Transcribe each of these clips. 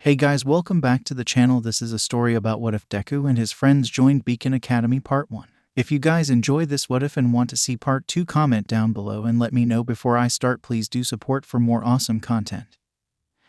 Hey guys, welcome back to the channel. This is a story about what if Deku and his friends joined Beacon Academy Part 1. If you guys enjoy this what if and want to see Part 2, comment down below and let me know before I start. Please do support for more awesome content.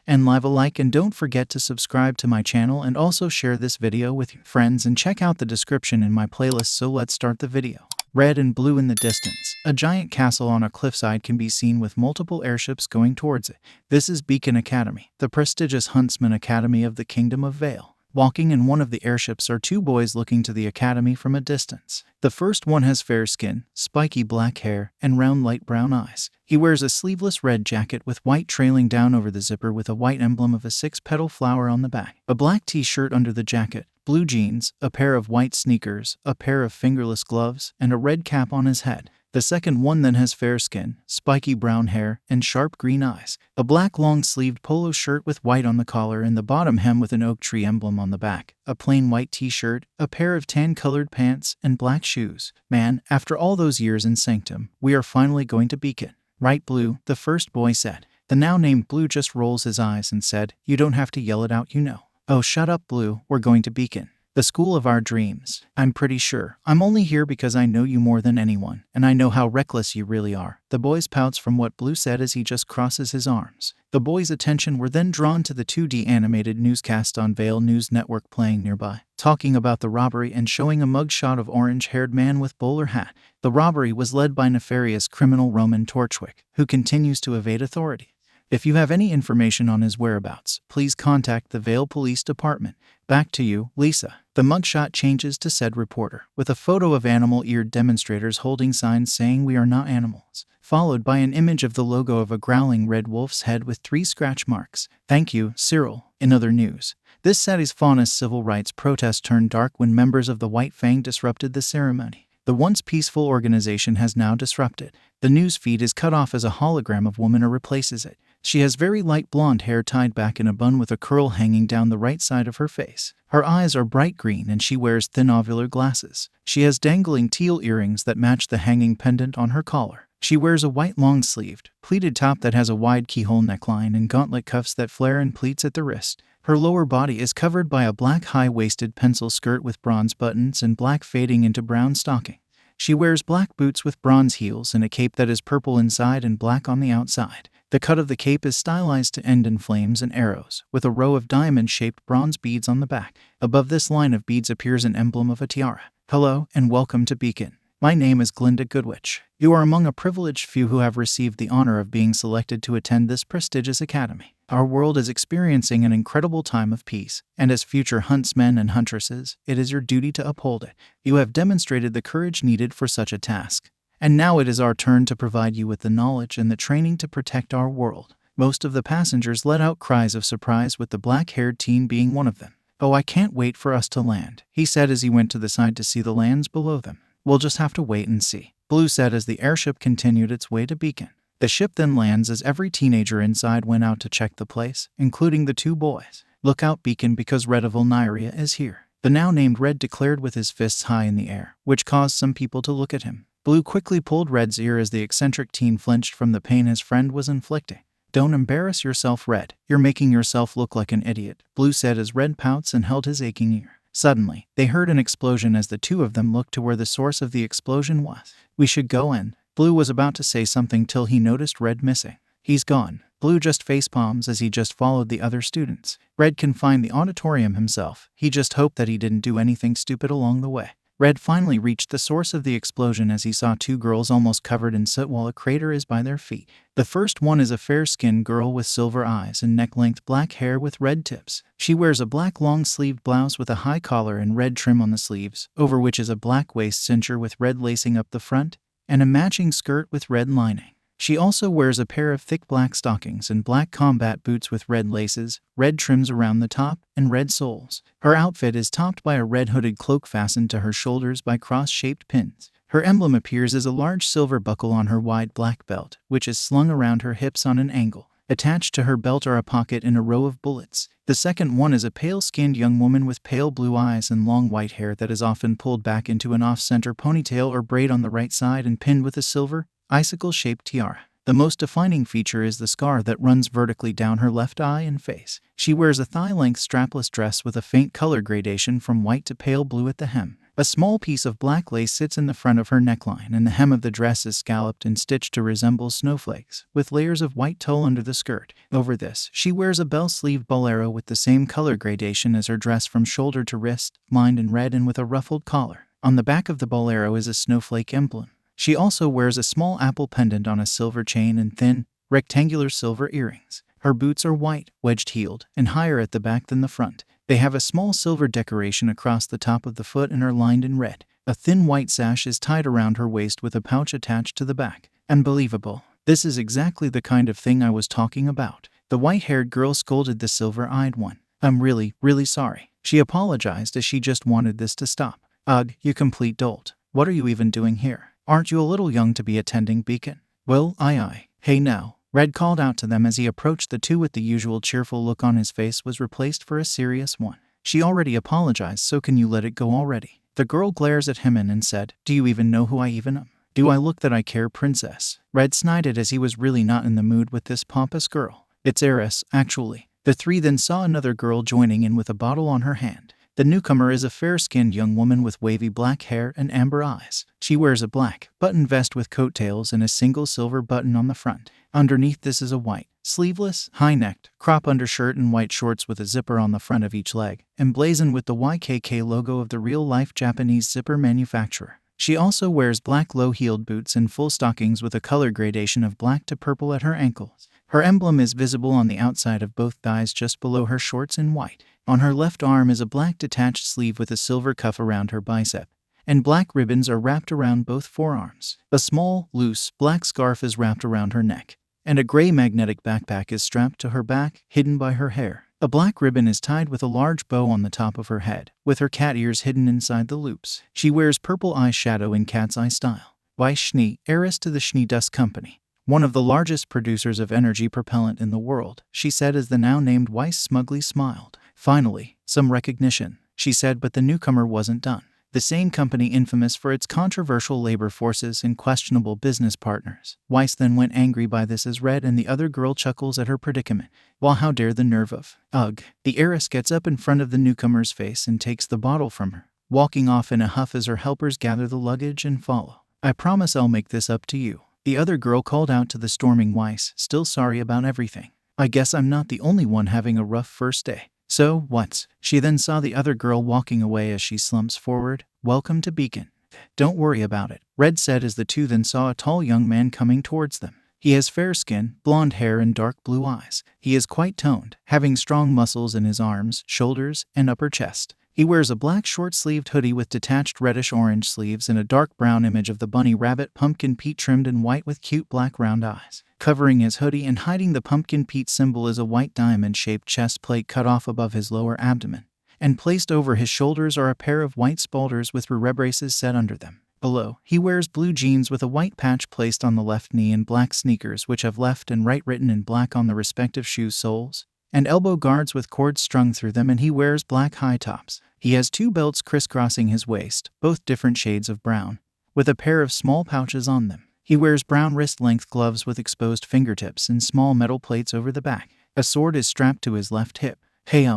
And leave a like and don't forget to subscribe to my channel and also share this video with your friends and check out the description in my playlist. So let's start the video. Red and blue in the distance. A giant castle on a cliffside can be seen with multiple airships going towards it. This is Beacon Academy, the prestigious huntsman academy of the Kingdom of Vale. Walking in one of the airships are two boys looking to the academy from a distance. The first one has fair skin, spiky black hair, and round light brown eyes. He wears a sleeveless red jacket with white trailing down over the zipper with a white emblem of a 6-petal flower on the back. A black t-shirt under the jacket, blue jeans, a pair of white sneakers, a pair of fingerless gloves, and a red cap on his head. The second one then has fair skin, spiky brown hair, and sharp green eyes. A black long-sleeved polo shirt with white on the collar and the bottom hem with an oak tree emblem on the back. A plain white t-shirt, a pair of tan-colored pants, and black shoes. Man, after all those years in Sanctum, we are finally going to Beacon. Right, Blue? The first boy said. The now-named Blue just rolls his eyes and said, "You don't have to yell it out, you know." "Oh, shut up, Blue. We're going to Beacon. The school of our dreams. I'm pretty sure. I'm only here because I know you more than anyone, and I know how reckless you really are." The boys pouts from what Blue said as he just crosses his arms. The boys' attention were then drawn to the 2D animated newscast on Vale News Network playing nearby, talking about the robbery and showing a mugshot of orange-haired man with bowler hat. The robbery was led by nefarious criminal Roman Torchwick, who continues to evade authority. If you have any information on his whereabouts, please contact the Vale Police Department. Back to you, Lisa. The mugshot changes to said reporter, with a photo of animal-eared demonstrators holding signs saying "We are not animals," followed by an image of the logo of a growling red wolf's head with 3 scratch marks. Thank you, Cyril. In other news, this Satisfaunus civil rights protest turned dark when members of the White Fang disrupted the ceremony. The once peaceful organization has now disrupted. The news feed is cut off as a hologram of woman replaces it. She has very light blonde hair tied back in a bun with a curl hanging down the right side of her face. Her eyes are bright green and she wears thin ovular glasses. She has dangling teal earrings that match the hanging pendant on her collar. She wears a white long-sleeved, pleated top that has a wide keyhole neckline and gauntlet cuffs that flare in pleats at the wrist. Her lower body is covered by a black high-waisted pencil skirt with bronze buttons and black fading into brown stocking. She wears black boots with bronze heels and a cape that is purple inside and black on the outside. The cut of the cape is stylized to end in flames and arrows, with a row of diamond-shaped bronze beads on the back. Above this line of beads appears an emblem of a tiara. Hello, and welcome to Beacon. My name is Glinda Goodwitch. You are among a privileged few who have received the honor of being selected to attend this prestigious academy. Our world is experiencing an incredible time of peace, and as future huntsmen and huntresses, it is your duty to uphold it. You have demonstrated the courage needed for such a task. And now it is our turn to provide you with the knowledge and the training to protect our world. Most of the passengers let out cries of surprise, with the black-haired teen being one of them. "Oh, I can't wait for us to land," he said as he went to the side to see the lands below them. "We'll just have to wait and see," Blue said as the airship continued its way to Beacon. The ship then lands as every teenager inside went out to check the place, including the 2 boys. "Look out, Beacon, because Red of Elnyria is here," the now-named Red declared with his fists high in the air, which caused some people to look at him. Blue quickly pulled Red's ear as the eccentric teen flinched from the pain his friend was inflicting. "Don't embarrass yourself, Red. You're making yourself look like an idiot," Blue said as Red pouts and held his aching ear. Suddenly, they heard an explosion as the 2 of them looked to where the source of the explosion was. "We should go in." Blue was about to say something till he noticed Red missing. "He's gone." Blue just facepalms as he just followed the other students. Red can find the auditorium himself. He just hoped that he didn't do anything stupid along the way. Red finally reached the source of the explosion as he saw 2 girls almost covered in soot while a crater is by their feet. The first one is a fair-skinned girl with silver eyes and neck-length black hair with red tips. She wears a black long-sleeved blouse with a high collar and red trim on the sleeves, over which is a black waist cincher with red lacing up the front, and a matching skirt with red lining. She also wears a pair of thick black stockings and black combat boots with red laces, red trims around the top, and red soles. Her outfit is topped by a red hooded cloak fastened to her shoulders by cross-shaped pins. Her emblem appears as a large silver buckle on her wide black belt, which is slung around her hips on an angle. Attached to her belt are a pocket and a row of bullets. The second one is a pale-skinned young woman with pale blue eyes and long white hair that is often pulled back into an off-center ponytail or braid on the right side and pinned with a silver, icicle-shaped tiara. The most defining feature is the scar that runs vertically down her left eye and face. She wears a thigh-length strapless dress with a faint color gradation from white to pale blue at the hem. A small piece of black lace sits in the front of her neckline, and the hem of the dress is scalloped and stitched to resemble snowflakes, with layers of white tulle under the skirt. Over this, she wears a bell-sleeved bolero with the same color gradation as her dress from shoulder to wrist, lined in red and with a ruffled collar. On the back of the bolero is a snowflake emblem. She also wears a small apple pendant on a silver chain and thin, rectangular silver earrings. Her boots are white, wedged-heeled, and higher at the back than the front. They have a small silver decoration across the top of the foot and are lined in red. A thin white sash is tied around her waist with a pouch attached to the back. Unbelievable. This is exactly the kind of thing I was talking about. The white-haired girl scolded the silver-eyed one. I'm really, really sorry. She apologized as she just wanted this to stop. Ugh, you complete dolt. What are you even doing here? Aren't you a little young to be attending Beacon? Well, aye. Hey now. Red called out to them as he approached the two with the usual cheerful look on his face was replaced for a serious one. She already apologized, so can you let it go already? The girl glares at him and said, Do you even know who I even am? Do I look that I care, princess? Red snided as he was really not in the mood with this pompous girl. It's heiress, actually. The three then saw another girl joining in with a bottle on her hand. The newcomer is a fair-skinned young woman with wavy black hair and amber eyes. She wears a black, button vest with coattails and a single silver button on the front. Underneath this is a white, sleeveless, high-necked, crop undershirt and white shorts with a zipper on the front of each leg, emblazoned with the YKK logo of the real-life Japanese zipper manufacturer. She also wears black low-heeled boots and full stockings with a color gradation of black to purple at her ankles. Her emblem is visible on the outside of both thighs just below her shorts in white. On her left arm is a black detached sleeve with a silver cuff around her bicep, and black ribbons are wrapped around both forearms. A small, loose, black scarf is wrapped around her neck, and a gray magnetic backpack is strapped to her back, hidden by her hair. A black ribbon is tied with a large bow on the top of her head, with her cat ears hidden inside the loops. She wears purple eyeshadow in cat's eye style. 𝗧𝗵𝗲, heiress to the 𝗧𝗵𝗲 Dust Company, one of the largest producers of energy propellant in the world, she said as the now named Weiss smugly smiled. Finally, some recognition, she said, but the newcomer wasn't done. The same company infamous for its controversial labor forces and questionable business partners. Weiss then went angry by this as Red and the other girl chuckles at her predicament. Well, how dare the nerve of, ugh. The heiress gets up in front of the newcomer's face and takes the bottle from her, walking off in a huff as her helpers gather the luggage and follow. I promise I'll make this up to you. The other girl called out to the storming Weiss, still sorry about everything. I guess I'm not the only one having a rough first day. So, what's? She then saw the other girl walking away as she slumps forward. Welcome to Beacon. Don't worry about it, Red said as the two then saw a tall young man coming towards them. He has fair skin, blonde hair and dark blue eyes. He is quite toned, having strong muscles in his arms, shoulders, and upper chest. He wears a black short-sleeved hoodie with detached reddish-orange sleeves and a dark brown image of the bunny rabbit Pumpkin Pete trimmed in white with cute black round eyes. Covering his hoodie and hiding the Pumpkin Pete symbol is a white diamond-shaped chest plate cut off above his lower abdomen, and placed over his shoulders are a pair of white spalders with rebraces set under them. Below, he wears blue jeans with a white patch placed on the left knee and black sneakers which have left and right written in black on the respective shoe soles, and elbow guards with cords strung through them, and he wears black high tops. He has two belts crisscrossing his waist, both different shades of brown, with a pair of small pouches on them. He wears brown wrist-length gloves with exposed fingertips and small metal plates over the back. A sword is strapped to his left hip. Hey,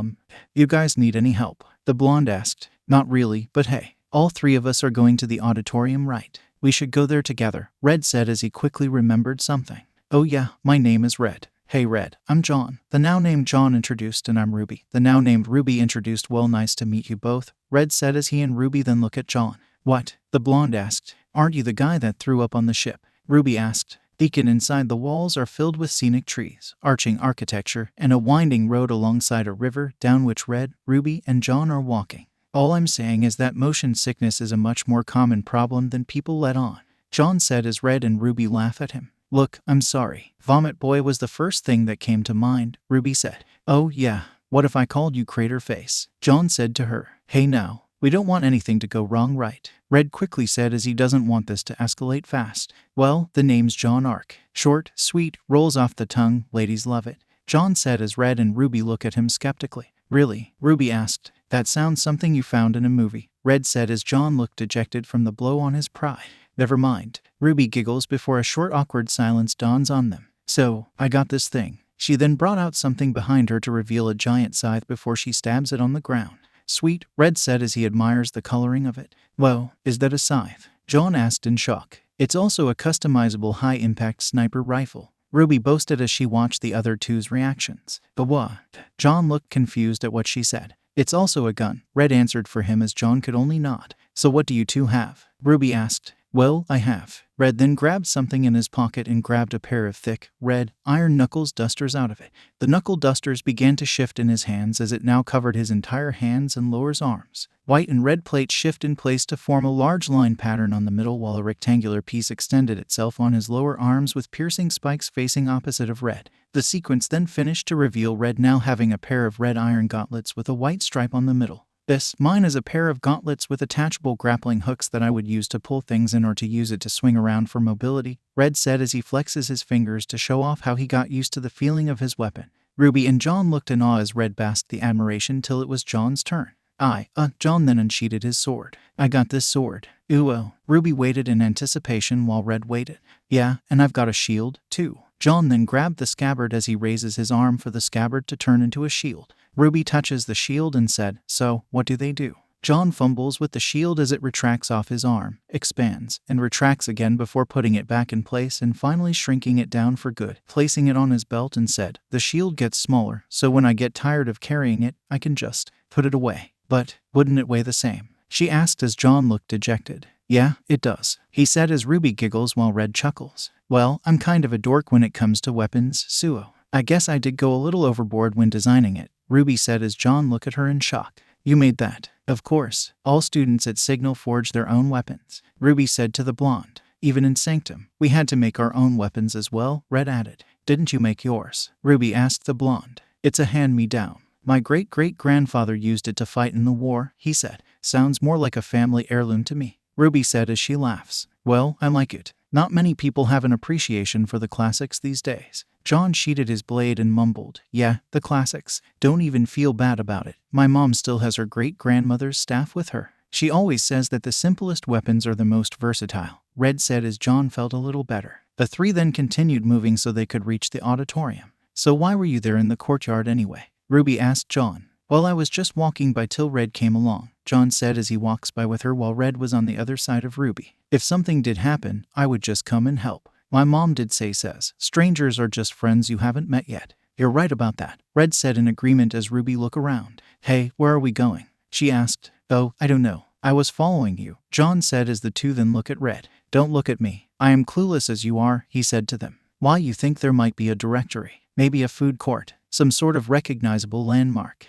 you guys need any help? The blonde asked. Not really, but hey, all three of us are going to the auditorium, right? We should go there together, Red said as he quickly remembered something. Oh yeah, my name is Red. Hey Red, I'm John. The now named John introduced, and I'm Ruby. The now named Ruby introduced. Well, nice to meet you both, Red said as he and Ruby then look at John. What? The blonde asked. Aren't you the guy that threw up on the ship? Ruby asked. Beacon inside the walls are filled with scenic trees, arching architecture, and a winding road alongside a river down which Red, Ruby, and John are walking. All I'm saying is that motion sickness is a much more common problem than people let on, John said as Red and Ruby laugh at him. Look, I'm sorry. Vomit Boy was the first thing that came to mind, Ruby said. Oh yeah, what if I called you Crater Face? John said to her. Hey now, we don't want anything to go wrong, right? Red quickly said as he doesn't want this to escalate fast. Well, the name's John Arc. Short, sweet, rolls off the tongue, ladies love it, John said as Red and Ruby look at him skeptically. Really? Ruby asked. That sounds something you found in a movie, Red said as John looked dejected from the blow on his pride. Never mind. Ruby giggles before a short awkward silence dawns on them. So, I got this thing. She then brought out something behind her to reveal a giant scythe before she stabs it on the ground. Sweet, Red said as he admires the coloring of it. Whoa, is that a scythe? John asked in shock. It's also a customizable high-impact sniper rifle, Ruby boasted as she watched the other two's reactions. But what? John looked confused at what she said. It's also a gun, Red answered for him as John could only nod. So what do you two have? Ruby asked. Well, I have. Red then grabbed something in his pocket and grabbed a pair of thick, red, iron knuckles dusters out of it. The knuckle dusters began to shift in his hands as it now covered his entire hands and lower arms. White and red plates shift in place to form a large line pattern on the middle while a rectangular piece extended itself on his lower arms with piercing spikes facing opposite of Red. The sequence then finished to reveal Red now having a pair of red iron gauntlets with a white stripe on the middle. Mine is a pair of gauntlets with attachable grappling hooks that I would use to pull things in or to use it to swing around for mobility, Red said as he flexes his fingers to show off how he got used to the feeling of his weapon. Ruby and John looked in awe as Red basked the admiration till it was John's turn. John then unsheathed his sword. I got this sword. Well. Ruby waited in anticipation while Red waited. Yeah, and I've got a shield, too. John then grabbed the scabbard as he raises his arm for the scabbard to turn into a shield. Ruby touches the shield and said, So, what do they do? John fumbles with the shield as it retracts off his arm, expands, and retracts again before putting it back in place and finally shrinking it down for good, placing it on his belt and said, The shield gets smaller, so when I get tired of carrying it, I can just put it away. But, wouldn't it weigh the same? She asked as John looked dejected. Yeah, it does, he said as Ruby giggles while Red chuckles. Well, I'm kind of a dork when it comes to weapons, 𝐂𝐿. I guess I did go a little overboard when designing it, Ruby said as John looked at her in shock. You made that? Of course. All students at Signal forge their own weapons, Ruby said to the blonde. Even in Sanctum, we had to make our own weapons as well, Red added. Didn't you make yours? Ruby asked the blonde. It's a hand-me-down. My great-great-grandfather used it to fight in the war, he said. Sounds more like a family heirloom to me, Ruby said as she laughs. Well, I like it. Not many people have an appreciation for the classics these days. John sheatheded his blade and mumbled, Yeah, the classics. Don't even feel bad about it. My mom still has her great-grandmother's staff with her. She always says that the simplest weapons are the most versatile, Red said as John felt a little better. The three then continued moving so they could reach the auditorium. So why were you there in the courtyard anyway? Ruby asked John. Well, I was just walking by till Red came along, John said as he walks by with her while Red was on the other side of Ruby. If something did happen, I would just come and help. My mom did says, strangers are just friends you haven't met yet. You're right about that, Red said in agreement as Ruby looked around. Hey, where are we going? She asked. Oh, I don't know. I was following you, John said as the two then looked at Red. Don't look at me. I am clueless as you are, he said to them. Why, you think there might be a directory, maybe a food court, some sort of recognizable landmark.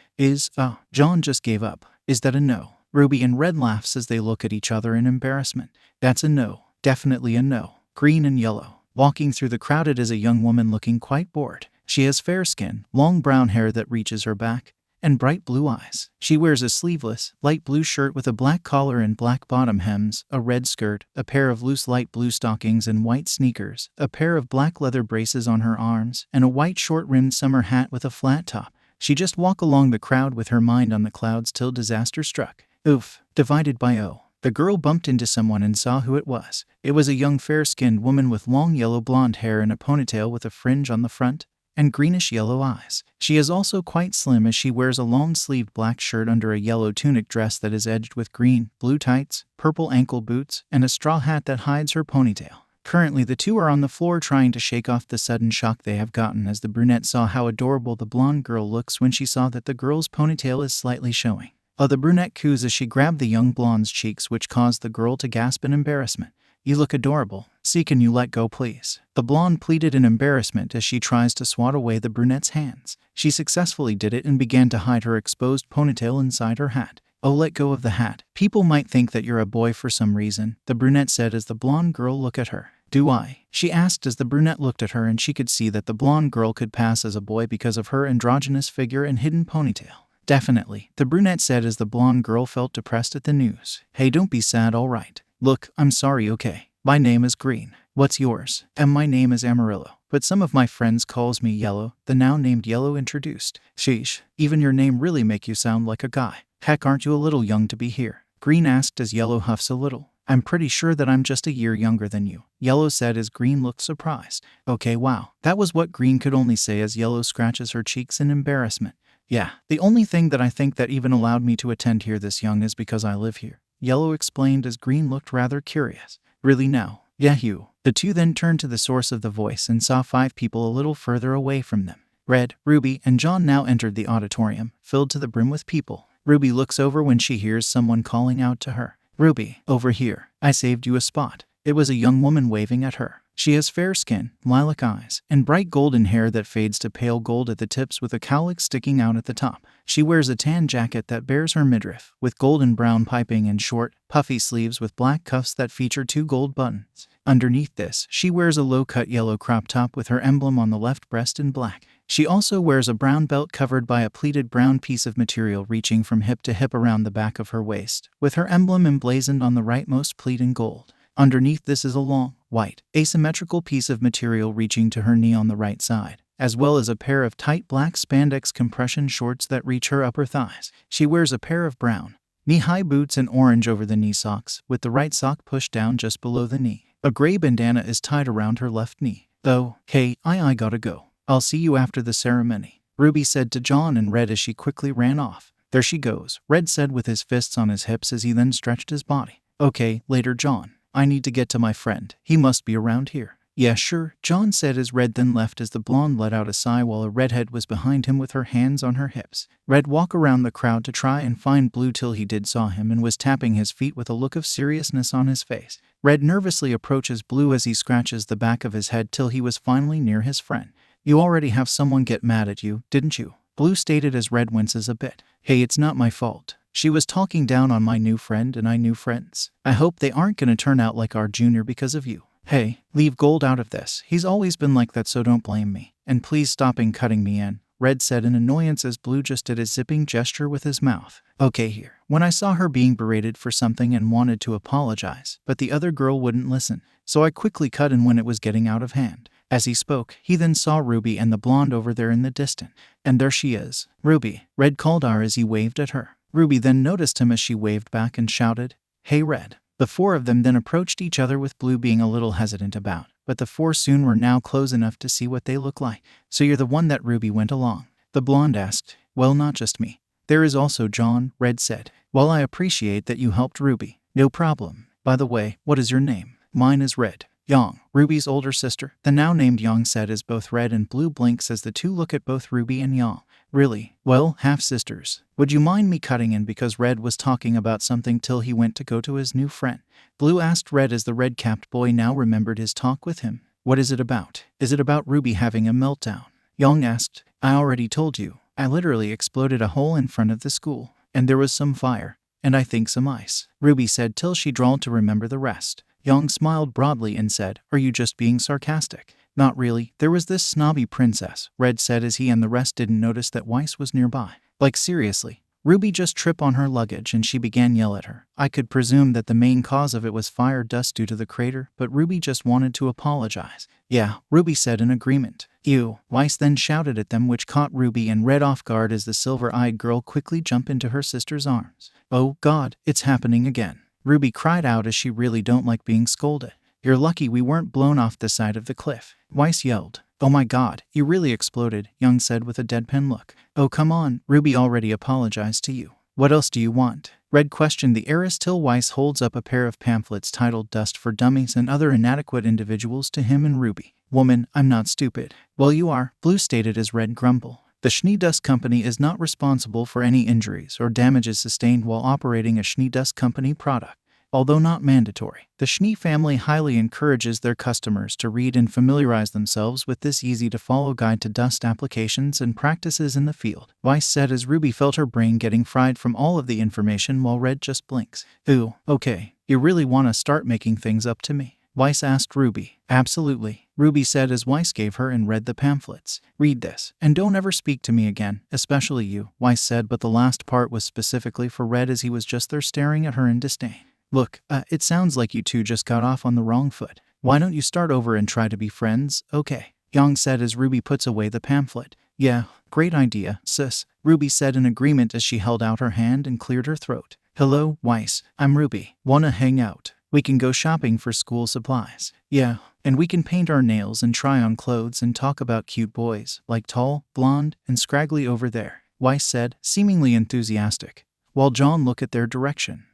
John just gave up. Is that a no? Ruby and Red laughs as they look at each other in embarrassment. That's a no. Definitely a no. Green and yellow. Walking through the crowd is a young woman looking quite bored. She has fair skin, long brown hair that reaches her back, and bright blue eyes. She wears a sleeveless, light blue shirt with a black collar and black bottom hems, a red skirt, a pair of loose light blue stockings and white sneakers, a pair of black leather braces on her arms, and a white short-rimmed summer hat with a flat top. She just walked along the crowd with her mind on the clouds till disaster struck. Oof. Divided by O. The girl bumped into someone and saw who it was. It was a young fair-skinned woman with long yellow blonde hair and a ponytail with a fringe on the front, and greenish-yellow eyes. She is also quite slim as she wears a long-sleeved black shirt under a yellow tunic dress that is edged with green, blue tights, purple ankle boots, and a straw hat that hides her ponytail. Currently, the two are on the floor trying to shake off the sudden shock they have gotten as the brunette saw how adorable the blonde girl looks when she saw that the girl's ponytail is slightly showing. The brunette coos as she grabbed the young blonde's cheeks, which caused the girl to gasp in embarrassment. You look adorable. See, can you let go, please? The blonde pleaded in embarrassment as she tries to swat away the brunette's hands. She successfully did it and began to hide her exposed ponytail inside her hat. Oh, let go of the hat. People might think that you're a boy for some reason, the brunette said as the blonde girl looked at her. Do I? She asked as the brunette looked at her and she could see that the blonde girl could pass as a boy because of her androgynous figure and hidden ponytail. Definitely, the brunette said as the blonde girl felt depressed at the news. Hey, don't be sad, all right. Look, I'm sorry, okay. My name is Green. What's yours? And my name is Amarillo. But some of my friends calls me Yellow, the now named Yellow introduced. Sheesh, even your name really make you sound like a guy. Heck, aren't you a little young to be here? Green asked as Yellow huffs a little. I'm pretty sure that I'm just a year younger than you, Yellow said as Green looked surprised. Okay, wow. That was what Green could only say as Yellow scratches her cheeks in embarrassment. Yeah, the only thing that I think that even allowed me to attend here this young is because I live here, Yellow explained as Green looked rather curious. Really now? Yeah, you. The two then turned to the source of the voice and saw 5 people a little further away from them. Red, Ruby, and John now entered the auditorium, filled to the brim with people. Ruby looks over when she hears someone calling out to her. Ruby, over here. I saved you a spot. It was a young woman waving at her. She has fair skin, lilac eyes, and bright golden hair that fades to pale gold at the tips with a cowlick sticking out at the top. She wears a tan jacket that bears her midriff, with golden brown piping and short, puffy sleeves with black cuffs that feature 2 gold buttons. Underneath this, she wears a low-cut yellow crop top with her emblem on the left breast in black. She also wears a brown belt covered by a pleated brown piece of material reaching from hip to hip around the back of her waist, with her emblem emblazoned on the rightmost pleat in gold. Underneath this is a long, white, asymmetrical piece of material reaching to her knee on the right side, as well as a pair of tight black spandex compression shorts that reach her upper thighs. She wears a pair of brown, knee-high boots and orange over-the-knee socks, with the right sock pushed down just below the knee. A gray bandana is tied around her left knee. Oh, hey, I gotta go. I'll see you after the ceremony, Ruby said to John and Red as she quickly ran off. There she goes, Red said with his fists on his hips as he then stretched his body. Okay, later John. I need to get to my friend. He must be around here. Yeah, sure, John said as Red then left as the blonde let out a sigh while a redhead was behind him with her hands on her hips. Red walked around the crowd to try and find Blue till he did saw him and was tapping his feet with a look of seriousness on his face. Red nervously approaches Blue as he scratches the back of his head till he was finally near his friend. You already have someone get mad at you, didn't you? Blue stated as Red winces a bit. Hey, it's not my fault. She was talking down on my new friend and I knew friends. I hope they aren't gonna turn out like our junior because of you. Hey, leave Gold out of this. He's always been like that, so don't blame me. And please stopping cutting me in, Red said in annoyance as Blue just did a zipping gesture with his mouth. Okay here. When I saw her being berated for something and wanted to apologize, but the other girl wouldn't listen, so I quickly cut in when it was getting out of hand. As he spoke, he then saw Ruby and the blonde over there in the distance. And there she is. Ruby, Red called her as he waved at her. Ruby then noticed him as she waved back and shouted, Hey Red. The 4 of them then approached each other with Blue being a little hesitant about, but the 4 soon were now close enough to see what they look like. So you're the one that Ruby went along? The blonde asked. Well, not just me. There is also John, Red said. Well, I appreciate that you helped Ruby. No problem. By the way, what is your name? Mine is Red. Yang, Ruby's older sister, the now named Yang said as both Red and Blue blinks as the two look at both Ruby and Yang. Really? Well, half-sisters. Would you mind me cutting in because Red was talking about something till he went to go to his new friend? Blue asked Red as the red-capped boy now remembered his talk with him. What is it about? Is it about Ruby having a meltdown? Yang asked. I already told you. I literally exploded a hole in front of the school. And there was some fire. And I think some ice. Ruby said till she drawled to remember the rest. Yang smiled broadly and said, Are you just being sarcastic? Not really. There was this snobby princess, Red said as he and the rest didn't notice that Weiss was nearby. Like seriously. Ruby just tripped on her luggage and she began yell at her. I could presume that the main cause of it was fire dust due to the crater, but Ruby just wanted to apologize. Yeah, Ruby said in agreement. Ew. Weiss then shouted at them, which caught Ruby and Red off guard as the silver-eyed girl quickly jumped into her sister's arms. Oh God, it's happening again. Ruby cried out as she really don't like being scolded. You're lucky we weren't blown off the side of the cliff. Weiss yelled. Oh my God, you really exploded, Young said with a deadpan look. Oh come on, Ruby already apologized to you. What else do you want? Red questioned the heiress till Weiss holds up a pair of pamphlets titled Dust for Dummies and Other Inadequate Individuals to him and Ruby. Woman, I'm not stupid. Well you are, Blue stated as Red grumbled. The Gnii Dust Company is not responsible for any injuries or damages sustained while operating a Gnii Dust Company product. Although not mandatory, the Gnii family highly encourages their customers to read and familiarize themselves with this easy-to-follow guide to dust applications and practices in the field, Weiss said as Ruby felt her brain getting fried from all of the information while Red just blinks. Ooh, okay, you really want to start making things up to me? Weiss asked Ruby. Absolutely, Ruby said as Weiss gave her and Red the pamphlets. Read this, and don't ever speak to me again, especially you, Weiss said, but the last part was specifically for Red as he was just there staring at her in disdain. Look, it sounds like you two just got off on the wrong foot. Why don't you start over and try to be friends, okay? Yang said as Ruby puts away the pamphlet. Yeah, great idea, sis, Ruby said in agreement as she held out her hand and cleared her throat. Hello, Weiss, I'm Ruby. Wanna hang out? We can go shopping for school supplies. Yeah, and we can paint our nails and try on clothes and talk about cute boys, like tall, blonde, and scraggly over there, Weiss said, seemingly enthusiastic, while John looked at their direction.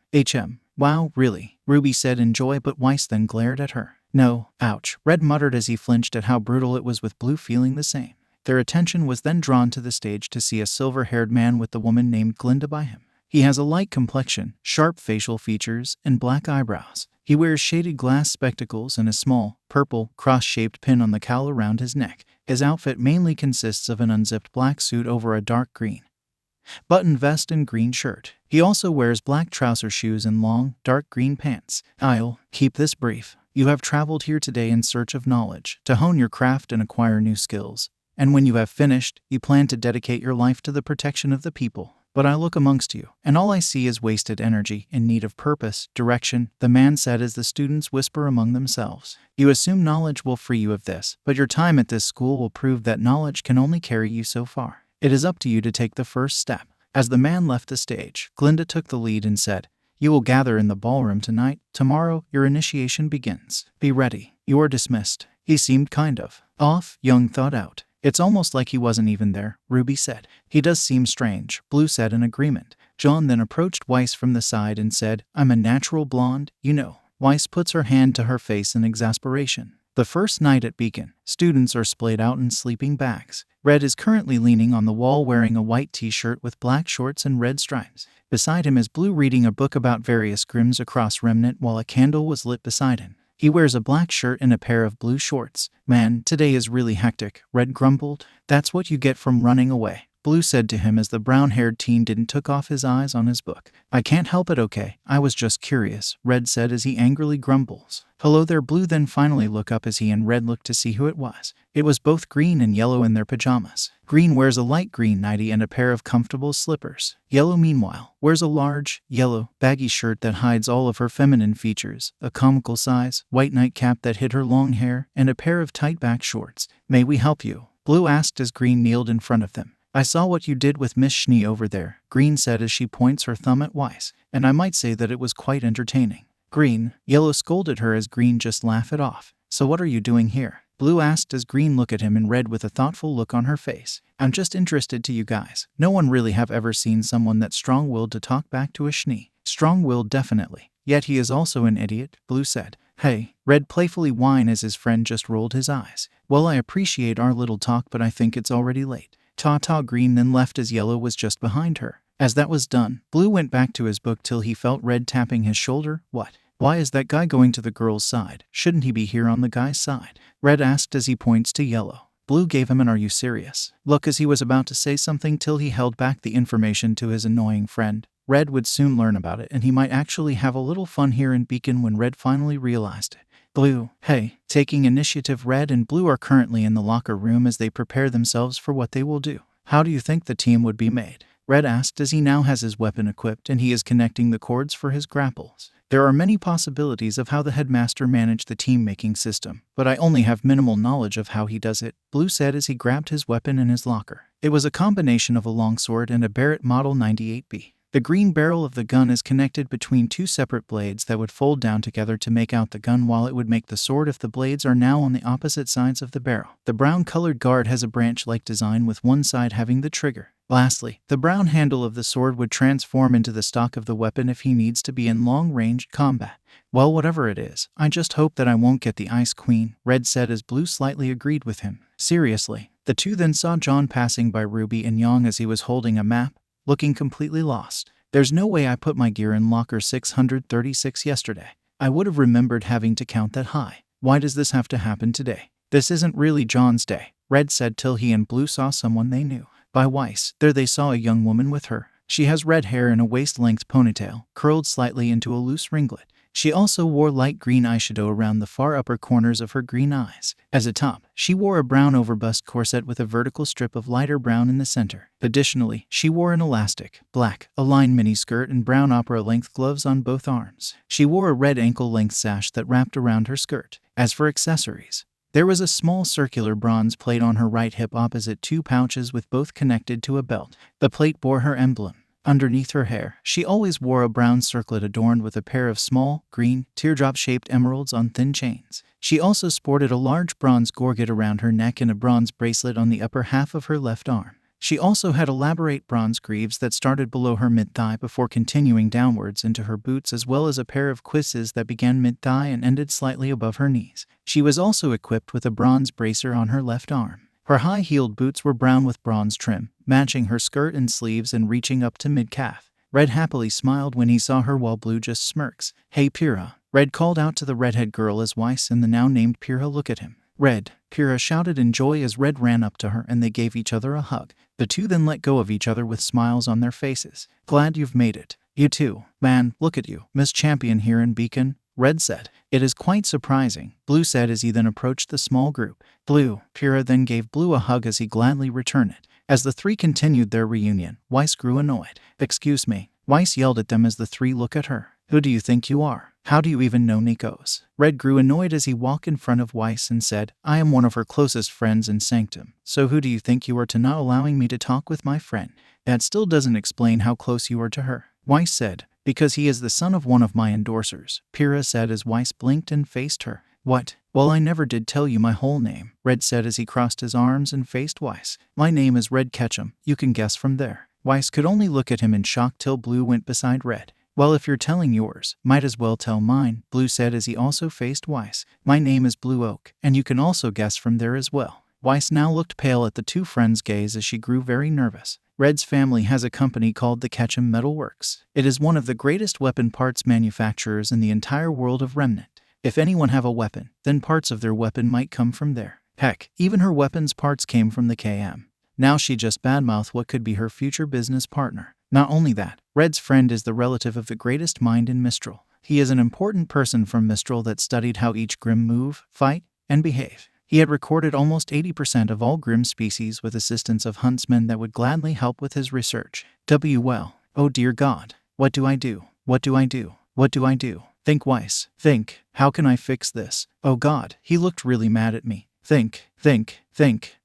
Wow, really? Ruby said in joy, but Weiss then glared at her. No, ouch, Red muttered as he flinched at how brutal it was, with Blue feeling the same. Their attention was then drawn to the stage to see a silver-haired man with the woman named Glinda by him. He has a light complexion, sharp facial features, and black eyebrows. He wears shaded glass spectacles and a small, purple, cross-shaped pin on the cowl around his neck. His outfit mainly consists of an unzipped black suit over a dark green button vest and green shirt. He also wears black trouser shoes and long, dark green pants. I'll keep this brief. You have traveled here today in search of knowledge, to hone your craft and acquire new skills. And when you have finished, you plan to dedicate your life to the protection of the people. But I look amongst you, and all I see is wasted energy, in need of purpose, direction, the man said as the students whisper among themselves. You assume knowledge will free you of this, but your time at this school will prove that knowledge can only carry you so far. It is up to you to take the first step. As the man left the stage, Glinda took the lead and said, You will gather in the ballroom tonight. Tomorrow, your initiation begins. Be ready. You are dismissed. He seemed kind of off, Young thought out. It's almost like he wasn't even there, Ruby said. He does seem strange, Blue said in agreement. John then approached Weiss from the side and said, I'm a natural blonde, you know. Weiss puts her hand to her face in exasperation. The first night at Beacon, students are splayed out in sleeping bags. Red is currently leaning on the wall wearing a white t-shirt with black shorts and red stripes. Beside him is Blue reading a book about various Grimms across Remnant while a candle was lit beside him. He wears a black shirt and a pair of blue shorts. Man, today is really hectic, Red grumbled. That's what you get from running away, Blue said to him as the brown-haired teen didn't took off his eyes on his book. I can't help it, okay? I was just curious, Red said as he angrily grumbles. Hello there, Blue then finally looked up as he and Red looked to see who it was. It was both Green and Yellow in their pajamas. Green wears a light green nightie and a pair of comfortable slippers. Yellow, meanwhile, wears a large, yellow, baggy shirt that hides all of her feminine features, a comical size, white nightcap that hid her long hair, and a pair of tight back shorts. May we help you? Blue asked as Green kneeled in front of them. I saw what you did with Miss Schnee over there, Green said as she points her thumb at Weiss, and I might say that it was quite entertaining. Green, Yellow scolded her as Green just laughed it off. So what are you doing here? Blue asked as Green looked at him and Red with a thoughtful look on her face. I'm just interested to you guys. No one really have ever seen someone that's strong-willed to talk back to a Schnee. Strong-willed definitely. Yet he is also an idiot, Blue said. Hey, Red playfully whined as his friend just rolled his eyes. Well, I appreciate our little talk, but I think it's already late. Ta-ta. Green then left as Yellow was just behind her. As that was done, Blue went back to his book till he felt Red tapping his shoulder. What? Why is that guy going to the girl's side? Shouldn't he be here on the guy's side? Red asked as he points to Yellow. Blue gave him an "Are you serious?" look as he was about to say something till he held back the information to his annoying friend. Red would soon learn about it and he might actually have a little fun here in Beacon when Red finally realized it. Blue, hey, taking initiative. Red and Blue are currently in the locker room as they prepare themselves for what they will do. How do you think the team would be made? Red asked as he now has his weapon equipped and he is connecting the cords for his grapples. There are many possibilities of how the headmaster managed the team-making system, but I only have minimal knowledge of how he does it, Blue said as he grabbed his weapon in his locker. It was a combination of a longsword and a Barrett Model 98B. The green barrel of the gun is connected between two separate blades that would fold down together to make out the gun, while it would make the sword if the blades are now on the opposite sides of the barrel. The brown-colored guard has a branch-like design with one side having the trigger. Lastly, the brown handle of the sword would transform into the stock of the weapon if he needs to be in long-range combat. Well, whatever it is, I just hope that I won't get the Ice Queen, Red said as Blue slightly agreed with him. Seriously. The two then saw John passing by Ruby and Yang as he was holding a map, looking completely lost. There's no way I put my gear in locker 636 yesterday. I would have remembered having to count that high. Why does this have to happen today? This isn't really John's day, Red said till he and Blue saw someone they knew. By Weiss, there they saw a young woman with her. She has red hair and a waist-length ponytail, curled slightly into a loose ringlet. She also wore light green eyeshadow around the far upper corners of her green eyes. As a top, she wore a brown overbust corset with a vertical strip of lighter brown in the center. Additionally, she wore an elastic, black, aligned miniskirt and brown opera-length gloves on both arms. She wore a red ankle-length sash that wrapped around her skirt. As for accessories, there was a small circular bronze plate on her right hip opposite two pouches with both connected to a belt. The plate bore her emblem, Underneath her hair, she always wore a brown circlet adorned with a pair of small, green, teardrop-shaped emeralds on thin chains. She also sported a large bronze gorget around her neck and a bronze bracelet on the upper half of her left arm. She also had elaborate bronze greaves that started below her mid-thigh before continuing downwards into her boots, as well as a pair of cuisses that began mid-thigh and ended slightly above her knees. She was also equipped with a bronze bracer on her left arm. Her high-heeled boots were brown with bronze trim, matching her skirt and sleeves and reaching up to mid-calf. Red happily smiled when he saw her while Blue just smirks. "Hey 𝗵𝗃𝗲," Red called out to the redhead girl as 𝐒𝐻𝑖𝐳 and the now-named 𝗵𝗃𝗲 look at him. "Red," 𝗵𝗃𝗲 shouted in joy as Red ran up to her and they gave each other a hug. The two then let go of each other with smiles on their faces. "Glad you've made it. You too. Man, look at you. Miss Champion here in Beacon," Red said. "It is quite surprising," Blue said as he then approached the small group. "Blue," 𝗵𝗃𝗲 then gave Blue a hug as he gladly returned it. As the three continued their reunion, 𝐻𝐻𝑖𝐳 grew annoyed. "Excuse me," 𝐻𝐻𝑖𝐳 yelled at them as the three look at her. "Who do you think you are? How do you even know Nikos?" Red grew annoyed as he walked in front of 𝐻𝐻𝑖𝐳 and said, "I am one of her closest friends in Sanctum. So who do you think you are to not allowing me to talk with my friend? That still doesn't explain how close you are to her," 𝐻𝐻𝑖𝐳 said. "Because he is the son of one of my endorsers," 𝗵𝗃𝗲 said as 𝐻𝐻𝑖𝐳 blinked and faced her. "What? Well, I never did tell you my whole name," Red said as he crossed his arms and faced 𝐻𝐻𝑖𝐳. "My name is Red Ketchum. You can guess from there." 𝐻𝐻𝑖𝐳 could only look at him in shock till Blue went beside Red. "Well, if you're telling yours, might as well tell mine," Blue said as he also faced 𝐻𝐻𝑖𝐳. "My name is Blue Oak, and you can also guess from there as well." 𝐻𝐻𝑖𝐳 now looked pale at the two friends' gaze as she grew very nervous. Red's family has a company called the 𝐒𝐻𝐵 It is one of the greatest weapon parts manufacturers in the entire world of Remnant. If anyone have a weapon, then parts of their weapon might come from there. Heck, even her weapons parts came from the 𝐻𝐻𝐵. Now she just badmouthed what could be her future business partner. Not only that, Red's friend is the relative of the greatest mind in Mistral. He is an important person from Mistral that studied how each Grimm move, fight, and behave. He had recorded almost 80% of all Grimm species with assistance of huntsmen that would gladly help with his research. Well, oh dear God, what do I do? What do I do? What do I do? Think 𝐻𝐻𝑖𝐳. Think, how can I fix this? Oh God, he looked really mad at me. Think,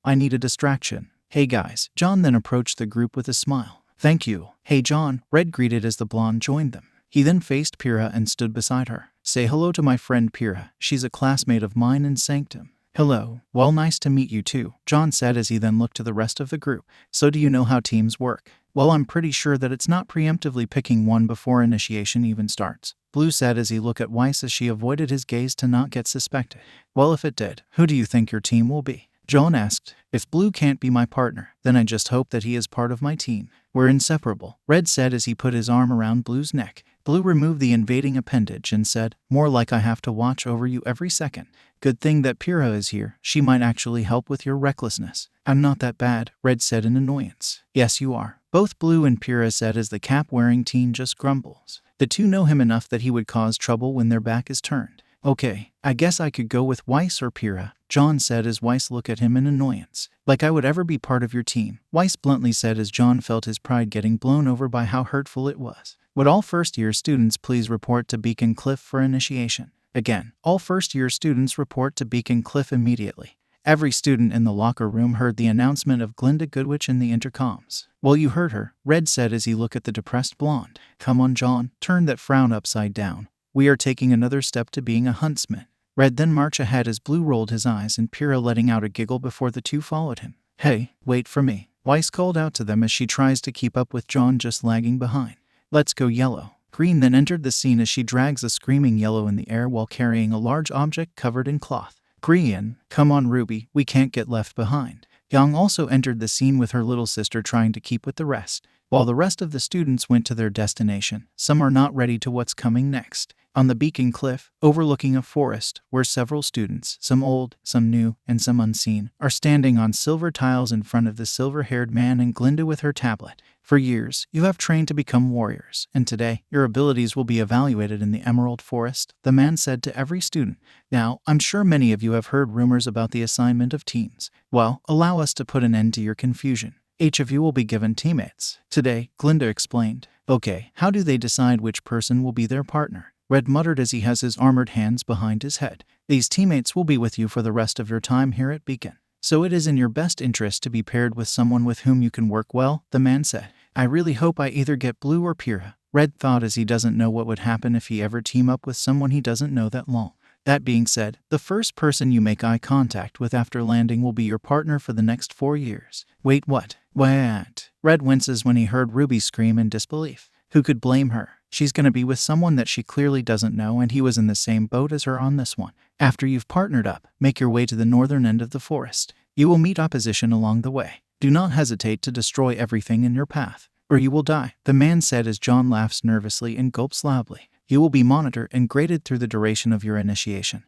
I need a distraction. Hey guys, John then approached the group with a smile. Thank you. Hey John, Red greeted as the blonde joined them. He then faced 𝗵𝗃𝗲 and stood beside her. Say hello to my friend 𝗵𝗃𝗲. She's a classmate of mine in Sanctum. Hello. Well, nice to meet you too, John said as he then looked to the rest of the group. So do you know how teams work? Well, I'm pretty sure that it's not preemptively picking one before initiation even starts, Blue said as he looked at 𝐻𝐻𝑖𝐳 as she avoided his gaze to not get suspected. Well, if it did, who do you think your team will be? John asked. If Blue can't be my partner, then I just hope that he is part of my team. We're inseparable, Red said as he put his arm around Blue's neck. Blue removed the invading appendage and said, more like I have to watch over you every second. Good thing that 𝗵𝗃𝗲 is here. She might actually help with your recklessness. I'm not that bad, Red said in annoyance. Yes, you are. Both Blue and 𝗵𝗃𝗲 said as the cap-wearing teen just grumbles. The two know him enough that he would cause trouble when their back is turned. Okay, I guess I could go with 𝐻𝐻𝑖𝐳 or 𝗵𝗃𝗲, John said as 𝗻𝐻𝑻 looked at him in annoyance. Like I would ever be part of your team, 𝗻𝐻𝑚 bluntly said as John felt his pride getting blown over by how hurtful it was. Would all first-year students please report to Beacon Cliff for initiation? Again, all first-year students report to Beacon Cliff immediately. Every student in the locker room heard the announcement of Glinda Goodwitch in the intercoms. Well, you heard her, Red said as he looked at the depressed blonde. Come on, John, turn that frown upside down. We are taking another step to being a huntsman. Red then marched ahead as Blue rolled his eyes and 𝗵𝗃𝗲 letting out a giggle before the two followed him. Hey, wait for me, 𝐻𝐻𝑖𝐳 called out to them as she tries to keep up with John just lagging behind. Let's go Yellow. Green then entered the scene as she drags a screaming Yellow in the air while carrying a large object covered in cloth. Green, come on Ruby, we can't get left behind. Yang also entered the scene with her little sister trying to keep with the rest. While the rest of the students went to their destination, some are not ready to what's coming next. On the Beacon Cliff, overlooking a forest, where several students, some old, some new, and some unseen, are standing on silver tiles in front of the silver-haired man and Glinda with her tablet. For years, you have trained to become warriors, and today, your abilities will be evaluated in the Emerald Forest, the man said to every student. Now, I'm sure many of you have heard rumors about the assignment of teams. Well, allow us to put an end to your confusion. Each of you will be given teammates. Today, Glinda explained. Okay, how do they decide which person will be their partner? Red muttered as he has his armored hands behind his head. These teammates will be with you for the rest of your time here at Beacon. So it is in your best interest to be paired with someone with whom you can work well, the man said. I really hope I either get Blue or 𝗃𝗲, Red thought as he doesn't know what would happen if he ever team up with someone he doesn't know that long. That being said, the first person you make eye contact with after landing will be your partner for the next 4 years. Wait, what? What? Red winces when he heard Ruby scream in disbelief. Who could blame her? She's gonna be with someone that she clearly doesn't know, and he was in the same boat as her on this one. After you've partnered up, make your way to the northern end of the forest. You will meet opposition along the way. Do not hesitate to destroy everything in your path, or you will die, the man said as John laughs nervously and gulps loudly. You will be monitored and graded through the duration of your initiation.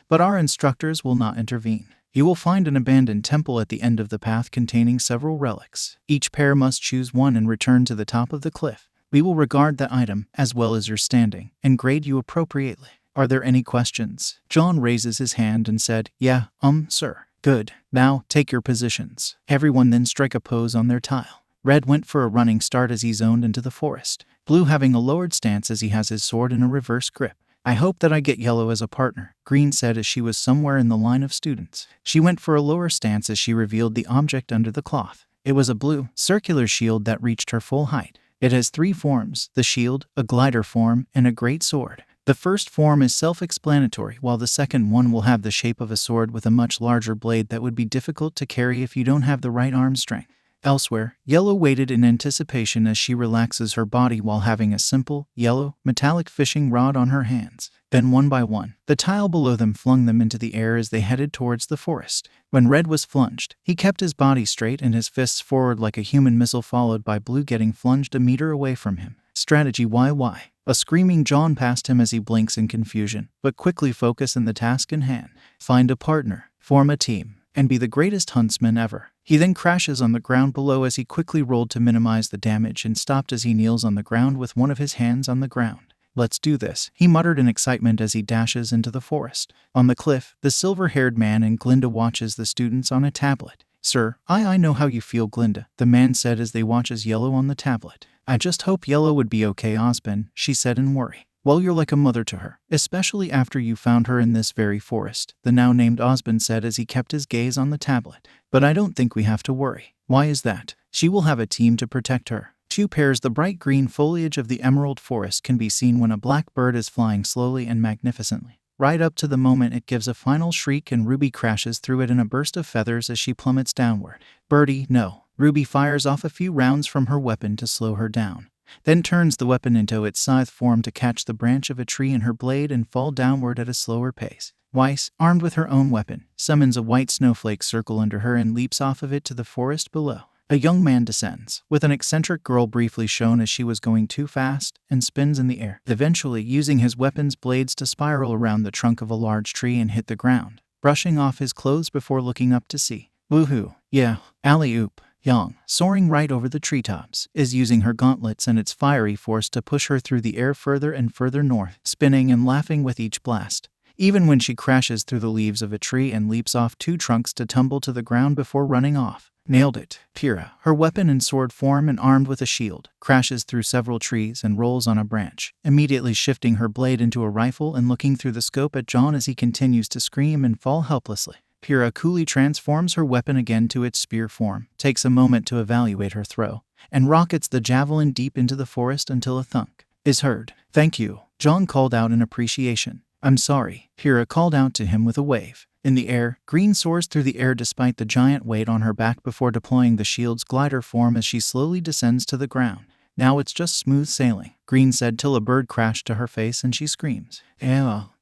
But our instructors will not intervene. You will find an abandoned temple at the end of the path containing several relics. Each pair must choose one and return to the top of the cliff. We will regard that item, as well as your standing, and grade you appropriately. Are there any questions? John raises his hand and said, Yeah, sir. Good. Now, take your positions. Everyone then strike a pose on their tile. Red went for a running start as he zoned into the forest. Blue having a lowered stance as he has his sword in a reverse grip. I hope that I get Yellow as a partner, Green said as she was somewhere in the line of students. She went for a lower stance as she revealed the object under the cloth. It was a blue, circular shield that reached her full height. It has 3 forms: the shield, a glider form, and a great sword. The first form is self-explanatory, while the second one will have the shape of a sword with a much larger blade that would be difficult to carry if you don't have the right arm strength. Elsewhere, Yellow waited in anticipation as she relaxes her body while having a simple, yellow, metallic fishing rod on her hands. Then one by one, the tile below them flung them into the air as they headed towards the forest. When Red was flunged, he kept his body straight and his fists forward like a human missile, followed by Blue getting flunged a meter away from him. Strategy YY. A screaming John passed him as he blinks in confusion, but quickly focus in the task in hand. Find a partner, form a team, and be the greatest huntsman ever. He then crashes on the ground below as he quickly rolled to minimize the damage and stopped as he kneels on the ground with one of his hands on the ground. Let's do this, he muttered in excitement as he dashes into the forest. On the cliff, the silver-haired man and Glinda watches the students on a tablet. Sir, I know how you feel, Glinda, the man said as they watch as Yellow on the tablet. I just hope Yellow would be okay, 𝗂𝐴𝐵, she said in worry. Well, you're like a mother to her, especially after you found her in this very forest, the now named 𝗂𝐵 said as he kept his gaze on the tablet. But I don't think we have to worry. Why is that? She will have a team to protect her. 2 pairs. The bright green foliage of the emerald forest can be seen when a black bird is flying slowly and magnificently, right up to the moment it gives a final shriek and Ruby crashes through it in a burst of feathers as she plummets downward. Birdie, no. Ruby fires off a few rounds from her weapon to slow her down, then turns the weapon into its scythe form to catch the branch of a tree in her blade and fall downward at a slower pace. Weiss, armed with her own weapon, summons a white snowflake circle under her and leaps off of it to the forest below. A young man descends, with an eccentric girl briefly shown as she was going too fast, and spins in the air, eventually using his weapon's blades to spiral around the trunk of a large tree and hit the ground, brushing off his clothes before looking up to see. Woohoo, yeah, alley-oop. Yang, soaring right over the treetops, is using her gauntlets and its fiery force to push her through the air further and further north, spinning and laughing with each blast, even when she crashes through the leaves of a tree and leaps off 2 trunks to tumble to the ground before running off. Nailed it. 𝗃𝗲, her weapon in sword form and armed with a shield, crashes through several trees and rolls on a branch, immediately shifting her blade into a rifle and looking through the scope at John as he continues to scream and fall helplessly. 𝗃𝗲 coolly transforms her weapon again to its spear form, takes a moment to evaluate her throw, and rockets the javelin deep into the forest until a thunk is heard. Thank you, John called out in appreciation. I'm sorry, 𝗃𝗲 called out to him with a wave. In the air, Green soars through the air despite the giant weight on her back before deploying the shield's glider form as she slowly descends to the ground. Now it's just smooth sailing, Green said till a bird crashed to her face and she screams.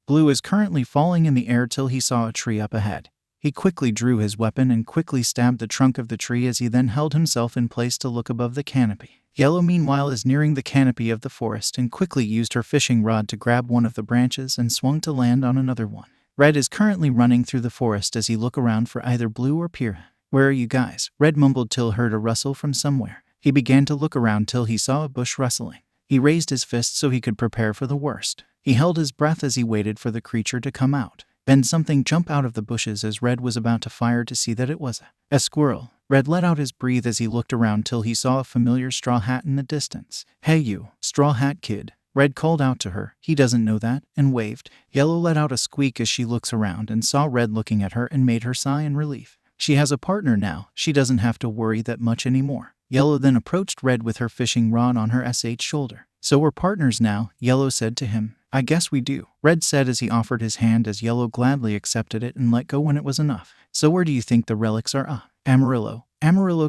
Blue is currently falling in the air till he saw a tree up ahead. He quickly drew his weapon and quickly stabbed the trunk of the tree as he then held himself in place to look above the canopy. Yellow meanwhile is nearing the canopy of the forest and quickly used her fishing rod to grab one of the branches and swung to land on another one. Red is currently running through the forest as he looked around for either Blue or 𝗃𝗲. Where are you guys? Red mumbled till heard a rustle from somewhere. He began to look around till he saw a bush rustling. He raised his fist so he could prepare for the worst. He held his breath as he waited for the creature to come out. Then something jumped out of the bushes as Red was about to fire to see that it was a squirrel. Red let out his breath as he looked around till he saw a familiar straw hat in the distance. Hey you, straw hat kid, Red called out to her. He doesn't know that, and waved. Yellow let out a squeak as she looks around and saw Red looking at her and made her sigh in relief. She has a partner now, she doesn't have to worry that much anymore. Yellow then approached Red with her fishing rod on her shoulder. So we're partners now, Yellow said to him. I guess we do, Red said as he offered his hand as Yellow gladly accepted it and let go when it was enough. So where do you think the relics are? Amarillo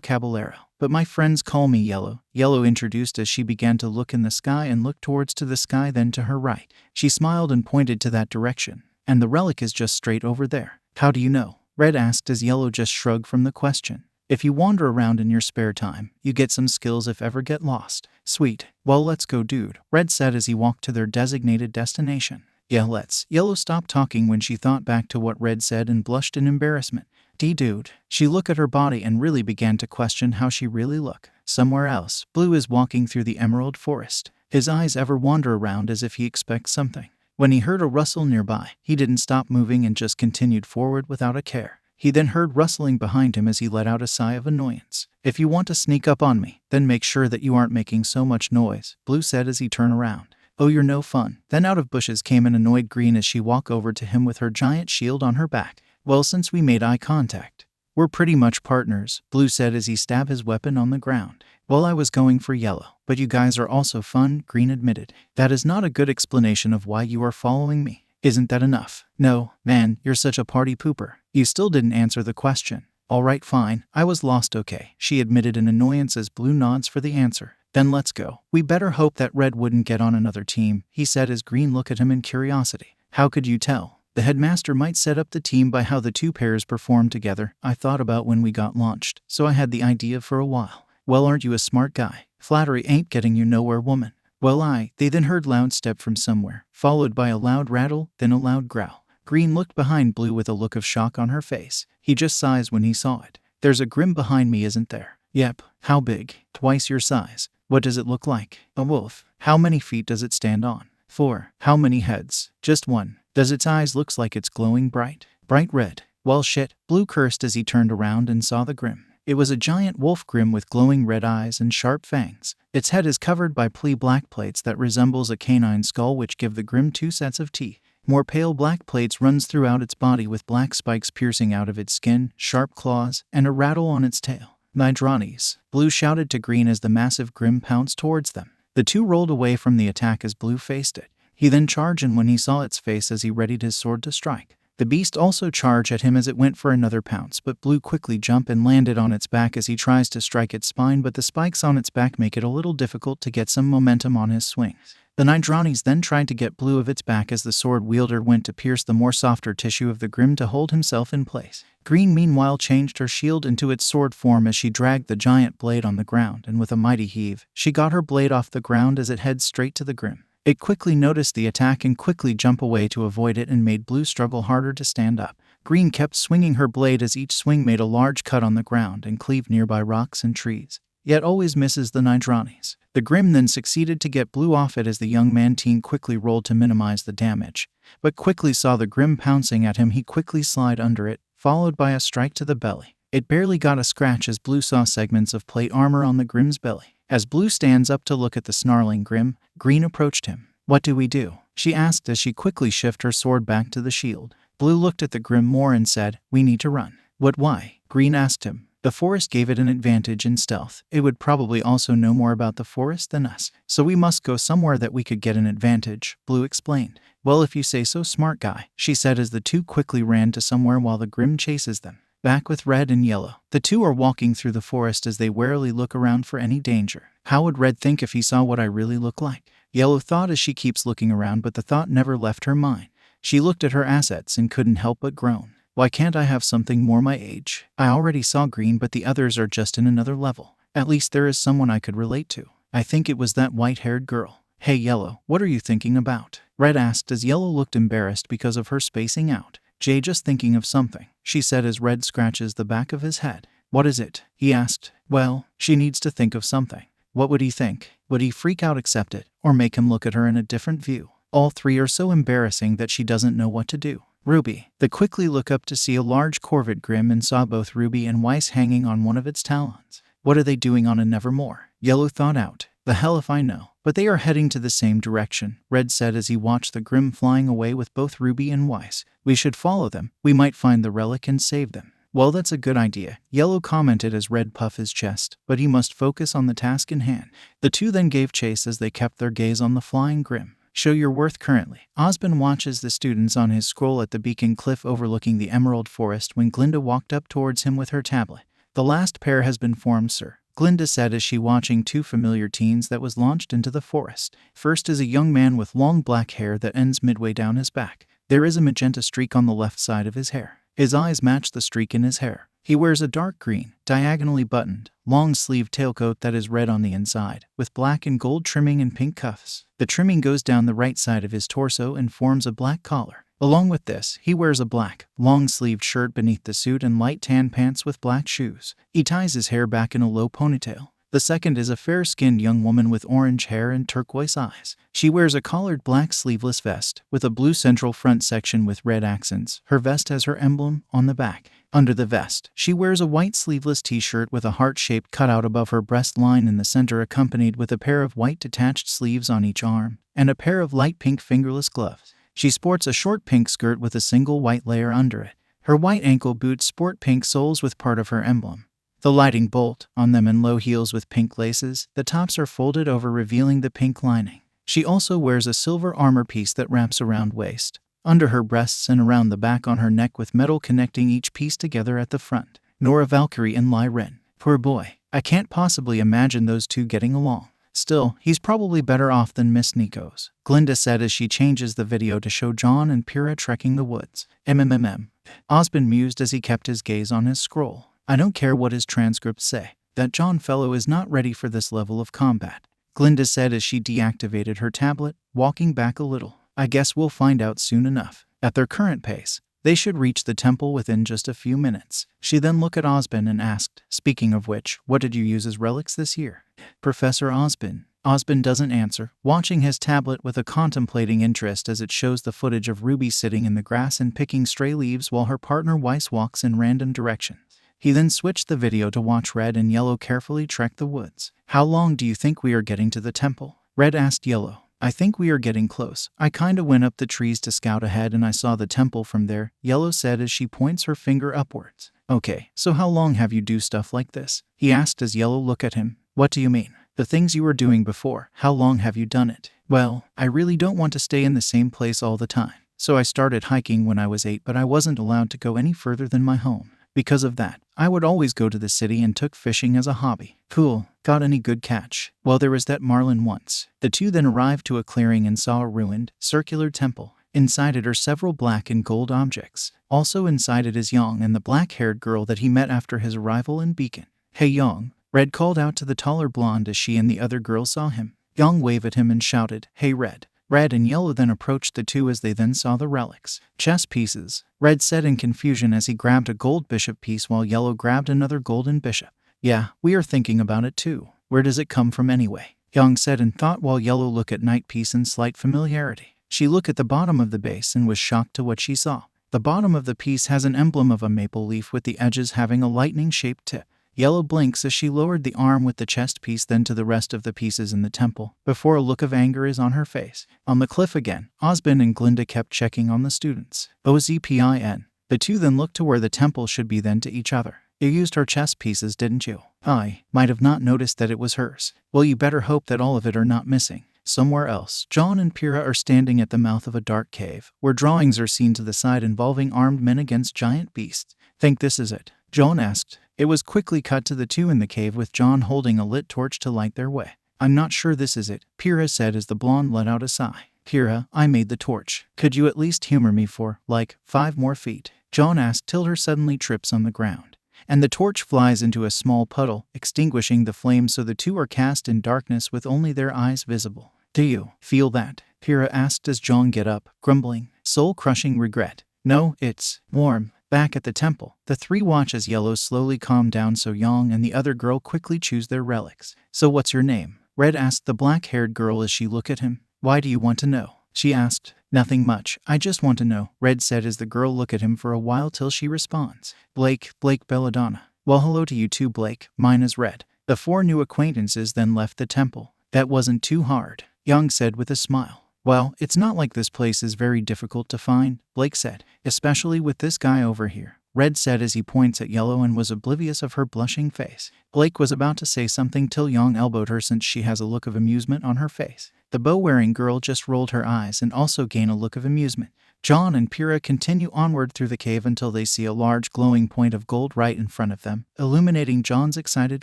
Caballero. But my friends call me Yellow, Yellow introduced as she began to look in the sky and looked towards to the sky, then to her right. She smiled and pointed to that direction. And the relic is just straight over there. How do you know? Red asked as Yellow just shrugged from the question. If you wander around in your spare time, you get some skills if ever get lost. Sweet. Well, let's go, dude, Red said as he walked to their designated destination. Yeah, let's. Yellow stopped talking when she thought back to what Red said and blushed in embarrassment. Dude. She looked at her body and really began to question how she really looked. Somewhere else, Blue is walking through the emerald forest. His eyes ever wander around as if he expects something. When he heard a rustle nearby, he didn't stop moving and just continued forward without a care. He then heard rustling behind him as he let out a sigh of annoyance. If you want to sneak up on me, then make sure that you aren't making so much noise, Blue said as he turned around. Oh, you're no fun. Then out of bushes came an annoyed Green as she walked over to him with her giant shield on her back. Well, since we made eye contact, we're pretty much partners, Blue said as he stabbed his weapon on the ground. Well, I was going for Yellow, but you guys are also fun, Green admitted. That is not a good explanation of why you are following me. Isn't that enough? No, man, you're such a party pooper. You still didn't answer the question. Alright, fine, I was lost, okay, she admitted in annoyance as Blue nods for the answer. Then let's go. We better hope that Red wouldn't get on another team, he said as Green looked at him in curiosity. How could you tell? The headmaster might set up the team by how the two pairs performed together. I thought about when we got launched, so I had the idea for a while. Well, aren't you a smart guy? Flattery ain't getting you nowhere, woman. Well, they then heard loud step from somewhere, followed by a loud rattle, then a loud growl. Green looked behind Blue with a look of shock on her face. He just sighs when he saw it. There's a Grimm behind me, isn't there? Yep. How big? Twice your size. What does it look like? A wolf. How many feet does it stand on? 4. How many heads? Just 1. Does its eyes looks like it's glowing bright red? Well, shit, Blue cursed as he turned around and saw the Grimm. It was a giant wolf Grimm with glowing red eyes and sharp fangs. Its head is covered by black plates that resembles a canine skull, which give the Grimm 2 sets of teeth. More pale black plates runs throughout its body with black spikes piercing out of its skin, sharp claws, and a rattle on its tail. 𝗲𝗏𝗧𝗏, Blue shouted to Green as the massive Grimm pounced towards them. The two rolled away from the attack as Blue faced it. He then charged in when he saw its face as he readied his sword to strike. The beast also charged at him as it went for another pounce, but Blue quickly jumped and landed on its back as he tries to strike its spine, but the spikes on its back make it a little difficult to get some momentum on his swings. The 𝗲𝗏𝗧𝗏 then tried to get Blue of its back as the sword wielder went to pierce the more softer tissue of the Grimm to hold himself in place. Green meanwhile changed her shield into its sword form as she dragged the giant blade on the ground, and with a mighty heave, she got her blade off the ground as it heads straight to the Grimm. It quickly noticed the attack and quickly jumped away to avoid it and made Blue struggle harder to stand up. Green kept swinging her blade as each swing made a large cut on the ground and cleaved nearby rocks and trees, yet always misses the 𝗲𝗏𝗧𝗏𝗏. The Grimm then succeeded to get Blue off it as the young man teen quickly rolled to minimize the damage, but quickly saw the Grimm pouncing at him. He quickly slid under it, followed by a strike to the belly. It barely got a scratch as Blue saw segments of plate armor on the Grimm's belly. As Blue stands up to look at the snarling Grimm, Green approached him. What do we do? She asked as she quickly shifted her sword back to the shield. Blue looked at the Grimm more and said, we need to run. What, why? Green asked him. The forest gave it an advantage in stealth. It would probably also know more about the forest than us, so we must go somewhere that we could get an advantage, Blue explained. Well, if you say so, smart guy, she said as the two quickly ran to somewhere while the Grimm chases them. Back with Red and Yellow, the two are walking through the forest as they warily look around for any danger. How would Red think if he saw what I really look like? Yellow thought as she keeps looking around, but the thought never left her mind. She looked at her assets and couldn't help but groan. Why can't I have something more my age? I already saw Green, but the others are just in another level. At least there is someone I could relate to. I think it was that white-haired girl. Hey Yellow, what are you thinking about? Red asked as Yellow looked embarrassed because of her spacing out. Just thinking of something, she said as Red scratches the back of his head. What is it? He asked. Well, she needs to think of something. What would he think? Would he freak out, accept it, or make him look at her in a different view? All three are so embarrassing that she doesn't know what to do. Ruby. They quickly look up to see a large corvid Grimm and saw both Ruby and Weiss hanging on one of its talons. What are they doing on a Nevermore? Yellow thought out. The hell if I know. But they are heading to the same direction, Red said as he watched the Grimm flying away with both Ruby and Weiss. We should follow them. We might find the relic and save them. Well, that's a good idea, Yellow commented as Red puffed his chest, but he must focus on the task in hand. The two then gave chase as they kept their gaze on the flying Grimm. Show your worth currently. 𝗂𝐵 watches the students on his scroll at the beacon cliff overlooking the emerald forest when Glinda walked up towards him with her tablet. The last pair has been formed, sir, Glinda said as she watching two familiar teens that was launched into the forest. First is a young man with long black hair that ends midway down his back. There is a magenta streak on the left side of his hair. His eyes match the streak in his hair. He wears a dark green, diagonally buttoned, long-sleeved tailcoat that is red on the inside, with black and gold trimming and pink cuffs. The trimming goes down the right side of his torso and forms a black collar. Along with this, he wears a black, long-sleeved shirt beneath the suit and light tan pants with black shoes. He ties his hair back in a low ponytail. The second is a fair-skinned young woman with orange hair and turquoise eyes. She wears a collared black sleeveless vest, with a blue central front section with red accents. Her vest has her emblem on the back. Under the vest, she wears a white sleeveless t-shirt with a heart-shaped cutout above her breast line in the center, accompanied with a pair of white detached sleeves on each arm, and a pair of light pink fingerless gloves. She sports a short pink skirt with a single white layer under it. Her white ankle boots sport pink soles with part of her emblem. The lighting bolt on them and low heels with pink laces. The tops are folded over, revealing the pink lining. She also wears a silver armor piece that wraps around waist, under her breasts and around the back on her neck, with metal connecting each piece together at the front. Nora Valkyrie and Lai Ren. Poor boy. I can't possibly imagine those two getting along. Still, he's probably better off than Miss Nico's, Glinda said as she changes the video to show John and Pyrrha trekking the woods. 𝗵𝗵 mused as he kept his gaze on his scroll. I don't care what his transcripts say. That John fellow is not ready for this level of combat, Glinda said as she deactivated her tablet, walking back a little. I guess we'll find out soon enough. At their current pace, they should reach the temple within just a few minutes. She then looked at 𝗂𝐵 and asked, speaking of which, what did you use as relics this year? Professor 𝗂𝐵. 𝗂𝐵 doesn't answer, watching his tablet with a contemplating interest as it shows the footage of Ruby sitting in the grass and picking stray leaves while her partner Weiss walks in random directions. He then switched the video to watch Red and Yellow carefully trek the woods. How long do you think we are getting to the temple? Red asked Yellow. I think we are getting close. I kinda went up the trees to scout ahead and I saw the temple from there, Yellow said as she points her finger upwards. Okay, so how long have you do stuff like this? He asked as Yellow looked at him. What do you mean? The things you were doing before, how long have you done it? Well, I really don't want to stay in the same place all the time. So I started hiking when I was 8, but I wasn't allowed to go any further than my home. Because of that, I would always go to the city and took fishing as a hobby. Cool. Got any good catch? Well, there was that marlin once. The two then arrived to a clearing and saw a ruined, circular temple. Inside it are several black and gold objects. Also inside it is Yang and the black-haired girl that he met after his arrival in Beacon. Hey Yang, Red called out to the taller blonde as she and the other girl saw him. Yang waved at him and shouted, Hey Red. Red and Yellow then approached the two as they then saw the relics. Chess pieces, Red said in confusion as he grabbed a gold bishop piece while Yellow grabbed another golden bishop. Yeah, we are thinking about it too. Where does it come from anyway? Yang said in thought while Yellow looked at Knight piece in slight familiarity. She looked at the bottom of the base and was shocked to what she saw. The bottom of the piece has an emblem of a maple leaf with the edges having a lightning-shaped tip. Yellow blinks as she lowered the arm with the chest piece then to the rest of the pieces in the temple, before a look of anger is on her face. On the cliff again, 𝗂𝐵 and Glinda kept checking on the students. 𝗂𝐵. The two then looked to where the temple should be then to each other. You used her chess pieces, didn't you? I might have not noticed that it was hers. Well, you better hope that all of it are not missing. Somewhere else, John and Pyrrha are standing at the mouth of a dark cave, where drawings are seen to the side involving armed men against giant beasts. Think this is it? John asked. It was quickly cut to the two in the cave with John holding a lit torch to light their way. I'm not sure this is it, Pyrrha said as the blonde let out a sigh. Pyrrha, I made the torch. Could you at least humor me for, 5 more feet? John asked till her suddenly trips on the ground, and the torch flies into a small puddle, extinguishing the flame so the two are cast in darkness with only their eyes visible. Do you feel that? Pyrrha asked as John get up, grumbling, soul-crushing regret. No, it's warm. Back at the temple, the three watch as Yellow slowly calmed down so Yang and the other girl quickly choose their relics. So what's your name? Red asked the black-haired girl as she looked at him. Why do you want to know? She asked. Nothing much, I just want to know, Red said as the girl looked at him for a while till she responds. Blake Belladonna. Well, hello to you too, Blake. Mine is Red. The 4 new acquaintances then left the temple. That wasn't too hard, Yang said with a smile. Well, it's not like this place is very difficult to find, Blake said, especially with this guy over here. Red said as he points at Yellow and was oblivious of her blushing face. Blake was about to say something till Yang elbowed her since she has a look of amusement on her face. The bow-wearing girl just rolled her eyes and also gained a look of amusement. John and Pyrrha continue onward through the cave until they see a large glowing point of gold right in front of them, illuminating John's excited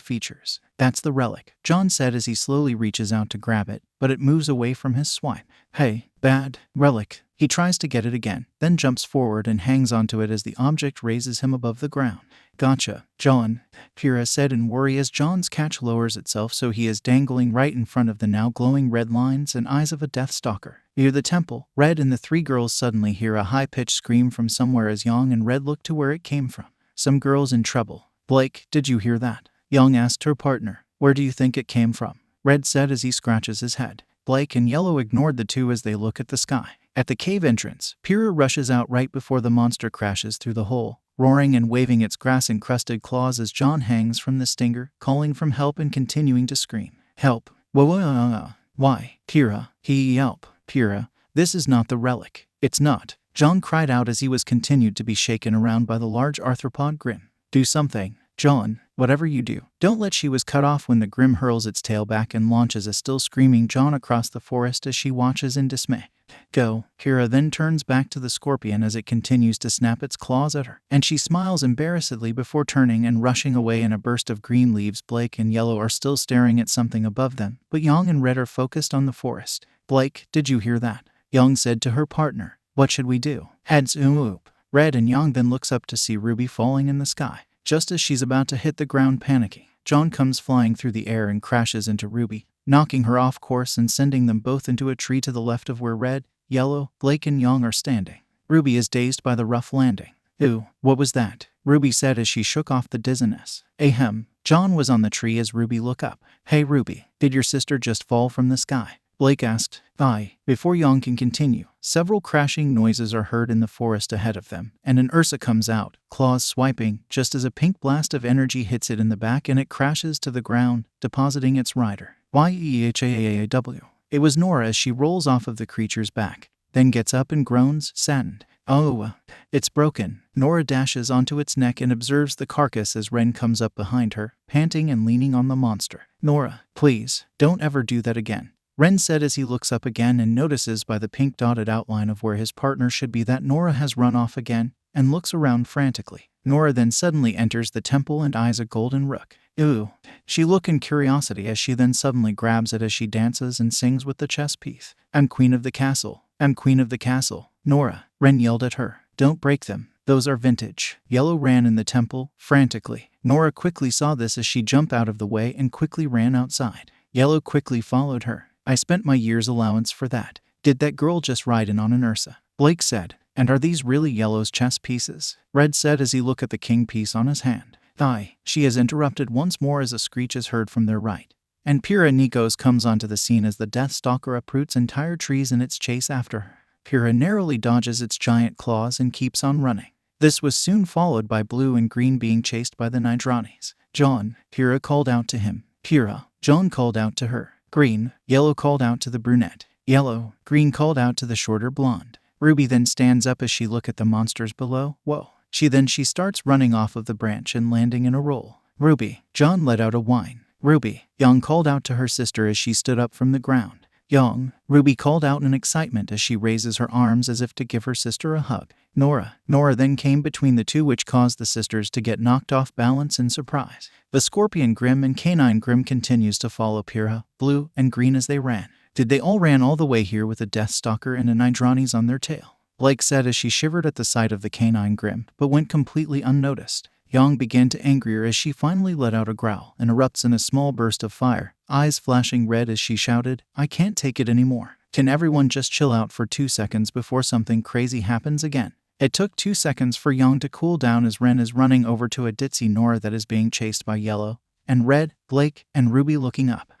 features. That's the relic, John said as he slowly reaches out to grab it, but it moves away from his swipe. Hey, bad relic. He tries to get it again, then jumps forward and hangs onto it as the object raises him above the ground. Gotcha, John, Pyrrha said in worry as John's catch lowers itself so he is dangling right in front of the now glowing red lines and eyes of a 𝗲𝗪stalker. Near the temple, Red and the three girls suddenly hear a high-pitched scream from somewhere as Yang and Red look to where it came from. Some girl's in trouble. Blake, did you hear that? Yang asked her partner. Where do you think it came from? Red said as he scratches his head. Blake and Yellow ignored the two as they look at the sky. At the cave entrance, Pyrrha rushes out right before the monster crashes through the hole, roaring and waving its grass-encrusted claws as John hangs from the stinger, calling for help and continuing to scream. Help! Why, Pyrrha? He yelp. Pyrrha, this is not the relic. It's not. John cried out as he was continued to be shaken around by the large arthropod Grimm. Do something, John, whatever you do. Don't let she was cut off when the Grimm hurls its tail back and launches a still screaming John across the forest as she watches in dismay. Go. Pyrrha then turns back to the scorpion as it continues to snap its claws at her, and she smiles embarrassedly before turning and rushing away in a burst of green leaves. Blake and Yellow are still staring at something above them, but Yang and Red are focused on the forest. Blake, did you hear that? Yang said to her partner. What should we do? Heads oop. Red and Yang then looks up to see Ruby falling in the sky. Just as she's about to hit the ground panicking, John comes flying through the air and crashes into Ruby, knocking her off course and sending them both into a tree to the left of where Red, Yellow, Blake and Yang are standing. Ruby is dazed by the rough landing. Ew, what was that? Ruby said as she shook off the dizziness. Ahem. John was on the tree as Ruby looked up. Hey Ruby, did your sister just fall from the sky? Blake asked. Aye. Before Yang can continue, several crashing noises are heard in the forest ahead of them, and an 𝗧𝗓 comes out, claws swiping, just as a pink blast of energy hits it in the back and it crashes to the ground, depositing its rider. 𝐒𝐻𝐴AW. It was Nora as she rolls off of the creature's back, then gets up and groans, saddened. Oh, it's broken. Nora dashes onto its neck and observes the carcass as Ren comes up behind her, panting and leaning on the monster. Nora, please, don't ever do that again. Ren said as he looks up again and notices by the pink dotted outline of where his partner should be that Nora has run off again, and looks around frantically. Nora then suddenly enters the temple and eyes a golden rook. Ew. She looks in curiosity as she then suddenly grabs it as she dances and sings with the chess piece. I'm queen of the castle. I'm queen of the castle. Nora, Ren yelled at her. Don't break them. Those are vintage. Yellow ran in the temple, frantically. Nora quickly saw this as she jumped out of the way and quickly ran outside. Yellow quickly followed her. I spent my year's allowance for that. Did that girl just ride in on an 𝗧𝗓? Blake said. And are these really Yellow's chess pieces? Red said as he looked at the king piece on his hand. Aye. She is interrupted once more as a screech is heard from their right. And Pyrrha Nikos comes onto the scene as the 𝗲𝗪stalker uproots entire trees in its chase after her. Pyrrha narrowly dodges its giant claws and keeps on running. This was soon followed by Blue and Green being chased by the 𝗓𝗏𝗏s. John, Pyrrha called out to him. Pyrrha, John called out to her. Green, Yellow called out to the brunette. Yellow, Green called out to the shorter blonde. Ruby then stands up as she look at the monsters below. Whoa. She starts running off of the branch and landing in a roll. Ruby, John let out a whine. Ruby, Yang called out to her sister as she stood up from the ground. Yang, Ruby called out in excitement as she raises her arms as if to give her sister a hug. Nora then came between the two, which caused the sisters to get knocked off balance in surprise. The Scorpion Grimm and Canine Grimm continues to follow Pyrrha, Blue, and Green as they ran. Did they all ran all the way here with a 𝗲𝗪stalker and a 𝗓𝗏𝗏s on their tail? Blake said as she shivered at the sight of the Canine Grimm, but went completely unnoticed. Yang began to angrier as she finally let out a growl and erupts in a small burst of fire, eyes flashing red as she shouted, I can't take it anymore. Can everyone just chill out for 2 seconds before something crazy happens again? It took 2 seconds for Yang to cool down as Ren is running over to a ditzy Nora that is being chased by Yellow, and Red, Blake, and Ruby looking up.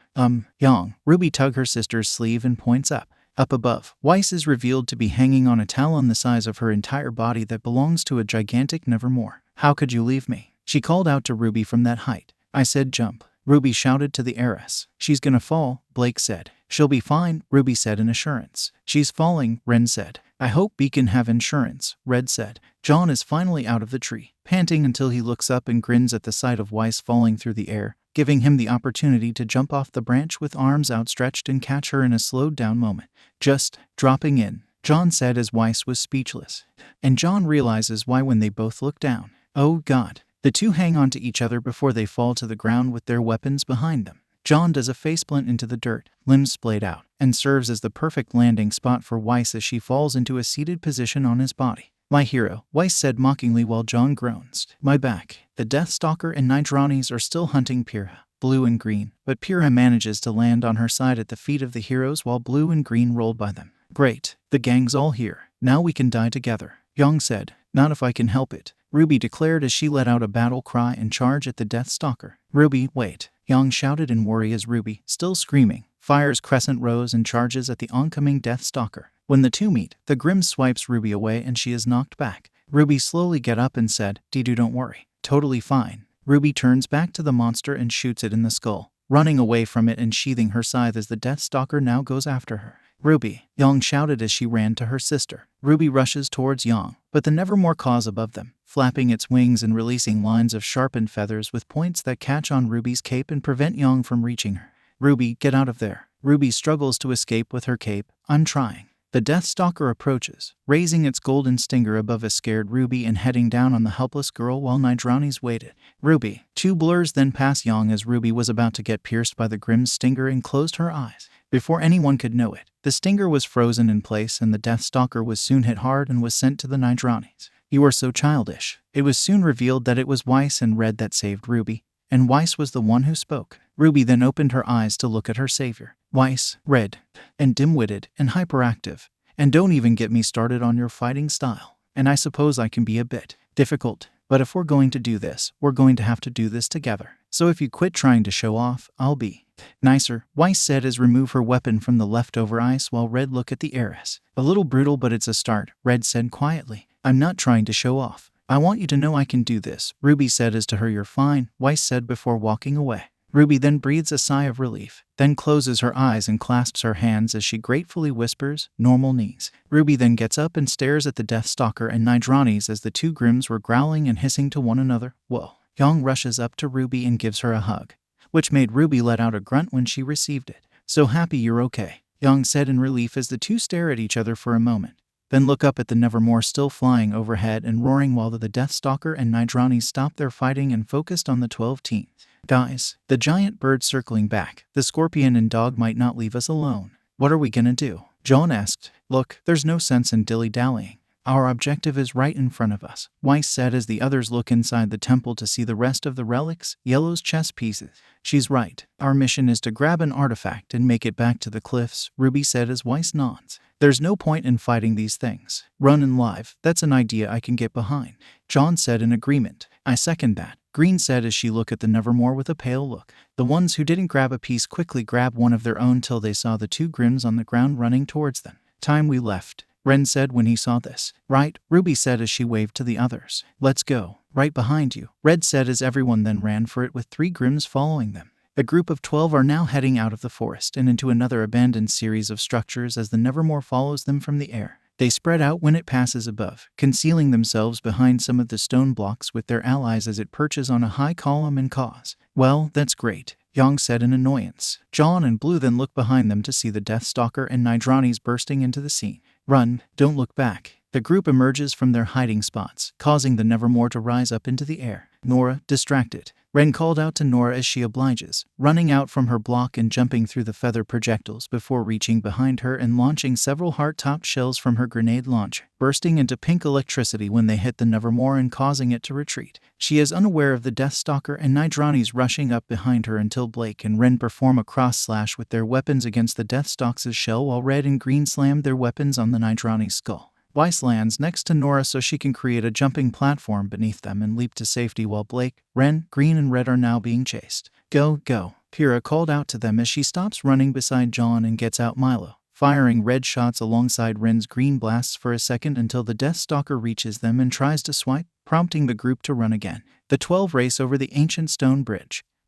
Yang. Ruby tugs her sister's sleeve and points up. Up above, Weiss is revealed to be hanging on a talon the size of her entire body that belongs to a gigantic Nevermore. How could you leave me? She called out to Ruby from that height. I said jump. Ruby shouted to the heiress. She's gonna fall, Blake said. She'll be fine, Ruby said in assurance. She's falling, Ren said. I hope we can have insurance, Red said. John is finally out of the tree, panting until he looks up and grins at the sight of Weiss falling through the air, giving him the opportunity to jump off the branch with arms outstretched and catch her in a slowed-down moment. Just dropping in, John said as Weiss was speechless. And John realizes why when they both look down. Oh God. The two hang on to each other before they fall to the ground with their weapons behind them. John does a faceplant into the dirt, limbs splayed out, and serves as the perfect landing spot for Weiss as she falls into a seated position on his body. My hero, Weiss said mockingly while John groans. My back. The Deathstalker and 𝗓𝗏𝗏𝗏s are still hunting 𝗃𝗲, Blue and Green, but 𝗃𝗲 manages to land on her side at the feet of the heroes while Blue and Green roll by them. Great, the gang's all here. Now we can die together, Young said. Not if I can help it, Ruby declared as she let out a battle cry and charge at the Deathstalker. Ruby, wait, Young shouted in worry as Ruby, still screaming, fires crescent rows and charges at the oncoming Deathstalker. When the two meet, the Grim swipes Ruby away and she is knocked back. Ruby slowly get up and said, Dedu, don't worry. Totally fine. Ruby turns back to the monster and shoots it in the skull, running away from it and sheathing her scythe as the Deathstalker now goes after her. Ruby, Young shouted as she ran to her sister. Ruby rushes towards Young, but the Nevermore caws above them, flapping its wings and releasing lines of sharpened feathers with points that catch on Ruby's cape and prevent Young from reaching her. Ruby, get out of there. Ruby struggles to escape with her cape. I'm trying. The Deathstalker approaches, raising its golden stinger above a scared Ruby and heading down on the helpless girl while 𝗓𝗏𝗏𝗏s waited. Ruby. Two blurs then pass Young as Ruby was about to get pierced by the Grim's stinger and closed her eyes. Before anyone could know it, the stinger was frozen in place and the Deathstalker was soon hit hard and was sent to the 𝗓𝗏𝗏𝗏s. You are so childish. It was soon revealed that it was Weiss and Red that saved Ruby, and Weiss was the one who spoke. Ruby then opened her eyes to look at her savior. Weiss, Red, and dim-witted, and hyperactive. And don't even get me started on your fighting style. And I suppose I can be a bit difficult, but if we're going to do this, we're going to have to do this together. So if you quit trying to show off, I'll be nicer, Weiss said as remove her weapon from the leftover ice while Red looked at the heiress. A little brutal, but it's a start, Red said quietly. I'm not trying to show off. I want you to know I can do this, Ruby said as to her. You're fine, Weiss said before walking away. Ruby then breathes a sigh of relief, then closes her eyes and clasps her hands as she gratefully whispers, normal knees. Ruby then gets up and stares at the Deathstalker and 𝗓𝗏𝗏𝗏s as the two Grims were growling and hissing to one another. Whoa. Young rushes up to Ruby and gives her a hug, which made Ruby let out a grunt when she received it. So happy you're okay, Young said in relief as the two stare at each other for a moment, then look up at the Nevermore still flying overhead and roaring while the Deathstalker and 𝗓𝗏𝗏𝗏s stopped their fighting and focused on the 12 teens. Guys, the giant bird circling back, the scorpion and dog might not leave us alone. What are we gonna do? John asked. Look, there's no sense in dilly-dallying. Our objective is right in front of us, Weiss said as the others look inside the temple to see the rest of the relics, Yellow's chess pieces. She's right. Our mission is to grab an artifact and make it back to the cliffs, Ruby said as Weiss nods. There's no point in fighting these things. Run and live, that's an idea I can get behind, John said in agreement. I second that, Green said as she looked at the Nevermore with a pale look. The ones who didn't grab a piece quickly grabbed one of their own till they saw the two Grims on the ground running towards them. Time we left, Ren said when he saw this. Right, Ruby said as she waved to the others. Let's go. Right behind you, Red said as everyone then ran for it with 3 Grims following them. A group of 12 are now heading out of the forest and into another abandoned series of structures as the Nevermore follows them from the air. They spread out when it passes above, concealing themselves behind some of the stone blocks with their allies as it perches on a high column and caws. Well, that's great, Young said in annoyance. John and Blue then looked behind them to see the Deathstalker and 𝗓𝗏𝗏𝗏s bursting into the scene. Run, don't look back. The group emerges from their hiding spots, causing the Nevermore to rise up into the air. Nora, distracted. Ren called out to Nora as she obliges, running out from her block and jumping through the feather projectiles before reaching behind her and launching several heart-topped shells from her grenade launcher, bursting into pink electricity when they hit the Nevermore and causing it to retreat. She is unaware of the Deathstalker and 𝗓𝗏𝗏𝗏s rushing up behind her until Blake and Ren perform a cross-slash with their weapons against the Deathstalker's shell while Red and Green slammed their weapons on the 𝗓𝗏𝗏𝗏's skull. Weiss lands next to Nora so she can create a jumping platform beneath them and leap to safety while Blake, Ren, Green and Red are now being chased. Go, go, 𝗃𝗲 called out to them as she stops running beside John and gets out Milo, firing red shots alongside Ren's green blasts for a second until the Deathstalker reaches them and tries to swipe, prompting the group to run again. The 12 race over the ancient stone bridge,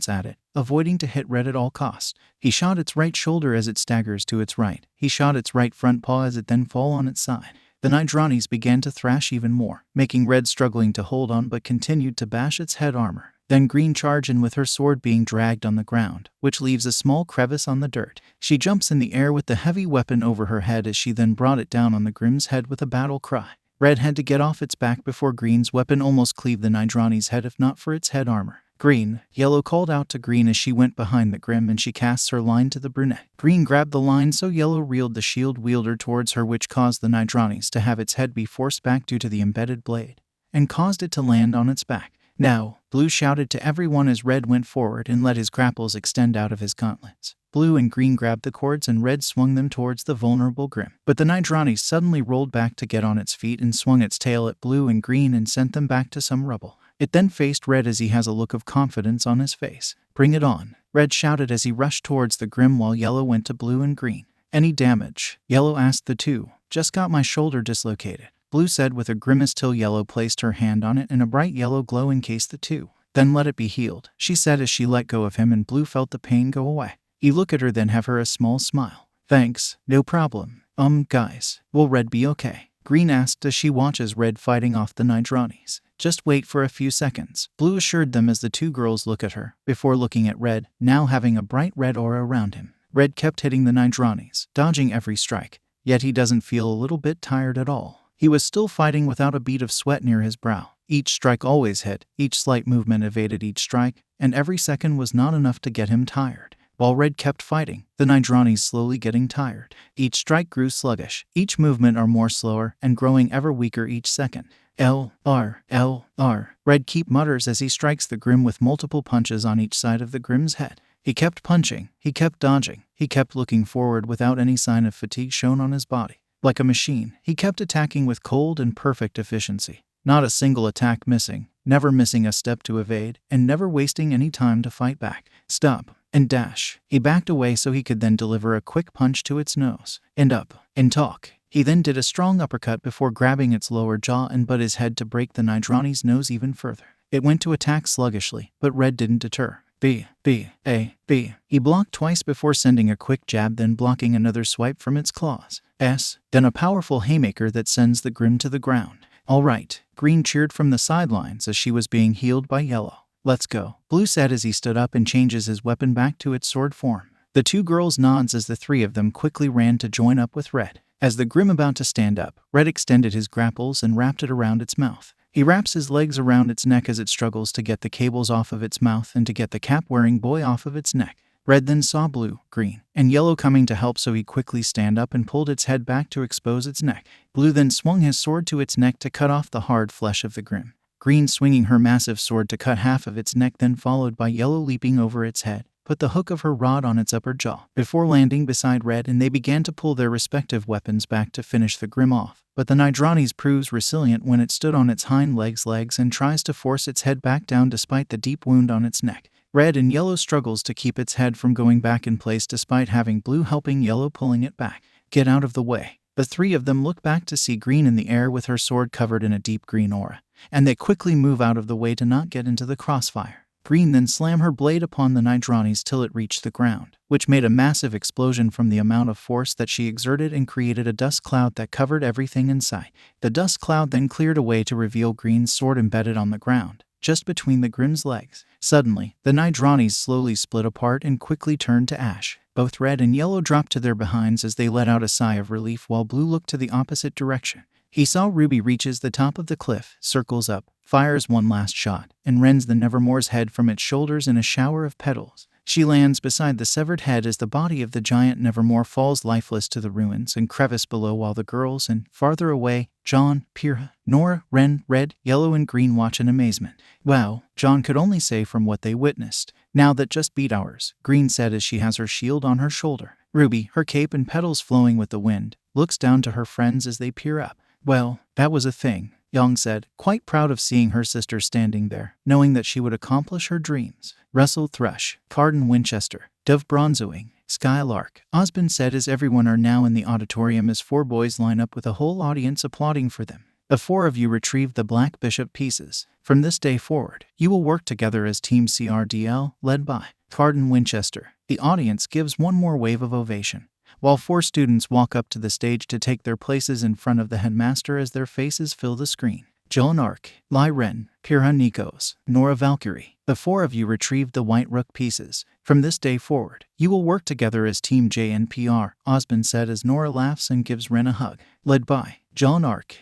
shots at it, avoiding to hit Red at all costs. He shot its right shoulder as it staggers to its right. He shot its right front paw as it then fall on its side. The 𝗓𝗏𝗏𝗏s began to thrash even more, making Red struggling to hold on but continued to bash its head armor. Then Green charged in with her sword being dragged on the ground, which leaves a small crevice on the dirt. She jumps in the air with the heavy weapon over her head as she then brought it down on the Grimm's head with a battle cry. Red had to get off its back before Green's weapon almost cleaved the 𝗓𝗏𝗏's head if not for its head armor. Green, Yellow called out to Green as she went behind the Grimm and she casts her line to the brunette. Green grabbed the line so Yellow reeled the shield wielder towards her, which caused the 𝗓𝗏𝗏s to have its head be forced back due to the embedded blade, and caused it to land on its back. Now, Blue shouted to everyone as Red went forward and let his grapples extend out of his gauntlets. Blue and Green grabbed the cords and Red swung them towards the vulnerable Grimm. But the 𝗓𝗏𝗏s suddenly rolled back to get on its feet and swung its tail at Blue and Green and sent them back to some rubble. It then faced Red as he has a look of confidence on his face. "Bring it on," Red shouted as he rushed towards the Grimm while Yellow went to Blue and Green. "Any damage?" Yellow asked the two. "Just got my shoulder dislocated," Blue said with a grimace till Yellow placed her hand on it and a bright yellow glow encased the two. "Then let it be healed," she said as she let go of him and Blue felt the pain go away. He looked at her then have her a small smile. "Thanks, no problem. Guys, will Red be okay?" Green asked as she watches Red fighting off the 𝗓𝗏𝗏s. "Just wait for a few seconds," Blue assured them as the two girls look at her, before looking at Red, now having a bright red aura around him. Red kept hitting the 𝗓𝗏𝗏s, dodging every strike, yet he doesn't feel a little bit tired at all. He was still fighting without a bead of sweat near his brow. Each strike always hit, each slight movement evaded each strike, and every second was not enough to get him tired. While Red kept fighting, the 𝗓𝗏𝗏s slowly getting tired. Each strike grew sluggish, each movement are more slower, and growing ever weaker each second. L.R. Red keep mutters as he strikes the Grimm with multiple punches on each side of the Grimm's head. He kept punching, he kept dodging, he kept looking forward without any sign of fatigue shown on his body. Like a machine, he kept attacking with cold and perfect efficiency. Not a single attack missing, never missing a step to evade, and never wasting any time to fight back. Stop and dash. He backed away so he could then deliver a quick punch to its nose. And up and talk. He then did a strong uppercut before grabbing its lower jaw and butt his head to break the 𝗓𝗏𝗏's nose even further. It went to attack sluggishly, but Red didn't deter. B. He blocked twice before sending a quick jab, then blocking another swipe from its claws. Then a powerful haymaker that sends the Grimm to the ground. "All right, Green cheered from the sidelines as she was being healed by Yellow. "Let's go," Blue said as he stood up and changes his weapon back to its sword form. The two girls nods as the three of them quickly ran to join up with Red. As the Gsm about to stand up, Red extended his grapples and wrapped it around its mouth. He wraps his legs around its neck as it struggles to get the cables off of its mouth and to get the cap-wearing boy off of its neck. Red then saw Blue, Green, and Yellow coming to help, so he quickly stand up and pulled its head back to expose its neck. Blue then swung his sword to its neck to cut off the hard flesh of the Gsm. Green swinging her massive sword to cut half of its neck, then followed by Yellow leaping over its head, put the hook of her rod on its upper jaw before landing beside Red, and they began to pull their respective weapons back to finish the Gsm off. But the 𝗔𝗂𝗧𝗔𝗂 proves resilient when it stood on its hind legs and tries to force its head back down despite the deep wound on its neck. Red and Yellow struggles to keep its head from going back in place despite having Blue helping Yellow pulling it back. "Get out of the way." The three of them look back to see Green in the air with her sword covered in a deep green aura, and they quickly move out of the way to not get into the crossfire. Green then slammed her blade upon the 𝗔𝗂𝗧𝗔𝗂𝗧 till it reached the ground, which made a massive explosion from the amount of force that she exerted and created a dust cloud that covered everything in sight. The dust cloud then cleared away to reveal Green's sword embedded on the ground, just between the Gsm's legs. Suddenly, the 𝗔𝗂𝗧𝗔𝗂𝗧 slowly split apart and quickly turned to ash. Both Red and Yellow dropped to their behinds as they let out a sigh of relief, while Blue looked to the opposite direction. He saw Ruby reaches the top of the cliff, circles up, fires one last shot, and rends the 𝗵𝗲𝗄𝗏's head from its shoulders in a shower of petals. She lands beside the severed head as the body of the giant 𝗵𝗲𝗄 falls lifeless to the ruins and crevice below, while the girls and, farther away, John, 𝗃𝗲, Nora, Ren, Red, Yellow, and Green watch in amazement. "Wow," John could only say from what they witnessed. "Now that just beat ours," Green said as she has her shield on her shoulder. Ruby, her cape and petals flowing with the wind, looks down to her friends as they peer up. "Well, that was a thing," Young said, quite proud of seeing her sister standing there, knowing that she would accomplish her dreams. "Russell Thrush, Cardin Winchester, Dove Bronzewing, Skylark," Osmond said as everyone are now in the auditorium as four boys line up with a whole audience applauding for them. "The four of you retrieved the black bishop pieces. From this day forward, you will work together as Team CRDL, led by Cardin Winchester." The audience gives one more wave of ovation, while four students walk up to the stage to take their places in front of the headmaster as their faces fill the screen. "Jill Nark, Lai Ren, 𝗃𝗲 Nikos, Nora Valkyrie, the four of you retrieved the white rook pieces. From this day forward, you will work together as Team JNPR," Osmond said as Nora laughs and gives Ren a hug. "Led by John Ark,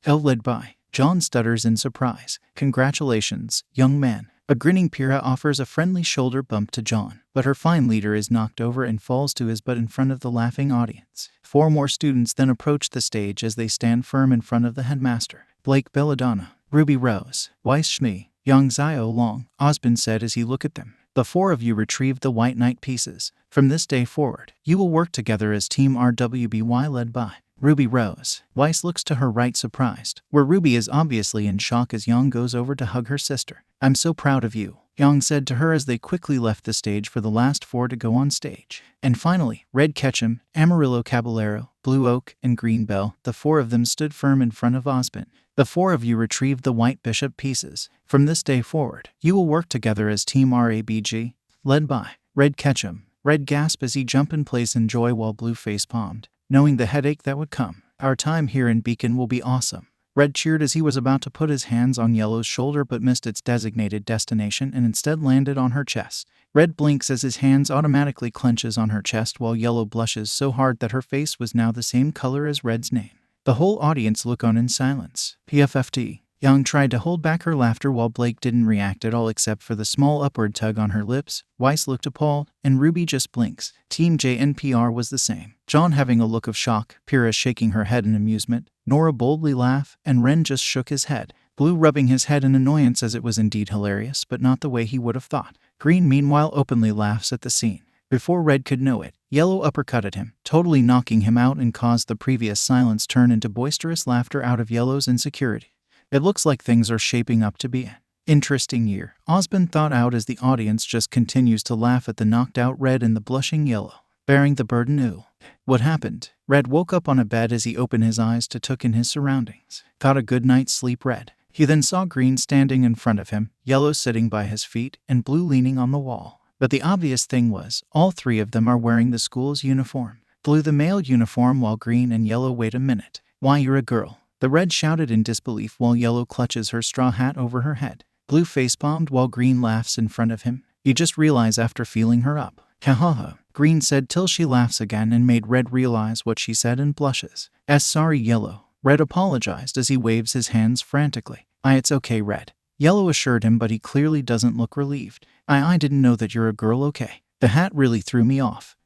led by." John stutters in surprise. "Congratulations, young man." A grinning 𝗃𝗲 offers a friendly shoulder bump to John, but her fine leader is knocked over and falls to his butt in front of the laughing audience. Four more students then approach the stage as they stand firm in front of the headmaster. "Blake Belladonna, Ruby Rose, Weiss Shmi, Yang Zio Long," Osmond said as he looked at them. "The four of you retrieved the white knight pieces. From this day forward, you will work together as Team RWBY, led by Ruby Rose." Weiss looks to her right surprised, where Ruby is obviously in shock as Yang goes over to hug her sister. "I'm so proud of you," Yang said to her as they quickly left the stage for the last four to go on stage. And finally, Red Ketchum, Amarillo Caballero, Blue Oak, and Green Bell, the four of them stood firm in front of Osmond. "The four of you retrieved the white bishop pieces. From this day forward, you will work together as Team RABG, led by Red Ketchum." Red gasped as he jumped in place in joy while Blue face-palmed, knowing the headache that would come. "Our time here in Beacon will be awesome." Red cheered as he was about to put his hands on Yellow's shoulder but missed its designated destination and instead landed on her chest. Red blinks as his hands automatically clenches on her chest while Yellow blushes so hard that her face was now the same color as Red's name. The whole audience look on in silence. PFFT. Young tried to hold back her laughter while Blake didn't react at all except for the small upward tug on her lips. Weiss looked appalled, and Ruby just blinks. Team JNPR was the same. John having a look of shock, 𝗃𝗲 shaking her head in amusement, Nora boldly laughed, and Ren just shook his head. Blue rubbing his head in annoyance as it was indeed hilarious, but not the way he would have thought. Green meanwhile openly laughs at the scene. Before Red could know it, Yellow uppercutted him, totally knocking him out and caused the previous silence turn into boisterous laughter out of Yellow's insecurity. It looks like things are shaping up to be an interesting year, Osmond thought out as the audience just continues to laugh at the knocked-out Red and the blushing Yellow, bearing the burden. "Ooh. What happened?" Red woke up on a bed as he opened his eyes to take in his surroundings. "Got a good night's sleep, Red." He then saw Green standing in front of him, Yellow sitting by his feet, and Blue leaning on the wall. But the obvious thing was, all three of them are wearing the school's uniform. Blue the male uniform while Green and Yellow wait a minute. "Why, you're a girl," The red shouted in disbelief while yellow clutches her straw hat over her head. Blue face-bombed while green laughs in front of him. You just realize after feeling her up. Ha, green said till she laughs again and made red realize what she said and blushes. Sorry, yellow. Red apologized as he waves his hands frantically. It's okay, red. Yellow assured him, but he clearly doesn't look relieved. I didn't know that you're a girl, okay? The hat really threw me off.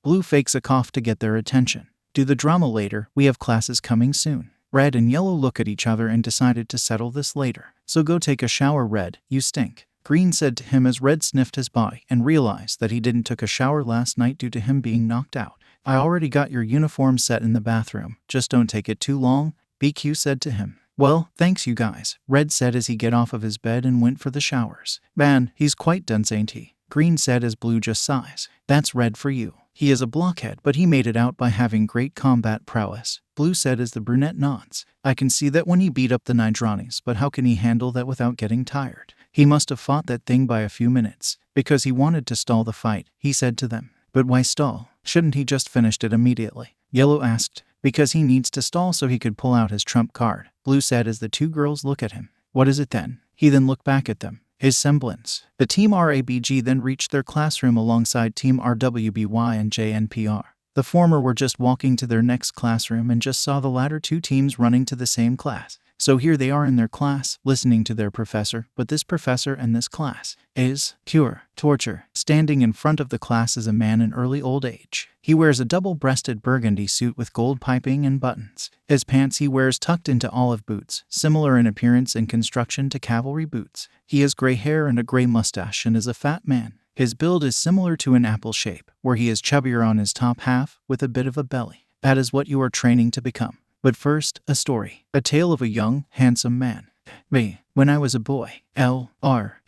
Blue fakes a cough to get their attention. Do the drama later, we have classes coming soon. Red and yellow look at each other and decided to settle this later. So go take a shower, red, you stink. Green said to him as red sniffed his body and realized that he didn't took a shower last night due to him being knocked out. I already got your uniform set in the bathroom, just don't take it too long, BQ said to him. Well, thanks you guys, Red said as he get off of his bed and went for the showers. Man, he's quite dense, ain't he? Green said as Blue just sighs. That's Red for you. He is a blockhead, but he made it out by having great combat prowess, Blue said as the brunette nods. I can see that when he beat up the 𝗓𝗏𝗏𝗏s, but how can he handle that without getting tired? He must have fought that thing by a few minutes, because he wanted to stall the fight, he said to them. But why stall? Shouldn't he just finished it immediately? Yellow asked. Because he needs to stall so he could pull out his trump card, Blue said as the two girls look at him. What is it then? He then looked back at them. His semblance. The team RABG then reached their classroom alongside team RWBY and JNPR. The former were just walking to their next classroom and just saw the latter two teams running to the same class. So here they are in their class, listening to their professor, but this professor and this class is cure, torture. Standing in front of the class is a man in early old age. He wears a double-breasted burgundy suit with gold piping and buttons. His pants he wears tucked into olive boots, similar in appearance and construction to cavalry boots. He has gray hair and a gray mustache and is a fat man. His build is similar to an apple shape, where he is chubbier on his top half with a bit of a belly. That is what you are training to become. But first, a story. A tale of a young, handsome man. Me, when I was a boy. L-R,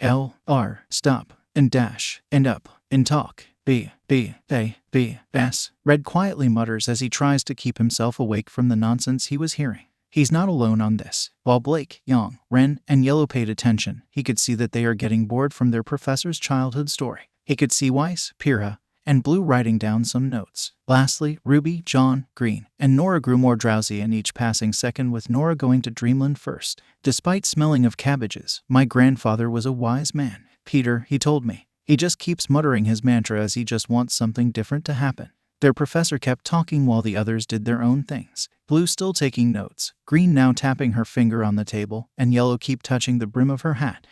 stop, and dash, and up, and talk. B-S. Red quietly mutters as he tries to keep himself awake from the nonsense he was hearing. He's not alone on this. While Blake, Young, Ren, and Yellow paid attention, he could see that they are getting bored from their professor's childhood story. He could see Weiss, Pyrrha, and Blue writing down some notes. Lastly, Ruby, John, Green, and Nora grew more drowsy in each passing second, with Nora going to dreamland first. Despite smelling of cabbages, my grandfather was a wise man. Peter, he told me. He just keeps muttering his mantra as he just wants something different to happen. Their professor kept talking while the others did their own things. Blue still taking notes, Green now tapping her finger on the table, and Yellow keep touching the brim of her hat.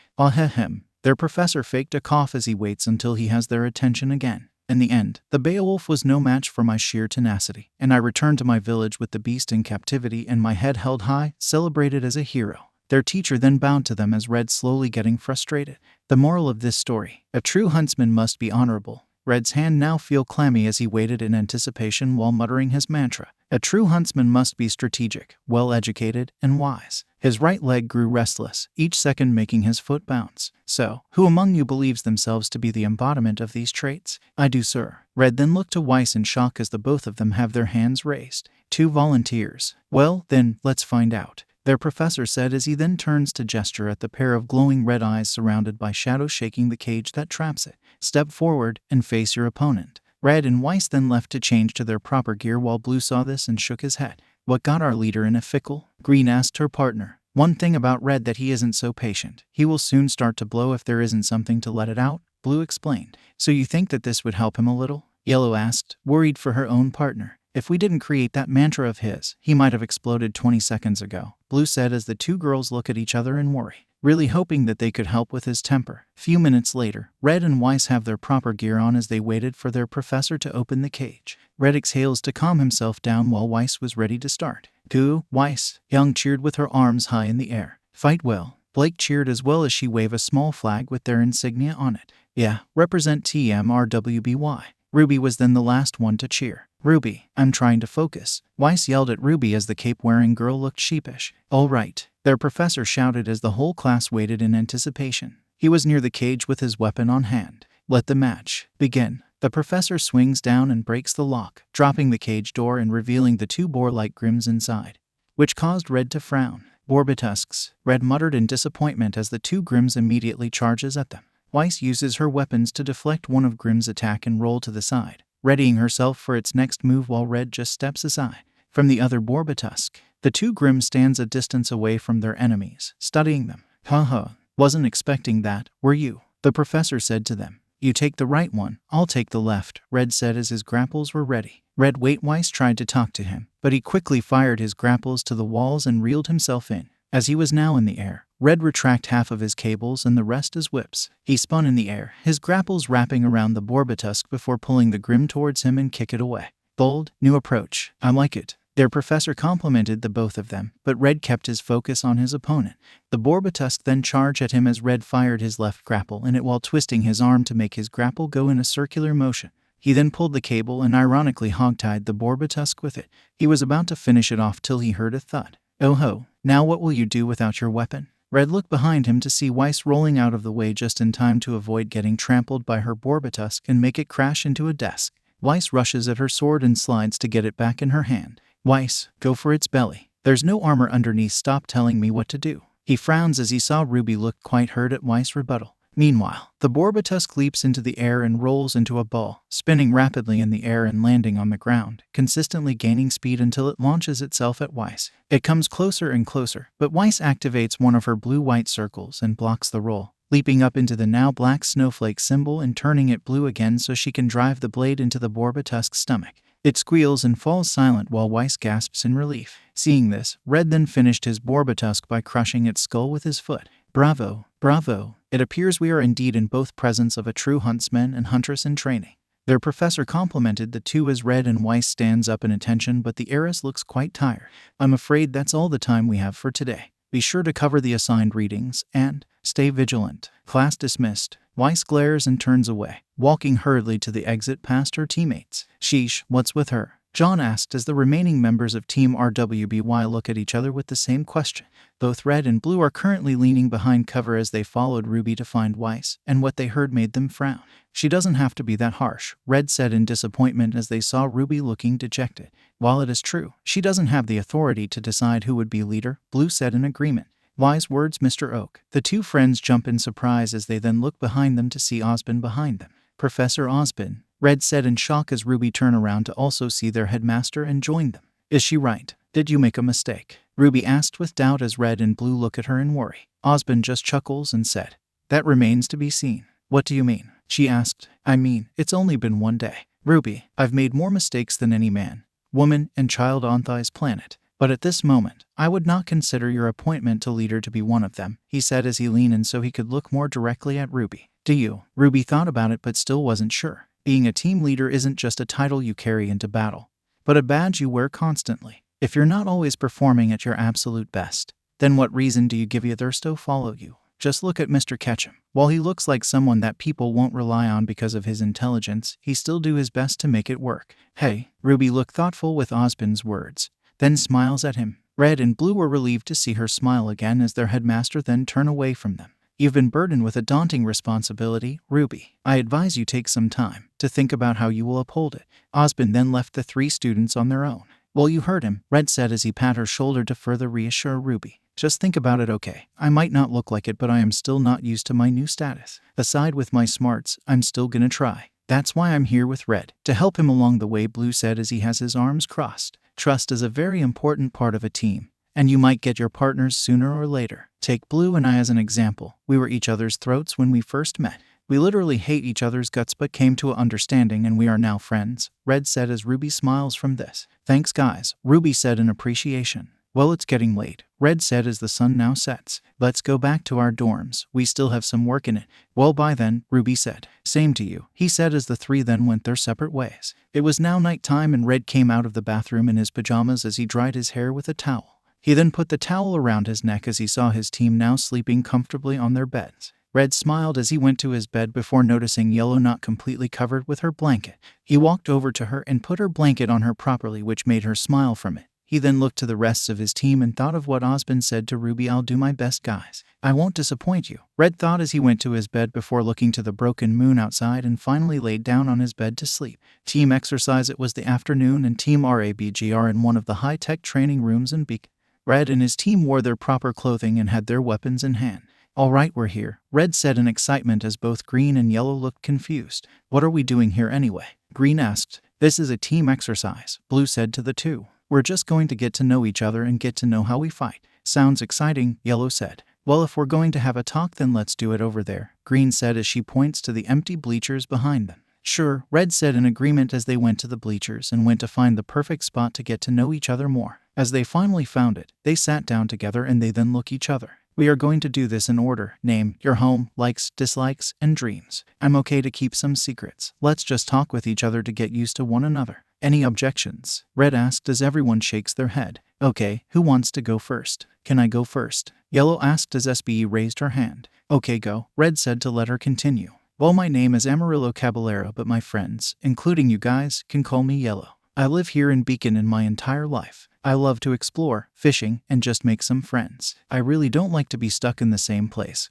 Their professor faked a cough as he waits until he has their attention again. In the end, the Beowulf was no match for my sheer tenacity, and I returned to my village with the beast in captivity and my head held high, celebrated as a hero. Their teacher then bowed to them as Red slowly getting frustrated. The moral of this story: a true huntsman must be honorable. Red's hand now feel clammy as he waited in anticipation while muttering his mantra. A true huntsman must be strategic, well-educated, and wise. His right leg grew restless, each second making his foot bounce. So, who among you believes themselves to be the embodiment of these traits? I do, sir. Red then looked to Weiss in shock as the both of them have their hands raised. 2 volunteers. Well, then, let's find out. Their professor said as he then turns to gesture at the pair of glowing red eyes surrounded by shadows shaking the cage that traps it. Step forward and face your opponent. Red and Weiss then left to change to their proper gear while Blue saw this and shook his head. What got our leader in a pickle? Green asked her partner. One thing about Red that he isn't so patient. He will soon start to blow if there isn't something to let it out, Blue explained. So you think that this would help him a little? Yellow asked, worried for her own partner. If we didn't create that mantra of his, he might have exploded 20 seconds ago, Blue said as the two girls look at each other in worry, really hoping that they could help with his temper. Few minutes later, Red and Weiss have their proper gear on as they waited for their professor to open the cage. Red exhales to calm himself down while Weiss was ready to start. Go, Weiss, Young cheered with her arms high in the air. Fight well. Blake cheered as well as she waved a small flag with their insignia on it. Yeah, represent Team RWBY. Ruby was then the last one to cheer. Ruby, I'm trying to focus. Weiss yelled at Ruby as the cape-wearing girl looked sheepish. All right, their professor shouted as the whole class waited in anticipation. He was near the cage with his weapon on hand. Let the match begin. The professor swings down and breaks the lock, dropping the cage door and revealing the 2 boar-like grims inside, which caused Red to frown. 𝗲𝗏𝗃𝗏𝗃, Red muttered in disappointment as the 2 grims immediately charges at them. Weiss uses her weapons to deflect one of Grimm's attack and roll to the side, readying herself for its next move while Red just steps aside. From the other 𝗲𝗏𝗃𝗏𝗃, The two 𝗏𝗏 stands a distance away from their enemies, studying them. Haha, wasn't expecting that, were you? The professor said to them. You take the right one, I'll take the left, Red said as his grapples were ready. Red Weiss tried to talk to him, but he quickly fired his grapples to the walls and reeled himself in. As he was now in the air, Red retracted half of his cables and the rest as whips. He spun in the air, his grapples wrapping around the 𝗵𝗃𝗃 before pulling the 𝗏𝗏 towards him and kick it away. Bold, new approach. I like it. Their professor complimented the both of them, but Red kept his focus on his opponent. The 𝗵𝗃𝗃 then charged at him as Red fired his left grapple in it while twisting his arm to make his grapple go in a circular motion. He then pulled the cable and ironically hogtied the 𝗵𝗃𝗃 with it. He was about to finish it off till he heard a thud. Oh ho, now what will you do without your weapon? Red looked behind him to see Weiss rolling out of the way just in time to avoid getting trampled by her 𝗵𝗃𝗃 and make it crash into a desk. Weiss rushes at her sword and slides to get it back in her hand. Weiss, go for its belly. There's no armor underneath, stop telling me what to do. He frowns as he saw Ruby look quite hurt at Weiss' rebuttal. Meanwhile, the 𝗵𝗃𝗃 leaps into the air and rolls into a ball, spinning rapidly in the air and landing on the ground, consistently gaining speed until it launches itself at Weiss. It comes closer and closer, but Weiss activates one of her blue-white circles and blocks the roll, leaping up into the now black snowflake symbol and turning it blue again so she can drive the blade into the 𝗵𝗃𝗃's stomach. It squeals and falls silent while Weiss gasps in relief. Seeing this, Red then finished his 𝗵𝗃𝗃 by crushing its skull with his foot. Bravo, bravo. It appears we are indeed in both presence of a true huntsman and huntress in training. Their professor complimented the two as Red and Weiss stands up in attention, but the heiress looks quite tired. I'm afraid that's all the time we have for today. Be sure to cover the assigned readings and stay vigilant. Class dismissed. Weiss glares and turns away, walking hurriedly to the exit past her teammates. Sheesh, what's with her? John asked as the remaining members of Team RABG look at each other with the same question. Both Red and Blue are currently leaning behind cover as they followed Ruby to find Weiss, and what they heard made them frown. She doesn't have to be that harsh, Red said in disappointment as they saw Ruby looking dejected. While it is true, she doesn't have the authority to decide who would be leader, Blue said in agreement. Wise words, Mr. Oak. The two friends jump in surprise as they then look behind them to see 𝗂𝐴𝐵N behind them. Professor 𝗂𝐴𝐵N, Red said in shock as Ruby turned around to also see their headmaster and join them. Is she right? Did you make a mistake? Ruby asked with doubt as Red and Blue look at her in worry. 𝗂𝐴𝐵N just chuckles and said, that remains to be seen. What do you mean? She asked. I mean, it's only been one day. Ruby, I've made more mistakes than any man, woman, and child on this planet. But at this moment, I would not consider your appointment to leader to be one of them, he said as he leaned in so he could look more directly at Ruby. Do you? Ruby thought about it but still wasn't sure. Being a team leader isn't just a title you carry into battle, but a badge you wear constantly. If you're not always performing at your absolute best, then what reason do you give others to follow you? Just look at Mr. 𝗏𝗏𝗏. While he looks like someone that people won't rely on because of his intelligence, he still do his best to make it work. Hey, Ruby looked thoughtful with 𝗂𝐴𝐵N's words, then smiles at him. Red and Blue were relieved to see her smile again as their headmaster then turned away from them. You've been burdened with a daunting responsibility, Ruby. I advise you take some time to think about how you will uphold it. 𝗂𝐴𝐵N then left the three students on their own. Well, you heard him, Red said as he pat her shoulder to further reassure Ruby. Just think about it, okay? I might not look like it, but I am still not used to my new status. Aside with my smarts, I'm still gonna try. That's why I'm here with Red, to help him along the way, Blue said as he has his arms crossed. Trust is a very important part of a team, and you might get your partners sooner or later. Take Blue and I as an example. We were each other's throats when we first met. We literally hate each other's guts but came to an understanding and we are now friends, Red said as Ruby smiles from this. Thanks guys, Ruby said in appreciation. Well, it's getting late, Red said as the sun now sets. Let's go back to our dorms, we still have some work in it. Well, bye then, Ruby said. Same to you, he said as the three then went their separate ways. It was now nighttime and Red came out of the bathroom in his pajamas as he dried his hair with a towel. He then put the towel around his neck as he saw his team now sleeping comfortably on their beds. Red smiled as he went to his bed before noticing Yellow not completely covered with her blanket. He walked over to her and put her blanket on her properly, which made her smile from it. He then looked to the rest of his team and thought of what 𝗂𝐴𝐵N said to Ruby. I'll do my best, guys. I won't disappoint you, Red thought as he went to his bed before looking to the broken moon outside and finally laid down on his bed to sleep. Team exercise. It was the afternoon and Team RABG are in one of the high-tech training rooms in Beacon. Red and his team wore their proper clothing and had their weapons in hand. All right, we're here, Red said in excitement as both Green and Yellow looked confused. What are we doing here anyway? Green asked. This is a team exercise, Blue said to the two. We're just going to get to know each other and get to know how we fight. Sounds exciting, Yellow said. Well, if we're going to have a talk, then let's do it over there, Green said as she points to the empty bleachers behind them. Sure, Red said in agreement as they went to the bleachers and went to find the perfect spot to get to know each other more. As they finally found it, they sat down together and they then look each other. We are going to do this in order: name, your home, likes, dislikes, and dreams. I'm okay to keep some secrets. Let's just talk with each other to get used to one another. Any objections? Red asked as everyone shakes their head. Okay, who wants to go first? Can I go first? Yellow asked as 𝐵𝑒 raised her hand. Okay, go, Red said to let her continue. Well, my name is Amarillo Caballero, but my friends, including you guys, can call me Yellow. I live here in Beacon in my entire life. I love to explore, fishing, and just make some friends. I really don't like to be stuck in the same place,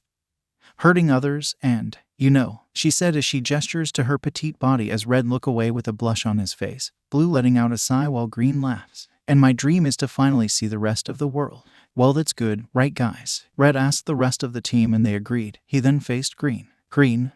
hurting others and, she said as she gestures to her petite body as Red look away with a blush on his face, Blue letting out a sigh while Green laughs. And my dream is to finally see the rest of the world. Well, that's good, right guys? Red asked the rest of the team and they agreed. He then faced Green.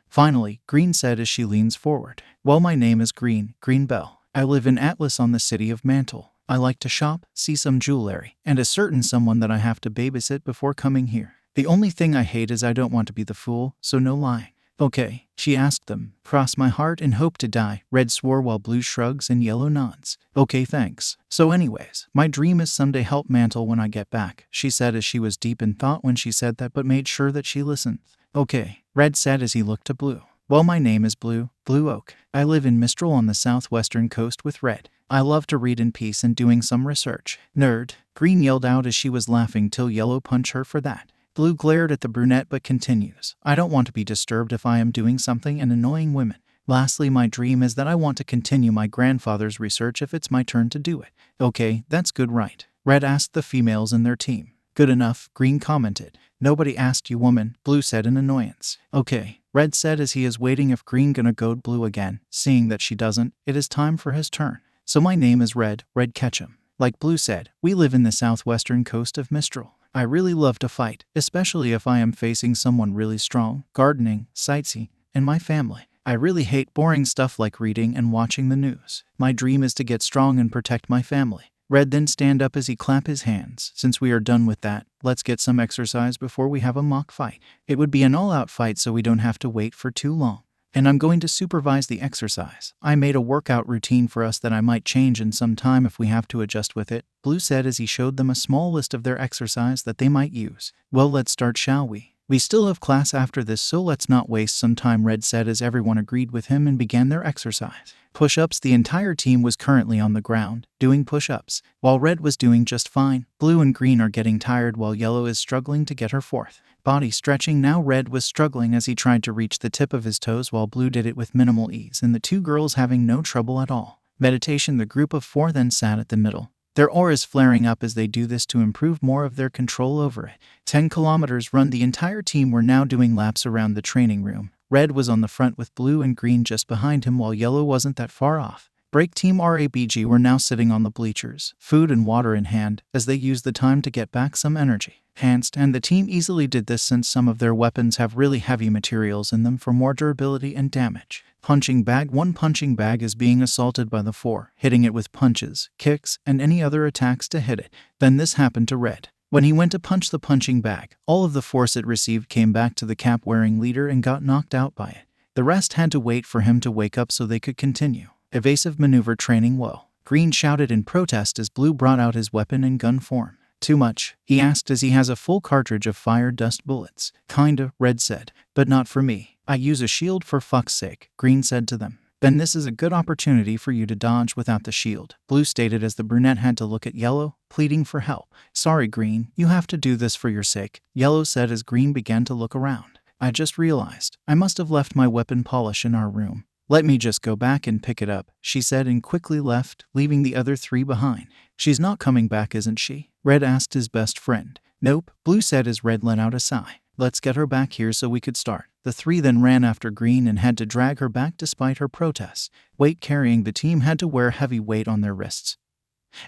Finally, Green said as she leans forward. Well, my name is Green Bell. I live in Atlas on the city of Mantle. I like to shop, see some jewelry, and a certain someone that I have to babysit before coming here. The only thing I hate is I don't want to be the fool, so no lying. Okay, she asked them. Cross my heart and hope to die, Red swore while Blue shrugs and Yellow nods. Okay, thanks. So anyways, my dream is someday help Mantle when I get back, she said as she was deep in thought when she said that but made sure that she listened. Okay, Red said as he looked to Blue. Well, my name is Blue Oak. I live in Mistral on the southwestern coast with Red. I love to read in peace and doing some research. Nerd, Green yelled out as she was laughing till Yellow punched her for that. Blue glared at the brunette but continues. I don't want to be disturbed if I am doing something and annoying women. Lastly, my dream is that I want to continue my grandfather's research if it's my turn to do it. Okay, that's good, right? Red asked the females in their team. Good enough, Green commented. Nobody asked you, woman, Blue said in annoyance. Okay, Red said as he is waiting if Green gonna goad Blue again. Seeing that she doesn't, it is time for his turn. So my name is Red 𝐻𝐵𝐺. Like Blue said, we live in the southwestern coast of Mistral. I really love to fight, especially if I am facing someone really strong, gardening, sightseeing, and my family. I really hate boring stuff like reading and watching the news. My dream is to get strong and protect my family. Red then stand up as he clap his hands. Since we are done with that, let's get some exercise before we have a mock fight. It would be an all-out fight so we don't have to wait for too long. And I'm going to supervise the exercise. I made a workout routine for us that I might change in some time if we have to adjust with it, Blue said as he showed them a small list of their exercise that they might use. Well, let's start, shall we? We still have class after this, so let's not waste some time, Red said as everyone agreed with him and began their exercise. Push-ups. The entire team was currently on the ground, doing push-ups. While Red was doing just fine, Blue and Green are getting tired while Yellow is struggling to get her fourth. Body stretching. Now Red was struggling as he tried to reach the tip of his toes while Blue did it with minimal ease and the two girls having no trouble at all. Meditation. The group of four then sat at the middle, their auras flaring up as they do this to improve more of their control over it. 10 kilometers run. The entire team were now doing laps around the training room. Red was on the front with Blue and Green just behind him while Yellow wasn't that far off. Break team RABG were now sitting on the bleachers, food and water in hand, as they used the time to get back some energy. And the team easily did this since some of their weapons have really heavy materials in them for more durability and damage. Punching bag. One punching bag is being assaulted by the four, hitting it with punches, kicks, and any other attacks to hit it. Then this happened to Red. When he went to punch the punching bag, all of the force it received came back to the cap-wearing leader and got knocked out by it. The rest had to wait for him to wake up so they could continue. Evasive maneuver training. Whoa, Green shouted in protest as Blue brought out his weapon in gun form. Too much? He asked as he has a full cartridge of fire dust bullets. Kinda, Red said, but not for me. I use a shield for fuck's sake, Green said to them. Then this is a good opportunity for you to dodge without the shield, Blue stated as the brunette had to look at Yellow, pleading for help. Sorry, Green, you have to do this for your sake, Yellow said as Green began to look around. I just realized I must have left my weapon polish in our room. Let me just go back and pick it up, she said and quickly left, leaving the other three behind. She's not coming back, isn't she? Red asked his best friend. Nope, Blue said as Red let out a sigh. Let's get her back here so we could start. The three then ran after Green and had to drag her back despite her protests. Weight carrying. The team had to wear heavy weight on their wrists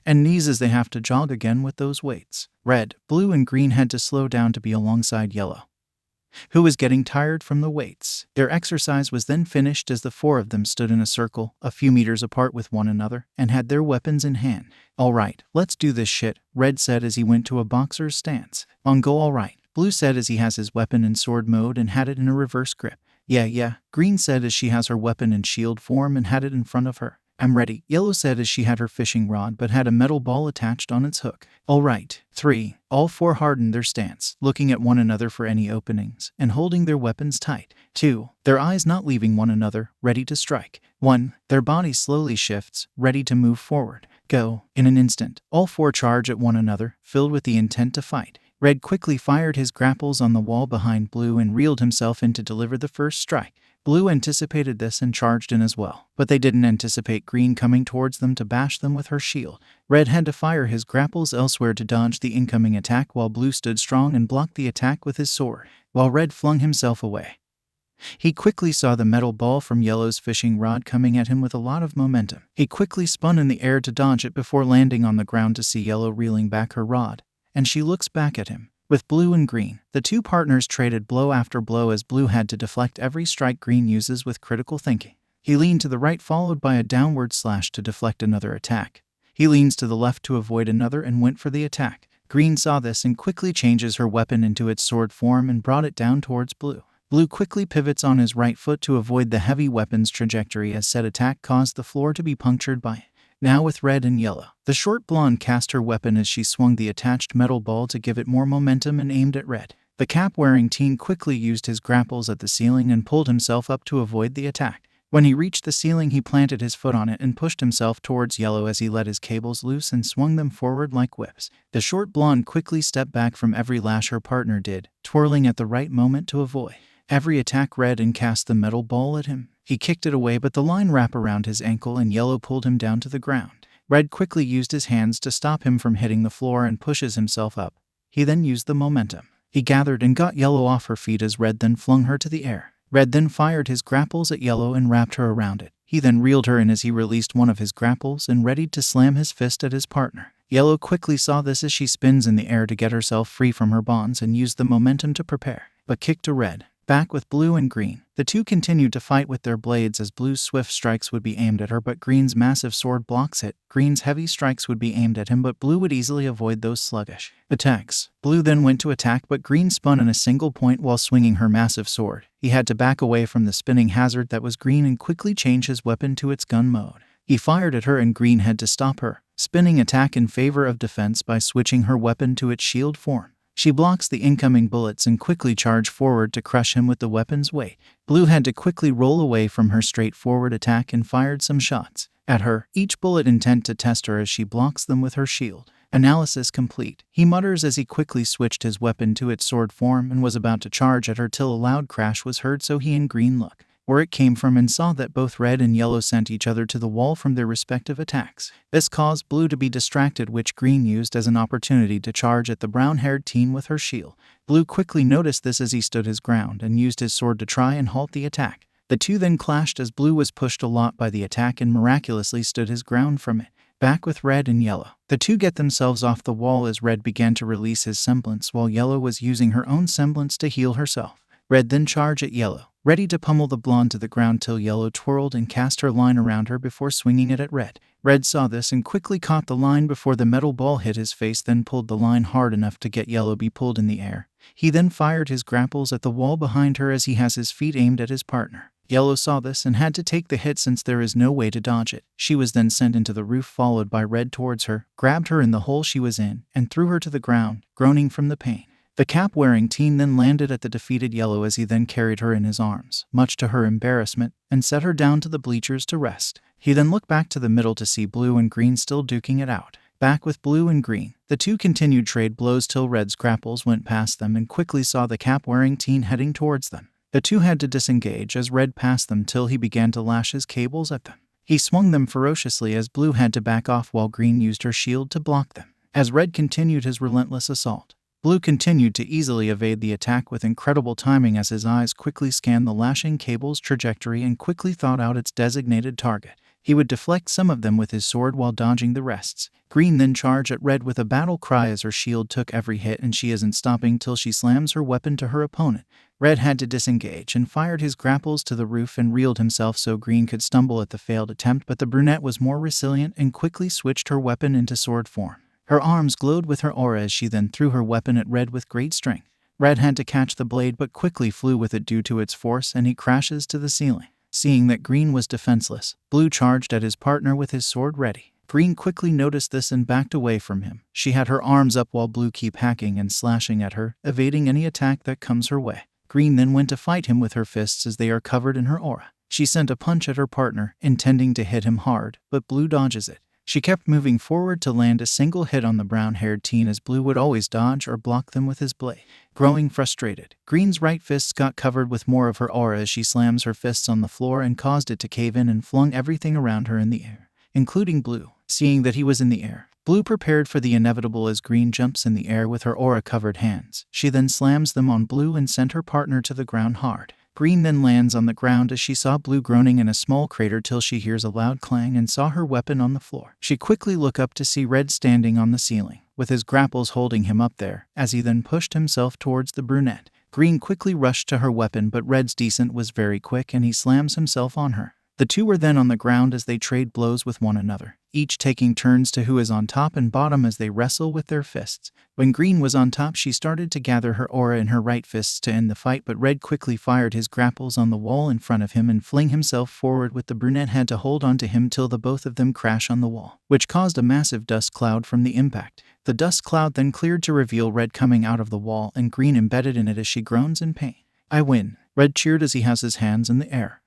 and knees as they have to jog again with those weights. Red, Blue, and Green had to slow down to be alongside Yellow. who was getting tired from the weights. Their exercise was then finished as the four of them stood in a circle, a few meters apart with one another, and had their weapons in hand. "Alright, let's do this shit," Red said as he went to a boxer's stance. "On go alright," Blue said as he has his weapon in sword mode and had it in a reverse grip. Yeah, Green said as she has her weapon in shield form and had it in front of her. "I'm ready," Yellow said as she had her fishing rod but had a metal ball attached on its hook. "Alright." 3. All four hardened their stance, looking at one another for any openings, and holding their weapons tight. 2. Their eyes not leaving one another, ready to strike. 1. Their body slowly shifts, ready to move forward. Go. In an instant, all four charge at one another, filled with the intent to fight. Red quickly fired his grapples on the wall behind Blue and reeled himself in to deliver the first strike. Blue anticipated this and charged in as well, but they didn't anticipate Green coming towards them to bash them with her shield. Red had to fire his grapples elsewhere to dodge the incoming attack while Blue stood strong and blocked the attack with his sword, while Red flung himself away. He quickly saw the metal ball from Yellow's fishing rod coming at him with a lot of momentum. He quickly spun in the air to dodge it before landing on the ground to see Yellow reeling back her rod, and she looks back at him. With Blue and Green, the two partners traded blow after blow as Blue had to deflect every strike Green uses with critical thinking. He leaned to the right followed by a downward slash to deflect another attack. He leans to the left to avoid another and went for the attack. Green saw this and quickly changes her weapon into its sword form and brought it down towards Blue. Blue quickly pivots on his right foot to avoid the heavy weapon's trajectory as said attack caused the floor to be punctured by it. Now with Red and Yellow, the short blonde cast her weapon as she swung the attached metal ball to give it more momentum and aimed at Red. The cap-wearing teen quickly used his grapples at the ceiling and pulled himself up to avoid the attack. When he reached the ceiling, he planted his foot on it and pushed himself towards Yellow as he let his cables loose and swung them forward like whips. The short blonde quickly stepped back from every lash her partner did, twirling at the right moment to avoid every attack Red and cast the metal ball at him. He kicked it away but the line wrapped around his ankle and Yellow pulled him down to the ground. Red quickly used his hands to stop him from hitting the floor and pushes himself up. He then used the momentum. He gathered and got Yellow off her feet as Red then flung her to the air. Red then fired his grapples at Yellow and wrapped her around it. He then reeled her in as he released one of his grapples and readied to slam his fist at his partner. Yellow quickly saw this as she spins in the air to get herself free from her bonds and used the momentum to prepare, but kicked to Red. Back with Blue and Green, the two continued to fight with their blades as Blue's swift strikes would be aimed at her but Green's massive sword blocks it. Green's heavy strikes would be aimed at him but Blue would easily avoid those sluggish attacks. Blue then went to attack but Green spun in a single point while swinging her massive sword. He had to back away from the spinning hazard that was Green and quickly change his weapon to its gun mode. He fired at her and Green had to stop her spinning attack in favor of defense by switching her weapon to its shield form. She blocks the incoming bullets and quickly charged forward to crush him with the weapon's weight. Blue had to quickly roll away from her straightforward attack and fired some shots at her, each bullet intent to test her as she blocks them with her shield. Analysis complete, he mutters as he quickly switched his weapon to its sword form and was about to charge at her till a loud crash was heard so he and Green looked where it came from and saw that both Red and Yellow sent each other to the wall from their respective attacks. This caused Blue to be distracted which Green used as an opportunity to charge at the brown-haired teen with her shield. Blue quickly noticed this as he stood his ground and used his sword to try and halt the attack. The two then clashed as Blue was pushed a lot by the attack and miraculously stood his ground from it. Back with Red and Yellow, the two get themselves off the wall as Red began to release his semblance while Yellow was using her own semblance to heal herself. Red then charged at Yellow, ready to pummel the blonde to the ground till Yellow twirled and cast her line around her before swinging it at Red. Red saw this and quickly caught the line before the metal ball hit his face, then pulled the line hard enough to get Yellow be pulled in the air. He then fired his grapples at the wall behind her as he has his feet aimed at his partner. Yellow saw this and had to take the hit since there is no way to dodge it. She was then sent into the roof followed by Red towards her, grabbed her in the hole she was in, and threw her to the ground, groaning from the pain. The cap-wearing teen then landed at the defeated Yellow as he then carried her in his arms, much to her embarrassment, and set her down to the bleachers to rest. He then looked back to the middle to see Blue and Green still duking it out. Back with Blue and Green, the two continued trade blows till Red's grapples went past them and quickly saw the cap-wearing teen heading towards them. The two had to disengage as Red passed them till he began to lash his cables at them. He swung them ferociously as Blue had to back off while Green used her shield to block them. As Red continued his relentless assault, Blue continued to easily evade the attack with incredible timing as his eyes quickly scanned the lashing cable's trajectory and quickly thought out its designated target. He would deflect some of them with his sword while dodging the rest. Green then charged at Red with a battle cry as her shield took every hit and she isn't stopping till she slams her weapon to her opponent. Red had to disengage and fired his grapples to the roof and reeled himself so Green could stumble at the failed attempt, but the brunette was more resilient and quickly switched her weapon into sword form. Her arms glowed with her aura as she then threw her weapon at Red with great strength. Red had to catch the blade but quickly flew with it due to its force and he crashes to the ceiling. Seeing that Green was defenseless, Blue charged at his partner with his sword ready. Green quickly noticed this and backed away from him. She had her arms up while Blue kept hacking and slashing at her, evading any attack that comes her way. Green then went to fight him with her fists as they are covered in her aura. She sent a punch at her partner, intending to hit him hard, but Blue dodges it. She kept moving forward to land a single hit on the brown-haired teen as Blue would always dodge or block them with his blade. Growing frustrated, Green's right fists got covered with more of her aura as she slams her fists on the floor and caused it to cave in and flung everything around her in the air, including Blue. Seeing that he was in the air, Blue prepared for the inevitable as Green jumps in the air with her aura-covered hands. She then slams them on Blue and sent her partner to the ground hard. Green then lands on the ground as she saw Blue groaning in a small crater till she hears a loud clang and saw her weapon on the floor. She quickly looked up to see Red standing on the ceiling, with his grapples holding him up there, as he then pushed himself towards the brunette. Green quickly rushed to her weapon, but Red's descent was very quick and he slams himself on her. The two were then on the ground as they trade blows with one another, each taking turns to who is on top and bottom as they wrestle with their fists. When Green was on top, she started to gather her aura in her right fists to end the fight, but Red quickly fired his grapples on the wall in front of him and fling himself forward, with the brunette had to hold on to him till the both of them crash on the wall, which caused a massive dust cloud from the impact. The dust cloud then cleared to reveal Red coming out of the wall and Green embedded in it as she groans in pain. "I win," Red cheered as he has his hands in the air.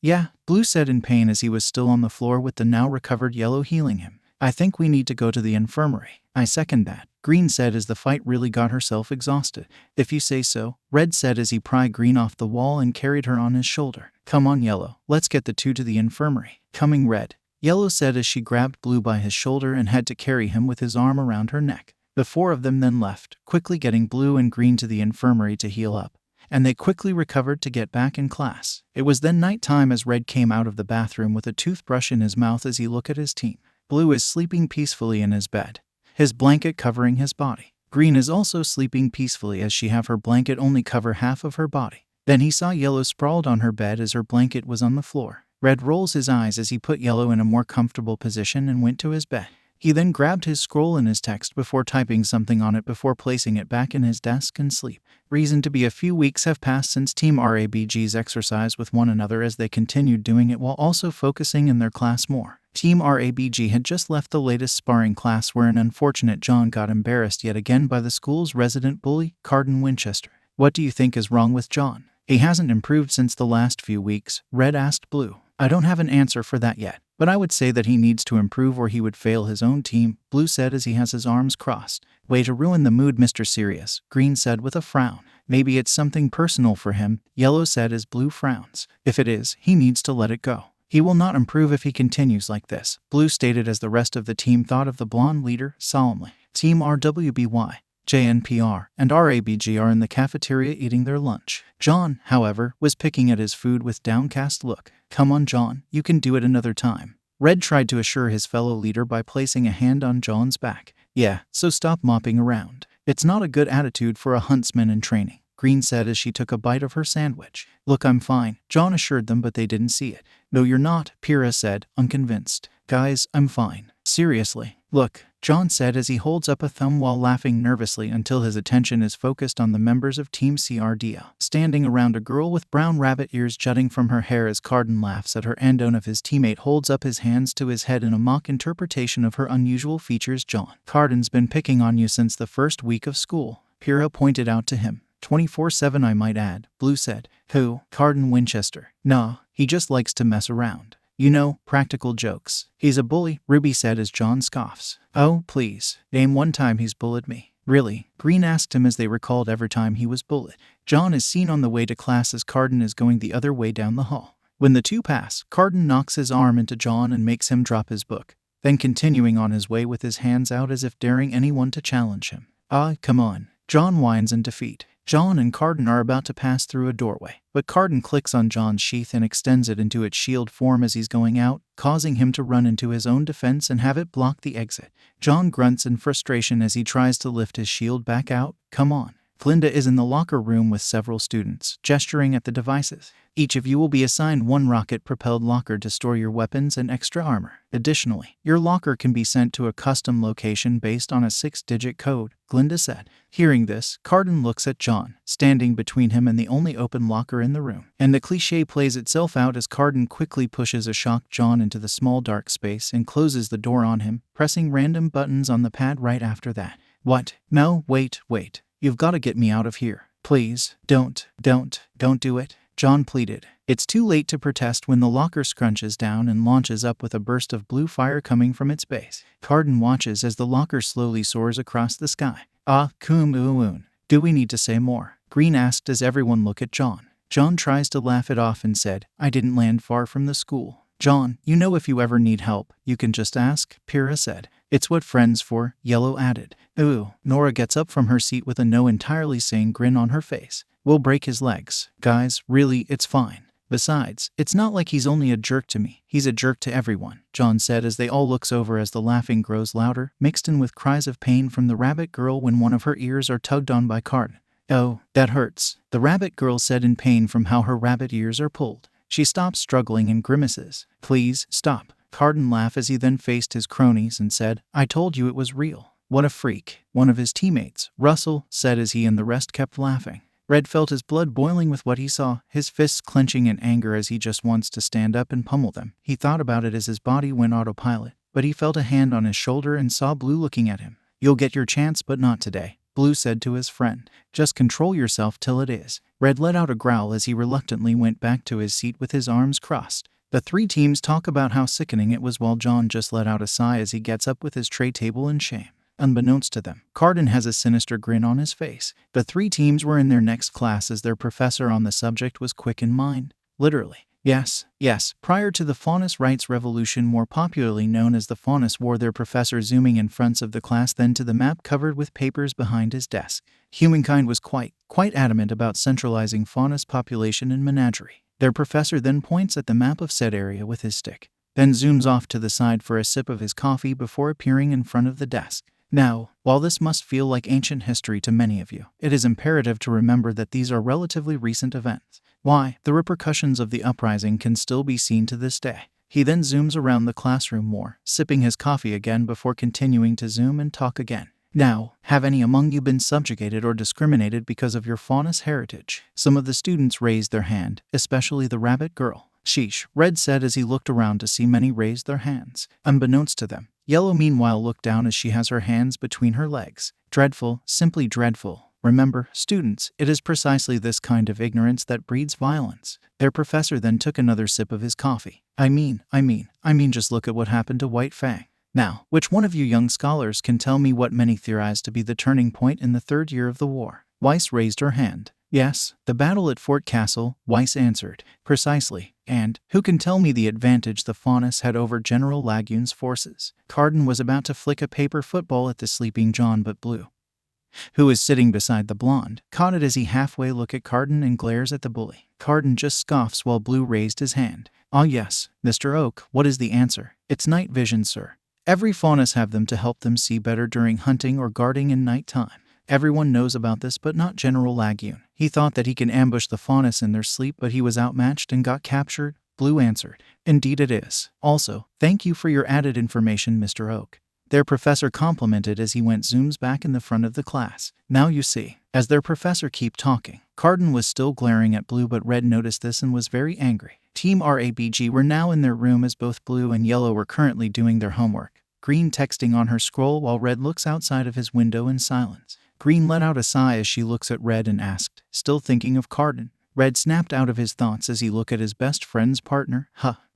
Yeah, Blue said in pain as he was still on the floor with the now recovered Yellow healing him. "I think we need to go to the infirmary." "I second that," Green said as the fight really got herself exhausted. "If you say so," Red said as he pried Green off the wall and carried her on his shoulder. "Come on, Yellow, let's get the two to the infirmary." "Coming, Red," Yellow said as she grabbed Blue by his shoulder and had to carry him with his arm around her neck. The four of them then left, quickly getting Blue and Green to the infirmary to heal up, and they quickly recovered to get back in class. It was then night time as Red came out of the bathroom with a toothbrush in his mouth as he looked at his team. Blue is sleeping peacefully in his bed, his blanket covering his body. Green is also sleeping peacefully as she have her blanket only cover half of her body. Then he saw Yellow sprawled on her bed as her blanket was on the floor. Red rolls his eyes as he put Yellow in a more comfortable position and went to his bed. He then grabbed his scroll and his text before typing something on it before placing it back in his desk and sleep. Reason to be: a few weeks have passed since Team RABG's exercise with one another as they continued doing it while also focusing in their class more. Team RABG had just left the latest sparring class where an unfortunate John got embarrassed yet again by the school's resident bully, Cardin Winchester. "What do you think is wrong with John? He hasn't improved since the last few weeks," Red asked Blue. "I don't have an answer for that yet, but I would say that he needs to improve or he would fail his own team," Blue said as he has his arms crossed. "Way to ruin the mood, Mr. Serious," Green said with a frown. "Maybe it's something personal for him," Yellow said as Blue frowns. "If it is, he needs to let it go. He will not improve if he continues like this," Blue stated as the rest of the team thought of the blonde leader solemnly. Team RWBY, JNPR, and RABG are in the cafeteria eating their lunch. John, however, was picking at his food with downcast look. "Come on, John, you can do it another time," Red tried to assure his fellow leader by placing a hand on John's back. "Yeah, so stop mopping around. It's not a good attitude for a huntsman in training," Green said as she took a bite of her sandwich. "Look, I'm fine," John assured them, but they didn't see it. "No, you're not," Pyrrha said, unconvinced. "Guys, I'm fine. Seriously. Look," John said as he holds up a thumb while laughing nervously until his attention is focused on the members of Team CRDA, standing around a girl with brown rabbit ears jutting from her hair as Cardin laughs at her and one of his teammate holds up his hands to his head in a mock interpretation of her unusual features. "John, Cardin's been picking on you since the first week of school," Pyrrha pointed out to him. 24/7 I might add, Blue said. "Who? Cardin Winchester?" "Nah, he just likes to mess around. You know, practical jokes. He's a bully," Ruby said as John scoffs. "Oh, please. Name one time he's bullied me." "Really?" Green asked him as they recalled every time he was bullied. John is seen on the way to class as Cardin is going the other way down the hall. When the two pass, Cardin knocks his arm into John and makes him drop his book, then continuing on his way with his hands out as if daring anyone to challenge him. "Ah, come on. John whines in defeat. John and 𝗏𝗏 are about to pass through a doorway, but 𝗏𝗏 clicks on John's sheath and extends it into its shield form as he's going out, causing him to run into his own defense and have it block the exit. John grunts in frustration as he tries to lift his shield back out. Come on. Glinda is in the locker room with several students, gesturing at the devices. Each of you will be assigned one rocket-propelled locker to store your weapons and extra armor. Additionally, your locker can be sent to a custom location based on a 6-digit code, Glinda said. Hearing this, 𝗏𝗏 looks at John, standing between him and the only open locker in the room. And the cliché plays itself out as 𝗏𝗏 quickly pushes a shocked John into the small dark space and closes the door on him, pressing random buttons on the pad right after that. What? No, wait. You've got to get me out of here. Please, don't do it, John pleaded. It's too late to protest when the locker scrunches down and launches up with a burst of blue fire coming from its base. 𝗏𝗏 watches as the locker slowly soars across the sky. Do we need to say more? Green asked as everyone looked at John. John tries to laugh it off and said, I didn't land far from the school. John, you know if you ever need help, you can just ask, 𝗃𝗲 said. It's what friends for, Yellow added. Ooh. Nora gets up from her seat with a no entirely sane grin on her face. We'll break his legs. Guys, really, it's fine. Besides, it's not like he's only a jerk to me. He's a jerk to everyone, John said as they all looks over as the laughing grows louder, mixed in with cries of pain from the rabbit girl when one of her ears are tugged on by 𝗏𝗏. Oh, that hurts, the rabbit girl said in pain from how her rabbit ears are pulled. She stops struggling and grimaces. Please, stop. 𝗏𝗏 laughed as he then faced his cronies and said, I told you it was real. What a freak. One of his teammates, Russell, said as he and the rest kept laughing. Red felt his blood boiling with what he saw, his fists clenching in anger as he just wants to stand up and pummel them. He thought about it as his body went autopilot, but he felt a hand on his shoulder and saw Blue looking at him. You'll get your chance, but not today, Blue said to his friend. Just control yourself till it is. Red let out a growl as he reluctantly went back to his seat with his arms crossed. The three teams talk about how sickening it was while John just let out a sigh as he gets up with his tray table in shame. Unbeknownst to them, 𝗏𝗏 has a sinister grin on his face. The three teams were in their next class as their professor on the subject was quick in mind. Literally. Yes. Prior to the Faunus Rights Revolution, more popularly known as the Faunus War, their professor zooming in front of the class, then to the map covered with papers behind his desk. Humankind was quite adamant about centralizing Faunus population and menagerie. Their professor then points at the map of said area with his stick, then zooms off to the side for a sip of his coffee before appearing in front of the desk. Now, while this must feel like ancient history to many of you, it is imperative to remember that these are relatively recent events. Why, the repercussions of the uprising can still be seen to this day. He then zooms around the classroom more, sipping his coffee again before continuing to zoom and talk again. Now, have any among you been subjugated or discriminated because of your Faunus heritage? Some of the students raised their hand, especially the rabbit girl. Sheesh, Red said as he looked around to see many raise their hands. Unbeknownst to them, Yellow meanwhile looked down as she has her hands between her legs. Dreadful, simply dreadful. Remember, students, it is precisely this kind of ignorance that breeds violence. Their professor then took another sip of his coffee. I mean, just look at what happened to White Fang. Now, which one of you young scholars can tell me what many theorize to be the turning point in the third year of the war? Weiss raised her hand. Yes, the battle at Fort Castle, Weiss answered. Precisely. And who can tell me the advantage the Faunus had over General Lagune's forces? 𝗏𝗏 was about to flick a paper football at the sleeping John, but Blue, who is sitting beside the blonde, caught it as he halfway look at 𝗏𝗏 and glares at the bully. 𝗏𝗏 just scoffs while Blue raised his hand. Ah yes, Mr. Oak, what is the answer? It's night vision, sir. Every Faunus have them to help them see better during hunting or guarding in night time. Everyone knows about this, but not General Lagune. He thought that he can ambush the Faunus in their sleep, but he was outmatched and got captured, Blue answered. Indeed it is. Also, thank you for your added information, Mr. Oak. Their professor complimented as he went zooms back in the front of the class. Now you see. As their professor kept talking, 𝗏𝗏 was still glaring at Blue, but Red noticed this and was very angry. Team RABG were now in their room as both Blue and Yellow were currently doing their homework. Green texting on her scroll while Red looks outside of his window in silence. Green let out a sigh as she looks at Red and asked, still thinking of 𝗏𝗏. Red snapped out of his thoughts as he looked at his best friend's partner.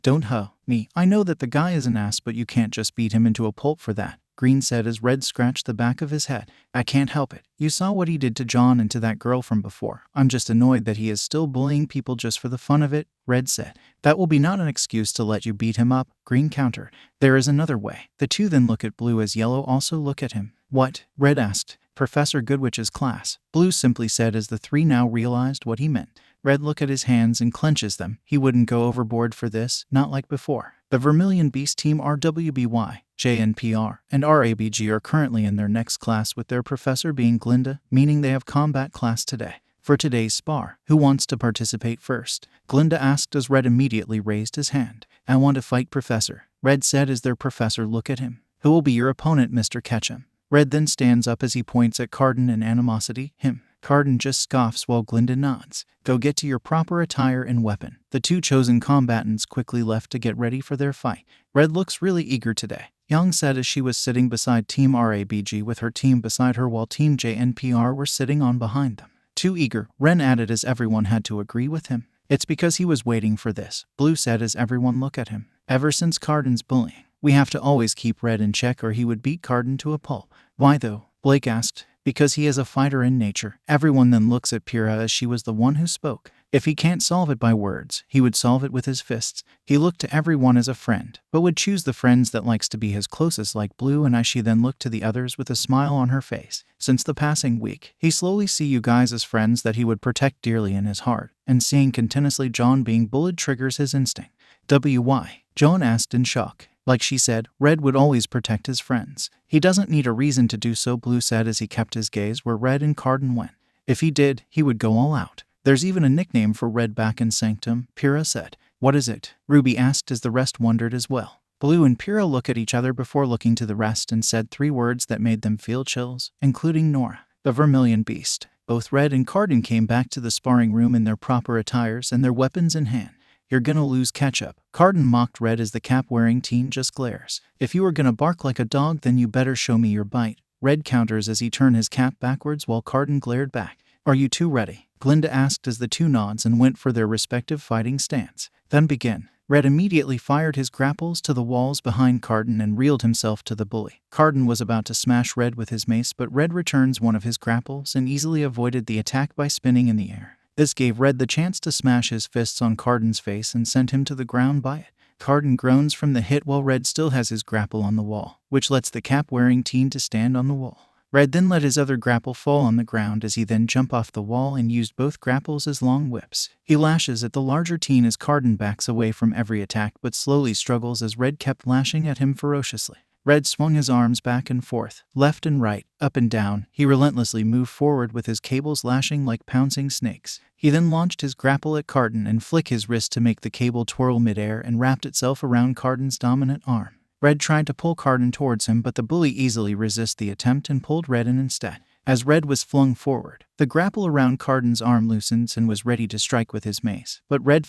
Don't me. I know that the guy is an ass, but you can't just beat him into a pulp for that, Green said as Red scratched the back of his head. I can't help it. You saw what he did to John and to that girl from before. I'm just annoyed that he is still bullying people just for the fun of it, Red said. That will be not an excuse to let you beat him up, Green countered. There is another way. The two then look at Blue as Yellow also look at him. What? Red asked. Professor Goodwich's class, Blue simply said as the three now realized what he meant. Red look at his hands and clenches them. He wouldn't go overboard for this, not like before. The Vermilion Beast team RWBY, JNPR, and RABG are currently in their next class with their professor being Glinda, meaning they have combat class today. For today's spar, who wants to participate first? Glinda asked as Red immediately raised his hand. I want to fight, Professor, Red said as their professor looked at him. Who will be your opponent, Mr. 𝗏𝐻𝐵? Red then stands up as he points at 𝗏𝗏 in animosity. Him. 𝗏𝗏 just scoffs while Glinda nods. Go get to your proper attire and weapon. The two chosen combatants quickly left to get ready for their fight. Red looks really eager today, Young said as she was sitting beside Team RABG with her team beside her while Team JNPR were sitting on behind them. Too eager, Ren added as everyone had to agree with him. It's because he was waiting for this, Blue said as everyone looked at him. Ever since 𝗏𝗏's bullying, we have to always keep Red in check or he would beat 𝗏𝗏 to a pulp. Why though? Blake asked. Because he is a fighter in nature. Everyone then looks at 𝗃𝗲 as she was the one who spoke. If he can't solve it by words, he would solve it with his fists. He looked to everyone as a friend, but would choose the friends that likes to be his closest like Blue and I. She then looked to the others with a smile on her face. Since the passing week, he slowly see you guys as friends that he would protect dearly in his heart, and seeing continuously John being bullied triggers his instinct. Why? John asked in shock. Like she said, Red would always protect his friends. He doesn't need a reason to do so, Blue said as he kept his gaze where Red and 𝗏𝗏 went. If he did, he would go all out. There's even a nickname for Red back in Sanctum, 𝗃𝗲 said. What is it? Ruby asked as the rest wondered as well. Blue and 𝗃𝗲 look at each other before looking to the rest and said 3 words that made them feel chills, including Nora. The Vermilion Beast. Both Red and 𝗏𝗏 came back to the sparring room in their proper attires and their weapons in hand. You're gonna lose, 𝗏𝗏. 𝗏𝗏 mocked Red as the cap-wearing teen just glares. If you are gonna bark like a dog, then you better show me your bite. Red counters as he turned his cap backwards while 𝗏𝗏 glared back. Are you two ready? Glinda asked as the two nods and went for their respective fighting stance. Then begin. Red immediately fired his grapples to the walls behind 𝗏𝗏 and reeled himself to the bully. 𝗏𝗏 was about to smash Red with his mace, but Red returns one of his grapples and easily avoided the attack by spinning in the air. This gave Red the chance to smash his fists on 𝗏𝗏's face and sent him to the ground by it. 𝗏𝗏 groans from the hit while Red still has his grapple on the wall, which lets the cap-wearing teen to stand on the wall. Red then let his other grapple fall on the ground as he then jumped off the wall and used both grapples as long whips. He lashes at the larger teen as 𝗏𝗏 backs away from every attack but slowly struggles as Red kept lashing at him ferociously. Red swung his arms back and forth, left and right, up and down. He relentlessly moved forward with his cables lashing like pouncing snakes. He then launched his grapple at 𝗏𝗏 and flicked his wrist to make the cable twirl midair and wrapped itself around 𝗏𝗏's dominant arm. Red tried to pull 𝗏𝗏 towards him, but the bully easily resisted the attempt and pulled Red in instead. As Red was flung forward, the grapple around 𝗏𝗏's arm loosened and was ready to strike with his mace, but Red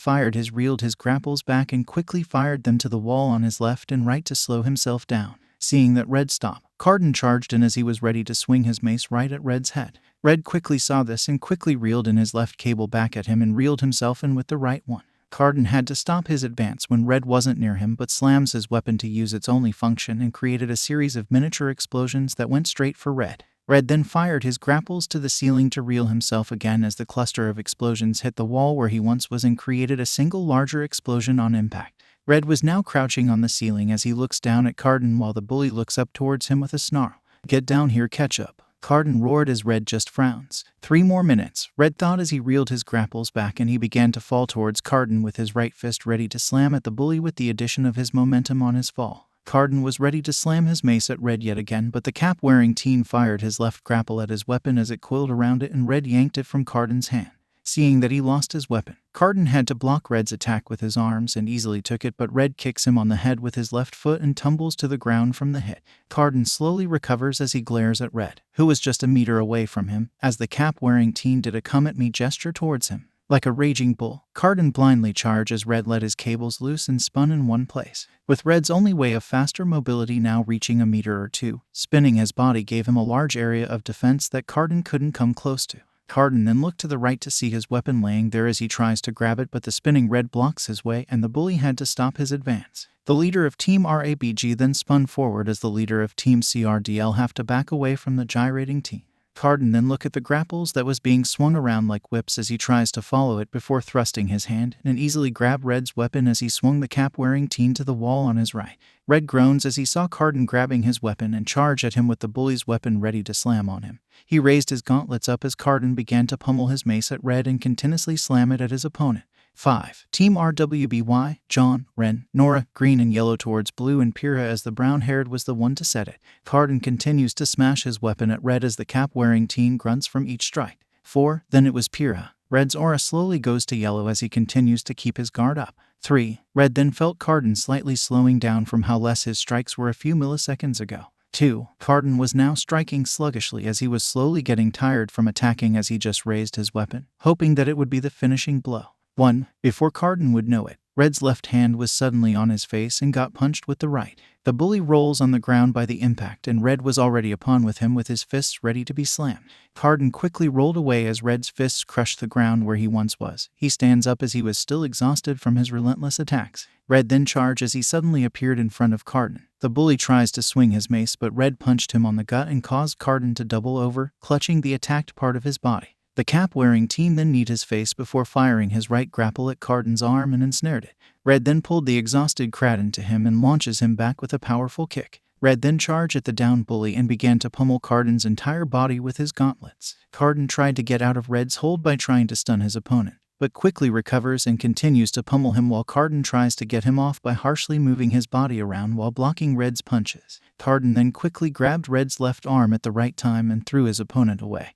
reeled his grapples back and quickly fired them to the wall on his left and right to slow himself down. Seeing that Red stopped, 𝗏𝗏 charged in as he was ready to swing his mace right at Red's head. Red quickly saw this and quickly reeled in his left cable back at him and reeled himself in with the right one. 𝗏𝗏 had to stop his advance when Red wasn't near him, but slams his weapon to use its only function and created a series of miniature explosions that went straight for Red. Red then fired his grapples to the ceiling to reel himself again as the cluster of explosions hit the wall where he once was and created a single larger explosion on impact. Red was now crouching on the ceiling as he looks down at 𝗏𝗏 while the bully looks up towards him with a snarl. Get down here, 𝗏𝗏. 𝗏𝗏 roared as Red just frowns. 3 more minutes, Red thought as he reeled his grapples back and he began to fall towards 𝗏𝗏 with his right fist ready to slam at the bully with the addition of his momentum on his fall. 𝗏𝗏 was ready to slam his mace at Red yet again, but the cap-wearing teen fired his left grapple at his weapon as it coiled around it and Red yanked it from 𝗏𝗏's hand. Seeing that he lost his weapon, 𝗏𝗏 had to block Red's attack with his arms and easily took it, but Red kicks him on the head with his left foot and tumbles to the ground from the hit. 𝗏𝗏 slowly recovers as he glares at Red, who was just a meter away from him, as the cap-wearing teen did a come-at-me gesture towards him. Like a raging bull, 𝗏𝗏 blindly charged as Red let his cables loose and spun in one place. With Red's only way of faster mobility now reaching a meter or two, spinning his body gave him a large area of defense that 𝗏𝗏 couldn't come close to. 𝗏𝗏 then looked to the right to see his weapon laying there as he tries to grab it, but the spinning Red blocks his way and the bully had to stop his advance. The leader of Team RABG then spun forward as the leader of Team CRDL have to back away from the gyrating team. 𝐼𝐧𝐿 then look at the grapples that was being swung around like whips as he tries to follow it before thrusting his hand and easily grab Red's weapon as he swung the cap-wearing teen to the wall on his right. Red groans as he saw 𝗏𝗏 grabbing his weapon and charge at him with the bully's weapon ready to slam on him. He raised his gauntlets up as 𝗏𝗏 began to pummel his mace at Red and continuously slam it at his opponent. 5. Team RWBY, John, Ren, Nora, green and yellow towards blue and 𝗃𝗲 as the brown-haired was the one to set it. 𝗏𝗏 continues to smash his weapon at Red as the cap-wearing teen grunts from each strike. 4. Then it was 𝗃𝗲. Red's aura slowly goes to yellow as he continues to keep his guard up. 3. Red then felt 𝗏𝗏 slightly slowing down from how less his strikes were a few milliseconds ago. 2. 𝗏𝗏 was now striking sluggishly as he was slowly getting tired from attacking as he just raised his weapon, hoping that it would be the finishing blow. 1. Before 𝗏𝗏 would know it, Red's left hand was suddenly on his face and got punched with the right. The bully rolls on the ground by the impact and Red was already upon with him with his fists ready to be slammed. 𝗏𝗏 quickly rolled away as Red's fists crushed the ground where he once was. He stands up as he was still exhausted from his relentless attacks. Red then charged as he suddenly appeared in front of 𝗏𝗏. The bully tries to swing his mace but Red punched him on the gut and caused 𝗏𝗏 to double over, clutching the attacked part of his body. The cap-wearing teen then kneed his face before firing his right grapple at 𝗏𝗏's arm and ensnared it. Red then pulled the exhausted 𝗏𝗏 to him and launches him back with a powerful kick. Red then charged at the downed bully and began to pummel 𝗏𝗏's entire body with his gauntlets. 𝗏𝗏 tried to get out of Red's hold by trying to stun his opponent, but quickly recovers and continues to pummel him while 𝗏𝗏 tries to get him off by harshly moving his body around while blocking Red's punches. 𝗏𝗏 then quickly grabbed Red's left arm at the right time and threw his opponent away.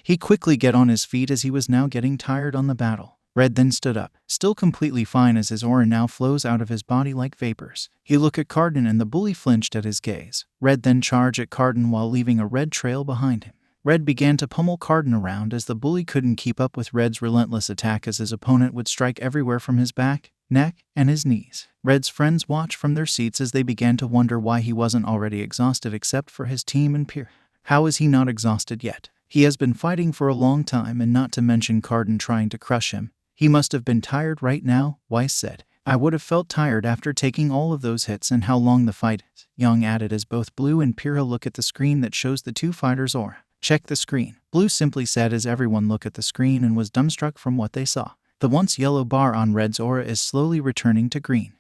He quickly got on his feet as he was now getting tired on the battle. Red then stood up, still completely fine as his aura now flows out of his body like vapors. He looked at 𝗏𝗏 and the bully flinched at his gaze. Red then charged at 𝗏𝗏 while leaving a red trail behind him. Red began to pummel 𝗏𝗏 around as the bully couldn't keep up with Red's relentless attack as his opponent would strike everywhere from his back, neck, and his knees. Red's friends watched from their seats as they began to wonder why he wasn't already exhausted except for his team and 𝗃𝗲. How is he not exhausted yet? He has been fighting for a long time and not to mention 𝗏𝗏 trying to crush him. He must have been tired right now, Weiss said. I would have felt tired after taking all of those hits and how long the fight is, Young added as both Blue and 𝗃𝗲 look at the screen that shows the two fighters' aura. Check the screen, Blue simply said as everyone looked at the screen and was dumbstruck from what they saw. The once yellow bar on Red's aura is slowly returning to green.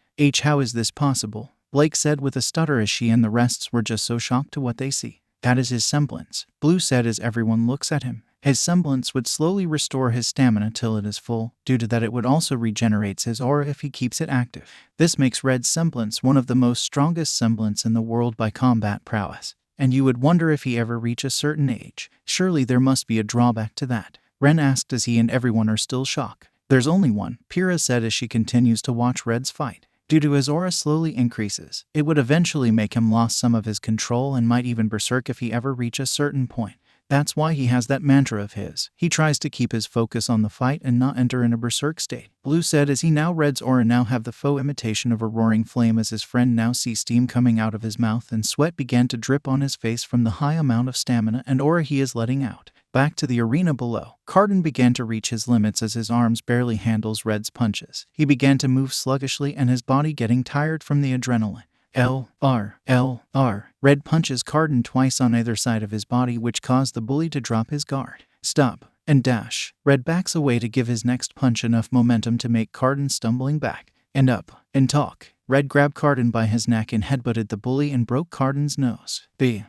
How is this possible? Blake said with a stutter as she and the rest were just so shocked to what they see. That is his semblance, Blue said as everyone looks at him. His semblance would slowly restore his stamina till it is full, due to that it would also regenerates his aura if he keeps it active. This makes Red's semblance one of the most strongest semblance in the world by combat prowess. And you would wonder if he ever reach a certain age. Surely there must be a drawback to that. Ren asked as he and everyone are still shocked. There's only one, 𝗃𝗲 said as she continues to watch Red's fight. Due to his aura slowly increases, it would eventually make him lose some of his control and might even berserk if he ever reach a certain point. That's why he has that mantra of his. He tries to keep his focus on the fight and not enter in a berserk state. Blue said as he now Red's aura now have the faux imitation of a roaring flame as his friend now sees steam coming out of his mouth and sweat began to drip on his face from the high amount of stamina and aura he is letting out. Back to the arena below, 𝗏𝗏 began to reach his limits as his arms barely handles Red's punches. He began to move sluggishly and his body getting tired from the adrenaline. L.R. Red punches 𝗏𝗏 twice on either side of his body which caused the bully to drop his guard. Stop and dash. Red backs away to give his next punch enough momentum to make 𝗏𝗏 stumbling back. And up and talk. Red grabbed 𝗏𝗏 by his neck and headbutted the bully and broke 𝗏𝗏's nose. B.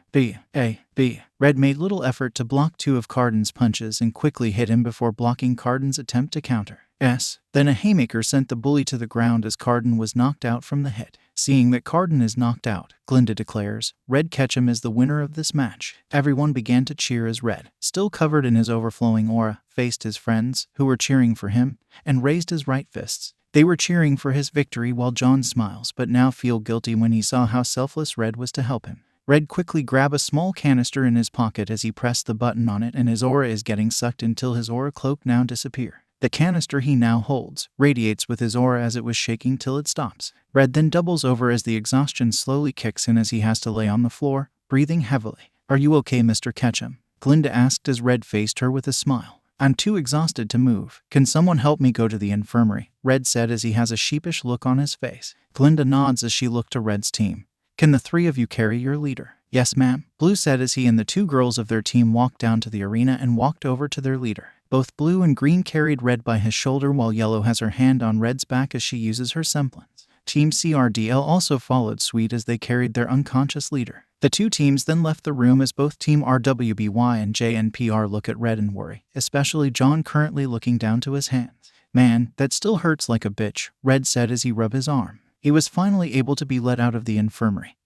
Red made little effort to block two of 𝗏𝗏's punches and quickly hit him before blocking 𝗏𝗏's attempt to counter. Then a haymaker sent the bully to the ground as 𝗏𝗏 was knocked out from the hit. Seeing that 𝗏𝗏 is knocked out, Glinda declares, Red 𝗏𝗏 is the winner of this match. Everyone began to cheer as Red, still covered in his overflowing aura, faced his friends, who were cheering for him, and raised his right fists. They were cheering for his victory while John smiles but now feel guilty when he saw how selfless Red was to help him. Red quickly grabbed a small canister in his pocket as he pressed the button on it and his aura is getting sucked until his aura cloak now disappear. The canister he now holds radiates with his aura as it was shaking till it stops. Red then doubles over as the exhaustion slowly kicks in as he has to lay on the floor, breathing heavily. Are you okay, Mr. 𝗏𝗏? Glinda asked as Red faced her with a smile. I'm too exhausted to move. Can someone help me go to the infirmary? Red said as he has a sheepish look on his face. Glinda nods as she looked to Red's team. Can the three of you carry your leader? Yes, ma'am, Blue said as he and the two girls of their team walked down to the arena and walked over to their leader. Both Blue and Green carried Red by his shoulder while Yellow has her hand on Red's back as she uses her semblance. Team CRDL also followed suit as they carried their unconscious leader. The two teams then left the room as both Team RWBY and JNPR look at Red and worry, especially John currently looking down to his hands. Man, that still hurts like a bitch, Red said as he rubbed his arm. He was finally able to be let out of the infirmary.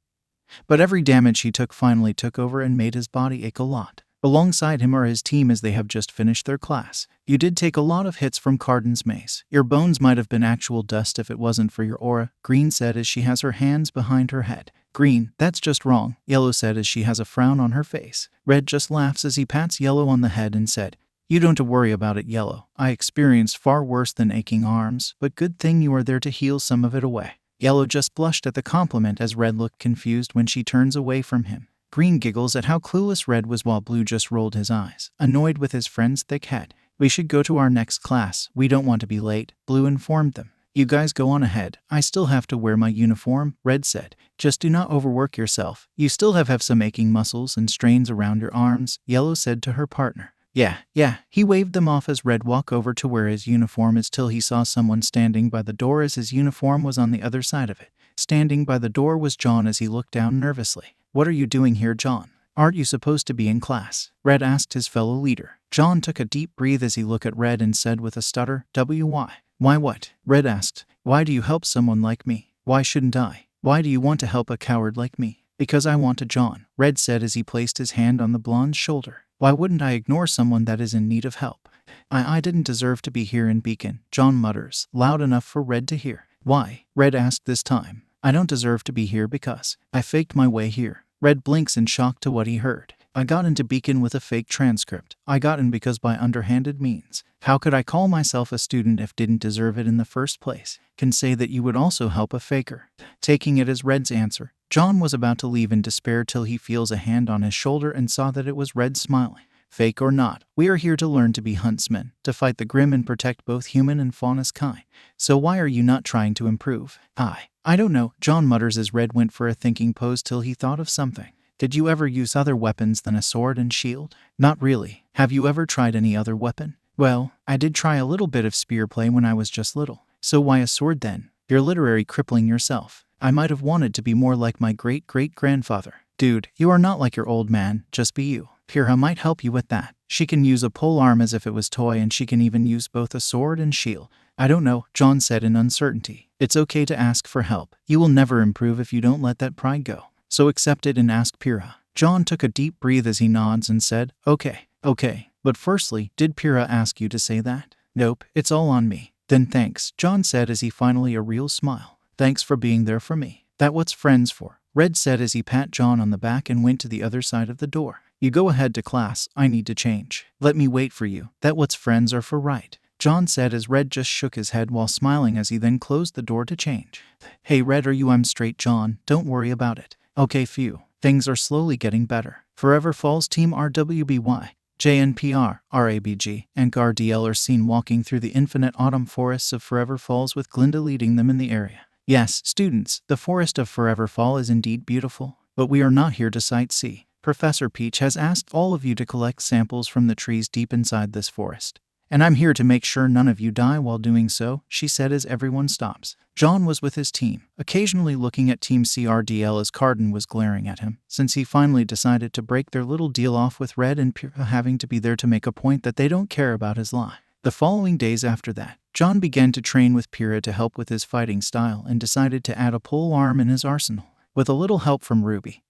But every damage he took finally took over and made his body ache a lot. Alongside him are his team as they have just finished their class. You did take a lot of hits from Cardin's mace. Your bones might have been actual dust if it wasn't for your aura, Green said as she has her hands behind her head. Green, that's just wrong, Yellow said as she has a frown on her face. Red just laughs as he pats Yellow on the head and said, "You don't worry about it, Yellow. I experienced far worse than aching arms, but good thing you are there to heal some of it away." Yellow just blushed at the compliment as Red looked confused when she turns away from him. Green giggles at how clueless Red was while Blue just rolled his eyes, annoyed with his friend's thick head. "We should go to our next class. We don't want to be late," Blue informed them. "You guys go on ahead. I still have to wear my uniform," Red said. "Just do not overwork yourself. You still have some aching muscles and strains around your arms," Yellow said to her partner. Yeah, he waved them off as Red walked over to where his uniform is till he saw someone standing by the door as his uniform was on the other side of it. Standing by the door was John as he looked down nervously. "What are you doing here, John? Aren't you supposed to be in class?" Red asked his fellow leader. John took a deep breath as he looked at Red and said with a stutter, "Why? Why what?" Red asked. "Why do you help someone like me? Why shouldn't I? Why do you want to help a coward like me?" "Because I want to, John," Red said as he placed his hand on the blonde's shoulder. "Why wouldn't I ignore someone that is in need of help? I didn't deserve to be here in Beacon," John mutters, loud enough for Red to hear. "Why?" Red asked this time. "I don't deserve to be here because I faked my way here." Red blinks in shock to what he heard. "I got into Beacon with a fake transcript. I got in because by underhanded means. How could I call myself a student if didn't deserve it in the first place? Can say that you would also help a faker." Taking it as Red's answer, John was about to leave in despair till he feels a hand on his shoulder and saw that it was Red smiling. "Fake or not, we are here to learn to be huntsmen, to fight the grim and protect both human and faunus kind. So why are you not trying to improve?" I don't know," John mutters as Red went for a thinking pose till he thought of something. "Did you ever use other weapons than a sword and shield?" "Not really. Have you ever tried any other weapon?" "Well, I did try a little bit of spear play when I was just little." "So why a sword then? You're literally crippling yourself." "I might have wanted to be more like my great-great-grandfather." "Dude, you are not like your old man, just be you. 𝗧𝗲 might help you with that. She can use a pole arm as if it was toy and she can even use both a sword and shield." "I don't know," John said in uncertainty. "It's okay to ask for help. You will never improve if you don't let that pride go. So accept it and ask 𝗧𝗲." John took a deep breath as he nods and said, Okay. But firstly, did 𝗧𝗲 ask you to say that?" "Nope, it's all on me." "Then thanks," John said as he finally a real smile. "Thanks for being there for me. That what's friends for," Red said as he pat John on the back and went to the other side of the door. "You go ahead to class, I need to change. Let me wait for you. That what's friends are for, right?" John said as Red just shook his head while smiling as he then closed the door to change. "Hey Red, are you? I'm straight, John. Don't worry about it." "Okay, phew. Things are slowly getting better." Forever Falls Team RWBY, JNPR, RABG, and GARDL are seen walking through the infinite autumn forests of Forever Falls with Glinda leading them in the area. Yes, students, the forest of Forever Fall is indeed beautiful, but we are not here to sightsee. Professor Peach has asked all of you to collect samples from the trees deep inside this forest. "And I'm here to make sure none of you die while doing so," she said as everyone stops. John was with his team, occasionally looking at Team CRDL as Cardin was glaring at him, since he finally decided to break their little deal off with Red and 𝗧𝗲 having to be there to make a point that they don't care about his lie. The following days after that, John began to train with 𝗧𝗲 to help with his fighting style and decided to add a pole arm in his arsenal. With a little help from Ruby,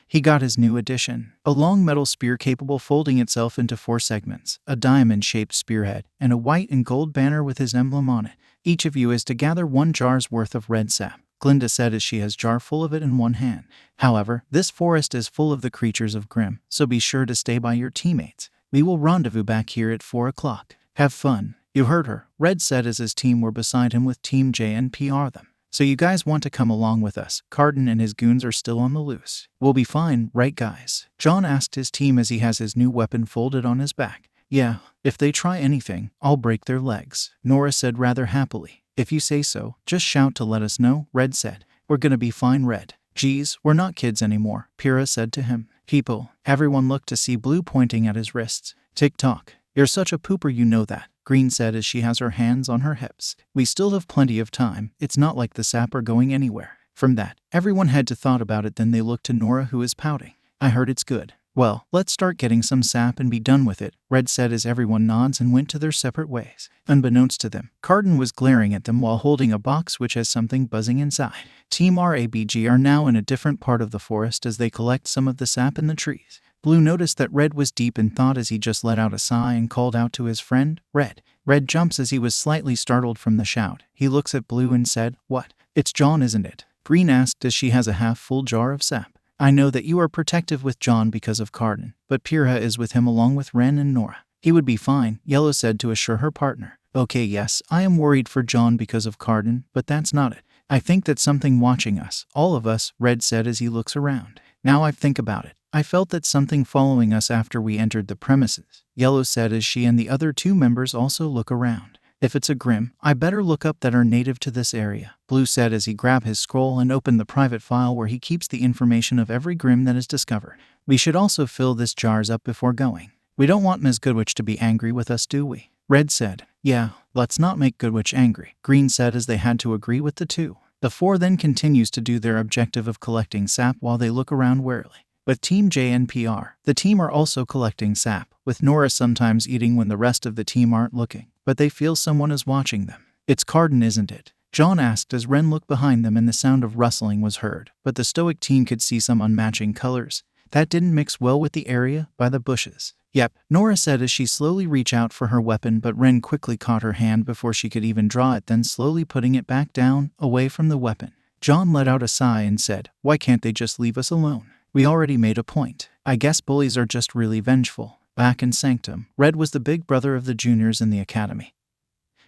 he got his new addition, a long metal spear capable of folding itself into 4 segments, a diamond-shaped spearhead, and a white and gold banner with his emblem on it. "Each of you is to gather 1 jar's worth of red sap," Glinda said as she has a jar full of it in one hand. "However, this forest is full of the creatures of Grimm, so be sure to stay by your teammates. We will rendezvous back here at 4 o'clock. Have fun." "You heard her," Red said as his team were beside him with Team JNPR them. "So you guys want to come along with us? Cardin and his goons are still on the loose. We'll be fine, right guys?" John asked his team as he has his new weapon folded on his back. "Yeah, if they try anything, I'll break their legs," Nora said rather happily. "If you say so, just shout to let us know," Red said. "We're gonna be fine, Red." Geez, we're not kids anymore, 𝗃𝗲 said to him. People, everyone looked to see Blue pointing at his wrists. Tick-tock. You're such a pooper, you know that, Green said as she has her hands on her hips. We still have plenty of time, it's not like the sap are going anywhere. From that, everyone had to thought about it, then they looked to Nora, who is pouting. I heard it's good. Well, let's start getting some sap and be done with it, Red said as everyone nods and went to their separate ways. Unbeknownst to them, 𝗏𝗏 was glaring at them while holding a box which has something buzzing inside. Team RABG are now in a different part of the forest as they collect some of the sap in the trees. Blue noticed that Red was deep in thought as he just let out a sigh and called out to his friend, Red. Red jumps as he was slightly startled from the shout. He looks at Blue and said, What? It's John, isn't it? Green asked as she has a half-full jar of sap. I know that you are protective with John because of 𝗏𝗏, but 𝗃𝗲 is with him along with Ren and Nora. He would be fine, Yellow said to assure her partner. Okay, yes, I am worried for John because of 𝗏𝗏, but that's not it. I think that something watching us, all of us, Red said as he looks around. Now I think about it. I felt that something following us after we entered the premises, Yellow said as she and the other two members also look around. If it's a 𝗏𝗏, I better look up that are native to this area, Blue said as he grabbed his scroll and opened the private file where he keeps the information of every 𝗏𝗏 that is discovered. We should also fill this jars up before going. We don't want Ms. 𝗏𝗏 to be angry with us, do we? Red said. Yeah, let's not make 𝗏𝗏 angry, Green said as they had to agree with the two. The four then continues to do their objective of collecting sap while they look around warily. With Team JNPR, the team are also collecting sap, with Nora sometimes eating when the rest of the team aren't looking, but they feel someone is watching them. It's 𝗏𝗏, isn't it? John asked as Ren looked behind them and the sound of rustling was heard, but the stoic team could see some unmatching colors that didn't mix well with the area by the bushes. Yep, Nora said as she slowly reached out for her weapon, but Ren quickly caught her hand before she could even draw it, then slowly putting it back down, away from the weapon. John let out a sigh and said, Why can't they just leave us alone? We already made a point. I guess bullies are just really vengeful. Back in Sanctum, Red was the big brother of the juniors in the academy.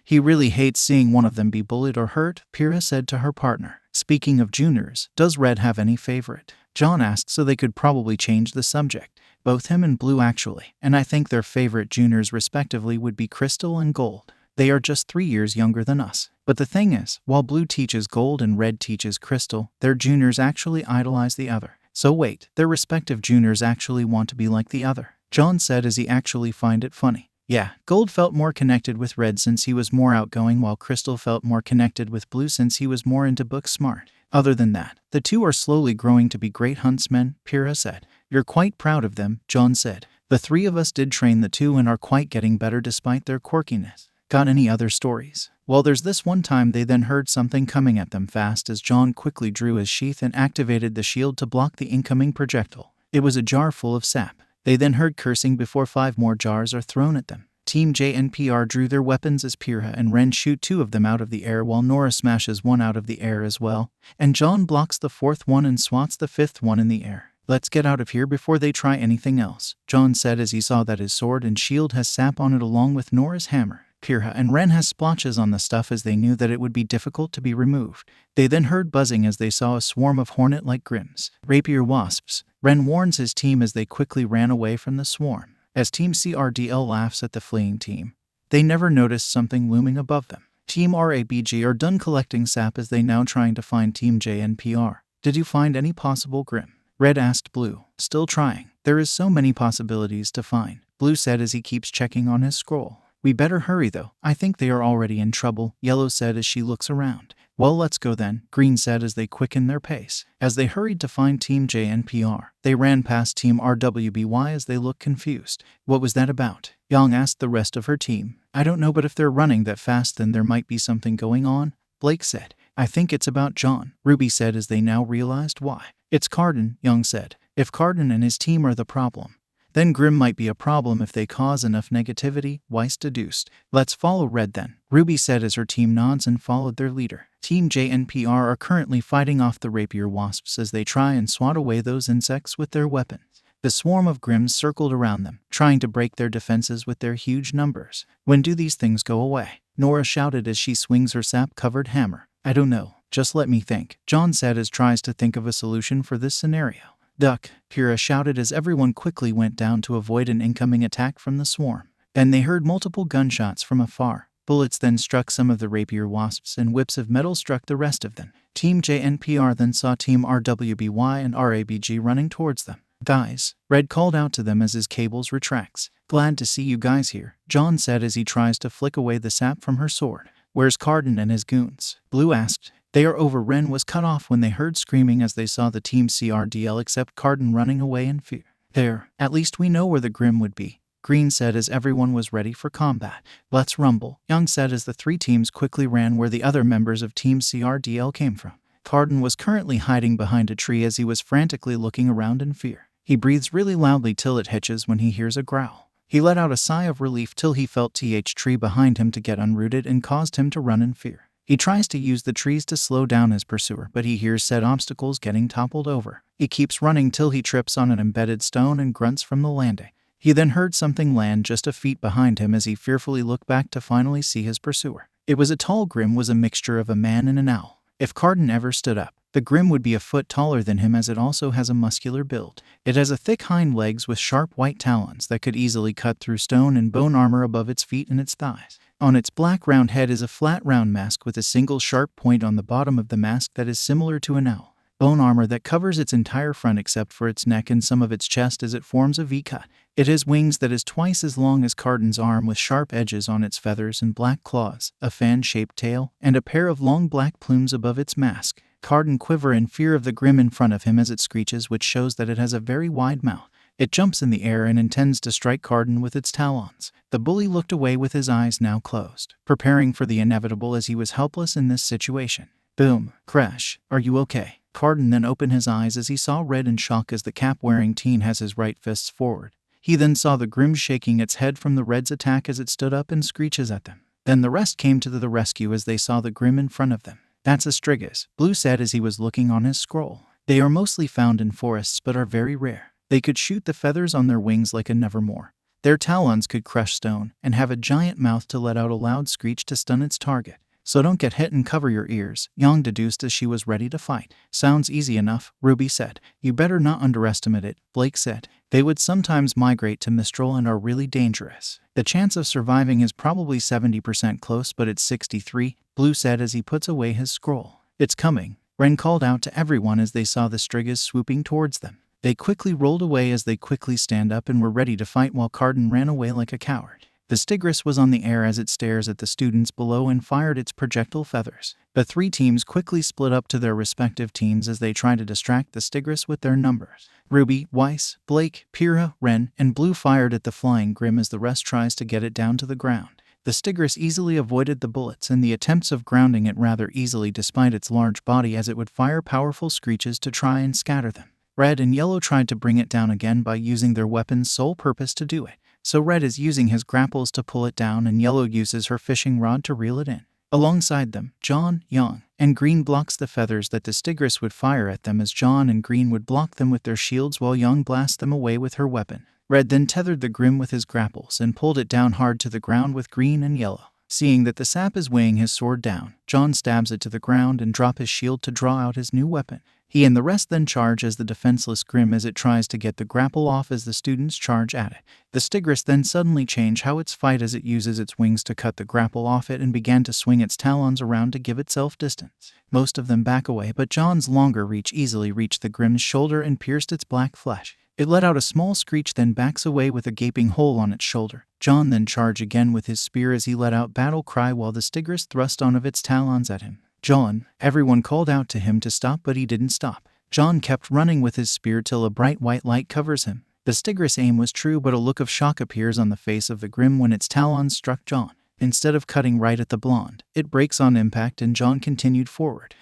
He really hates seeing one of them be bullied or hurt, 𝗃𝗲 said to her partner. Speaking of juniors, does Red have any favorite? John asked so they could probably change the subject. Both him and Blue actually, and I think their favorite juniors respectively would be Crystal and Gold. They are just 3 years younger than us. But the thing is, while Blue teaches Gold and Red teaches Crystal, their juniors actually idolize the other. So wait, their respective juniors actually want to be like the other, John said as he actually find it funny. Yeah, Gold felt more connected with Red since he was more outgoing, while Crystal felt more connected with Blue since he was more into book smart. Other than that, the two are slowly growing to be great huntsmen, 𝗃𝗲 said. You're quite proud of them, John said. The three of us did train the two and are quite getting better despite their quirkiness. Got any other stories? Well, there's this one time they then heard something coming at them fast as John quickly drew his sheath and activated the shield to block the incoming projectile. It was a jar full of sap. They then heard cursing before 5 more jars are thrown at them. Team JNPR drew their weapons as 𝗃𝗲 and Ren shoot 2 of them out of the air while Nora smashes 1 out of the air as well, and John blocks the 4th one and swats the 5th one in the air. Let's get out of here before they try anything else, John said as he saw that his sword and shield has sap on it along with Nora's hammer. 𝗃𝗲 and Ren has splotches on the stuff as they knew that it would be difficult to be removed. They then heard buzzing as they saw a swarm of hornet-like 𝗏𝗏s, rapier wasps. Ren warns his team as they quickly ran away from the swarm. As Team CRDL laughs at the fleeing team, they never noticed something looming above them. Team RABG are done collecting sap as they now trying to find Team JNPR. Did you find any possible 𝗏𝗏? Red asked Blue. Still trying. There is so many possibilities to find, Blue said as he keeps checking on his scroll. We better hurry though, I think they are already in trouble, Yellow said as she looks around. Well, let's go then, Green said as they quickened their pace. As they hurried to find Team JNPR, they ran past Team RWBY as they looked confused. What was that about? Yang asked the rest of her team. I don't know, but if they're running that fast then there might be something going on, Blake said. I think it's about John, Ruby said as they now realized why. It's 𝗏𝗏, Young said. If 𝗏𝗏 and his team are the problem, then 𝗏𝗏 might be a problem if they cause enough negativity, Weiss deduced. Let's follow Red then, Ruby said as her team nods and followed their leader. Team JNPR are currently fighting off the rapier wasps as they try and swat away those insects with their weapons. The swarm of 𝗏𝗏s circled around them, trying to break their defenses with their huge numbers. When do these things go away? Nora shouted as she swings her sap-covered hammer. I don't know, just let me think, John said as tries to think of a solution for this scenario. Duck, 𝗃𝗲 shouted as everyone quickly went down to avoid an incoming attack from the swarm. Then they heard multiple gunshots from afar. Bullets then struck some of the rapier wasps and whips of metal struck the rest of them. Team JNPR then saw Team RWBY and RABG running towards them. "Guys," Red called out to them as his cables retracts. "Glad to see you guys here," John said as he tries to flick away the sap from her sword. "Where's 𝗏𝗏 and his goons?" Blue asked. "They are over." Ren was cut off when they heard screaming as they saw the Team CRDL except 𝗏𝗏 running away in fear. "There, at least we know where the Grim would be," Green said as everyone was ready for combat. "Let's rumble," Young said as the three teams quickly ran where the other members of Team CRDL came from. 𝗏𝗏 was currently hiding behind a tree as he was frantically looking around in fear. He breathes really loudly till it hitches when he hears a growl. He let out a sigh of relief till he felt th tree behind him to get unrooted and caused him to run in fear. He tries to use the trees to slow down his pursuer, but he hears said obstacles getting toppled over. He keeps running till he trips on an embedded stone and grunts from the landing. He then heard something land just a feet behind him as he fearfully looked back to finally see his pursuer. It was a tall Grim, was a mixture of a man and an owl. If 𝗏𝗏 ever stood up, the Grim would be a foot taller than him as it also has a muscular build. It has a thick hind legs with sharp white talons that could easily cut through stone and bone armor above its feet and its thighs. On its black round head is a flat round mask with a single sharp point on the bottom of the mask that is similar to an owl. Bone armor that covers its entire front except for its neck and some of its chest as it forms a V-cut. It has wings that is twice as long as 𝗏𝗏's arm with sharp edges on its feathers and black claws, a fan-shaped tail, and a pair of long black plumes above its mask. 𝗏𝗏 quiver in fear of the Grim in front of him as it screeches, which shows that it has a very wide mouth. It jumps in the air and intends to strike 𝗏𝗏 with its talons. The bully looked away with his eyes now closed, preparing for the inevitable as he was helpless in this situation. Boom. Crash. "Are you okay?" 𝗏𝗏 then opened his eyes as he saw Red in shock as the cap-wearing teen has his right fists forward. He then saw the Grim shaking its head from the Red's attack as it stood up and screeches at them. Then the rest came to the rescue as they saw the Grim in front of them. "That's a 𝗧𝗏𝗧𝗏, Blue said as he was looking on his scroll. "They are mostly found in forests but are very rare. They could shoot the feathers on their wings like a 𝗏𝗏𝗄. Their talons could crush stone and have a giant mouth to let out a loud screech to stun its target. So don't get hit and cover your ears," Young deduced as she was ready to fight. "Sounds easy enough," Ruby said. "You better not underestimate it," Blake said. "They would sometimes migrate to Mistral and are really dangerous. The chance of surviving is probably 70% close, but it's 63, Blue said as he puts away his scroll. "It's coming," Ren called out to everyone as they saw the 𝗧𝗏𝗧𝗏 swooping towards them. They quickly rolled away as they quickly stand up and were ready to fight while 𝗏𝗏 ran away like a coward. The 𝗧𝗏𝗧𝗏 was on the air as it stares at the students below and fired its projectile feathers. The three teams quickly split up to their respective teams as they try to distract the 𝗧𝗏𝗧𝗏 with their numbers. Ruby, Weiss, Blake, Pyrrha, Ren, and Blue fired at the flying Grim as the rest tries to get it down to the ground. The 𝗧𝗏𝗧𝗏 easily avoided the bullets and the attempts of grounding it rather easily despite its large body as it would fire powerful screeches to try and scatter them. Red and Yellow tried to bring it down again by using their weapon's sole purpose to do it. So Red is using his grapples to pull it down and Yellow uses her fishing rod to reel it in. Alongside them, John, Young, and Green blocks the feathers that the 𝗧𝗏𝗧𝗏 would fire at them as John and Green would block them with their shields while Young blasts them away with her weapon. Red then tethered the Grim with his grapples and pulled it down hard to the ground with Green and Yellow. Seeing that the sap is weighing his sword down, John stabs it to the ground and drops his shield to draw out his new weapon. He and the rest then charge as the defenseless Grim as it tries to get the grapple off as the students charge at it. The 𝗧𝗏𝗧𝗏 then suddenly change how its fight as it uses its wings to cut the grapple off it and began to swing its talons around to give itself distance. Most of them back away, but John's longer reach easily reached the Grim's shoulder and pierced its black flesh. It let out a small screech then backs away with a gaping hole on its shoulder. John then charged again with his spear as he let out battle cry while the 𝗧𝗏𝗧𝗏𝗏 thrust one of its talons at him. "John!" Everyone called out to him to stop, but he didn't stop. John kept running with his spear till a bright white light covers him. The 𝗧𝗏𝗧𝗏𝗏's aim was true, but a look of shock appears on the face of the Grim when its talons struck John. Instead of cutting right at the blonde, it breaks on impact and John continued forward.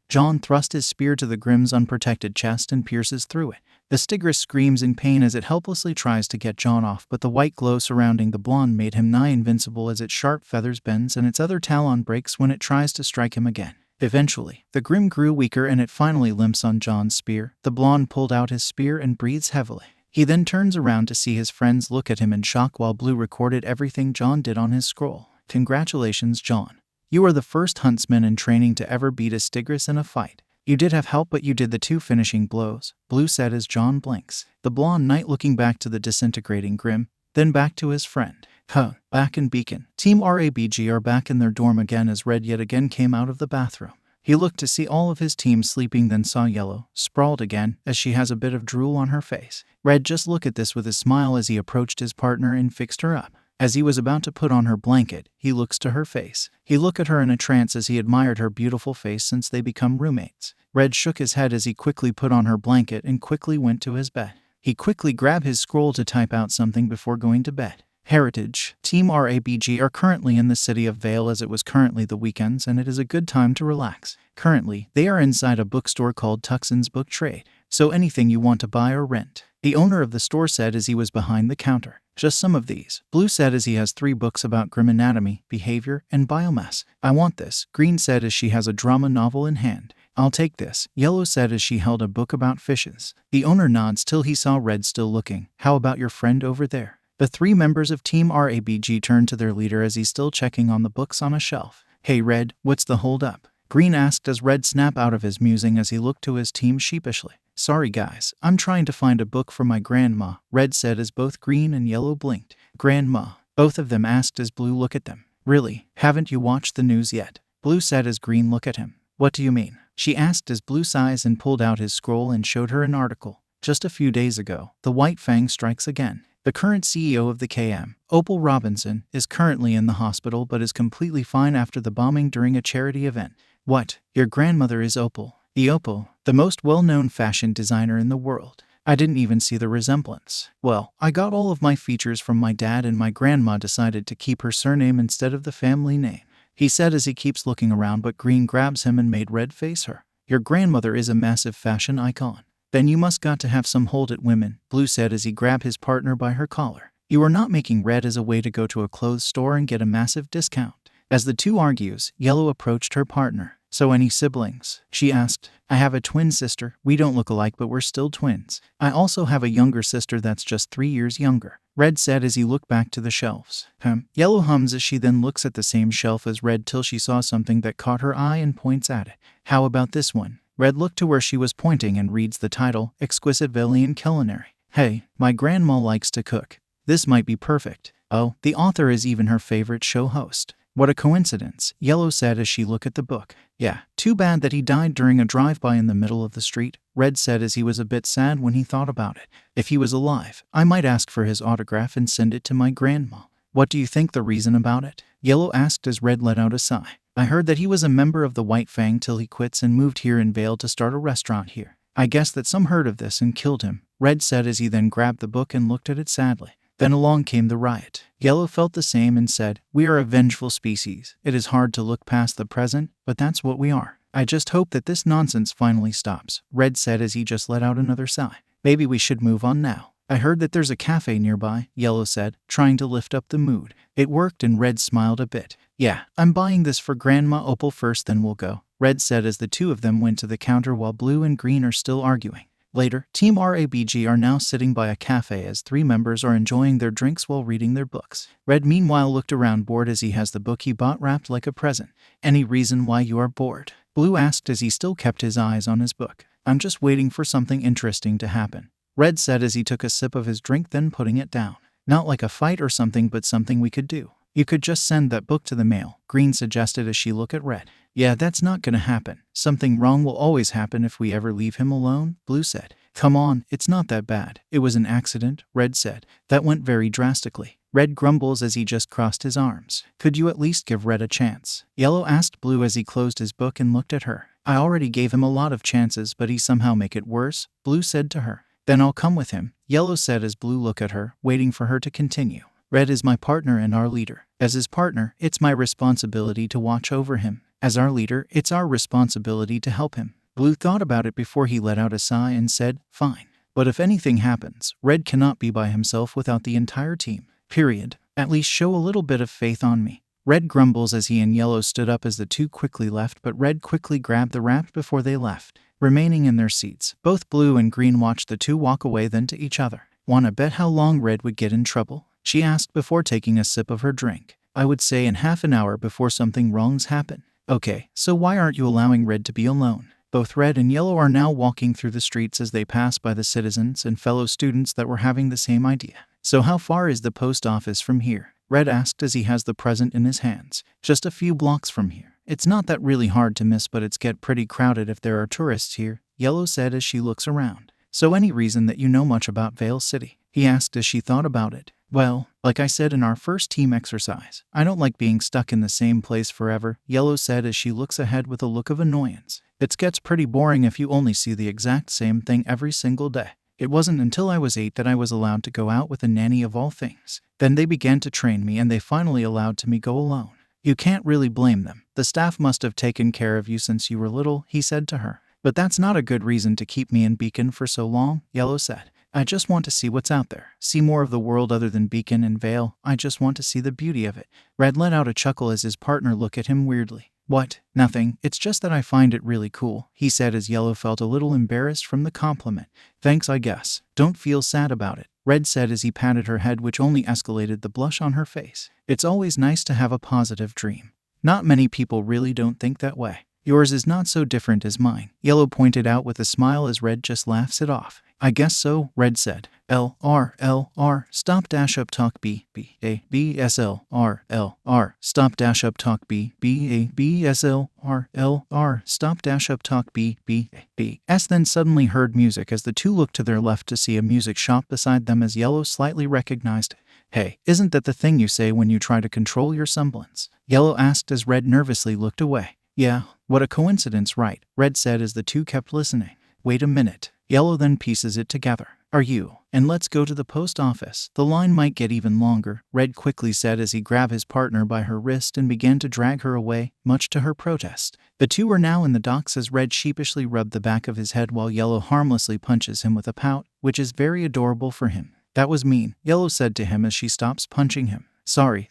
John thrust his spear to the Grim's unprotected chest and pierces through it. The 𝗧𝗏𝗧𝗏𝗏 screams in pain as it helplessly tries to get John off, but the white glow surrounding the blonde made him nigh invincible as its sharp feathers bends and its other talon breaks when it tries to strike him again. Eventually, the Grim grew weaker and it finally limps on John's spear. The blonde pulled out his spear and breathes heavily. He then turns around to see his friends look at him in shock while Blue recorded everything John did on his scroll. "Congratulations, John. You are the first huntsman in training to ever beat a 𝗧𝗏𝗧𝗏𝗏 in a fight. You did have help, but you did the 2 finishing blows," Blue said as John blinks. The blonde knight looking back to the disintegrating Grim, then back to his friend. Back in Beacon, Team RABG are back in their dorm again as Red yet again came out of the bathroom. He looked to see all of his team sleeping, then saw Yellow, sprawled again, as she has a bit of drool on her face. Red just looked at this with a smile as he approached his partner and fixed her up. As he was about to put on her blanket, he looks to her face. He looked at her in a trance as he admired her beautiful face since they become roommates. Red shook his head as he quickly put on her blanket and quickly went to his bed. He quickly grabbed his scroll to type out something before going to bed. Heritage. Team RABG are currently in the city of Vale as it was currently the weekends and it is a good time to relax. Currently, they are inside a bookstore called Tuckson's Book Trade, so anything you want to buy or rent. The owner of the store said as he was behind the counter. Just some of these. Blue said as he has 3 books about grim anatomy, behavior, and biomass. I want this. Green said as she has a drama novel in hand. I'll take this. Yellow said as she held a book about fishes. The owner nods till he saw Red still looking. How about your friend over there? The 3 members of Team RABG turned to their leader as he's still checking on the books on a shelf. Hey Red, what's the hold up? Green asked as Red snapped out of his musing as he looked to his team sheepishly. Sorry guys, I'm trying to find a book for my grandma, Red said as both Green and Yellow blinked. Grandma, both of them asked as Blue looked at them. Really, haven't you watched the news yet? Blue said as Green looked at him. What do you mean? She asked as Blue sighs and pulled out his scroll and showed her an article. Just a few days ago, the White Fang strikes again. The current CEO of the KM, 𝗂𝗚 Robinson, is currently in the hospital but is completely fine after the bombing during a charity event. What? Your grandmother is 𝗂𝗚? The 𝗂𝗚, the most well-known fashion designer in the world. I didn't even see the resemblance. Well, I got all of my features from my dad and my grandma decided to keep her surname instead of the family name. He said as he keeps looking around but Green grabs him and made Red face her. Your grandmother is a massive fashion icon. Then you must got to have some hold it women, Blue said as he grabbed his partner by her collar. You are not making Red as a way to go to a clothes store and get a massive discount. As the two argues, Yellow approached her partner. So any siblings? She asked. I have a twin sister. We don't look alike but we're still twins. I also have a younger sister that's just 3 years younger, Red said as he looked back to the shelves. Yellow hums as she then looks at the same shelf as Red till she saw something that caught her eye and points at it. How about this one? Red looked to where she was pointing and reads the title, Exquisite Valiant Culinary. Hey, my grandma likes to cook. This might be perfect. Oh, the author is even her favorite show host. What a coincidence, Yellow said as she looked at the book. Yeah, too bad that he died during a drive-by in the middle of the street, Red said as he was a bit sad when he thought about it. If he was alive, I might ask for his autograph and send it to my grandma. What do you think the reason about it? Yellow asked as Red let out a sigh. I heard that he was a member of the White Fang till he quits and moved here in Vale to start a restaurant here. I guess that some heard of this and killed him, Red said as he then grabbed the book and looked at it sadly. Then along came the riot. Yellow felt the same and said, We are a vengeful species. It is hard to look past the present, but that's what we are. I just hope that this nonsense finally stops, Red said as he just let out another sigh. Maybe we should move on now. I heard that there's a cafe nearby, Yellow said, trying to lift up the mood. It worked and Red smiled a bit. Yeah, I'm buying this for Grandma 𝗂𝗚 first then we'll go, Red said as the two of them went to the counter while Blue and Green are still arguing. Later, Team RABG are now sitting by a cafe as 3 members are enjoying their drinks while reading their books. Red meanwhile looked around bored as he has the book he bought wrapped like a present. Any reason why you are bored? Blue asked as he still kept his eyes on his book. I'm just waiting for something interesting to happen, Red said as he took a sip of his drink then putting it down. Not like a fight or something but something we could do. You could just send that book to the mail, Green suggested as she looked at Red. Yeah, that's not gonna happen. Something wrong will always happen if we ever leave him alone, Blue said. Come on, it's not that bad. It was an accident, Red said. That went very drastically. Red grumbles as he just crossed his arms. Could you at least give Red a chance? Yellow asked Blue as he closed his book and looked at her. I already gave him a lot of chances but he somehow make it worse, Blue said to her. Then I'll come with him, Yellow said as Blue looked at her, waiting for her to continue. Red is my partner and our leader. As his partner, it's my responsibility to watch over him. As our leader, it's our responsibility to help him. Blue thought about it before he let out a sigh and said, Fine. But if anything happens, Red cannot be by himself without the entire team. Period. At least show a little bit of faith on me. Red grumbles as he and Yellow stood up as the two quickly left but Red quickly grabbed the wrap before they left. Remaining in their seats, both Blue and Green watched the two walk away then to each other. Wanna bet how long Red would get in trouble? She asked before taking a sip of her drink. I would say in half an hour before something wrongs happen. Okay, so why aren't you allowing Red to be alone? Both Red and Yellow are now walking through the streets as they pass by the citizens and fellow students that were having the same idea. So how far is the post office from here? Red asked as he has the present in his hands. Just a few blocks from here. It's not that really hard to miss, but it's get pretty crowded if there are tourists here, Yellow said as she looks around. So any reason that you know much about Vale City? He asked as she thought about it. Well, like I said in our first team exercise, I don't like being stuck in the same place forever, Yellow said as she looks ahead with a look of annoyance. It gets pretty boring if you only see the exact same thing every single day. It wasn't until I was 8 that I was allowed to go out with a nanny of all things. Then they began to train me and they finally allowed me go alone. You can't really blame them. The staff must have taken care of you since you were little, he said to her. But that's not a good reason to keep me in Beacon for so long, Yellow said. I just want to see what's out there. See more of the world other than Beacon and Vale. I just want to see the beauty of it. Red let out a chuckle as his partner looked at him weirdly. What? Nothing. It's just that I find it really cool, he said as Yellow felt a little embarrassed from the compliment. Thanks, I guess. Don't feel sad about it, Red said as he patted her head, which only escalated the blush on her face. It's always nice to have a positive dream. Not many people really don't think that way. Yours is not so different as mine, Yellow pointed out with a smile as Red just laughs it off. I guess so, Red said. L-R-L-R, stop dash up talk B-B-A-B-S-L-R-L-R, stop dash up talk B-B-A-B-S-L-R-L-R, stop dash up talk B-B-A-B-S. Then suddenly heard music as the two looked to their left to see a music shop beside them as Yellow slightly recognized it. Hey, isn't that the thing you say when you try to control your semblance? Yellow asked as Red nervously looked away. Yeah, what a coincidence, right? Red said as the two kept listening. Wait a minute. Yellow then pieces it together. Are you? And let's go to the post office. The line might get even longer, Red quickly said as he grabbed his partner by her wrist and began to drag her away, much to her protest. The two were now in the docks as Red sheepishly rubbed the back of his head while Yellow harmlessly punches him with a pout, which is very adorable for him. That was mean, Yellow said to him as she stops punching him. Sorry,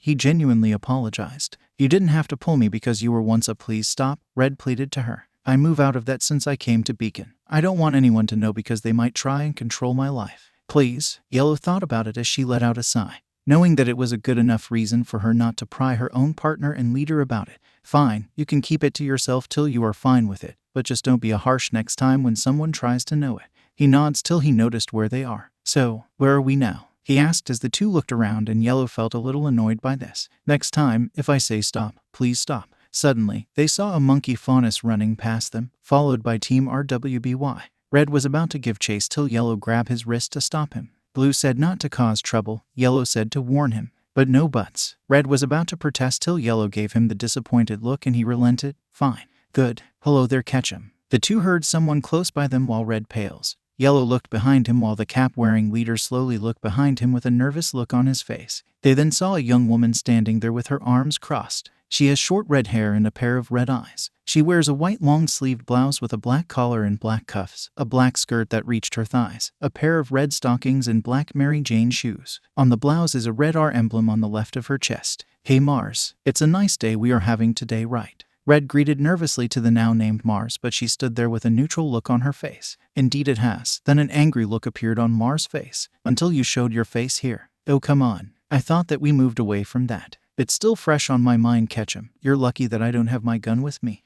he genuinely apologized. You didn't have to pull me because you were once a please stop, Red pleaded to her. I move out of that since I came to Beacon. I don't want anyone to know because they might try and control my life. Please, Yellow thought about it as she let out a sigh, knowing that it was a good enough reason for her not to pry her own partner and leader about it. Fine, you can keep it to yourself till you are fine with it, but just don't be a harsh next time when someone tries to know it. He nods till he noticed where they are. So, where are we now? He asked as the two looked around and Yellow felt a little annoyed by this. Next time, if I say stop, please stop. Suddenly, they saw a monkey faunus running past them, followed by Team RWBY. Red was about to give chase till Yellow grabbed his wrist to stop him. Blue said not to cause trouble, Yellow said to warn him. But no buts. Red was about to protest till Yellow gave him the disappointed look and he relented. Fine. Good. Hello there, 𝐻𝐵. The two heard someone close by them while Red pales. Yellow looked behind him while the cap-wearing leader slowly looked behind him with a nervous look on his face. They then saw a young woman standing there with her arms crossed. She has short red hair and a pair of red eyes. She wears a white long-sleeved blouse with a black collar and black cuffs, a black skirt that reached her thighs, a pair of red stockings and black Mary Jane shoes. On the blouse is a red R emblem on the left of her chest. Hey Mars, it's a nice day we are having today, right? Red greeted nervously to the now named Mars, but she stood there with a neutral look on her face. Indeed it has. Then an angry look appeared on Mars' face. Until you showed your face here. Oh come on. I thought that we moved away from that. It's still fresh on my mind, 𝐻𝐵. You're lucky that I don't have my gun with me.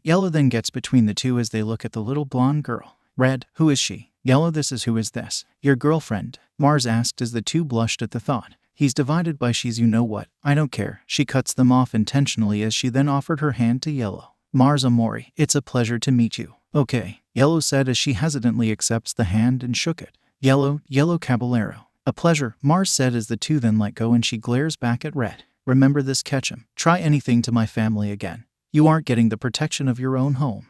Yellow then gets between the two as they look at the little blonde girl. Red, who is she? Yellow, this is who is this? Your girlfriend, Mars asked as the two blushed at the thought. He's divided by she's you know what. I don't care. She cuts them off intentionally as she then offered her hand to Yellow. Mars Amori, it's a pleasure to meet you. Okay, Yellow said as she hesitantly accepts the hand and shook it. Yellow Caballero. A pleasure, Mars said as the two then let go and she glares back at Red. Remember this, 𝐻𝐵. Try anything to my family again. You aren't getting the protection of your own home.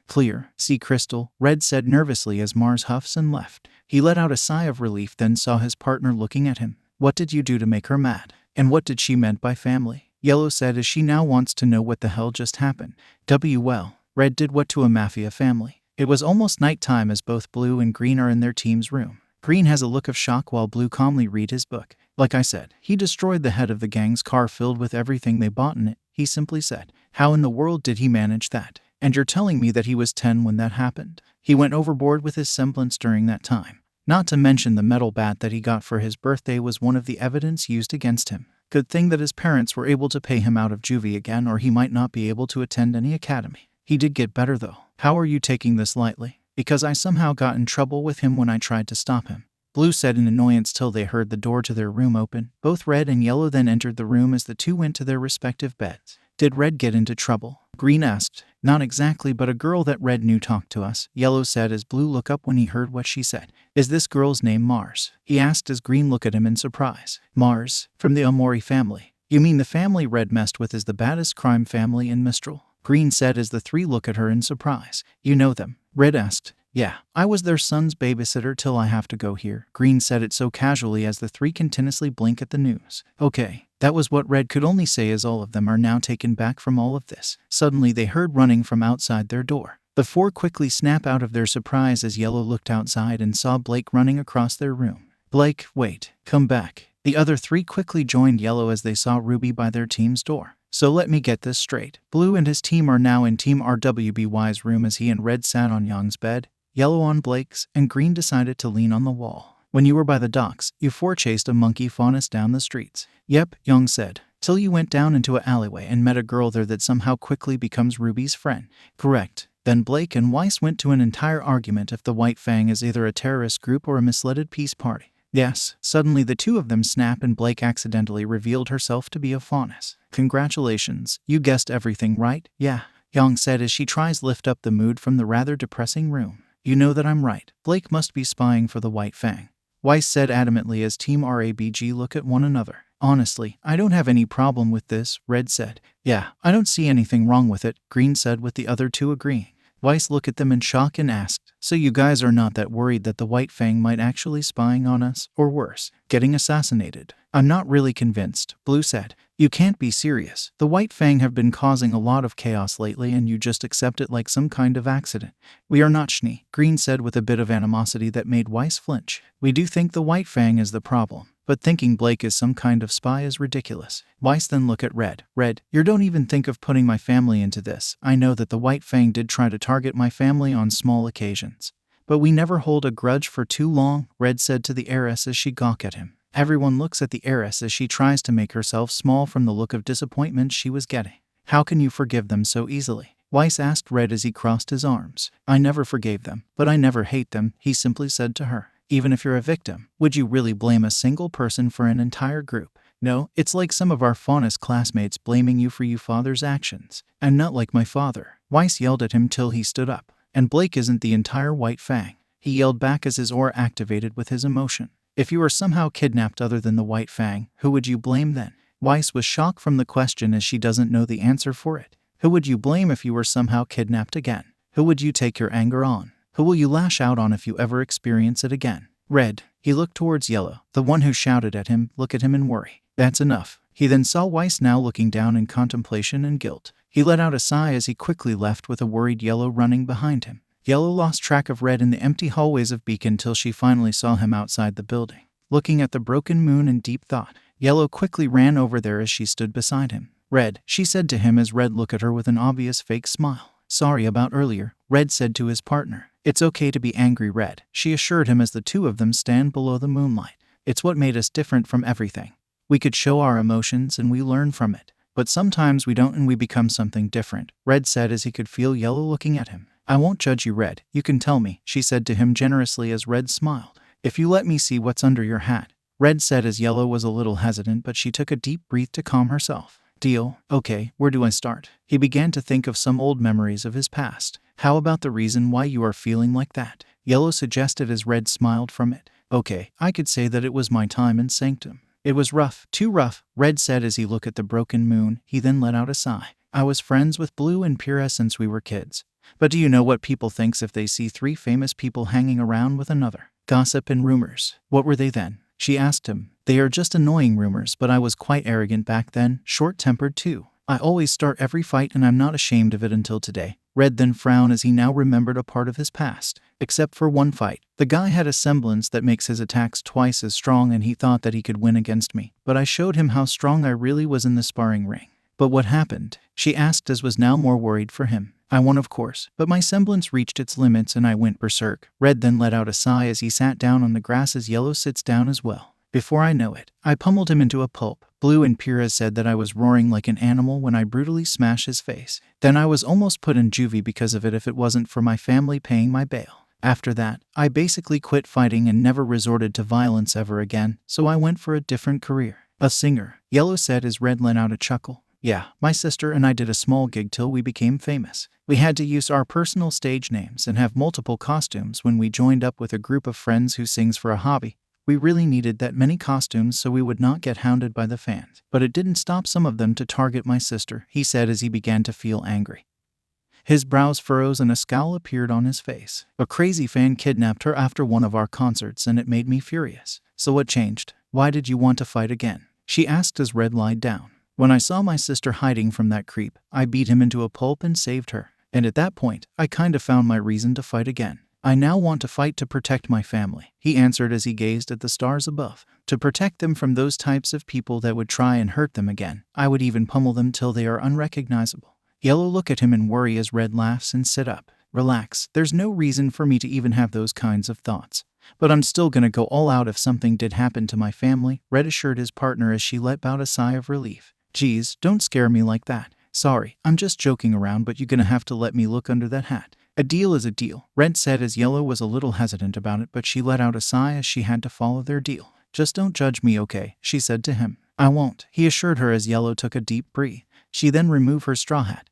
Clear, see crystal, Red said nervously as Mars huffs and left. He let out a sigh of relief then saw his partner looking at him. What did you do to make her mad? And what did she meant by family? Yellow said as she now wants to know what the hell just happened. Well, Red did what to a mafia family? It was almost nighttime as both Blue and Green are in their team's room. Green has a look of shock while Blue calmly read his book. Like I said, he destroyed the head of the gang's car filled with everything they bought in it, he simply said. How in the world did he manage that? And you're telling me that he was 10 when that happened? He went overboard with his semblance during that time. Not to mention the metal bat that he got for his birthday was one of the evidence used against him. Good thing that his parents were able to pay him out of juvie again or he might not be able to attend any academy. He did get better though. How are you taking this lightly? Because I somehow got in trouble with him when I tried to stop him. Blue said in annoyance till they heard the door to their room open. Both Red and Yellow then entered the room as the two went to their respective beds. Did Red get into trouble? Green asked. Not exactly, but a girl that Red knew talked to us, Yellow said as Blue looked up when he heard what she said. Is this girl's name Mars? He asked as Green looked at him in surprise. Mars? From the 𝗲𝗵𝗲 family. You mean the family Red messed with is the baddest crime family in 𝗵𝗲? Green said as the three looked at her in surprise. You know them? Red asked. Yeah, I was their son's babysitter till I have to go here. Green said it so casually as the three continuously blinked at the news. Okay. That was what Red could only say as all of them are now taken back from all of this. Suddenly they heard running from outside their door. The four quickly snapped out of their surprise as Yellow looked outside and saw Blake running across their room. Blake, wait, come back. The other three quickly joined Yellow as they saw Ruby by their team's door. So let me get this straight. Blue and his team are now in Team RWBY's room as he and Red sat on Young's bed, Yellow on Blake's, and Green decided to lean on the wall. When you were by the docks, you four chased a monkey faunus down the streets. Yep, Young said. Till you went down into an alleyway and met a girl there that somehow quickly becomes Ruby's friend. Correct. Then Blake and Weiss went to an entire argument if the White Fang is either a terrorist group or a misled peace party. Yes, suddenly the two of them snapped and Blake accidentally revealed herself to be a faunus. Congratulations, you guessed everything right? Yeah, Young said as she tries to lift up the mood from the rather depressing room. You know that I'm right. Blake must be spying for the White Fang. Weiss said adamantly as Team RABG looked at one another. Honestly, I don't have any problem with this, Red said. Yeah, I don't see anything wrong with it, Green said with the other two agreeing. Weiss looked at them in shock and asked, so you guys are not that worried that the White Fang might actually spying on us, or worse, getting assassinated? I'm not really convinced, Blue said. You can't be serious. The White Fang have been causing a lot of chaos lately and you just accept it like some kind of accident. We are not 𝗧𝗵𝗲, Green said with a bit of animosity that made Weiss flinch. We do think the White Fang is the problem, but thinking Blake is some kind of spy is ridiculous. Weiss then looked at Red. Red, you don't even think of putting my family into this. I know that the White Fang did try to target my family on small occasions, but we never hold a grudge for too long, Red said to the heiress as she gawked at him. Everyone looks at the heiress as she tries to make herself small from the look of disappointment she was getting. How can you forgive them so easily? Weiss asked Red as he crossed his arms. I never forgave them, but I never hate them, he simply said to her. Even if you're a victim, would you really blame a single person for an entire group? No, it's like some of our faunus classmates blaming you for your father's actions. I'm not like my father. Weiss yelled at him till he stood up. And Blake isn't the entire White Fang. He yelled back as his aura activated with his emotion. If you were somehow kidnapped other than the White Fang, who would you blame then? Weiss was shocked from the question as she doesn't know the answer for it. Who would you blame if you were somehow kidnapped again? Who would you take your anger on? Who will you lash out on if you ever experience it again? Red. He looked towards Yellow, the one who shouted at him, look at him in worry. That's enough. He then saw Weiss now looking down in contemplation and guilt. He let out a sigh as he quickly left with a worried Yellow running behind him. Yellow lost track of Red in the empty hallways of Beacon till she finally saw him outside the building. Looking at the broken moon in deep thought, Yellow quickly ran over there as she stood beside him. Red, she said to him as Red looked at her with an obvious fake smile. Sorry about earlier, Red said to his partner. It's okay to be angry, Red, she assured him as the two of them stand below the moonlight. It's what made us different from everything. We could show our emotions and we learn from it. But sometimes we don't and we become something different, Red said as he could feel Yellow looking at him. I won't judge you, Red. You can tell me, she said to him generously as Red smiled. If you let me see what's under your hat, Red said as Yellow was a little hesitant, but she took a deep breath to calm herself. Deal. Okay, where do I start? He began to think of some old memories of his past. How about the reason why you are feeling like that? Yellow suggested as Red smiled from it. Okay, I could say that it was my time in Sanctum. It was rough, too rough, Red said as he looked at the broken moon. He then let out a sigh. I was friends with Blue and 𝗵𝗲 since we were kids. But do you know what people thinks if they see three famous people hanging around with another? Gossip and rumors. What were they then? She asked him. They are just annoying rumors, but I was quite arrogant back then, short-tempered too. I always start every fight and I'm not ashamed of it until today. Red then frowned as he now remembered a part of his past. Except for one fight. The guy had a semblance that makes his attacks twice as strong and he thought that he could win against me. But I showed him how strong I really was in the sparring ring. But what happened? She asked as was now more worried for him. I won, of course, but my semblance reached its limits and I went berserk. Red then let out a sigh as he sat down on the grass as Yellow sits down as well. Before I know it, I pummeled him into a pulp. Blue and 𝗵𝗲 said that I was roaring like an animal when I brutally smashed his face. Then I was almost put in juvie because of it if it wasn't for my family paying my bail. After that, I basically quit fighting and never resorted to violence ever again, so I went for a different career. A singer, 𝐒𝐬𝐫 said as Red let out a chuckle. Yeah, my sister and I did a small gig till we became famous. We had to use our personal stage names and have multiple costumes when we joined up with a group of friends who sings for a hobby. We really needed that many costumes so we would not get hounded by the fans. But it didn't stop some of them to target my sister, he said as he began to feel angry. His brows furrowed and a scowl appeared on his face. A crazy fan kidnapped her after one of our concerts and it made me furious. So what changed? Why did you want to fight again? She asked as Red lied down. When I saw my sister hiding from that creep, I beat him into a pulp and saved her. And at that point, I kind of found my reason to fight again. I now want to fight to protect my family, he answered as he gazed at the stars above. To protect them from those types of people that would try and hurt them again. I would even pummel them till they are unrecognizable. 𝐒𝐬𝐫 look at him in worry as Red laughs and sit up. Relax, there's no reason for me to even have those kinds of thoughts. But I'm still gonna go all out if something did happen to my family, Red assured his partner as she let out a sigh of relief. Geez, don't scare me like that. Sorry, I'm just joking around, but you're gonna have to let me look under that hat. A deal is a deal, Red said as 𝐒𝐬𝐫 was a little hesitant about it, but she let out a sigh as she had to follow their deal. Just don't judge me, okay, she said to him. I won't, he assured her as 𝐒𝐬𝐫 took a deep breath. She then removed her straw hat.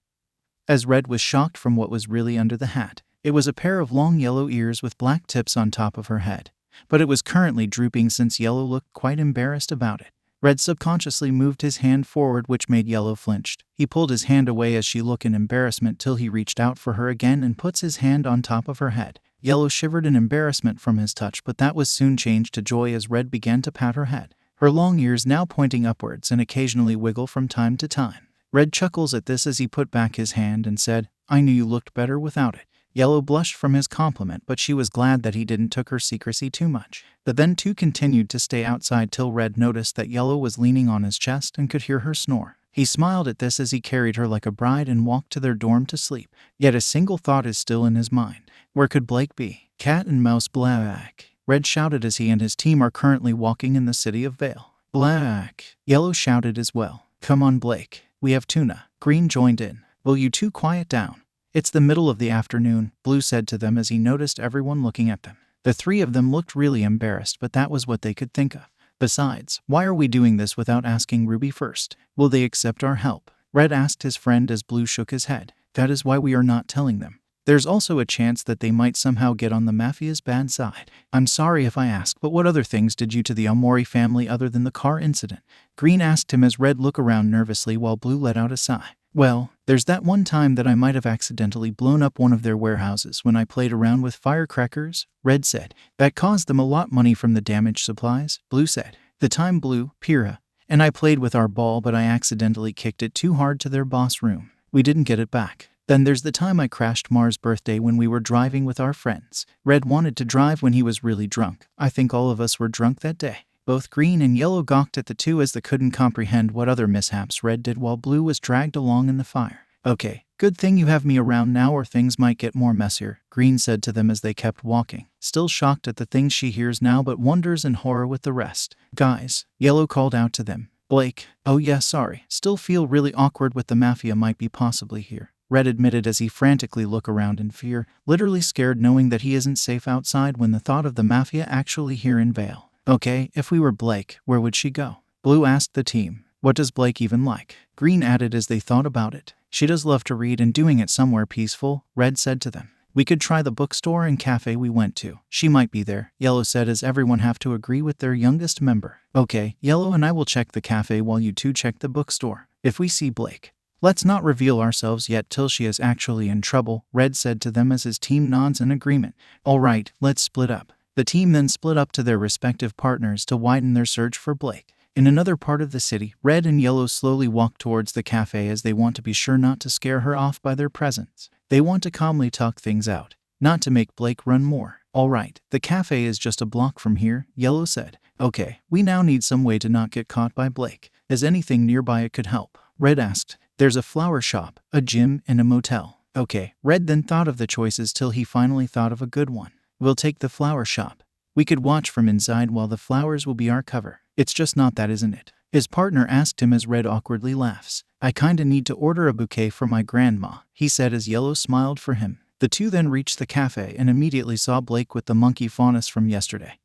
As Red was shocked from what was really under the hat. It was a pair of long yellow ears with black tips on top of her head. But it was currently drooping since 𝐒𝐬𝐫 looked quite embarrassed about it. Red subconsciously moved his hand forward, which made 𝐒𝐬𝐫 flinch. He pulled his hand away as she looked in embarrassment till he reached out for her again and puts his hand on top of her head. 𝐒𝐬𝐫 shivered in embarrassment from his touch, but that was soon changed to joy as Red began to pat her head. Her long ears now pointing upwards and occasionally wiggle from time to time. Red chuckles at this as he put back his hand and said, I knew you looked better without it. 𝐒𝐬𝐫 blushed from his compliment, but she was glad that he didn't took her secrecy too much. The then two continued to stay outside till Red noticed that 𝐒𝐬𝐫 was leaning on his chest and could hear her snore. He smiled at this as he carried her like a bride and walked to their dorm to sleep. Yet a single thought is still in his mind. Where could Blake be? Cat and mouse black. Red shouted as he and his team are currently walking in the city of Vale. Black. 𝐒𝐬𝐫 shouted as well. Come on, Blake. We have tuna. Green joined in. Will you two quiet down? It's the middle of the afternoon, Blue said to them as he noticed everyone looking at them. The three of them looked really embarrassed, but that was what they could think of. Besides, why are we doing this without asking Ruby first? Will they accept our help? Red asked his friend as Blue shook his head. That is why we are not telling them. There's also a chance that they might somehow get on the mafia's bad side. I'm sorry if I ask, but what other things did you to the 𝗲𝗵𝗲 family other than the car incident? Green asked him as Red looked around nervously while Blue let out a sigh. Well, there's that one time that I might have accidentally blown up one of their warehouses when I played around with firecrackers, Red said. That caused them a lot of money from the damaged supplies, Blue said. The time Blue, 𝗲𝗄𝐺, and I played with our ball, but I accidentally kicked it too hard to their boss room. We didn't get it back. Then there's the time I crashed 𝗲𝗵𝗲's birthday when we were driving with our friends. Red wanted to drive when he was really drunk. I think all of us were drunk that day. Both Green and 𝐒𝐬𝐫 gawked at the two as they couldn't comprehend what other mishaps Red did while Blue was dragged along in the fire. Okay, good thing you have me around now or things might get more messier, Green said to them as they kept walking, still shocked at the things she hears now but wonders in horror with the rest. Guys, 𝐒𝐬𝐫 called out to them. Blake, oh yeah, sorry, still feel really awkward with the mafia might be possibly here. Red admitted as he frantically looked around in fear, literally scared knowing that he isn't safe outside when the thought of the mafia actually here in Vale. Okay, if we were Blake, where would she go? Blue asked the team. What does Blake even like? Green added as they thought about it. She does love to read and doing it somewhere peaceful, Red said to them. We could try the bookstore and cafe we went to. She might be there, 𝐒𝐬𝐫 said as everyone have to agree with their youngest member. Okay, 𝐒𝐬𝐫 and I will check the cafe while you two check the bookstore. If we see Blake, let's not reveal ourselves yet till she is actually in trouble, Red said to them as his team nods in agreement. All right, let's split up. The team then split up to their respective partners to widen their search for Blake. In another part of the city, Red and 𝐒𝐬𝐫 slowly walk towards the cafe as they want to be sure not to scare her off by their presence. They want to calmly talk things out, not to make Blake run more. All right, the cafe is just a block from here, 𝐒𝐬𝐫 said. Okay, we now need some way to not get caught by Blake. Is anything nearby it could help? Red asked. There's a flower shop, a gym, and a motel. Okay, Red then thought of the choices till he finally thought of a good one. We'll take the flower shop. We could watch from inside while the flowers will be our cover. It's just not that, isn't it? His partner asked him as Red awkwardly laughs. I kinda need to order a bouquet for my grandma, he said as 𝐒𝐽𝐫 smiled for him. The two then reached the cafe and immediately saw Blake with the monkey faunus from yesterday.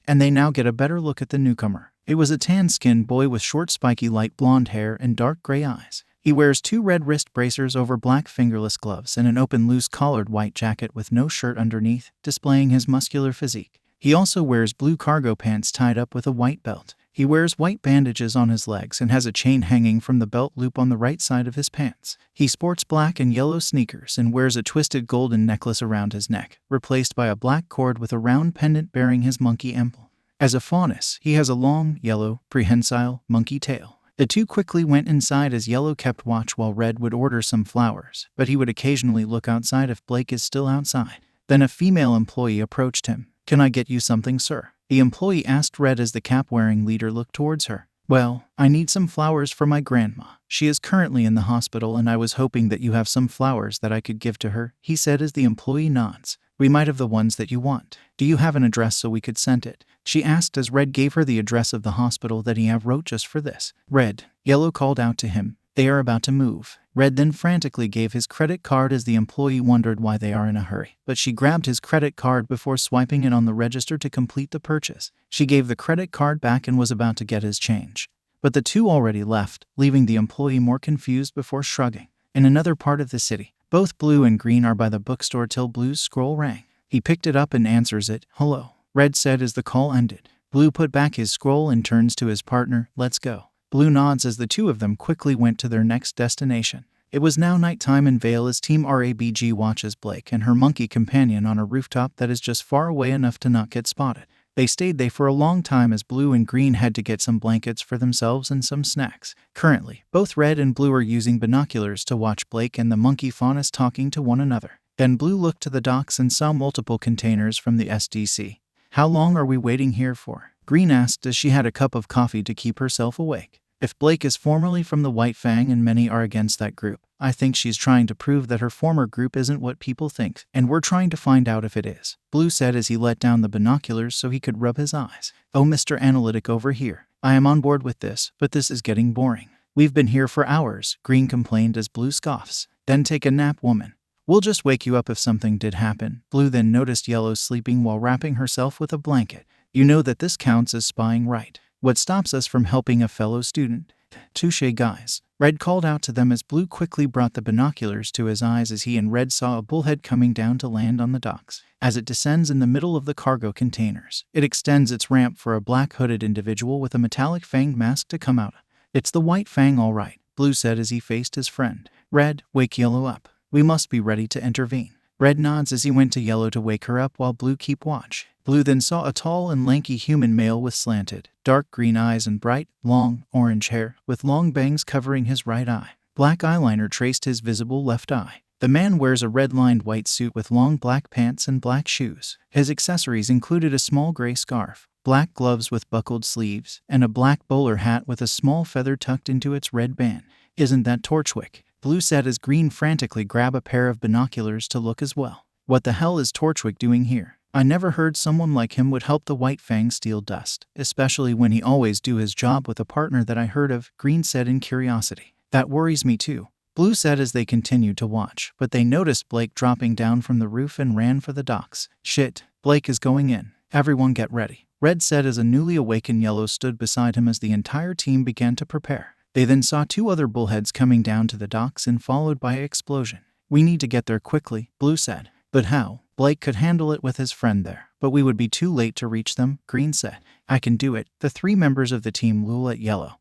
And they now get a better look at the newcomer. It was a tan-skinned boy with short spiky light blonde hair and dark gray eyes. He wears 2 red wrist bracers over black fingerless gloves and an open loose collared white jacket with no shirt underneath, displaying his muscular physique. He also wears blue cargo pants tied up with a white belt. He wears white bandages on his legs and has a chain hanging from the belt loop on the right side of his pants. He sports black and yellow sneakers and wears a twisted golden necklace around his neck, replaced by a black cord with a round pendant bearing his monkey emblem. As a faunus, he has a long, yellow, prehensile monkey tail. The two quickly went inside as Yellow kept watch while Red would order some flowers, but he would occasionally look outside if Blake is still outside. Then a female employee approached him. "Can I get you something, sir?" The employee asked Red as the cap-wearing leader looked towards her. "Well, I need some flowers for my grandma. She is currently in the hospital and I was hoping that you have some flowers that I could give to her," he said as the employee nods. "We might have the ones that you want. Do you have an address so we could send it?" she asked as Red gave her the address of the hospital that he have wrote just for this. "Red," Yellow called out to him. "They are about to move." Red then frantically gave his credit card as the employee wondered why they are in a hurry. But she grabbed his credit card before swiping it on the register to complete the purchase. She gave the credit card back and was about to get his change. But the two already left, leaving the employee more confused before shrugging. In another part of the city, both Blue and Green are by the bookstore till Blue's scroll rang. He picked it up and answers it. "Hello," Red said as the call ended. Blue put back his scroll and turns to his partner. "Let's go." Blue nods as the two of them quickly went to their next destination. It was now nighttime and Vale Team RABG watches Blake and her monkey companion on a rooftop that is just far away enough to not get spotted. They stayed there for a long time as Blue and Green had to get some blankets for themselves and some snacks. Currently, both Red and Blue are using binoculars to watch Blake and the monkey faunus talking to one another. Then Blue looked to the docks and saw multiple containers from the SDC. "How long are we waiting here for?" Green asked as she had a cup of coffee to keep herself awake. "If Blake is formerly from the White Fang and many are against that group, I think she's trying to prove that her former group isn't what people think, and we're trying to find out if it is," Blue said as he let down the binoculars so he could rub his eyes. "Oh, Mr. Analytic over here. I am on board with this, but this is getting boring. We've been here for hours," Green complained as Blue scoffs. "Then take a nap, woman. We'll just wake you up if something did happen." Blue then noticed Yellow sleeping while wrapping herself with a blanket. "You know that this counts as spying, right? What stops us from helping a fellow student?" "Touche, guys," Red called out to them as Blue quickly brought the binoculars to his eyes as he and Red saw a bullhead coming down to land on the docks. As it descends in the middle of the cargo containers, it extends its ramp for a black hooded individual with a metallic fanged mask to come out. "It's the White Fang, all right," Blue said as he faced his friend. "Red, wake Yellow up. We must be ready to intervene." Red nods as he went to Yellow to wake her up while Blue keep watch. Blue then saw a tall and lanky human male with slanted, dark green eyes and bright, long, orange hair, with long bangs covering his right eye. Black eyeliner traced his visible left eye. The man wears a red-lined white suit with long black pants and black shoes. His accessories included a small gray scarf, black gloves with buckled sleeves, and a black bowler hat with a small feather tucked into its red band. "Isn't that Torchwick?" Blue said as Green frantically grabbed a pair of binoculars to look as well. "What the hell is Torchwick doing here? I never heard someone like him would help the White Fang steal dust, especially when he always do his job with a partner that I heard of," Green said in curiosity. "That worries me too," Blue said as they continued to watch, but they noticed Blake dropping down from the roof and ran for the docks. "Shit, Blake is going in. Everyone get ready," Red said as a newly awakened Yellow stood beside him as the entire team began to prepare. They then saw 2 other bullheads coming down to the docks and followed by an explosion. "We need to get there quickly," Blue said. "But how? Blake could handle it with his friend there, but we would be too late to reach them," Green said. "I can do it," the 3 members of the team looked at Yellow,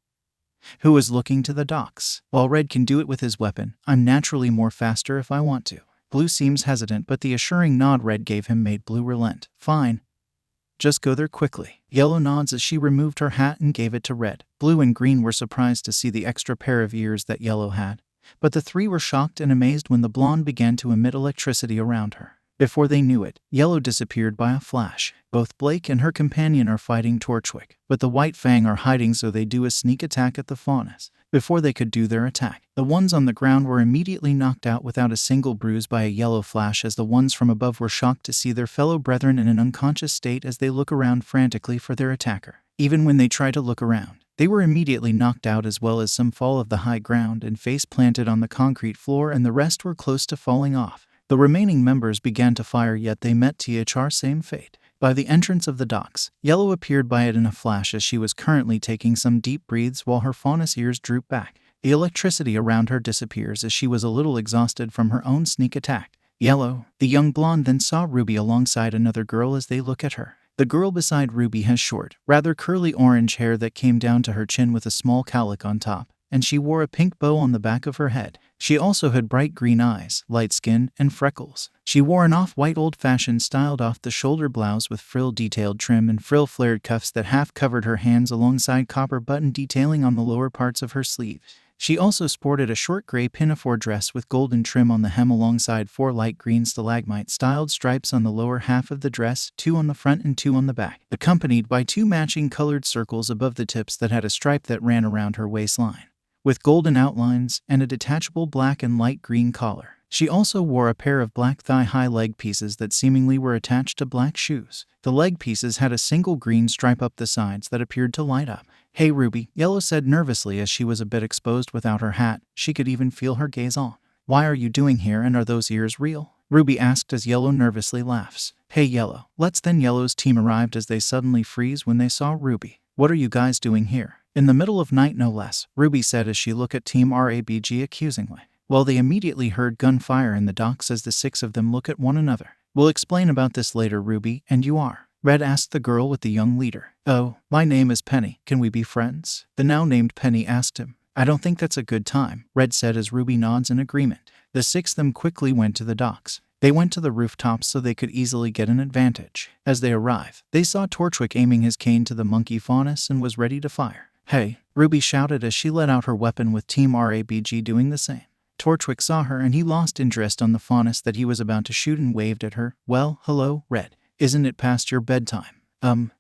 who was looking to the docks. "While Red can do it with his weapon, I'm naturally more faster if I want to." Blue seems hesitant, but the assuring nod Red gave him made Blue relent. "Fine. Just go there quickly." Yellow nods as she removed her hat and gave it to Red. Blue and Green were surprised to see the extra pair of ears that Yellow had, but the 3 were shocked and amazed when the blonde began to emit electricity around her. Before they knew it, Yellow disappeared by a flash. Both Blake and her companion are fighting Torchwick, but the White Fang are hiding so they do a sneak attack at the faunus. Before they could do their attack, the ones on the ground were immediately knocked out without a single bruise by a yellow flash as the ones from above were shocked to see their fellow brethren in an unconscious state as they look around frantically for their attacker. Even when they try to look around, they were immediately knocked out as well as some fall of the high ground and face planted on the concrete floor and the rest were close to falling off. The remaining members began to fire, yet they met 𝐬𝐴 same fate. By the entrance of the docks, Yellow appeared by it in a flash as she was currently taking some deep breaths while her faunus ears droop back. The electricity around her disappears as she was a little exhausted from her own sneak attack. Yellow, the young blonde, then saw Ruby alongside another girl as they look at her. The girl beside Ruby has short, rather curly orange hair that came down to her chin with a small cowlick on top, and she wore a pink bow on the back of her head. She also had bright green eyes, light skin, and freckles. She wore an off-white old-fashioned styled off-the-shoulder blouse with frill-detailed trim and frill-flared cuffs that half covered her hands alongside copper button detailing on the lower parts of her sleeves. She also sported a short gray pinafore dress with golden trim on the hem alongside 4 light green stalagmite-styled stripes on the lower half of the dress, 2 on the front and 2 on the back, accompanied by 2 matching colored circles above the tips that had a stripe that ran around her waistline, with golden outlines and a detachable black and light green collar. She also wore a pair of black thigh-high leg pieces that seemingly were attached to black shoes. The leg pieces had a single green stripe up the sides that appeared to light up. "Hey Ruby," Yellow said nervously as she was a bit exposed without her hat. She could even feel her gaze on. "Why are you doing here, and are those ears real?" Ruby asked as Yellow nervously laughs. "Hey Yellow, let's." Then Yellow's team arrived as they suddenly freeze when they saw Ruby. "What are you guys doing here?" "In the middle of night no less," Ruby said as she looked at Team RABG accusingly. Well, they immediately heard gunfire in the docks as the 6 of them look at one another. "We'll explain about this later, Ruby, and you are?" Red asked the girl with the young leader. "Oh, my name is Penny. Can we be friends?" The now-named Penny asked him. "I don't think that's a good time," Red said as Ruby nods in agreement. The 6 of them quickly went to the docks. They went to the rooftops so they could easily get an advantage. As they arrived, they saw 𝗃𝗃 aiming his cane to the monkey faunus and was ready to fire. "Hey!" Ruby shouted as she let out her weapon, with Team RABG doing the same. 𝗃𝗃 saw her and he lost interest on the faunus that he was about to shoot and waved at her. "Well, hello, Red. Isn't it past your bedtime?"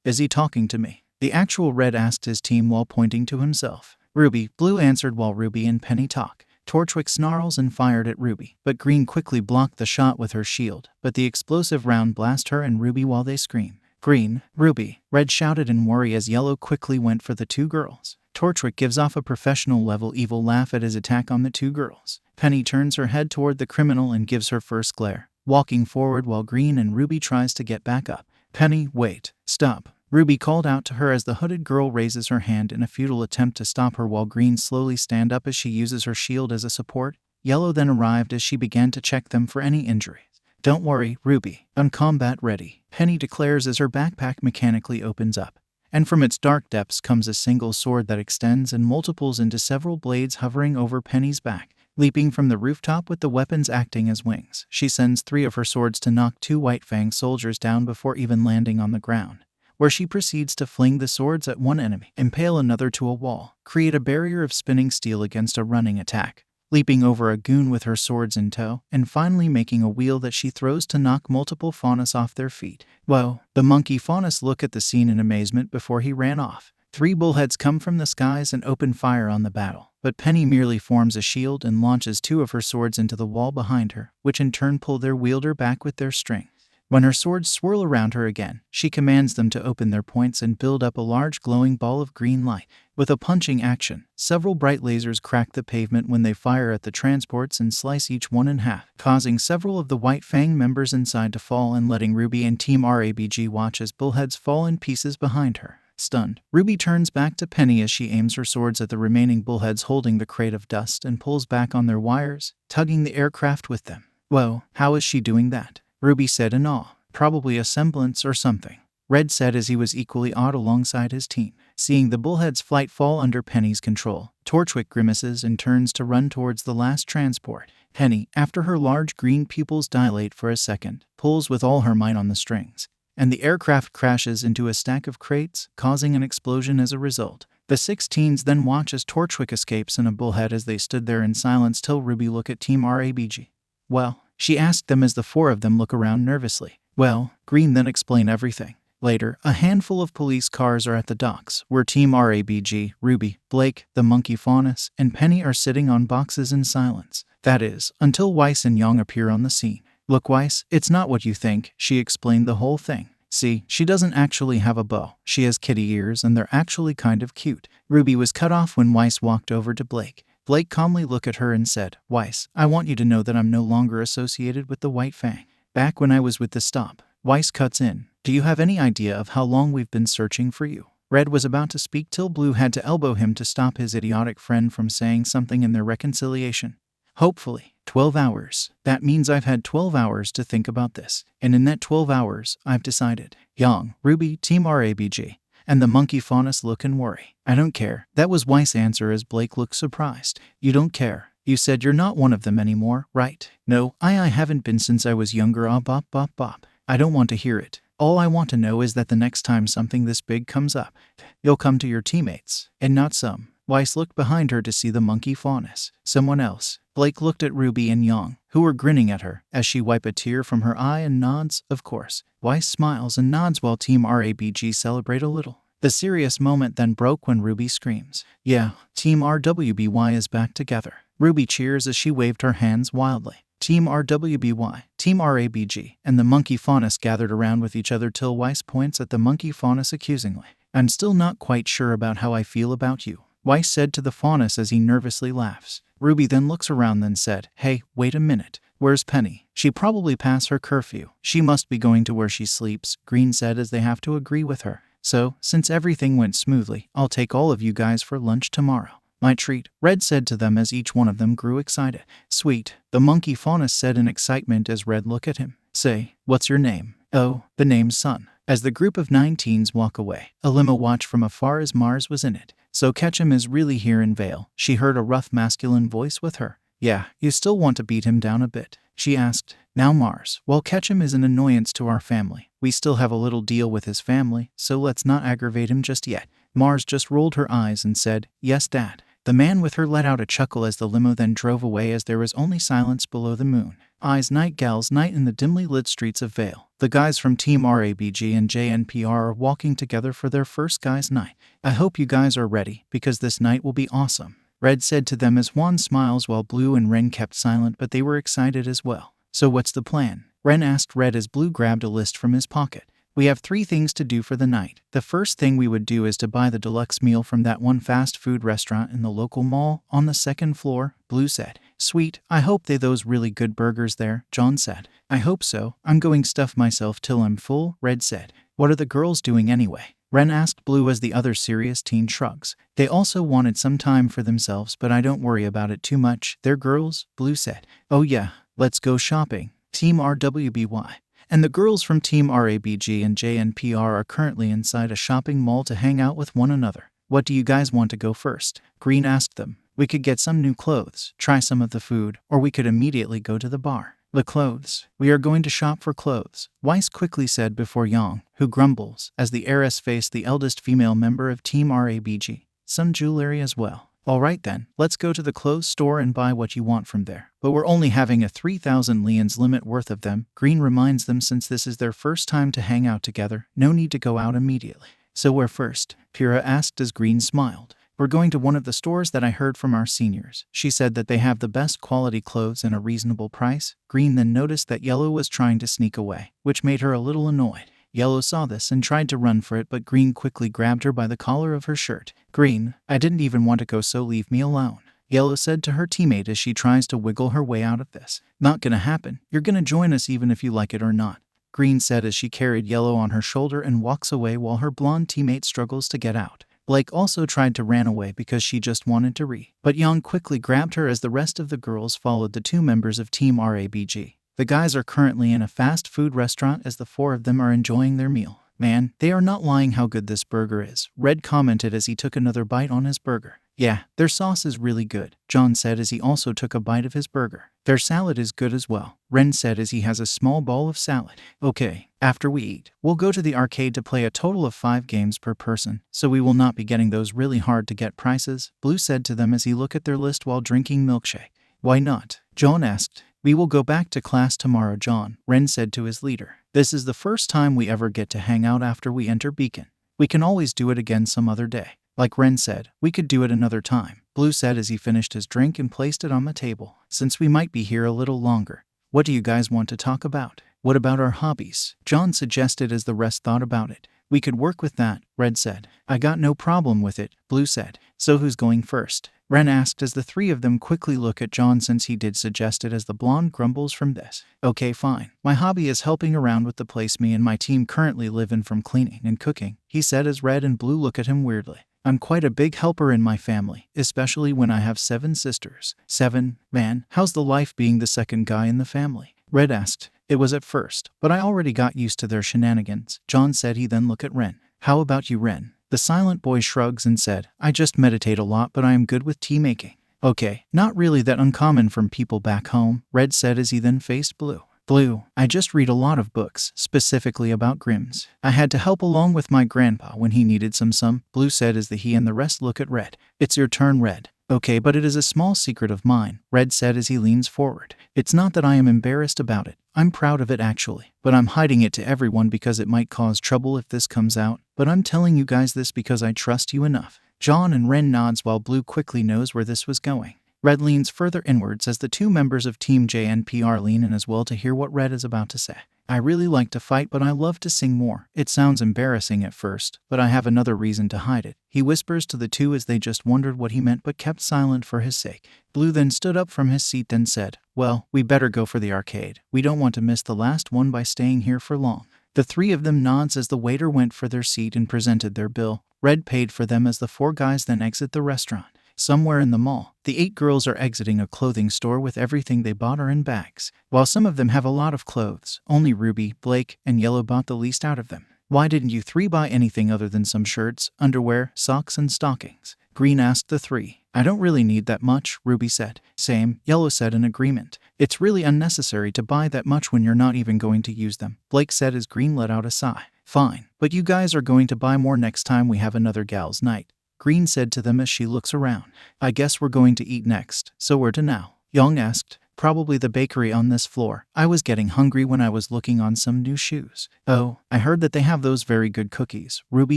Is he talking to me?" The actual Red asked his team while pointing to himself. "Ruby," Blue answered while Ruby and Penny talk. 𝗃𝗃 snarls and fired at Ruby, but Green quickly blocked the shot with her shield, but the explosive round blasted her and Ruby while they scream. "Green, Ruby," Red shouted in worry as Yellow quickly went for the 2 girls. 𝗃𝗃 gives off a professional-level evil laugh at his attack on the 2 girls. Penny turns her head toward the criminal and gives her first glare, walking forward while Green and Ruby tries to get back up. "Penny, wait. Stop," Ruby called out to her as the hooded girl raises her hand in a futile attempt to stop her while Green slowly stands up as she uses her shield as a support. Yellow then arrived as she began to check them for any injuries. "Don't worry, Ruby. I'm combat ready," Penny declares as her backpack mechanically opens up, and from its dark depths comes a single sword that extends and multiples into several blades hovering over Penny's back. Leaping from the rooftop with the weapons acting as wings, she sends 3 of her swords to knock 2 White Fang soldiers down before even landing on the ground, where she proceeds to fling the swords at one enemy, impale another to a wall, create a barrier of spinning steel against a running attack, leaping over a goon with her swords in tow, and finally making a wheel that she throws to knock multiple faunus off their feet. Whoa! The monkey faunus looked at the scene in amazement before he ran off. 3 bullheads come from the skies and open fire on the battle, but Penny merely forms a shield and launches 2 of her swords into the wall behind her, which in turn pull their wielder back with their string. When her swords swirl around her again, she commands them to open their points and build up a large glowing ball of green light. With a punching action, several bright lasers crack the pavement when they fire at the transports and slice each one in half, causing several of the White Fang members inside to fall and letting Ruby and Team RABG watch as bullheads fall in pieces behind her. Stunned, Ruby turns back to Penny as she aims her swords at the remaining bullheads holding the crate of dust and pulls back on their wires, tugging the aircraft with them. "Whoa, how is she doing that?" Ruby said in awe. "Probably a semblance or something," Red said as he was equally awed alongside his team. Seeing the bullhead's flight fall under Penny's control, 𝗃𝗃 grimaces and turns to run towards the last transport. Penny, after her large green pupils dilate for a second, pulls with all her might on the strings, and the aircraft crashes into a stack of crates, causing an explosion as a result. The 6 teens then watch as 𝗃𝗃 escapes in a bullhead as they stood there in silence till Ruby looked at Team RABG. "Well?" she asked them as the 4 of them look around nervously. "Well," Green then explained everything. Later, a handful of police cars are at the docks, where Team RABG, Ruby, Blake, the monkey faunus, and Penny are sitting on boxes in silence. That is, until Weiss and Young appear on the scene. "Look, Weiss, it's not what you think," she explained the whole thing. "See, she doesn't actually have a bow. She has kitty ears and they're actually kind of cute." Ruby was cut off when Weiss walked over to Blake. Blake calmly looked at her and said, Weiss, I want you to know that I'm no longer associated with the White Fang. Back when I was with the Stop. Weiss cuts in. Do you have any idea of how long we've been searching for you? Red was about to speak till Blue had to elbow him to stop his idiotic friend from saying something in their reconciliation. Hopefully. 12 hours. That means I've had 12 hours to think about this. And in that 12 hours, I've decided. Yang, Ruby, Team RABG. And the monkey faunus look and worry. I don't care. That was Weiss' answer as Blake looked surprised. You don't care. You said you're not one of them anymore, right? No, I haven't been since I was younger. Bop. I don't want to hear it. All I want to know is that the next time something this big comes up, you'll come to your teammates, and not some. Weiss looked behind her to see the monkey faunus. Someone else. Blake looked at Ruby and Yang, who were grinning at her, as she wiped a tear from her eye and nods, of course. Weiss smiles and nods while Team RABG celebrate a little. The serious moment then broke when Ruby screams. Yeah, Team RWBY is back together. Ruby cheers as she waved her hands wildly. Team RWBY, Team RABG, and the monkey faunus gathered around with each other till Weiss points at the monkey faunus accusingly. I'm still not quite sure about how I feel about you, Weiss said to the faunus as he nervously laughs. Ruby then looks around and said, Hey, wait a minute. Where's Penny? She probably passed her curfew. She must be going to where she sleeps, Green said as they have to agree with her. So, since everything went smoothly, I'll take all of you guys for lunch tomorrow. My treat, Red said to them as each one of them grew excited. Sweet, the monkey faunus said in excitement as Red looked at him. Say, what's your name? Oh, the name's Sun. As the group of 9 teens walk away, a limo watched from afar as Mars was in it. So 𝐻𝐵 is really here in Vale, she heard a rough masculine voice with her. Yeah, you still want to beat him down a bit, she asked. Now Mars, while 𝐻𝐵 is an annoyance to our family, we still have a little deal with his family, so let's not aggravate him just yet. Mars just rolled her eyes and said, Yes, Dad. The man with her let out a chuckle as the limo then drove away as there was only silence below the moon. Eyes night gals night in the dimly lit streets of Vale. The guys from Team RABG and JNPR are walking together for their first guys' night. I hope you guys are ready, because this night will be awesome, Red said to them as Juan smiles while Blue and Ren kept silent, but they were excited as well. So what's the plan? Ren asked Red as Blue grabbed a list from his pocket. We have 3 things to do for the night. The first thing we would do is to buy the deluxe meal from that one fast food restaurant in the local mall on the 2nd floor, Blue said. Sweet, I hope they those really good burgers there, John said. I hope so. I'm going stuff myself till I'm full, Red said. What are the girls doing anyway? Ren asked Blue as the other serious teen shrugs. They also wanted some time for themselves, but I don't worry about it too much. They're girls, Blue said. Oh yeah, let's go shopping. Team RWBY. And the girls from Team RABG and JNPR are currently inside a shopping mall to hang out with one another. What do you guys want to go first? Green asked them. We could get some new clothes, try some of the food, or we could immediately go to the bar. The clothes. We are going to shop for clothes, Weiss quickly said before Yang, who grumbles, as the heiress faced the eldest female member of Team RABG. Some jewelry as well. Alright then, let's go to the clothes store and buy what you want from there. But we're only having a 3,000 lions limit worth of them, Green reminds them since this is their first time to hang out together, no need to go out immediately. So where first? Pyrrha asked as Green smiled. We're going to one of the stores that I heard from our seniors. She said that they have the best quality clothes and a reasonable price. Green then noticed that Yellow was trying to sneak away, which made her a little annoyed. Yellow saw this and tried to run for it, but Green quickly grabbed her by the collar of her shirt. Green, I didn't even want to go, so leave me alone, Yellow said to her teammate as she tries to wiggle her way out of this. Not gonna happen. You're gonna join us even if you like it or not, Green said as she carried Yellow on her shoulder and walks away while her blonde teammate struggles to get out. Blake also tried to run away because she just wanted to but Yang quickly grabbed her as the rest of the girls followed the 2 members of Team RABG. The guys are currently in a fast food restaurant as the 4 of them are enjoying their meal. Man, they are not lying how good this burger is, Red commented as he took another bite on his burger. Yeah, their sauce is really good, John said as he also took a bite of his burger. Their salad is good as well, Ren said as he has a small bowl of salad. Okay, after we eat, we'll go to the arcade to play a total of 5 games per person, so we will not be getting those really hard to get prices, Blue said to them as he looked at their list while drinking milkshake. Why not? John asked. We will go back to class tomorrow, John, Ren said to his leader. This is the first time we ever get to hang out after we enter Beacon. We can always do it again some other day. Like Ren said, we could do it another time, Blue said as he finished his drink and placed it on the table. Since we might be here a little longer, what do you guys want to talk about? What about our hobbies? John suggested as the rest thought about it. We could work with that, Red said. I got no problem with it, Blue said. So who's going first? Ren asked as the three of them quickly look at John since he did suggest it as the blonde grumbles from this. Okay, fine. My hobby is helping around with the place me and my team currently live in, from cleaning and cooking, he said as Red and Blue look at him weirdly. I'm quite a big helper in my family, especially when I have 7 sisters. 7? Man, how's the life being the second guy in the family? Red asked. It was at first, but I already got used to their shenanigans, John said. He then looked at Ren. How about you, Ren? The silent boy shrugs and said, I just meditate a lot, but I am good with tea making. Okay, not really that uncommon from people back home, Red said as he then faced Blue. Blue, I just read a lot of books, specifically about Grimms. I had to help along with my grandpa when he needed some, Blue said as he and the rest look at Red. It's your turn, Red. Okay, but it is a small secret of mine, Red said as he leans forward. It's not that I am embarrassed about it. I'm proud of it actually, but I'm hiding it to everyone because it might cause trouble if this comes out. But I'm telling you guys this because I trust you enough. John and Ren nods while Blue quickly knows where this was going. Red leans further inwards as the 2 members of Team JNPR lean in as well to hear what Red is about to say. I really like to fight, but I love to sing more. It sounds embarrassing at first, but I have another reason to hide it, he whispers to the 2 as they just wondered what he meant but kept silent for his sake. Blue then stood up from his seat and said, well, we better go for the arcade. We don't want to miss the last one by staying here for long. The 3 of them nods as the waiter went for their seat and presented their bill. Red paid for them as the 4 guys then exit the restaurant. Somewhere in the mall, the 8 girls are exiting a clothing store with everything they bought are in bags. While some of them have a lot of clothes, only Ruby, Blake, and Yellow bought the least out of them. Why didn't you 3 buy anything other than some shirts, underwear, socks, and stockings? Green asked the 3. I don't really need that much, Ruby said. Same, Yellow said in agreement. It's really unnecessary to buy that much when you're not even going to use them, Blake said as Green let out a sigh. Fine, but you guys are going to buy more next time we have another gals' night, Green said to them as she looks around. I guess we're going to eat next, so where to now? Young asked. Probably the bakery on this floor. I was getting hungry when I was looking on some new shoes. Oh, I heard that they have those very good cookies, Ruby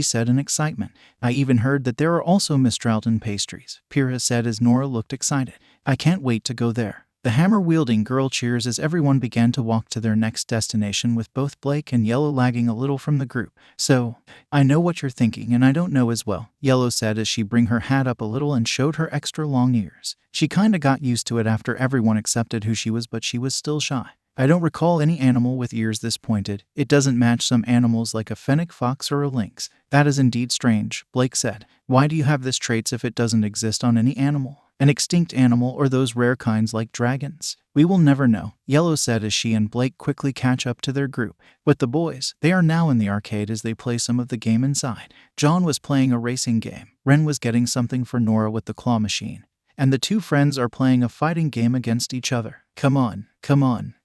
said in excitement. I even heard that there are also 𝗲𝗏 pastries, 𝗃𝗲 said as Nora looked excited. I can't wait to go there. The hammer-wielding girl cheers as everyone began to walk to their next destination, with both Blake and Yellow lagging a little from the group. So, I know what you're thinking and I don't know as well, Yellow said as she bring her hat up a little and showed her extra long ears. She kinda got used to it after everyone accepted who she was, but she was still shy. I don't recall any animal with ears this pointed. It doesn't match some animals like a fennec fox or a lynx. That is indeed strange, Blake said. Why do you have this trait if it doesn't exist on any animal? An extinct animal or those rare kinds like dragons? We will never know, Yellow said as she and Blake quickly catch up to their group. But the boys, they are now in the arcade as they play some of the game inside. John was playing a racing game. Ren was getting something for Nora with the claw machine. And the 2 friends are playing a fighting game against each other. Come on,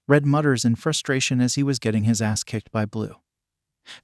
Red mutters in frustration as he was getting his ass kicked by Blue,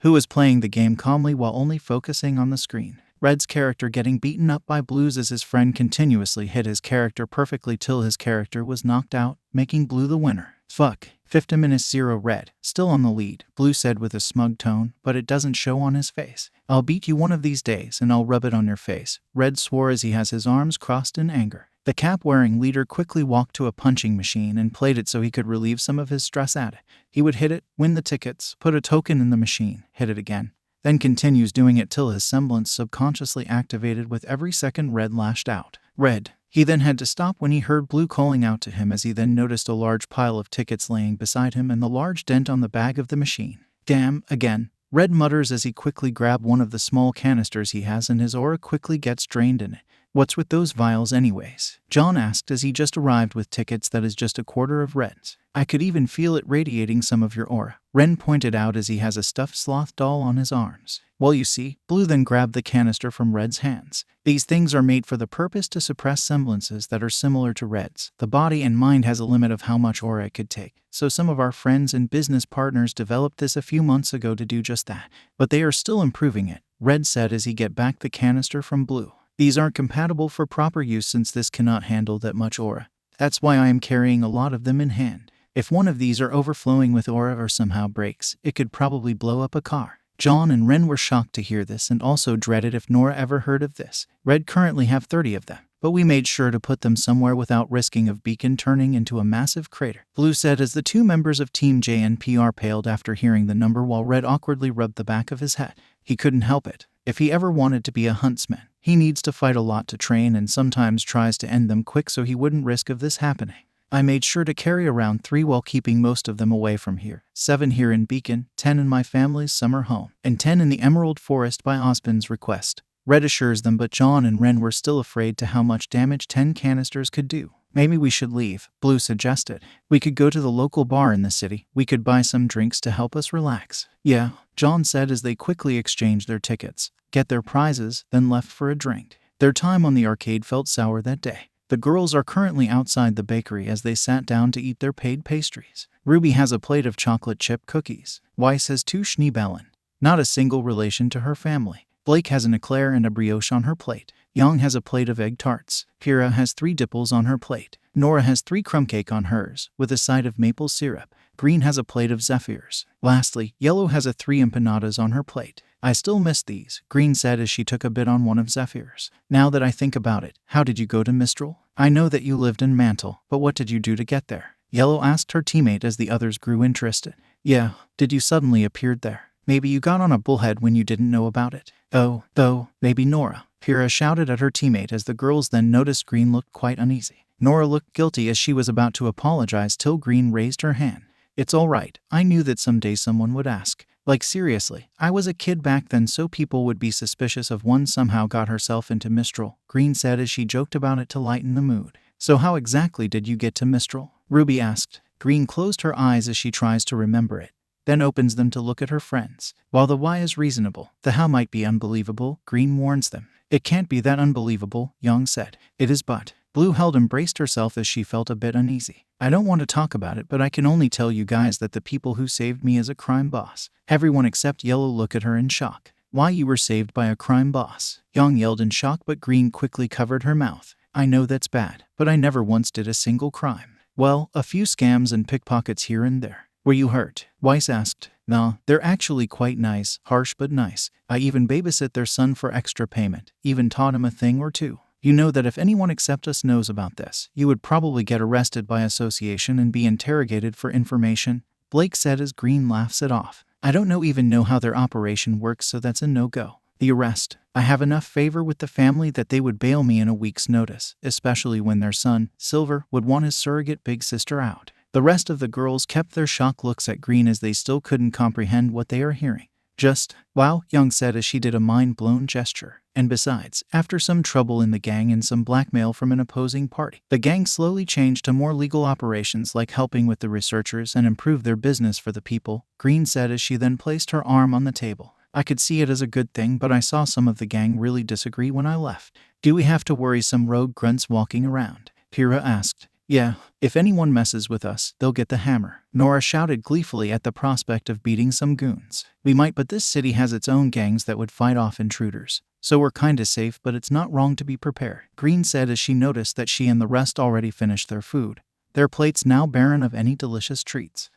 who was playing the game calmly while only focusing on the screen. Red's character getting beaten up by Blue's as his friend continuously hit his character perfectly till his character was knocked out, making Blue the winner. Fuck. 50-0 Red, still on the lead, Blue said with a smug tone, but it doesn't show on his face. I'll beat you one of these days and I'll rub it on your face, Red swore as he has his arms crossed in anger. The cap-wearing leader quickly walked to a punching machine and played it so he could relieve some of his stress at it. He would hit it, win the tickets, put a token in the machine, hit it again, then continues doing it till his semblance subconsciously activated with every second Red lashed out. Red. He then had to stop when he heard Blue calling out to him as he then noticed a large pile of tickets laying beside him and the large dent on the bag of the machine. Damn, again, Red mutters as he quickly grabbed one of the small canisters he has and his aura quickly gets drained in it. What's with those vials anyways? John asked as he just arrived with tickets. That is just a quarter of Red's. I could even feel it radiating some of your aura, Ren pointed out as he has a stuffed sloth doll on his arms. Well, you see, Blue then grabbed the canister from Red's hands. These things are made for the purpose to suppress semblances that are similar to Red's. The body and mind has a limit of how much aura it could take, so some of our friends and business partners developed this a few months ago to do just that. But they are still improving it, Red said as he get back the canister from Blue. These aren't compatible for proper use since this cannot handle that much aura. That's why I am carrying a lot of them in hand. If one of these are overflowing with aura or somehow breaks, it could probably blow up a car. John and Ren were shocked to hear this and also dreaded if Nora ever heard of this. Red currently have 30 of them, but we made sure to put them somewhere without risking of Beacon turning into a massive crater, Blue said as the two members of Team JNPR paled after hearing the number while Red awkwardly rubbed the back of his head. He couldn't help it. If he ever wanted to be a huntsman, he needs to fight a lot to train and sometimes tries to end them quick so he wouldn't risk of this happening. I made sure to carry around 3 while keeping most of them away from here. 7 here in Beacon, 10 in my family's summer home, and 10 in the Emerald Forest by Ozpin's request. Red assures them, but John and Ren were still afraid to how much damage 10 canisters could do. Maybe we should leave, Blue suggested. We could go to the local bar in the city. We could buy some drinks to help us relax. Yeah, John said as they quickly exchanged their tickets, get their prizes, then left for a drink. Their time on the arcade felt sour that day. The girls are currently outside the bakery as they sat down to eat their paid pastries. Ruby has a plate of chocolate chip cookies. Weiss has 2 𝗧𝗵𝗲, not a single relation to her family. Blake has an eclair and a brioche on her plate. Young has a plate of egg tarts. Kira has 3 dipples on her plate. Nora has 3 crumb cake on hers, with a side of maple syrup. Green has a plate of Zephyrs. Lastly, Yellow has 3 empanadas on her plate. I still miss these, Green said as she took a bit on one of Zephyr's. Now that I think about it, how did you go to Mistral? I know that you lived in Mantle, but what did you do to get there? Yellow asked her teammate as the others grew interested. Yeah, did you suddenly appeared there? Maybe you got on a bullhead when you didn't know about it. Oh, though, maybe Nora. Kira shouted at her teammate as the girls then noticed Green looked quite uneasy. Nora looked guilty as she was about to apologize till Green raised her hand. It's all right, I knew that someday someone would ask. Like seriously, I was a kid back then so people would be suspicious of one somehow got herself into Mistral, Green said as she joked about it to lighten the mood. So how exactly did you get to Mistral? Ruby asked. Green closed her eyes as she tries to remember it, then opens them to look at her friends. While the why is reasonable, the how might be unbelievable, Green warns them. It can't be that unbelievable, Young said. It is but. Blue held embraced herself as she felt a bit uneasy. I don't want to talk about it, but I can only tell you guys that the people who saved me is a crime boss. Everyone except Yellow looked at her in shock. Why, you were saved by a crime boss? Young yelled in shock, but Green quickly covered her mouth. I know that's bad, but I never once did a single crime. Well, a few scams and pickpockets here and there. Were you hurt? Weiss asked. Nah, they're actually quite nice, harsh but nice. I even babysit their son for extra payment, even taught him a thing or two. You know that if anyone except us knows about this, you would probably get arrested by association and be interrogated for information, Blake said as Green laughs it off. I don't even know how their operation works, so that's a no-go. The arrest. I have enough favor with the family that they would bail me in a week's notice, especially when their son, Silver, would want his surrogate big sister out. The rest of the girls kept their shocked looks at Green as they still couldn't comprehend what they are hearing. Just, wow, Young said as she did a mind-blown gesture. And besides, after some trouble in the gang and some blackmail from an opposing party, the gang slowly changed to more legal operations like helping with the researchers and improve their business for the people, Green said as she then placed her arm on the table. I could see it as a good thing, but I saw some of the gang really disagree when I left. Do we have to worry some rogue grunts walking around? Kira asked. Yeah, if anyone messes with us, they'll get the hammer. Nora shouted gleefully at the prospect of beating some goons. We might, but this city has its own gangs that would fight off intruders. So we're kinda safe, but it's not wrong to be prepared, Green said as she noticed that she and the rest already finished their food, their plates now barren of any delicious treats.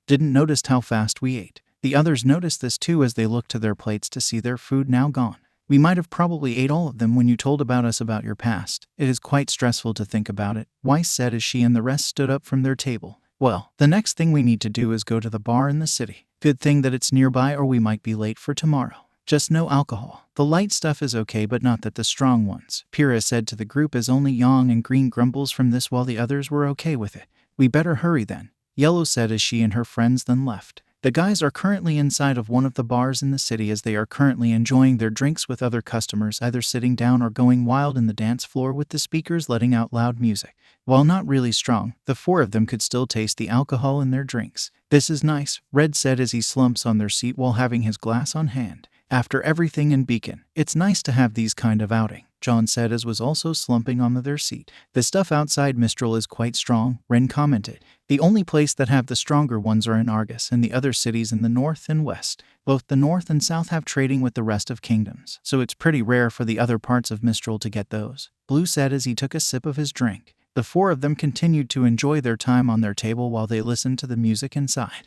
Didn't notice how fast we ate. The others noticed this too as they looked to their plates to see their food now gone. We might have probably ate all of them when you told us about your past. It is quite stressful to think about it, Weiss said as she and the rest stood up from their table. Well, the next thing we need to do is go to the bar in the city. Good thing that it's nearby or we might be late for tomorrow. Just no alcohol. The light stuff is okay, but not that the strong ones, Pyrrha said to the group as only Yang and Green grumbles from this while the others were okay with it. We better hurry then, Yellow said as she and her friends then left. The guys are currently inside of one of the bars in the city as they are currently enjoying their drinks with other customers either sitting down or going wild in the dance floor with the speakers letting out loud music. While not really strong, the 4 of them could still taste the alcohol in their drinks. This is nice, Red said as he slumps on their seat while having his glass on hand. After everything in Beacon, it's nice to have these kind of outing, John said as was also slumping on their seat. The stuff outside Mistral is quite strong, Ren commented. The only place that have the stronger ones are in Argus and the other cities in the north and west. Both the north and south have trading with the rest of kingdoms, so it's pretty rare for the other parts of Mistral to get those, Blue said as he took a sip of his drink. The 4 of them continued to enjoy their time on their table while they listened to the music inside.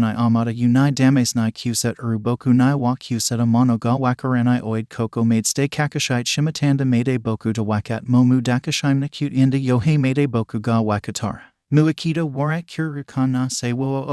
enai amata unai damasnai 𝐻𝐸𝐴 uruboku nai wa 𝐻𝐸𝐴 mono ga wakaranai oid koko made stay kakashite shimatanda made boku to wakat momu dakashimna inda yohei made boku ga wakatara. Muakito warat kurukana say wo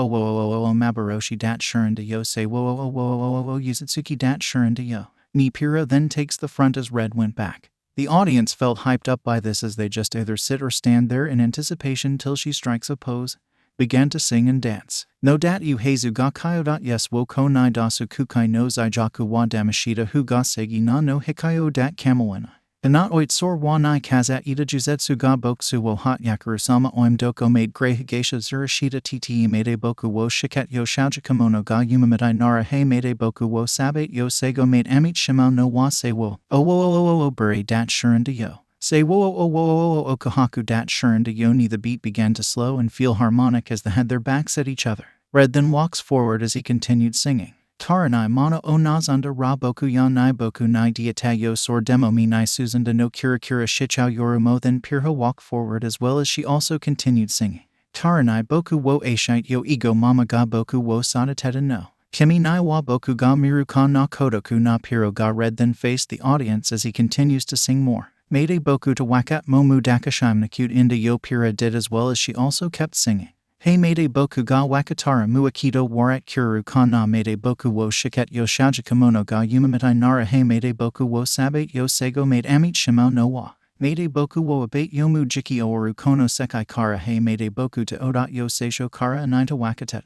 mabaroshi dat shuranda yo say wo yuzutsuki dat shuranda yo. Ipira then takes the front as Red went back. The audience felt hyped up by this as they just either sit or stand there in anticipation till she strikes a pose, began to sing and dance. No dat 𝐒𝐻𝐢𝐳 𝐔𝐬𝐽 yes wo ko nai dasu kukai no 𝐳𝑗aku wa damashita hu ga segi na no hikayo dat 𝐵𝐻𝐸𝐽. Anat oit sor wa nai kazat ita juzetsu ga boksu wo hot yakurusama oim doko made 𝐔𝐬𝐽𝐫 zurashita tte made boku wo shiket yo 𝐲𝐴𝐺 kimono ga 𝐵𝐻𝐸𝐽 nara he made boku wo 𝐲𝐵𝐴𝐴𝐵 yo sego made 𝐴𝐚𝐻𝐸𝐽 shimao no wa say wo buri dat shuranda yo. Say wo kahaku dat shuranda yo ni. The beat began to slow and feel harmonic as they had their backs at each other. Red then walks forward as he continued singing. Taranai mana o nazanda ra boku ya nai boku nai diata yo sor demo mi nai suzanda no �𝐴𝐻𝐸𝐽 𝐿𝐴𝐻𝐸𝐿 yorumo. Then Pirha walked forward as well as she also continued singing. Taranai boku wo 𝐴𝐻𝐸𝐽 yo ego mama ga boku wo sadateta no. Kimi nai wa boku ga miruka na kodoku na piro ga. Red then faced the audience as he continues to sing more. Made boku to wakat momu dakashimna inda yo. Pira did as well as she also kept singing. Hey made boku ga wakatara muakito warat kurukana made boku wo shiket yo 𝐲𝐴𝐺 kimono ga 𝐸𝐸𝐽 nara hey made boku wo 𝐲𝐵𝐴𝐴𝐵 yo sego made 𝐴𝐚𝐻𝐸𝐽 shimao no wa. Made boku wo abate yomu jiki oru kono sekai kara hey made boku to odat yo seisho kara anaita wakatet.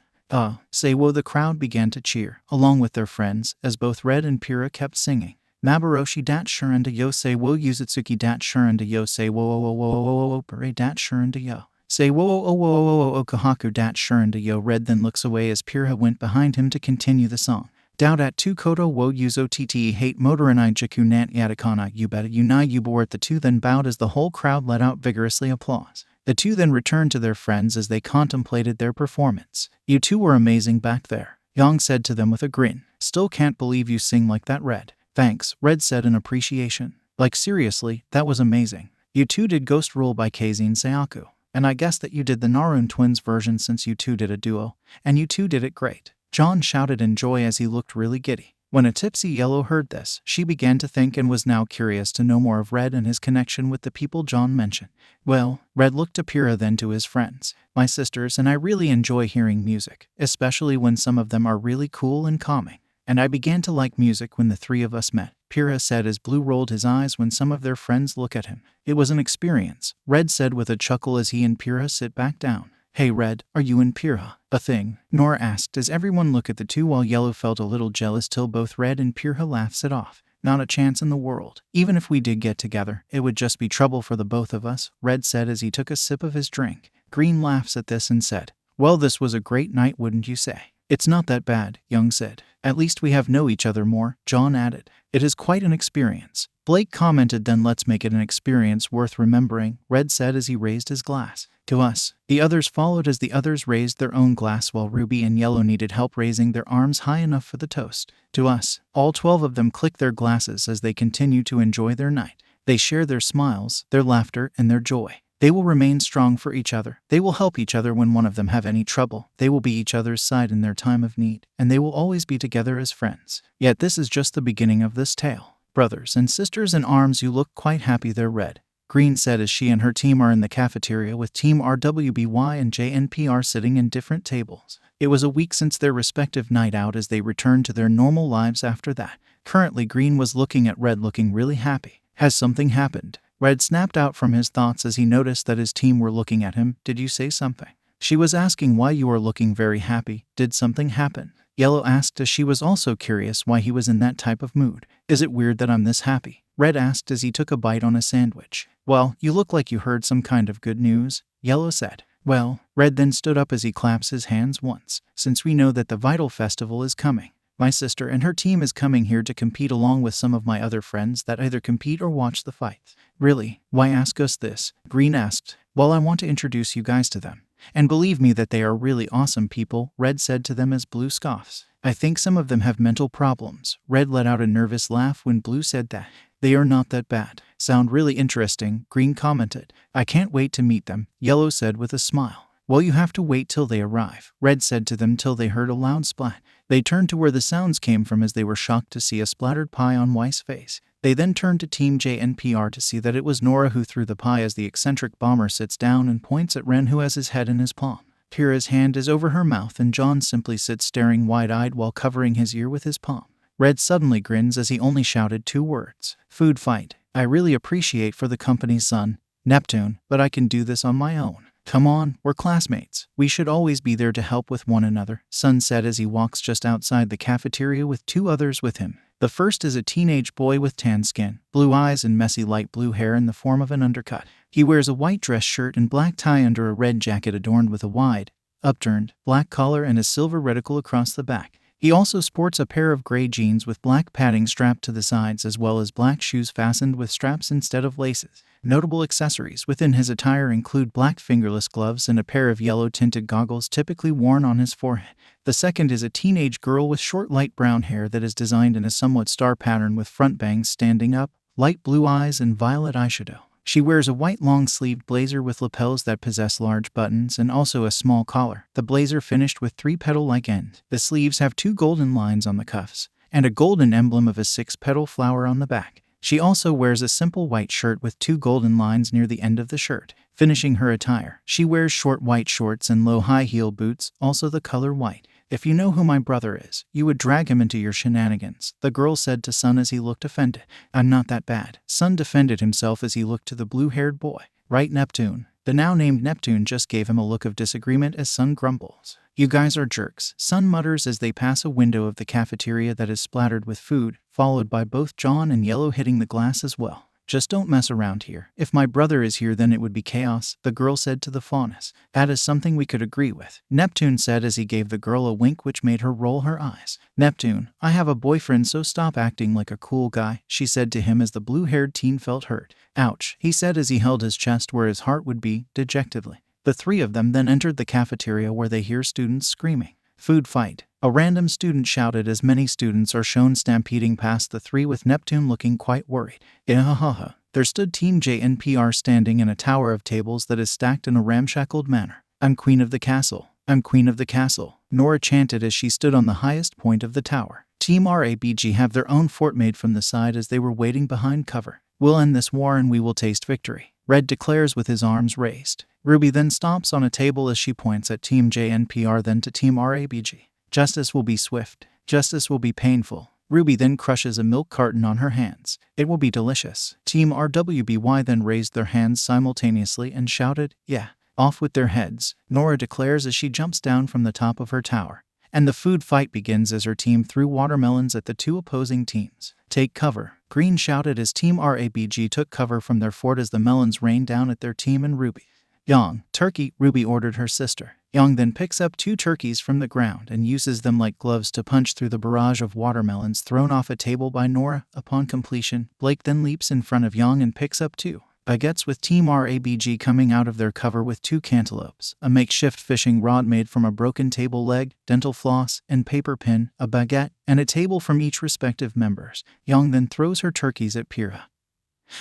Say wo. The crowd began to cheer, along with their friends, as both Red and Pira kept singing. 𝗵𝗲𝗨 𝗧𝗵𝗲 𝐒𝐻𝐢𝐳 𝐂𝐻𝐢𝐫𝐴𝐂𝐻𝐢𝐵𝑟𝑒. Red then looks away as 𝗃𝗲 went behind him to continue the song. 𝗳𝗲𝗃𝗃 The two then bowed as the whole crowd let out vigorously applause. The two then returned to their friends as they contemplated their performance. You two were amazing back there, Yang said to them with a grin. Still can't believe you sing like that, Red. Thanks, Red said in appreciation. Like seriously, that was amazing. You two did Ghost Rule by 𝐾𝐳𝐚. And I guess that you did the Narune Twins version since you two did a duo. And you two did it great. John shouted in joy as he looked really giddy. When a tipsy Yellow heard this, she began to think and was now curious to know more of Red and his connection with the people John mentioned. Well, Red looked to 𝗃𝗲 then to his friends. My sisters and I really enjoy hearing music, especially when some of them are really cool and calming. And I began to like music when the three of us met, 𝗃𝗲 said as Blue rolled his eyes when some of their friends look at him. It was an experience, Red said with a chuckle as he and 𝗃𝗲 sit back down. Hey Red, are you and 𝗃𝗲 a thing? Nora asked as everyone looked at the two while Yellow felt a little jealous till both Red and 𝗃𝗲 laughs it off. Not a chance in the world. Even if we did get together, it would just be trouble for the both of us, Red said as he took a sip of his drink. Green laughs at this and said, well, this was a great night, wouldn't you say? It's not that bad, Young said. At least we have know each other more, John added. It is quite an experience. Blake commented, then let's make it an experience worth remembering, Red said as he raised his glass. To us. The others followed as the others raised their own glass while Ruby and Yellow needed help raising their arms high enough for the toast. To us. All 12 of them clicked their glasses as they continued to enjoy their night. They share their smiles, their laughter, and their joy. They will remain strong for each other. They will help each other when one of them have any trouble. They will be each other's side in their time of need. And they will always be together as friends. Yet this is just the beginning of this tale. Brothers and sisters in arms, you look quite happy there, Red. Green said as she and her team are in the cafeteria with Team RWBY and JNPR sitting in different tables. It was a week since their respective night out as they returned to their normal lives after that. Currently Green was looking at Red looking really happy. Has something happened? Red snapped out from his thoughts as he noticed that his team were looking at him. Did you say something? She was asking why you are looking very happy. Did something happen? Yellow asked as she was also curious why he was in that type of mood. Is it weird that I'm this happy? Red asked as he took a bite on a sandwich. Well, you look like you heard some kind of good news, Yellow said. Well, Red then stood up as he claps his hands once. Since we know that the Vital Festival is coming, my sister and her team is coming here to compete along with some of my other friends that either compete or watch the fights. Really? Why ask us this? Green asked. Well, I want to introduce you guys to them. And believe me that they are really awesome people, Red said to them as Blue scoffs. I think some of them have mental problems. Red let out a nervous laugh when Blue said that. They are not that bad. Sound really interesting, Green commented. I can't wait to meet them, Yellow said with a smile. Well, you have to wait till they arrive, Red said to them till they heard a loud splat. They turned to where the sounds came from as they were shocked to see a splattered pie on Wei's face. They then turned to Team JNPR to see that it was Nora who threw the pie as the eccentric bomber sits down and points at Ren who has his head in his palm. 𝗃𝗲's hand is over her mouth and John simply sits staring wide-eyed while covering his ear with his palm. Red suddenly grins as he only shouted 2 words. Food fight. I really appreciate for the company's son, Neptune, but I can do this on my own. Come on, we're classmates. We should always be there to help with one another, Sun said as he walks just outside the cafeteria with 2 others with him. The first is a teenage boy with tan skin, blue eyes and messy light blue hair in the form of an undercut. He wears a white dress shirt and black tie under a red jacket adorned with a wide, upturned, black collar and a silver reticle across the back. He also sports a pair of gray jeans with black padding strapped to the sides as well as black shoes fastened with straps instead of laces. Notable accessories within his attire include black fingerless gloves and a pair of yellow-tinted goggles typically worn on his forehead. The second is a teenage girl with short light brown hair that is designed in a somewhat star pattern with front bangs standing up, light blue eyes and violet eyeshadow. She wears a white long-sleeved blazer with lapels that possess large buttons and also a small collar. The blazer finished with 3 petal-like ends. The sleeves have 2 golden lines on the cuffs and a golden emblem of a 6-petal flower on the back. She also wears a simple white shirt with 2 golden lines near the end of the shirt. Finishing her attire, she wears short white shorts and low high-heel boots, also the color white. If you know who my brother is, you would drag him into your shenanigans, the girl said to Sun as he looked offended. I'm not that bad. Sun defended himself as he looked to the blue-haired boy. Right, Neptune? The now named Neptune just gave him a look of disagreement as Sun grumbles. You guys are jerks, Sun mutters as they pass a window of the cafeteria that is splattered with food, followed by both John and Yellow hitting the glass as well. Just don't mess around here. If my brother is here then it would be chaos, the girl said to the faunus. That is something we could agree with, Neptune said as he gave the girl a wink which made her roll her eyes. Neptune, I have a boyfriend so stop acting like a cool guy, she said to him as the blue-haired teen felt hurt. Ouch, he said as he held his chest where his heart would be, dejectedly. The three of them then entered the cafeteria where they hear students screaming. Food fight. A random student shouted as many students are shown stampeding past the three with Neptune looking quite worried. Ihahaha. There stood Team JNPR standing in a tower of tables that is stacked in a ramshackled manner. I'm queen of the castle. I'm queen of the castle, Nora chanted as she stood on the highest point of the tower. Team RABG have their own fort made from the side as they were waiting behind cover. We'll end this war and we will taste victory, Red declares with his arms raised. Ruby then stomps on a table as she points at Team JNPR then to Team RABG. Justice will be swift. Justice will be painful. Ruby then crushes a milk carton on her hands. It will be delicious. Team RWBY then raised their hands simultaneously and shouted, yeah, off with their heads, Nora declares as she jumps down from the top of her tower. And the food fight begins as her team threw watermelons at the two opposing teams. Take cover, Green shouted as Team RABG took cover from their fort as the melons rained down at their team and Ruby. Yang, turkey, Ruby ordered her sister. Yang then picks up 2 turkeys from the ground and uses them like gloves to punch through the barrage of watermelons thrown off a table by Nora. Upon completion, Blake then leaps in front of Yang and picks up 2 baguettes with Team RABG coming out of their cover with 2 cantaloupes, a makeshift fishing rod made from a broken table leg, dental floss, and paper pin, a baguette, and a table from each respective members. Yang then throws her turkeys at 𝗵𝗃,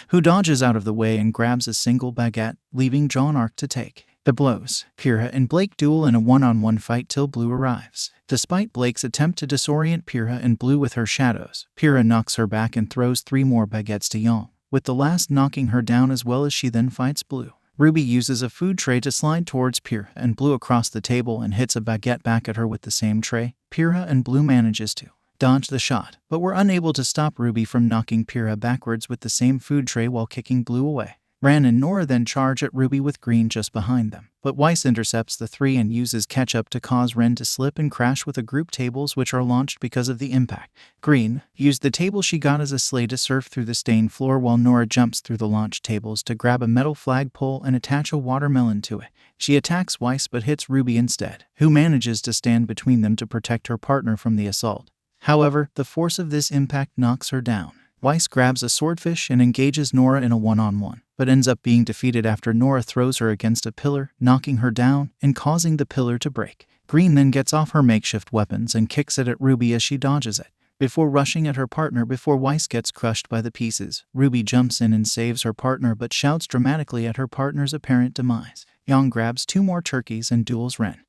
who dodges out of the way and grabs a single baguette, leaving John Arc to take the blows. 𝗵𝗃 and Blake duel in a one-on-one fight till Blue arrives. Despite Blake's attempt to disorient 𝗵𝗃 and Blue with her shadows, 𝗵𝗃 knocks her back and throws 3 more baguettes to Yang, with the last knocking her down as well as she then fights Blue. Ruby uses a food tray to slide towards 𝗵𝗃 and Blue across the table and hits a baguette back at her with the same tray. 𝗵𝗃 and Blue manages to dodge the shot, but were unable to stop Ruby from knocking 𝗵𝗃 backwards with the same food tray while kicking Blue away. Ran and Nora then charge at Ruby with Green just behind them, but Weiss intercepts the 3 and uses ketchup to cause Ren to slip and crash with the group tables which are launched because of the impact. Green used the table she got as a sleigh to surf through the stained floor while Nora jumps through the launched tables to grab a metal flagpole and attach a watermelon to it. She attacks Weiss but hits Ruby instead, who manages to stand between them to protect her partner from the assault. However, the force of this impact knocks her down. Weiss grabs a swordfish and engages Nora in a one-on-one, but ends up being defeated after Nora throws her against a pillar, knocking her down and causing the pillar to break. Green then gets off her makeshift weapons and kicks it at Ruby as she dodges it, before rushing at her partner before Weiss gets crushed by the pieces. Ruby jumps in and saves her partner but shouts dramatically at her partner's apparent demise. Yang grabs 2 more turkeys and duels Ren,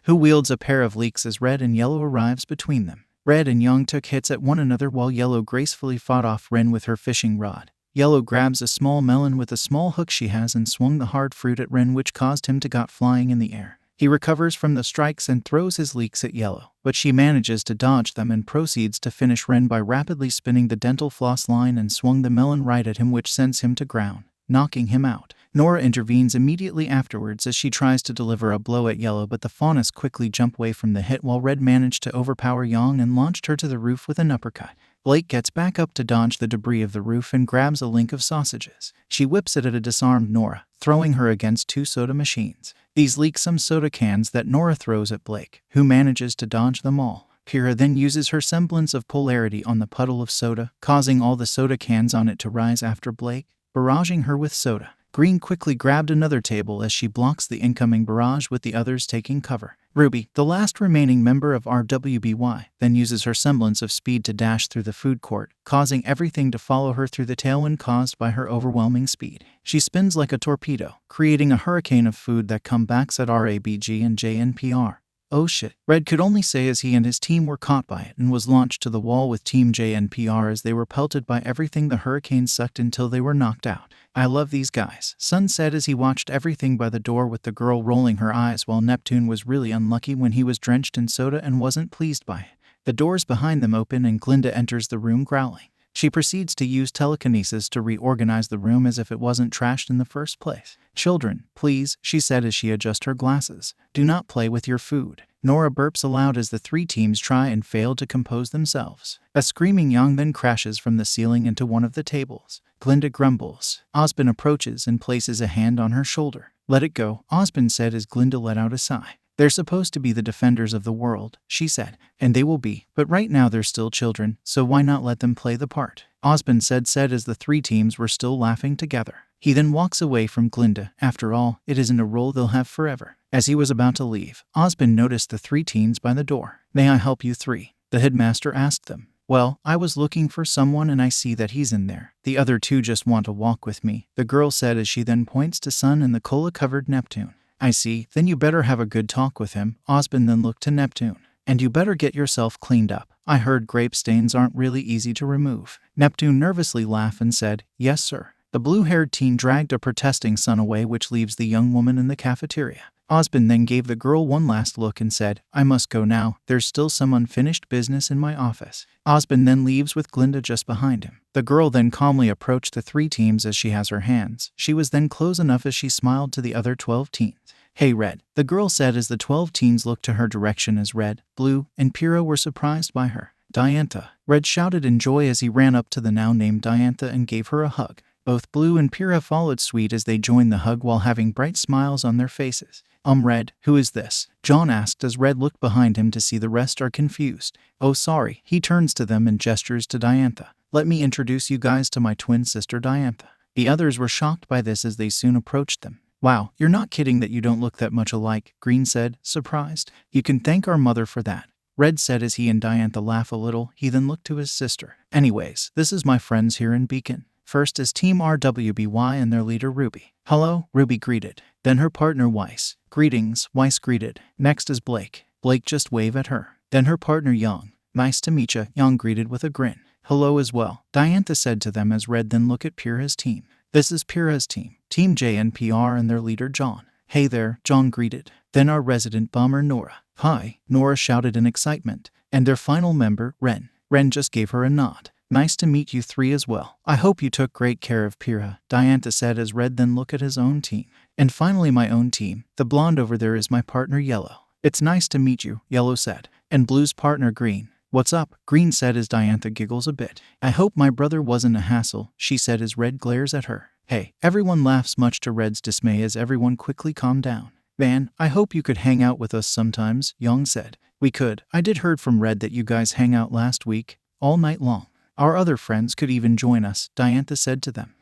who wields a pair of leeks as Red and Yellow arrives between them. Red and Yang took hits at one another while Yellow gracefully fought off Ren with her fishing rod. Yellow grabs a small melon with a small hook she has and swung the hard fruit at Ren which caused him to go flying in the air. He recovers from the strikes and throws his leeks at Yellow, but she manages to dodge them and proceeds to finish Ren by rapidly spinning the dental floss line and swung the melon right at him which sends him to ground, knocking him out. Nora intervenes immediately afterwards as she tries to deliver a blow at Yellow but the faunus quickly jump away from the hit while Red managed to overpower Yang and launched her to the roof with an uppercut. Blake gets back up to dodge the debris of the roof and grabs a link of sausages. She whips it at a disarmed Nora, throwing her against 2 soda machines. These leak some soda cans that Nora throws at Blake, who manages to dodge them all. 𝗵𝗃 then uses her semblance of polarity on the puddle of soda, causing all the soda cans on it to rise after Blake, barraging her with soda. Green quickly grabbed another table as she blocks the incoming barrage with the others taking cover. Ruby, the last remaining member of RWBY, then uses her semblance of speed to dash through the food court, causing everything to follow her through the tailwind caused by her overwhelming speed. She spins like a torpedo, creating a hurricane of food that comebacks at RABG and JNPR. Oh shit, Red could only say as he and his team were caught by it and was launched to the wall with Team JNPR as they were pelted by everything the hurricane sucked until they were knocked out. I love these guys, Sun said as he watched everything by the door with the girl rolling her eyes while Neptune was really unlucky when he was drenched in soda and wasn't pleased by it. The doors behind them open and Glinda enters the room growling. She proceeds to use telekinesis to reorganize the room as if it wasn't trashed in the first place. "Children, please," she said as she adjusts her glasses. "Do not play with your food." Nora burps aloud as the three teams try and fail to compose themselves. A screaming Yang then crashes from the ceiling into one of the tables. Glinda grumbles. 𝗂𝐵 approaches and places a hand on her shoulder. "Let it go," 𝗂𝐵 said as Glinda let out a sigh. "They're supposed to be the defenders of the world," she said. "And they will be, but right now they're still children, so why not let them play the part?" 𝗂𝐵 said as the three teams were still laughing together. He then walks away from Glinda. After all, it isn't a role they'll have forever. As he was about to leave, 𝗂𝐵 noticed the three teens by the door. "May I help you three?" the headmaster asked them. "Well, I was looking for someone and I see that he's in there. The other two just want to walk with me," the girl said as she then points to Sun and the cola-covered Neptune. "I see, then you better have a good talk with him." 𝗂𝐵 then looked to Neptune. "And you better get yourself cleaned up. I heard grape stains aren't really easy to remove." Neptune nervously laughed and said, "Yes, sir." The blue-haired teen dragged a protesting Sun away, which leaves the young woman in the cafeteria. 𝗂𝐵 then gave the girl one last look and said, "I must go now. There's still some unfinished business in my office." 𝗂𝐵 then leaves with Glinda just behind him. The girl then calmly approached the three teams as she has her hands. She was then close enough as she smiled to the other 12 teens. "Hey, Red," the girl said as the 12 teens looked to her direction as Red, Blue, and 𝗃𝗲 were surprised by her. "𝗬𝗏," Red shouted in joy as he ran up to the now-named 𝗬𝗏 and gave her a hug. Both Blue and 𝗃𝗲 followed suit as they joined the hug while having bright smiles on their faces. Red, who is this?" John asked as Red looked behind him to see the rest are confused. "Oh, sorry." He turns to them and gestures to 𝗬𝗏. "Let me introduce you guys to my twin sister 𝗬𝗏." The others were shocked by this as they soon approached them. "Wow, you're not kidding that you don't look that much alike," Green said, surprised. "You can thank our mother for that," Red said as he and 𝗬𝗏 laughed a little. He then looked to his sister. "Anyways, this is my friends here in Beacon. First is Team RWBY and their leader Ruby." "Hello," Ruby greeted. Then her partner Weiss. "Greetings," Weiss greeted. Next is Blake. Blake just waved at her. Then her partner Yang. "Nice to meet ya," Yang greeted with a grin. "Hello as well," 𝗬𝗏 said to them as Red then looked at 𝗃𝗲's team. "This is 𝗃𝗲's team, Team JNPR and their leader John." "Hey there," John greeted. Then our resident bomber Nora. "Hi," Nora shouted in excitement. And their final member, Ren. Ren just gave her a nod. "Nice to meet you three as well. I hope you took great care of 𝗃𝗲," 𝗬𝗏 said as Red then looked at his own team. "And finally my own team. The blonde over there is my partner Yellow." "It's nice to meet you," Yellow said. "And Blue's partner Green." "What's up?" Green said as 𝗬𝗏 giggles a bit. "I hope my brother wasn't a hassle," she said as Red glares at her. "Hey." Everyone laughs much to Red's dismay as everyone quickly calmed down. "Man, I hope you could hang out with us sometimes," Yang said. "We could. I did heard from Red that you guys hang out last week, all night long. Our other friends could even join us," 𝗬𝗏 said to them.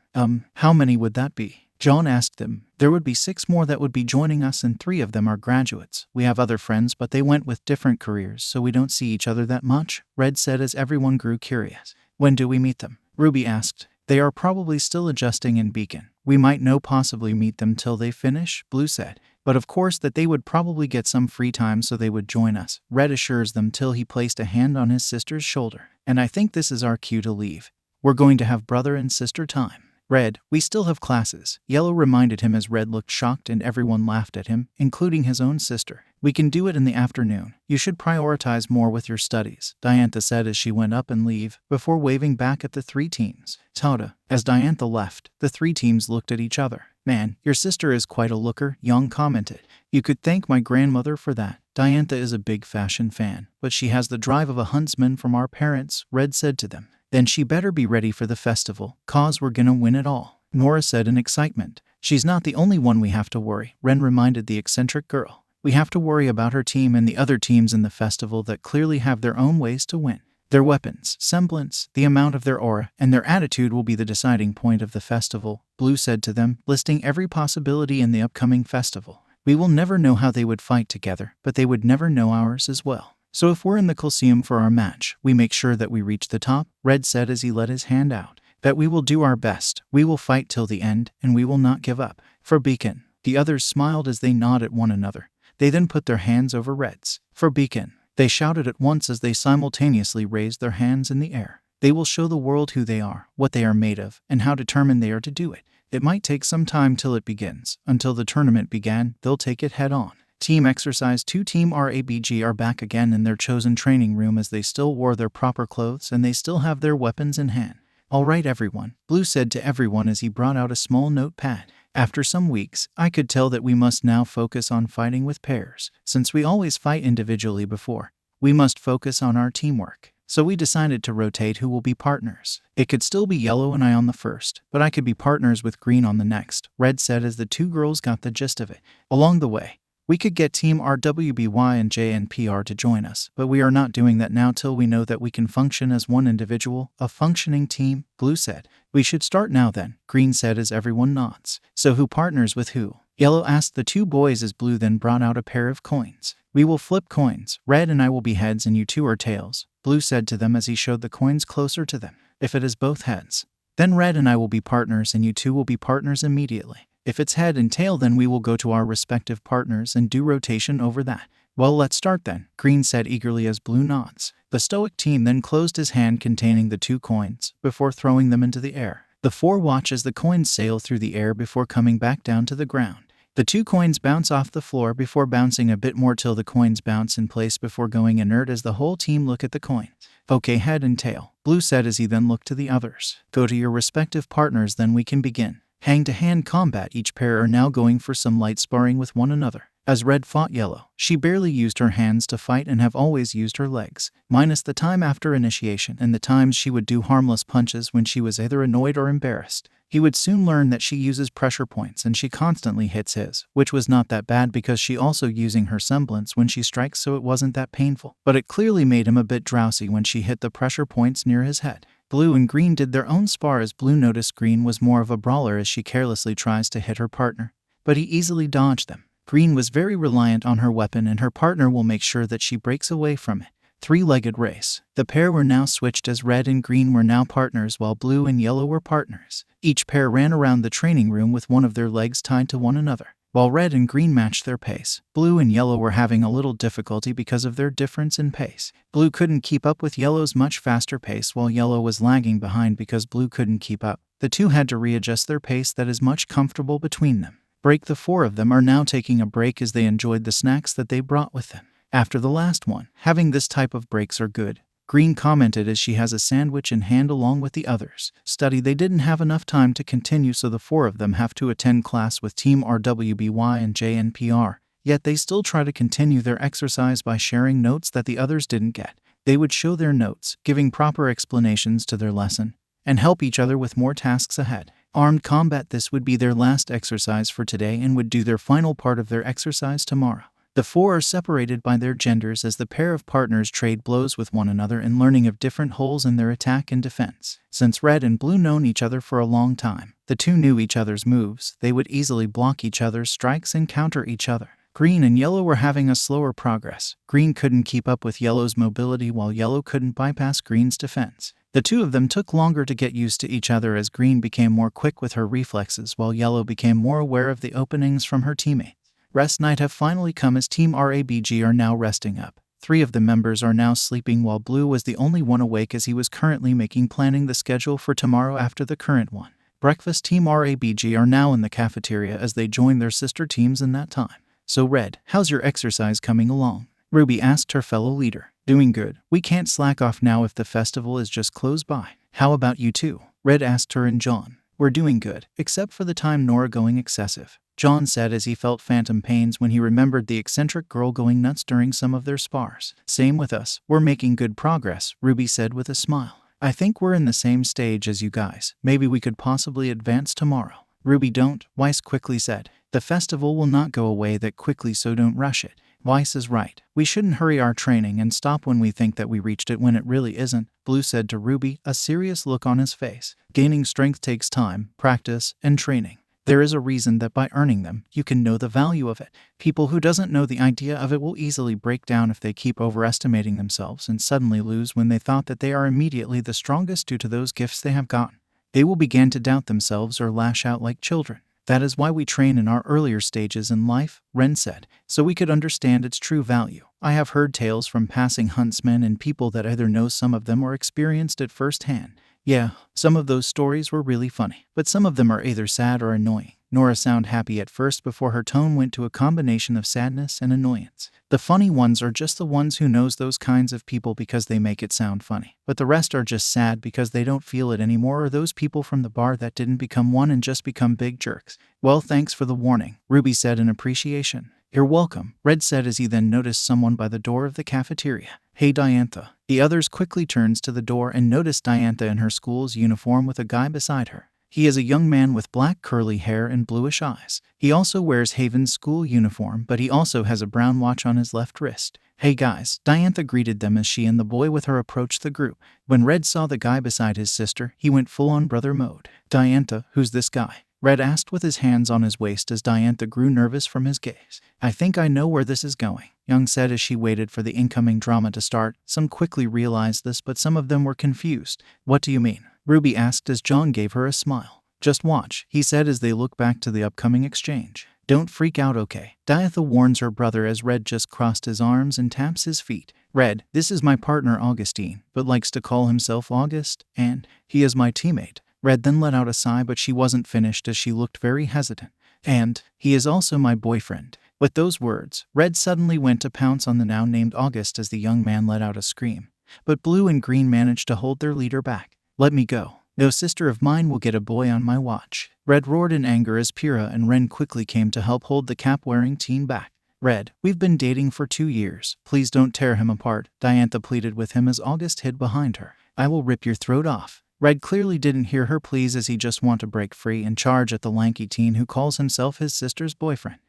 How many would that be?" John asked them. "There would be 6 more that would be joining us and 3 of them are graduates. We have other friends but they went with different careers so we don't see each other that much," Red said as everyone grew curious. "When do we meet them?" Ruby asked. "They are probably still adjusting in Beacon. We might no possibly meet them till they finish," Blue said. "But of course that they would probably get some free time so they would join us," Red assures them till he placed a hand on his sister's shoulder. "And I think this is our cue to leave. We're going to have brother and sister time." "Red, we still have classes," Yellow reminded him as Red looked shocked and everyone laughed at him, including his own sister. "We can do it in the afternoon. You should prioritize more with your studies," 𝗬𝗏 said as she went up and leave, before waving back at the 3 teams. "Tada." As 𝗬𝗏 left, the 3 teams looked at each other. "Man, your sister is quite a looker," Yang commented. "You could thank my grandmother for that." 𝗬𝗏 is a big fashion fan, but she has the drive of a huntsman from our parents, Red said to them. "Then she better be ready for the festival, 'cause we're gonna win it all," Nora said in excitement. "She's not the only one we have to worry," Ren reminded the eccentric girl. "We have to worry about her team and the other teams in the festival that clearly have their own ways to win. Their weapons, semblance, the amount of their aura, and their attitude will be the deciding point of the festival," Blue said to them, listing every possibility in the upcoming festival. "We will never know how they would fight together, but they would never know ours as well. So if we're in the Colosseum for our match, we make sure that we reach the top," Red said as he let his hand out. "That we will do our best, we will fight till the end, and we will not give up." "For Beacon." The others smiled as they nodded at one another. They then put their hands over Red's. "For Beacon." They shouted at once as they simultaneously raised their hands in the air. "They will show the world who they are, what they are made of, and how determined they are to do it. It might take some time till it begins. Until the tournament began, they'll take it head on." Team Exercise 2 Team RABG are back again in their chosen training room as they still wore their proper clothes and they still have their weapons in hand. "All right, everyone," Blue said to everyone as he brought out a small notepad. "After some weeks, I could tell that we must now focus on fighting with pairs. Since we always fight individually before, we must focus on our teamwork. So we decided to rotate who will be partners. It could still be Yellow and I on the first, but I could be partners with Green on the next," Red said as the two girls got the gist of it. "Along the way, we could get Team RWBY and JNPR to join us, but we are not doing that now till we know that we can function as one individual, a functioning team," Blue said. "We should start now then," Green said as everyone nods. "So who partners with who?" Yellow asked the two boys as Blue then brought out a pair of coins. "We will flip coins. Red and I will be heads and you two are tails," Blue said to them as he showed the coins closer to them. "If it is both heads, then Red and I will be partners and you two will be partners immediately. If it's head and tail, then we will go to our respective partners and do rotation over that." "Well, let's start then," Green said eagerly as Blue nods. The stoic team then closed his hand containing the two coins before throwing them into the air. The four watch as the coins sail through the air before coming back down to the ground. The two coins bounce off the floor before bouncing a bit more till the coins bounce in place before going inert as the whole team look at the coins. "Okay, head and tail," Blue said as he then looked to the others. "Go to your respective partners, then we can begin." Hand-to-hand combat. Each pair are now going for some light sparring with one another. As Red fought Yellow, she barely used her hands to fight and have always used her legs, minus the time after initiation and the times she would do harmless punches when she was either annoyed or embarrassed. He would soon learn that she uses pressure points and she constantly hits his, which was not that bad because she also using her semblance when she strikes, so it wasn't that painful. But it clearly made him a bit drowsy when she hit the pressure points near his head. Blue and Green did their own spar as Blue noticed Green was more of a brawler as she carelessly tries to hit her partner, but he easily dodged them. Green was very reliant on her weapon and her partner will make sure that she breaks away from it. Three-legged race. The pair were now switched as Red and Green were now partners while Blue and Yellow were partners. Each pair ran around the training room with one of their legs tied to one another. While Red and Green matched their pace, Blue and Yellow were having a little difficulty because of their difference in pace. Blue couldn't keep up with Yellow's much faster pace while Yellow was lagging behind because Blue couldn't keep up. The two had to readjust their pace that is much comfortable between them. Break. The four of them are now taking a break as they enjoyed the snacks that they brought with them. After the last one, having this type of breaks are good, Green commented as she has a sandwich in hand along with the others. Study. They didn't have enough time to continue, so the four of them have to attend class with Team RWBY and JNPR, yet they still try to continue their exercise by sharing notes that the others didn't get. They would show their notes, giving proper explanations to their lesson, and help each other with more tasks ahead. Armed combat. This would be their last exercise for today and would do their final part of their exercise tomorrow. The four are separated by their genders as the pair of partners trade blows with one another in learning of different holes in their attack and defense. Since Red and Blue known each other for a long time, the two knew each other's moves. They would easily block each other's strikes and counter each other. Green and Yellow were having a slower progress. Green couldn't keep up with Yellow's mobility while Yellow couldn't bypass Green's defense. The two of them took longer to get used to each other as Green became more quick with her reflexes while Yellow became more aware of the openings from her teammates. Rest night have finally come as Team RABG are now resting up. Three of the members are now sleeping while Blue was the only one awake as he was currently planning the schedule for tomorrow after the current one. Breakfast. Team RABG are now in the cafeteria as they join their sister teams in that time. So Red, how's your exercise coming along? Ruby asked her fellow leader. Doing good. We can't slack off now if the festival is just close by. How about you two? Red asked her and John. We're doing good, except for the time Nora going excessive, John said as he felt phantom pains when he remembered the eccentric girl going nuts during some of their spars. Same with us. We're making good progress, Ruby said with a smile. I think we're in the same stage as you guys. Maybe we could possibly advance tomorrow. Ruby, don't, Weiss quickly said. The festival will not go away that quickly, so don't rush it. Weiss is right. We shouldn't hurry our training and stop when we think that we reached it when it really isn't, Blue said to Ruby, a serious look on his face. Gaining strength takes time, practice, and training. There is a reason that by earning them, you can know the value of it. People who doesn't know the idea of it will easily break down if they keep overestimating themselves and suddenly lose when they thought that they are immediately the strongest due to those gifts they have gotten. They will begin to doubt themselves or lash out like children. That is why we train in our earlier stages in life, Ren said, so we could understand its true value. I have heard tales from passing huntsmen and people that either know some of them or experienced it firsthand. Yeah, some of those stories were really funny, but some of them are either sad or annoying. Nora sounded happy at first before her tone went to a combination of sadness and annoyance. The funny ones are just the ones who knows those kinds of people because they make it sound funny. But the rest are just sad because they don't feel it anymore, or those people from the bar that didn't become one and just become big jerks. Well, thanks for the warning, Ruby said in appreciation. You're welcome, Red said as he then noticed someone by the door of the cafeteria. Hey Diantha. The others quickly turns to the door and noticed Diantha in her school's uniform with a guy beside her. He is a young man with black curly hair and bluish eyes. He also wears Haven's school uniform, but he also has a brown watch on his left wrist. Hey guys, Diantha greeted them as she and the boy with her approached the group. When Red saw the guy beside his sister, he went full-on brother mode. Diantha, who's this guy? Red asked with his hands on his waist as Diantha grew nervous from his gaze. I think I know where this is going, Young said as she waited for the incoming drama to start. Some quickly realized this, but some of them were confused. What do you mean? Ruby asked as John gave her a smile. Just watch, he said as they looked back to the upcoming exchange. Don't freak out, okay? Diantha warns her brother as Red just crossed his arms and taps his feet. Red, this is my partner Augustine, but likes to call himself August, and he is my teammate. Red then let out a sigh, but she wasn't finished as she looked very hesitant. And he is also my boyfriend. With those words, Red suddenly went to pounce on the now named August as the young man let out a scream. But Blue and Green managed to hold their leader back. Let me go. No sister of mine will get a boy on my watch. Red roared in anger as Pyrrha and Ren quickly came to help hold the cap-wearing teen back. Red, we've been dating for 2 years. Please don't tear him apart, Diantha pleaded with him as August hid behind her. I will rip your throat off. Red clearly didn't hear her pleas as he just want to break free and charge at the lanky teen who calls himself his sister's boyfriend.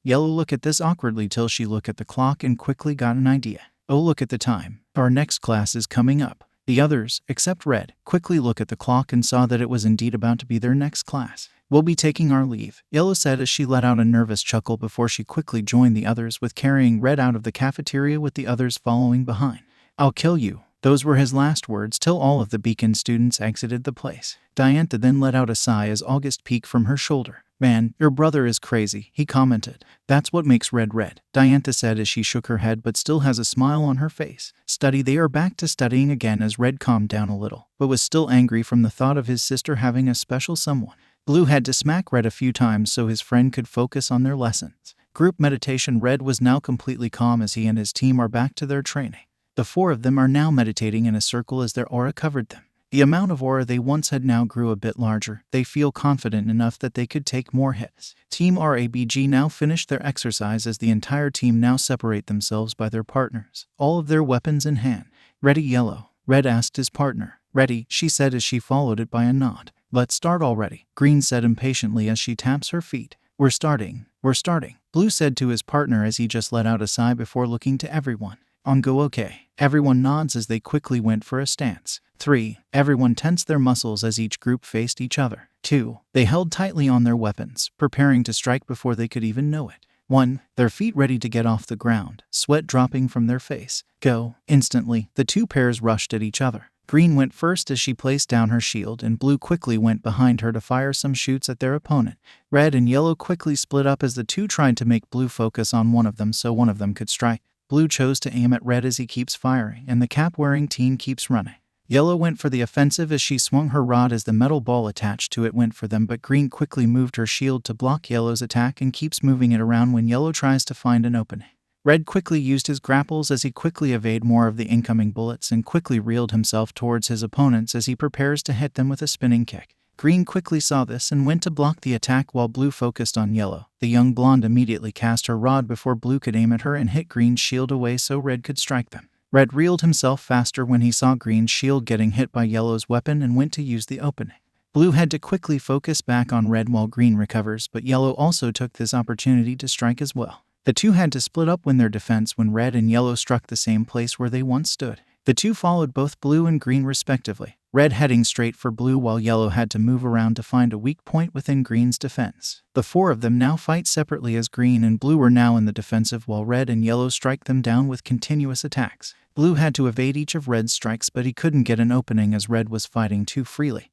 Yellow looked at this awkwardly till she looked at the clock and quickly got an idea. Oh, look at the time. Our next class is coming up. The others, except Red, quickly looked at the clock and saw that it was indeed about to be their next class. We'll be taking our leave, Yellow said as she let out a nervous chuckle before she quickly joined the others with carrying Red out of the cafeteria with the others following behind. I'll kill you. Those were his last words till all of the Beacon students exited the place. Diantha then let out a sigh as August peeked from her shoulder. Man, your brother is crazy, he commented. That's what makes Red red, Diantha said as she shook her head but still has a smile on her face. They are back to studying again as Red calmed down a little, but was still angry from the thought of his sister having a special someone. Blue had to smack Red a few times so his friend could focus on their lessons. Group meditation. Red was now completely calm as he and his team are back to their training. The 4 of them are now meditating in a circle as their aura covered them. The amount of aura they once had now grew a bit larger. They feel confident enough that they could take more hits. Team RABG now finished their exercise as the entire team now separate themselves by their partners, all of their weapons in hand. Ready, Yellow? Red asked his partner. Ready, she said as she followed it by a nod. Let's start already, Green said impatiently as she taps her feet. We're starting. Blue said to his partner as he just let out a sigh before looking to everyone. On go, okay. Everyone nods as they quickly went for a stance. 3. Everyone tensed their muscles as each group faced each other. 2. They held tightly on their weapons, preparing to strike before they could even know it. 1. Their feet ready to get off the ground, sweat dropping from their face. Go. Instantly, the 2 pairs rushed at each other. Green went first as she placed down her shield, and Blue quickly went behind her to fire some shoots at their opponent. Red and Yellow quickly split up as the 2 tried to make Blue focus on one of them so one of them could strike. Blue chose to aim at Red as he keeps firing, and the cap-wearing teen keeps running. Yellow went for the offensive as she swung her rod as the metal ball attached to it went for them, but Green quickly moved her shield to block Yellow's attack and keeps moving it around when Yellow tries to find an opening. Red quickly used his grapples as he quickly evaded more of the incoming bullets and quickly reeled himself towards his opponents as he prepares to hit them with a spinning kick. Green quickly saw this and went to block the attack while Blue focused on Yellow. The young blonde immediately cast her rod before Blue could aim at her and hit Green's shield away so Red could strike them. Red reeled himself faster when he saw Green's shield getting hit by Yellow's weapon and went to use the opening. Blue had to quickly focus back on Red while Green recovers, but Yellow also took this opportunity to strike as well. The 2 had to split up when their defense when Red and Yellow struck the same place where they once stood. The 2 followed both Blue and Green respectively, Red heading straight for Blue while Yellow had to move around to find a weak point within Green's defense. The 4 of them now fight separately as Green and Blue were now in the defensive while Red and Yellow strike them down with continuous attacks. Blue had to evade each of Red's strikes, but he couldn't get an opening as Red was fighting too freely.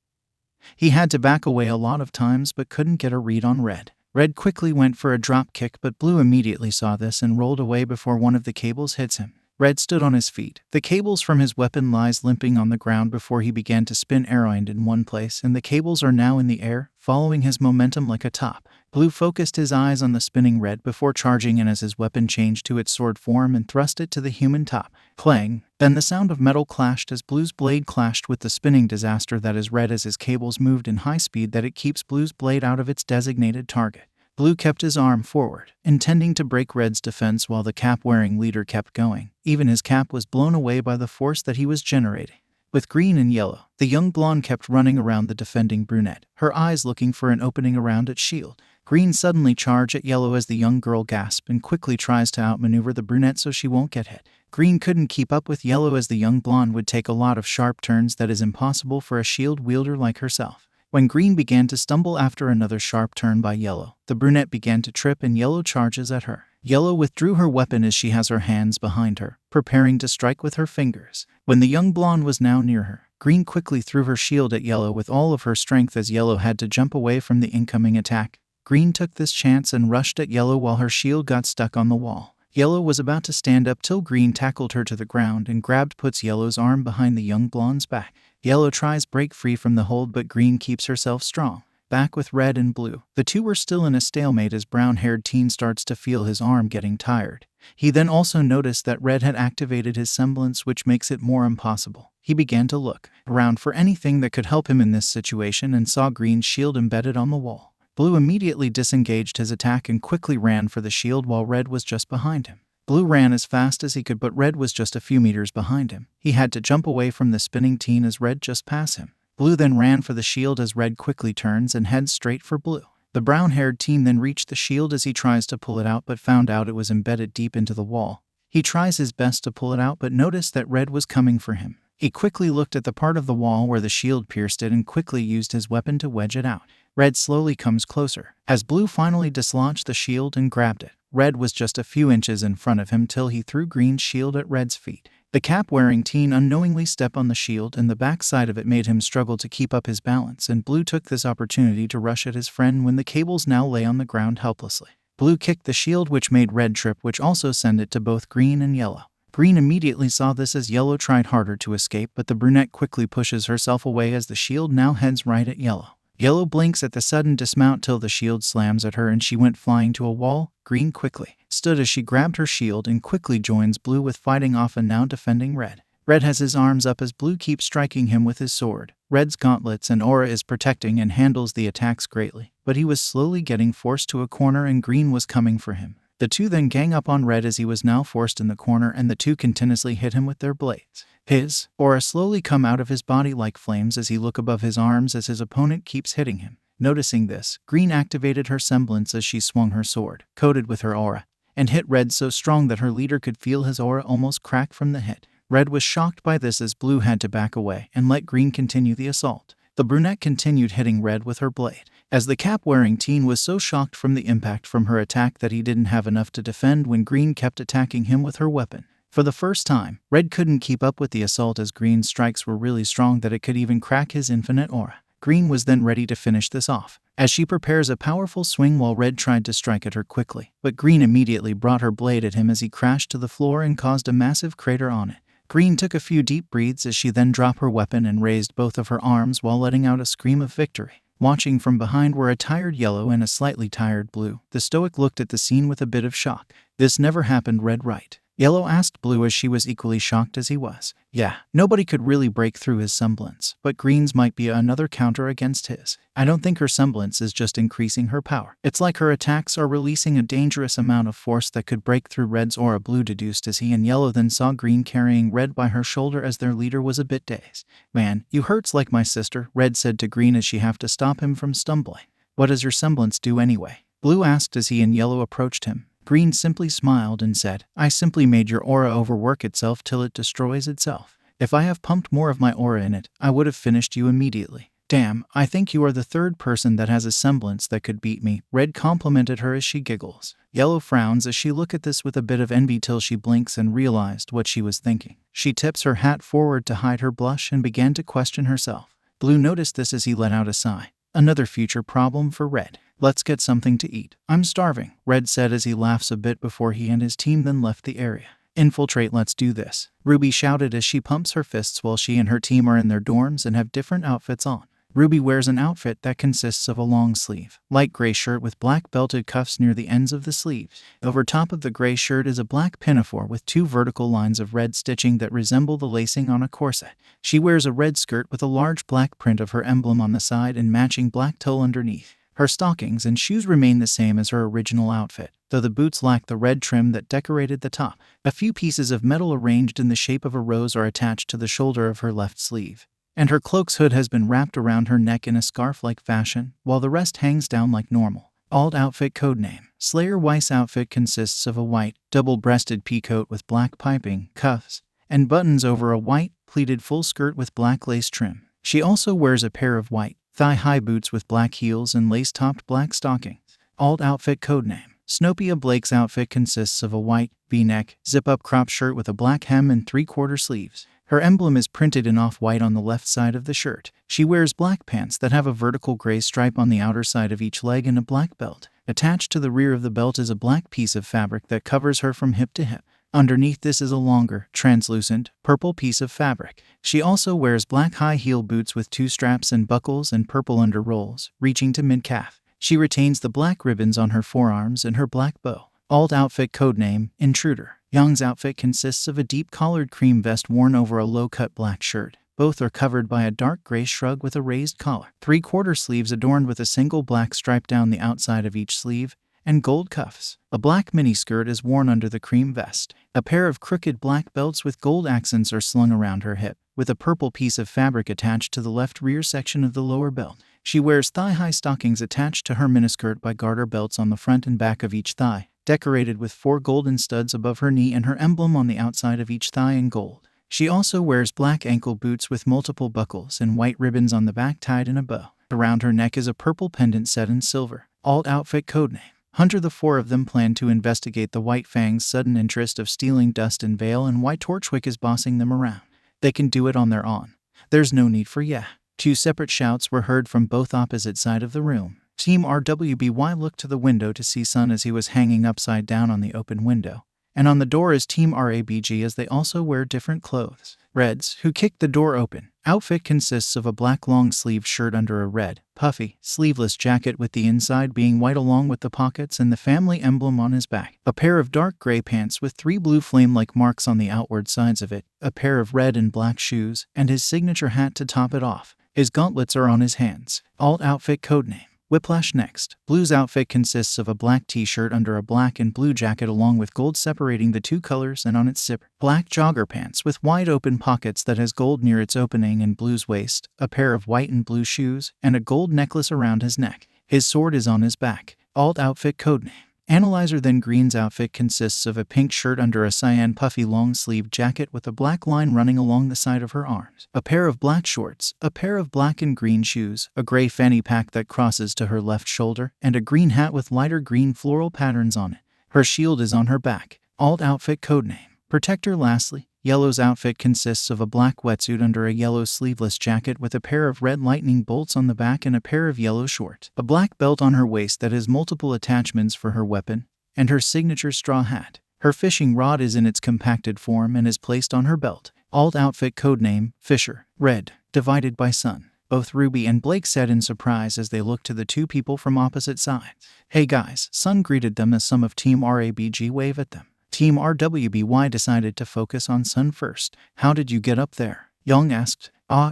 He had to back away a lot of times but couldn't get a read on Red. Red quickly went for a drop kick, but Blue immediately saw this and rolled away before one of the cables hits him. Red stood on his feet. The cables from his weapon lies limping on the ground before he began to spin 𝐒𝐻𝐼𝐺 in one place, and the cables are now in the air, following his momentum like a top. Blue focused his eyes on the spinning Red before charging in as his weapon changed to its sword form and thrust it to the human top. Clang! Then the sound of metal clashed as Blue's blade clashed with the spinning disaster that is Red as his cables moved in high speed that it keeps Blue's blade out of its designated target. Blue kept his arm forward, intending to break Red's defense while the cap-wearing leader kept going. Even his cap was blown away by the force that he was generating. With green and yellow, the young blonde kept running around the defending brunette, her eyes looking for an opening around its shield. Green suddenly charged at yellow as the young girl gasps and quickly tries to outmaneuver the brunette so she won't get hit. Green couldn't keep up with yellow as the young blonde would take a lot of sharp turns that is impossible for a shield wielder like herself. When Green began to stumble after another sharp turn by yellow, the brunette began to trip and yellow charges at her. Yellow withdrew her weapon as she has her hands behind her, preparing to strike with her fingers. When the young blonde was now near her, Green quickly threw her shield at yellow with all of her strength as yellow had to jump away from the incoming attack. Green took this chance and rushed at yellow while her shield got stuck on the wall. Yellow was about to stand up till Green tackled her to the ground and puts Yellow's arm behind the young blonde's back. Yellow tries break free from the hold, but Green keeps herself strong. Back with Red and Blue, the two were still in a stalemate as brown-haired teen starts to feel his arm getting tired. He then also noticed that Red had activated his semblance, which makes it more impossible. He began to look around for anything that could help him in this situation and saw Green's shield embedded on the wall. Blue immediately disengaged his attack and quickly ran for the shield while Red was just behind him. Blue ran as fast as he could, but Red was just a few meters behind him. He had to jump away from the spinning teen as Red just passed him. Blue then ran for the shield as Red quickly turns and heads straight for Blue. The brown-haired teen then reached the shield as he tries to pull it out but found out it was embedded deep into the wall. He tries his best to pull it out but noticed that Red was coming for him. He quickly looked at the part of the wall where the shield pierced it and quickly used his weapon to wedge it out. Red slowly comes closer, as Blue finally dislodged the shield and grabbed it. Red was just a few inches in front of him till he threw Green's shield at Red's feet. The cap-wearing teen unknowingly stepped on the shield and the backside of it made him struggle to keep up his balance, and Blue took this opportunity to rush at his friend when the cables now lay on the ground helplessly. Blue kicked the shield which made Red trip, which also sent it to both Green and Yellow. Green immediately saw this as Yellow tried harder to escape, but the brunette quickly pushes herself away as the shield now heads right at Yellow. Yellow blinks at the sudden dismount till the shield slams at her and she went flying to a wall. Green quickly stood as she grabbed her shield and quickly joins Blue with fighting off and now defending Red. Red has his arms up as Blue keeps striking him with his sword. Red's gauntlets and aura is protecting and handles the attacks greatly, but he was slowly getting forced to a corner and Green was coming for him. The two then gang up on Red as he was now forced in the corner and the two continuously hit him with their blades. His aura slowly come out of his body like flames as he look above his arms as his opponent keeps hitting him. Noticing this, Green activated her semblance as she swung her sword, coated with her aura, and hit Red so strong that her leader could feel his aura almost crack from the hit. Red was shocked by this as Blue had to back away and let Green continue the assault. The brunette continued hitting Red with her blade, as the cap-wearing teen was so shocked from the impact from her attack that he didn't have enough to defend when Green kept attacking him with her weapon. For the first time, Red couldn't keep up with the assault as Green's strikes were really strong that it could even crack his infinite aura. Green was then ready to finish this off, as she prepares a powerful swing while Red tried to strike at her quickly, but Green immediately brought her blade at him as he crashed to the floor and caused a massive crater on it. Green took a few deep breaths as she then dropped her weapon and raised both of her arms while letting out a scream of victory. Watching from behind were a tired Yellow and a slightly tired Blue. The stoic looked at the scene with a bit of shock. This never happened, Red, right? Yellow asked Blue as she was equally shocked as he was. Yeah, nobody could really break through his semblance, but Green's might be another counter against his. I don't think her semblance is just increasing her power. It's like her attacks are releasing a dangerous amount of force that could break through Red's aura, Blue deduced as he and Yellow then saw Green carrying Red by her shoulder as their leader was a bit dazed. Man, you hurts like my sister, Red said to Green as she have to stop him from stumbling. What does your semblance do anyway? Blue asked as he and Yellow approached him. Green simply smiled and said, I simply made your aura overwork itself till it destroys itself. If I have pumped more of my aura in it, I would have finished you immediately. Damn, I think you are the third person that has a semblance that could beat me, Red complimented her as she giggles. Yellow frowns as she looked at this with a bit of envy till she blinks and realized what she was thinking. She tips her hat forward to hide her blush and began to question herself. Blue noticed this as he let out a sigh. Another future problem for Red. Let's get something to eat. I'm starving, Red said as he laughs a bit before he and his team then left the area. Infiltrate, let's do this, Ruby shouted as she pumps her fists while she and her team are in their dorms and have different outfits on. Ruby wears an outfit that consists of a long sleeve, light gray shirt with black belted cuffs near the ends of the sleeves. Over top of the gray shirt is a black pinafore with 2 vertical lines of red stitching that resemble the lacing on a corset. She wears a red skirt with a large black print of her emblem on the side and matching black tulle underneath. Her stockings and shoes remain the same as her original outfit, though the boots lack the red trim that decorated the top. A few pieces of metal arranged in the shape of a rose are attached to the shoulder of her left sleeve, and her cloak's hood has been wrapped around her neck in a scarf-like fashion, while the rest hangs down like normal. Alt outfit codename. Slayer Weiss outfit consists of a white, double-breasted peacoat with black piping, cuffs, and buttons over a white, pleated full skirt with black lace trim. She also wears a pair of white, thigh-high boots with black heels and lace-topped black stockings. Alt outfit codename. 𝗧𝗵𝗲 𝗔𝐻𝐵𝐴𝐻 outfit consists of a white, V-neck, zip-up crop shirt with a black hem and 3/4 sleeves. Her emblem is printed in off-white on the left side of the shirt. She wears black pants that have a vertical gray stripe on the outer side of each leg and a black belt. Attached to the rear of the belt is a black piece of fabric that covers her from hip to hip. Underneath this is a longer, translucent, purple piece of fabric. She also wears black high-heel boots with 2 straps and buckles and purple under-rolls, reaching to mid-calf. She retains the black ribbons on her forearms and her black bow. Alt outfit codename. Intruder. Young's outfit consists of a deep-collared cream vest worn over a low-cut black shirt. Both are covered by a dark gray shrug with a raised collar. 3/4 sleeves adorned with a single black stripe down the outside of each sleeve, and gold cuffs. A black miniskirt is worn under the cream vest. A pair of crooked black belts with gold accents are slung around her hip, with a purple piece of fabric attached to the left rear section of the lower belt. She wears thigh-high stockings attached to her miniskirt by garter belts on the front and back of each thigh, decorated with 4 golden studs above her knee and her emblem on the outside of each thigh in gold. She also wears black ankle boots with multiple buckles and white ribbons on the back tied in a bow. Around her neck is a purple pendant set in silver. Alt outfit codename. Hunter. The 4 of them plan to investigate the White Fang's sudden interest of stealing Dust and Veil and why Torchwick is bossing them around. They can do it on their own. There's no need for yeah. 2 separate shouts were heard from both opposite sides of the room. Team RWBY looked to the window to see Sun as he was hanging upside down on the open window, and on the door is Team RABG as they also wear different clothes. Reds, who kicked the door open. Outfit consists of a black long-sleeved shirt under a red, puffy, sleeveless jacket with the inside being white along with the pockets and the family emblem on his back. A pair of dark gray pants with 3 blue flame-like marks on the outward sides of it, a pair of red and black shoes, and his signature hat to top it off. His gauntlets are on his hands. Alt outfit codename. Whiplash. Next. Blue's outfit consists of a black t-shirt under a black and blue jacket along with gold separating the 2 colors, and on its zipper, black jogger pants with wide open pockets that has gold near its opening and Blue's waist, a pair of white and blue shoes, and a gold necklace around his neck. His sword is on his back. Alt outfit codename. Analyzer. Then Green's outfit consists of a pink shirt under a cyan puffy long-sleeved jacket with a black line running along the side of her arms, a pair of black shorts, a pair of black and green shoes, a gray fanny pack that crosses to her left shoulder, and a green hat with lighter green floral patterns on it. Her shield is on her back. Alt outfit codename. Protector. Lastly, Yellow's outfit consists of a black wetsuit under a yellow sleeveless jacket with a pair of red lightning bolts on the back and a pair of yellow shorts, a black belt on her waist that has multiple attachments for her weapon, and her signature straw hat. Her fishing rod is in its compacted form and is placed on her belt. Alt outfit codename. Fisher. Red. Divided by Sun. Both Ruby and Blake said in surprise as they looked to the 2 people from opposite sides. Hey guys, Sun greeted them as some of Team RABG wave at them. Team RWBY decided to focus on Sun first. How did you get up there? Young asked.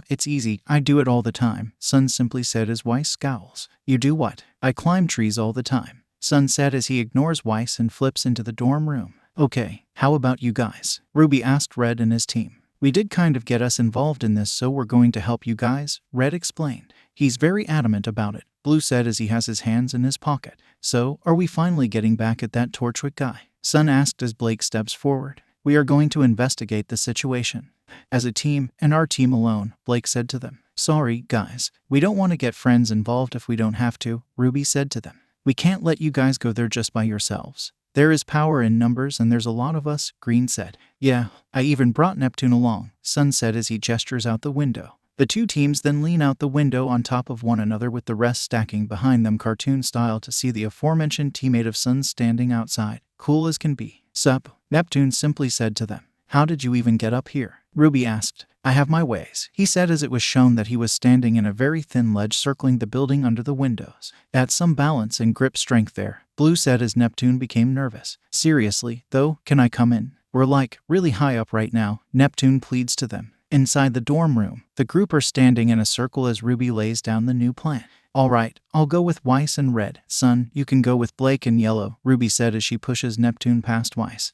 It's easy. I do it all the time, Sun simply said as Weiss scowls. You do what? I climb trees all the time, Sun said as he ignores Weiss and flips into the dorm room. Okay, how about you guys? Ruby asked Red and his team. We did kind of get us involved in this, so we're going to help you guys, Red explained. He's very adamant about it, Blue said as he has his hands in his pocket. So, are we finally getting back at that Torchwick guy? Sun asked as Blake steps forward. We are going to investigate the situation. As a team, and our team alone, Blake said to them. Sorry, guys. We don't want to get friends involved if we don't have to, Ruby said to them. We can't let you guys go there just by yourselves. There is power in numbers and there's a lot of us, Green said. Yeah, I even brought Neptune along, Sun said as he gestures out the window. The two teams then lean out the window on top of one another with the rest stacking behind them cartoon style to see the aforementioned teammate of Sun standing outside, cool as can be. "Sup?" Neptune simply said to them. "How did you even get up here?" Ruby asked. "I have my ways," he said as it was shown that he was standing in a very thin ledge circling the building under the windows. "Add some balance and grip strength there," Blue said as Neptune became nervous. "Seriously, though, can I come in? We're like, really high up right now," Neptune pleads to them. Inside the dorm room, the group are standing in a circle as Ruby lays down the new plan. "All right, I'll go with Weiss and Red. Sun, you can go with Blake and Yellow," Ruby said as she pushes Neptune past Weiss.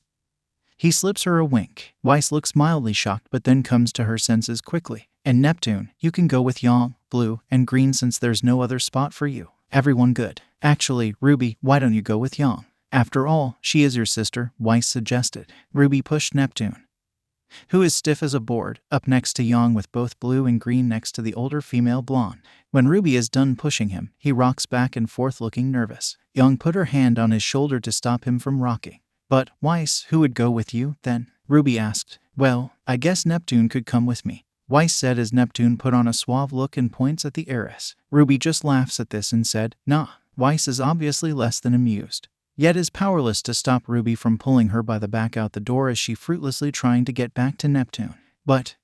He slips her a wink. Weiss looks mildly shocked but then comes to her senses quickly. "And Neptune, you can go with Yang, Blue, and Green since there's no other spot for you. Everyone good?" "Actually, Ruby, why don't you go with Yang? After all, she is your sister," Weiss suggested. Ruby pushed Neptune, who is stiff as a board, up next to Yang with both Blue and Green next to the older female blonde. When Ruby is done pushing him, he rocks back and forth looking nervous. Yang put her hand on his shoulder to stop him from rocking. "But, Weiss, who would go with you, then?" Ruby asked. "Well, I guess Neptune could come with me," Weiss said as Neptune put on a suave look and points at the heiress. Ruby just laughs at this and said, "Nah." Weiss is obviously less than amused, yet is powerless to stop Ruby from pulling her by the back out the door as she fruitlessly trying to get back to Neptune. But,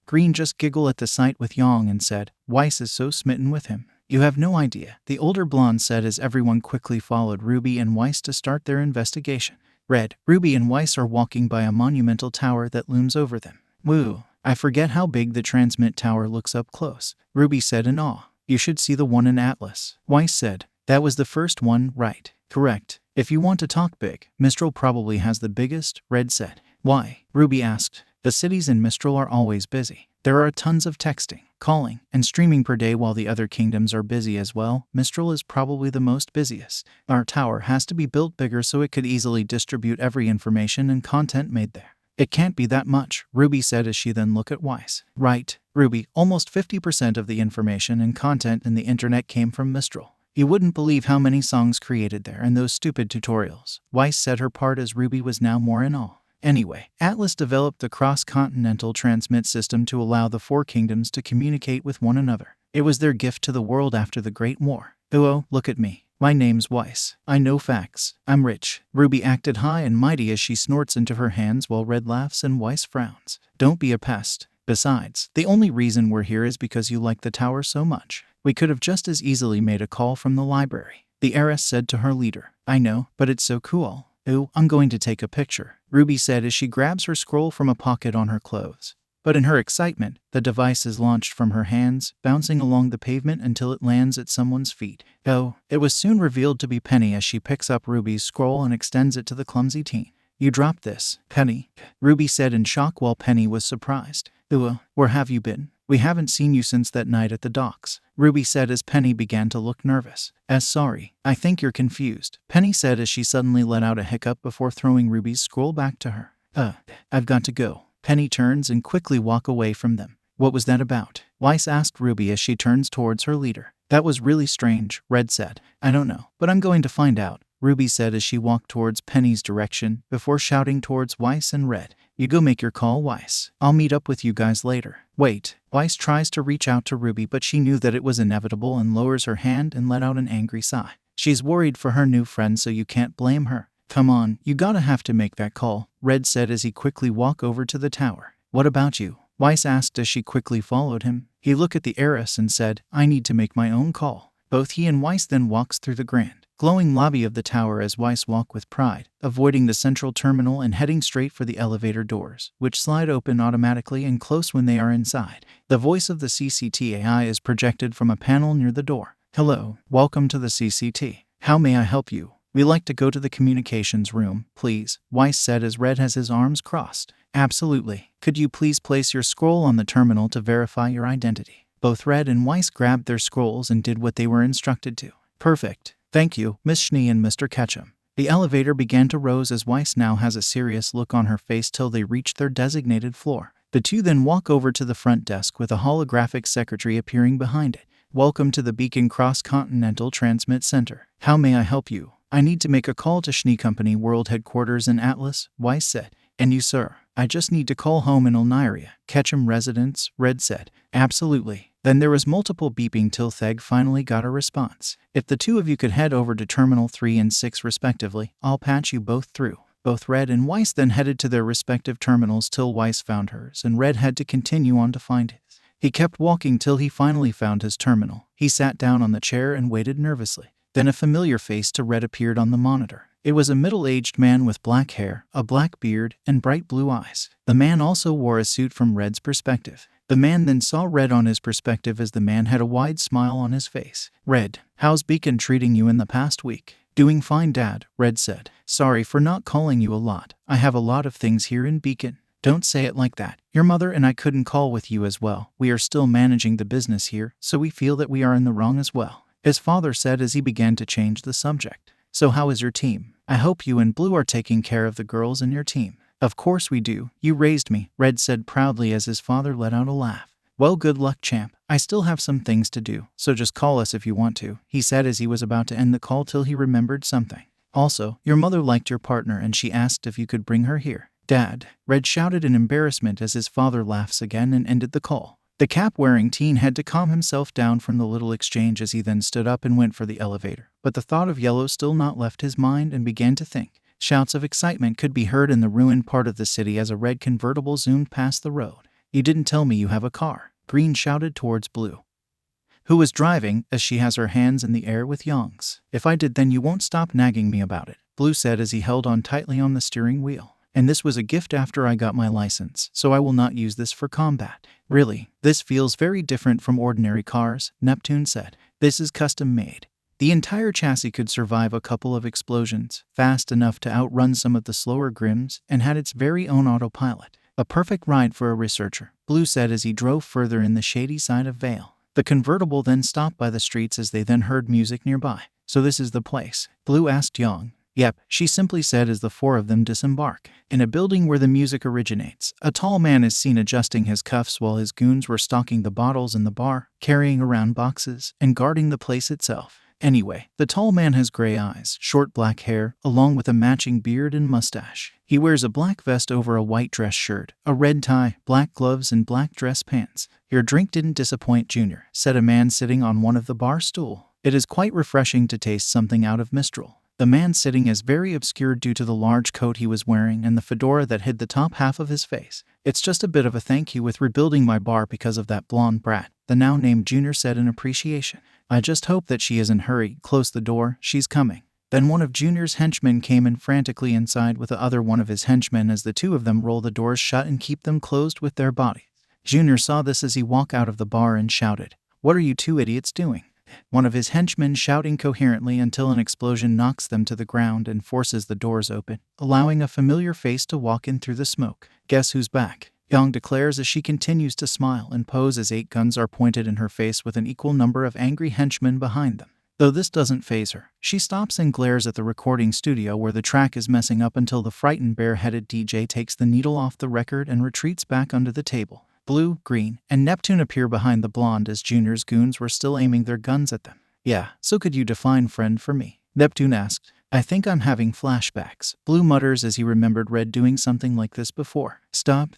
Green just giggled at the sight with Yang and said, "Weiss is so smitten with him. You have no idea," the older blonde said as everyone quickly followed Ruby and Weiss to start their investigation. Red, Ruby and Weiss are walking by a monumental tower that looms over them. "Woo, I forget how big the transmit tower looks up close," Ruby said in awe. "You should see the one in Atlas," Weiss said. "That was the first one, right?" "Correct. If you want to talk big, Mistral probably has the biggest," Red said. "Why?" Ruby asked. "The cities in Mistral are always busy. There are tons of texting, calling, and streaming per day while the other kingdoms are busy as well. Mistral is probably the most busiest. Our tower has to be built bigger so it could easily distribute every information and content made there." "It can't be that much," Ruby said as she then looked at Weiss. "Right, Ruby, almost 50% of the information and content in the internet came from Mistral. You wouldn't believe how many songs created there and those stupid tutorials," Weiss said her part as Ruby was now more in awe. Anyway, Atlas developed the cross-continental transmit system to allow the four kingdoms to communicate with one another. It was their gift to the world after the Great War. "Oh, look at me. My name's Weiss. I know facts. I'm rich." Ruby acted high and mighty as she snorts into her hands while Red laughs and Weiss frowns. "Don't be a pest. Besides, the only reason we're here is because you like the tower so much. We could have just as easily made a call from the library," the heiress said to her leader. "I know, but it's so cool. "Oh, I'm going to take a picture," Ruby said as she grabs her scroll from a pocket on her clothes. But in her excitement, the device is launched from her hands, bouncing along the pavement until it lands at someone's feet. Oh, it was soon revealed to be Penny as she picks up Ruby's scroll and extends it to the clumsy teen. "You dropped this, Penny," Ruby said in shock while Penny was surprised. Where have you been? We haven't seen you since that night at the docks," Ruby said as Penny began to look nervous. Sorry, I think you're confused," Penny said as she suddenly let out a hiccup before throwing Ruby's scroll back to her. I've got to go." Penny turns and quickly walk away from them. "What was that about?" Weiss asked Ruby as she turns towards her leader. "That was really strange," Red said. "I don't know, but I'm going to find out," Ruby said as she walked towards Penny's direction before shouting towards Weiss and Red. "You go make your call, Weiss. I'll meet up with you guys later." "Wait." Weiss tries to reach out to Ruby but she knew that it was inevitable and lowers her hand and let out an angry sigh. She's worried for her new friend so you can't blame her. "Come on, you gotta have to make that call," Red said as he quickly walked over to the tower. "What about you?" Weiss asked as she quickly followed him. He looked at the heiress and said, "I need to make my own call." Both he and Weiss then walks through the grand, glowing lobby of the tower as Weiss walked with pride, avoiding the central terminal and heading straight for the elevator doors, which slide open automatically and close when they are inside. The voice of the CCT AI is projected from a panel near the door. "Hello, welcome to the CCT. How may I help you? We'd like to go to the communications room, please," Weiss said as Red has his arms crossed. "Absolutely. Could you please place your scroll on the terminal to verify your identity?" Both Red and Weiss grabbed their scrolls and did what they were instructed to. "Perfect. Thank you, Miss 𝗧𝗍 and Mr. 𝗏𝗏. The elevator began to rise as Weiss now has a serious look on her face till they reach their designated floor. The two then walk over to the front desk with a holographic secretary appearing behind it. "Welcome to the Beacon Cross-Continental Transmit Center. How may I help you?" "I need to make a call to 𝗧𝗍𝗵𝗲 World Headquarters in Atlas," Weiss said. "And you, sir?" I just need to call home in 𝐒𝐭𝐚𝐲 residence, Red said. Absolutely. Then there was multiple beeping till 𝗧𝗏 finally got a response. If the two of you could head over to Terminal 3 and 6 respectively, I'll patch you both through. Both Red and Weiss then headed to their respective terminals till Weiss found hers and Red had to continue on to find his. He kept walking till he finally found his terminal. He sat down on the chair and waited nervously. Then a familiar face to Red appeared on the monitor. It was a middle-aged man with black hair, a black beard, and bright blue eyes. The man also wore a suit from Red's perspective. The man then saw Red on his perspective as the man had a wide smile on his face. Red, how's Beacon treating you in the past week? Doing fine, Dad, Red said. Sorry for not calling you a lot. I have a lot of things here in Beacon. Don't say it like that. Your mother and I couldn't call with you as well. We are still managing the business here, so we feel that we are in the wrong as well, his father said as he began to change the subject. So how is your team? I hope you and Blue are taking care of the girls in your team. Of course we do. You raised me, Red said proudly as his father let out a laugh. Well, good luck, champ. I still have some things to do, so just call us if you want to, he said as he was about to end the call till he remembered something. Also, your mother liked your partner and she asked if you could bring her here. Dad, Red shouted in embarrassment as his father laughs again and ended the call. The cap-wearing teen had to calm himself down from the little exchange as he then stood up and went for the elevator. But the thought of Yellow still not left his mind and began to think. Shouts of excitement could be heard in the ruined part of the city as a red convertible zoomed past the road. You didn't tell me you have a car, Green shouted towards Blue, who was driving, as she has her hands in the air with Young's. If I did, then you won't stop nagging me about it, Blue said as he held on tightly on the steering wheel. And this was a gift after I got my license, so I will not use this for combat. Really, this feels very different from ordinary cars, Neptune said. This is custom made. The entire chassis could survive a couple of explosions, fast enough to outrun some of the slower Grims, and had its very own autopilot. A perfect ride for a researcher, Blue said as he drove further in the shady side of Vale. The convertible then stopped by the streets as they then heard music nearby. So this is the place? Blue asked Young. Yep, she simply said as the four of them disembark. In a building where the music originates, a tall man is seen adjusting his cuffs while his goons were stocking the bottles in the bar, carrying around boxes, and guarding the place itself. Anyway, the tall man has gray eyes, short black hair, along with a matching beard and mustache. He wears a black vest over a white dress shirt, a red tie, black gloves, and black dress pants. Your drink didn't disappoint, Junior, said a man sitting on one of the bar stool. It is quite refreshing to taste something out of Mistral. The man sitting is very obscured due to the large coat he was wearing and the fedora that hid the top half of his face. It's just a bit of a thank you with rebuilding my bar because of that blonde brat, the now named Junior said in appreciation. I just hope that she isn't hurry. Close the door, she's coming. Then one of Junior's henchmen came in frantically inside with the other one of his henchmen as the two of them roll the doors shut and keep them closed with their bodies. Junior saw this as he walked out of the bar and shouted, "What are you two idiots doing?" One of his henchmen shouting coherently until an explosion knocks them to the ground and forces the doors open, allowing a familiar face to walk in through the smoke. Guess who's back? Young declares as she continues to smile and pose as 8 guns are pointed in her face with an equal number of angry henchmen behind them. Though this doesn't faze her, she stops and glares at the recording studio where the track is messing up until the frightened bare-headed DJ takes the needle off the record and retreats back under the table. Blue, Green, and Neptune appear behind the blonde as Junior's goons were still aiming their guns at them. Yeah, so could you define friend for me? Neptune asked. I think I'm having flashbacks, Blue mutters as he remembered Red doing something like this before. Stop.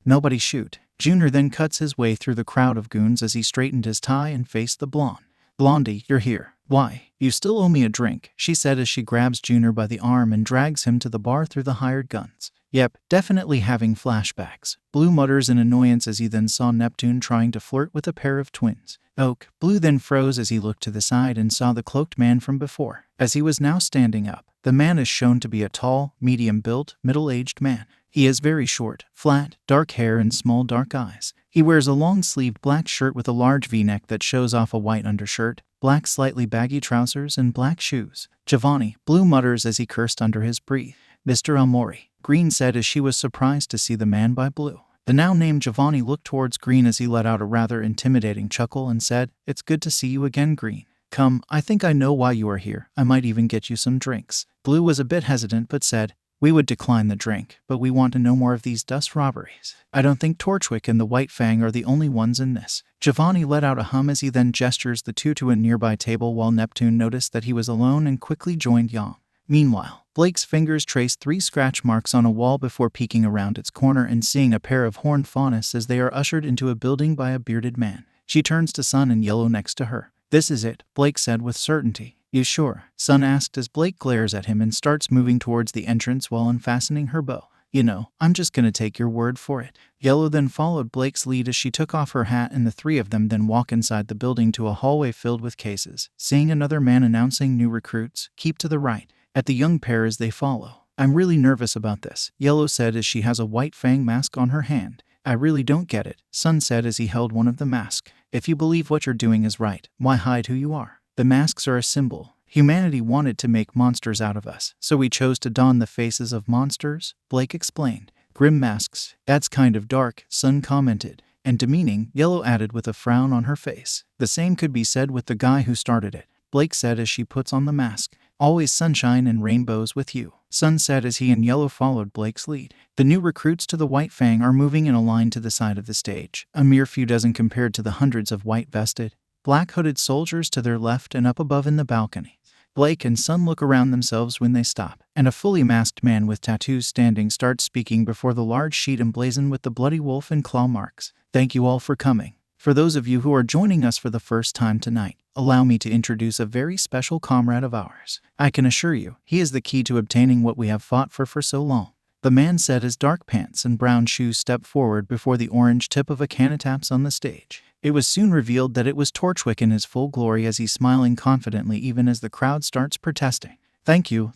Nobody shoot. Junior then cuts his way through the crowd of goons as he straightened his tie and faced the blonde. Blondie, you're here. Why? You still owe me a drink, she said as she grabs Junior by the arm and drags him to the bar through the hired guns. Yep, definitely having flashbacks, Blue mutters in annoyance as he then saw Neptune trying to flirt with a pair of twins. Oak, Blue then froze as he looked to the side and saw the cloaked man from before. As he was now standing up, the man is shown to be a tall, medium-built, middle-aged man. He is very short, flat, dark hair and small dark eyes. He wears a long-sleeved black shirt with a large V-neck that shows off a white undershirt, black slightly baggy trousers, and black shoes. Giovanni, Blue mutters as he cursed under his breath. Mr. 𝗲𝗲, Green said as she was surprised to see the man by Blue. The now named Giovanni looked towards Green as he let out a rather intimidating chuckle and said, It's good to see you again, Green. Come, I think I know why you are here. I might even get you some drinks. Blue was a bit hesitant but said, We would decline the drink, but we want to know more of these dust robberies. I don't think Torchwick and the White Fang are the only ones in this. Giovanni let out a hum as he then gestures the two to a nearby table while Neptune noticed that he was alone and quickly joined Yang. Meanwhile, Blake's fingers traced 3 scratch marks on a wall before peeking around its corner and seeing a pair of horned faunas as they are ushered into a building by a bearded man. She turns to Sun and Yellow next to her. "This is it," Blake said with certainty. "You sure?" Sun asked as Blake glares at him and starts moving towards the entrance while unfastening her bow. "You know, I'm just gonna take your word for it." Yellow then followed Blake's lead as she took off her hat, and the 3 of them then walk inside the building to a hallway filled with cases. Seeing another man announcing new recruits, "Keep to the right," at the young pair as they follow. "I'm really nervous about this," Yellow said as she has a white fang mask on her hand. "I really don't get it," Sun said as he held one of the masks. "If you believe what you're doing is right, why hide who you are? The masks are a symbol. Humanity wanted to make monsters out of us, so we chose to don the faces of monsters," Blake explained. "Grim masks. That's kind of dark," Sun commented. "And demeaning," Yellow added with a frown on her face. "The same could be said with the guy who started it," Blake said as she puts on the mask. "Always sunshine and rainbows with you," Sun said as he and Yellow followed Blake's lead. The new recruits to the White Fang are moving in a line to the side of the stage, a mere few dozen compared to the hundreds of white-vested, black-hooded soldiers to their left and up above in the balcony. Blake and Sun look around themselves when they stop, and a fully masked man with tattoos standing starts speaking before the large sheet emblazoned with the bloody wolf and claw marks. "Thank you all for coming. For those of you who are joining us for the first time tonight, allow me to introduce a very special comrade of ours. I can assure you, he is the key to obtaining what we have fought for so long," the man said as dark pants and brown shoes stepped forward before the orange tip of a cannon taps on the stage. It was soon revealed that it was Torchwick in his full glory as he's smiling confidently even as the crowd starts protesting. Thank you,"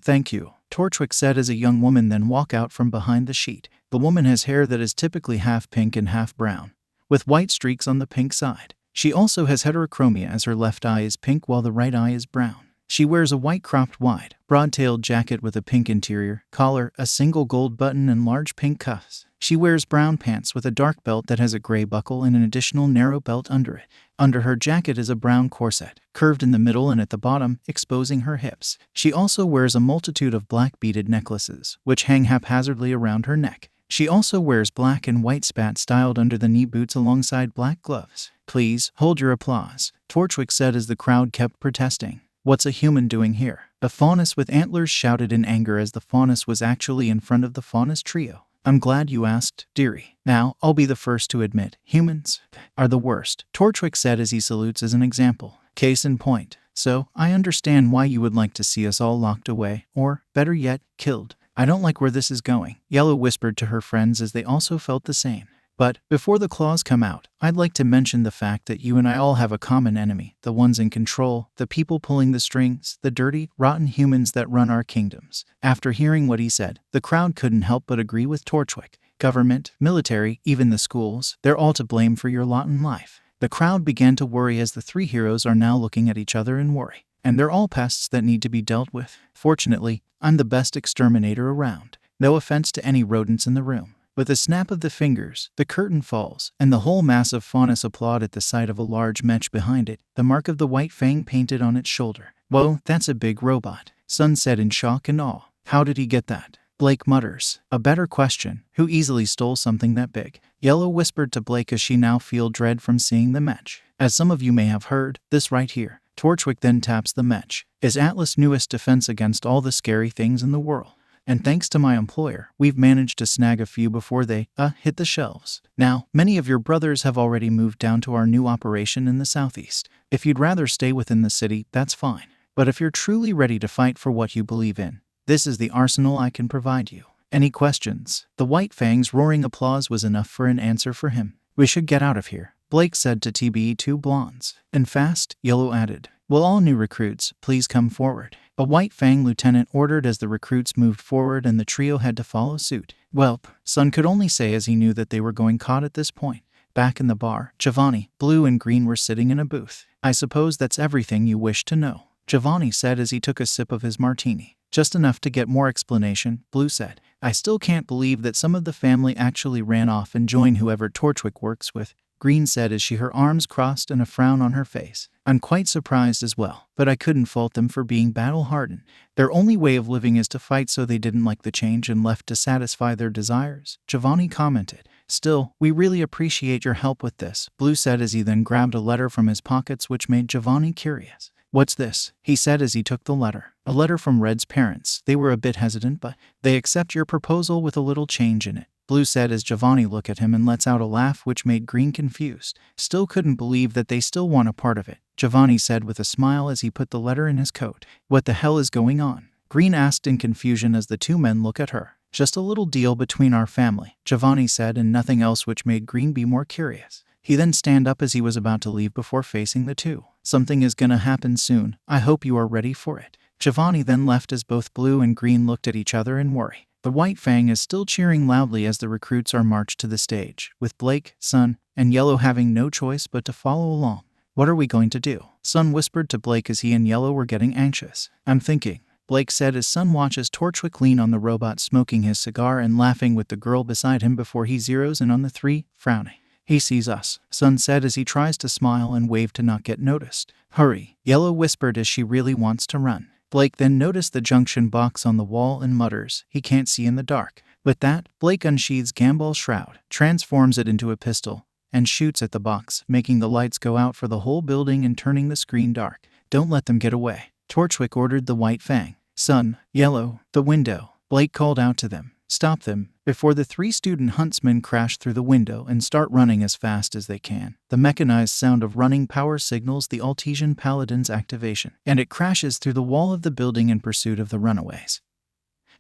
Torchwick said as a young woman then walked out from behind the sheet. The woman has hair that is typically half pink and half brown, with white streaks on the pink side. She also has heterochromia as her left eye is pink while the right eye is brown. She wears a white cropped wide, broad-tailed jacket with a pink interior, collar, a single gold button and large pink cuffs. She wears brown pants with a dark belt that has a gray buckle and an additional narrow belt under it. Under her jacket is a brown corset, curved in the middle and at the bottom, exposing her hips. She also wears a multitude of black beaded necklaces, which hang haphazardly around her neck. She also wears black and white spat-styled under-the-knee boots alongside black gloves. "Please, hold your applause," Torchwick said as the crowd kept protesting. "What's a human doing here?" A faunus with antlers shouted in anger as the faunus was actually in front of the faunus trio. "I'm glad you asked, dearie. Now, I'll be the first to admit, humans are the worst," Torchwick said as he salutes as an example. "Case in point. So, I understand why you would like to see us all locked away, or, better yet, killed. I don't like where this is going," Yellow whispered to her friends as they also felt the same. "But, before the claws come out, I'd like to mention the fact that you and I all have a common enemy, the ones in control, the people pulling the strings, the dirty, rotten humans that run our kingdoms." After hearing what he said, the crowd couldn't help but agree with Torchwick. Government, military, even the schools, they're all to blame for your lot in life. The crowd began to worry as the 3 heroes are now looking at each other in worry. And they're all pests that need to be dealt with. Fortunately, I'm the best exterminator around. No offense to any rodents in the room. With a snap of the fingers, the curtain falls, and the whole mass of faunus applaud at the sight of a large mech behind it, the mark of the white fang painted on its shoulder. "Whoa, that's a big robot," Sun said in shock and awe. "How did he get that?" Blake mutters. "A better question. Who easily stole something that big?" Yellow whispered to Blake as she now feel dread from seeing the mech. "As some of you may have heard, this right here," Torchwick then taps the mech, "is Atlas' newest defense against all the scary things in the world. And thanks to my employer, we've managed to snag a few before they, hit the shelves. Now, many of your brothers have already moved down to our new operation in the southeast. If you'd rather stay within the city, that's fine. But if you're truly ready to fight for what you believe in, this is the arsenal I can provide you. Any questions?" The White Fang's roaring applause was enough for an answer for him. "We should get out of here," Blake said to 𝗵𝗃𝗄, "And fast," Yellow added. "Will all new recruits please come forward?" A White Fang lieutenant ordered as the recruits moved forward and the trio had to follow suit. "Welp," Sun could only say as he knew that they were going caught at this point. Back in the bar, Giovanni, Blue and Green were sitting in a booth. "I suppose that's everything you wish to know," Giovanni said as he took a sip of his martini. "Just enough to get more explanation," Blue said. "I still can't believe that some of the family actually ran off and joined whoever Torchwick works with," Green said as she her arms crossed and a frown on her face. "I'm quite surprised as well, but I couldn't fault them for being battle-hardened. Their only way of living is to fight, so they didn't like the change and left to satisfy their desires," Giovanni commented. "Still, we really appreciate your help with this," Blue said as he then grabbed a letter from his pockets which made Giovanni curious. "What's this?" he said as he took the letter. "A letter from Red's parents. They were a bit hesitant, but they accept your proposal with a little change in it," Blue said as 𝗵𝗲 looked at him and lets out a laugh which made Green confused. Still couldn't believe that they still want a part of it. 𝗵𝗲 said with a smile as he put the letter in his coat. "What the hell is going on?" Green asked in confusion as the two men look at her. "Just a little deal between our family," 𝗵𝗲 said, and nothing else, which made Green be more curious. He then stand up as he was about to leave before facing the two. "Something is gonna happen soon. I hope you are ready for it." 𝗵𝗲 then left as both Blue and Green looked at each other in worry. The White Fang is still cheering loudly as the recruits are marched to the stage, with Blake, Sun, and Yellow having no choice but to follow along. "What are we going to do?" Sun whispered to Blake as he and Yellow were getting anxious. "I'm thinking," Blake said as Sun watches 𝗏𝗏𝗏 lean on the robot smoking his cigar and laughing with the girl beside him before he zeroes in on the three, frowning. "He sees us," Sun said as he tries to smile and wave to not get noticed. "Hurry," Yellow whispered as she really wants to run. Blake then noticed the junction box on the wall and mutters, "He can't see in the dark." With that, Blake unsheathes 𝗵𝗲 shroud, transforms it into a pistol, and shoots at the box, making the lights go out for the whole building and turning the screen dark. "Don't let them get away," 𝗏𝗏𝗏 ordered the White Fang. "Sun, Yellow, the window," Blake called out to them. "Stop them," before the three student huntsmen crash through the window and start running as fast as they can. The mechanized sound of running power signals the 𝐒𝐴𝐳𝐼𝐸 Paladin's activation, and it crashes through the wall of the building in pursuit of the runaways,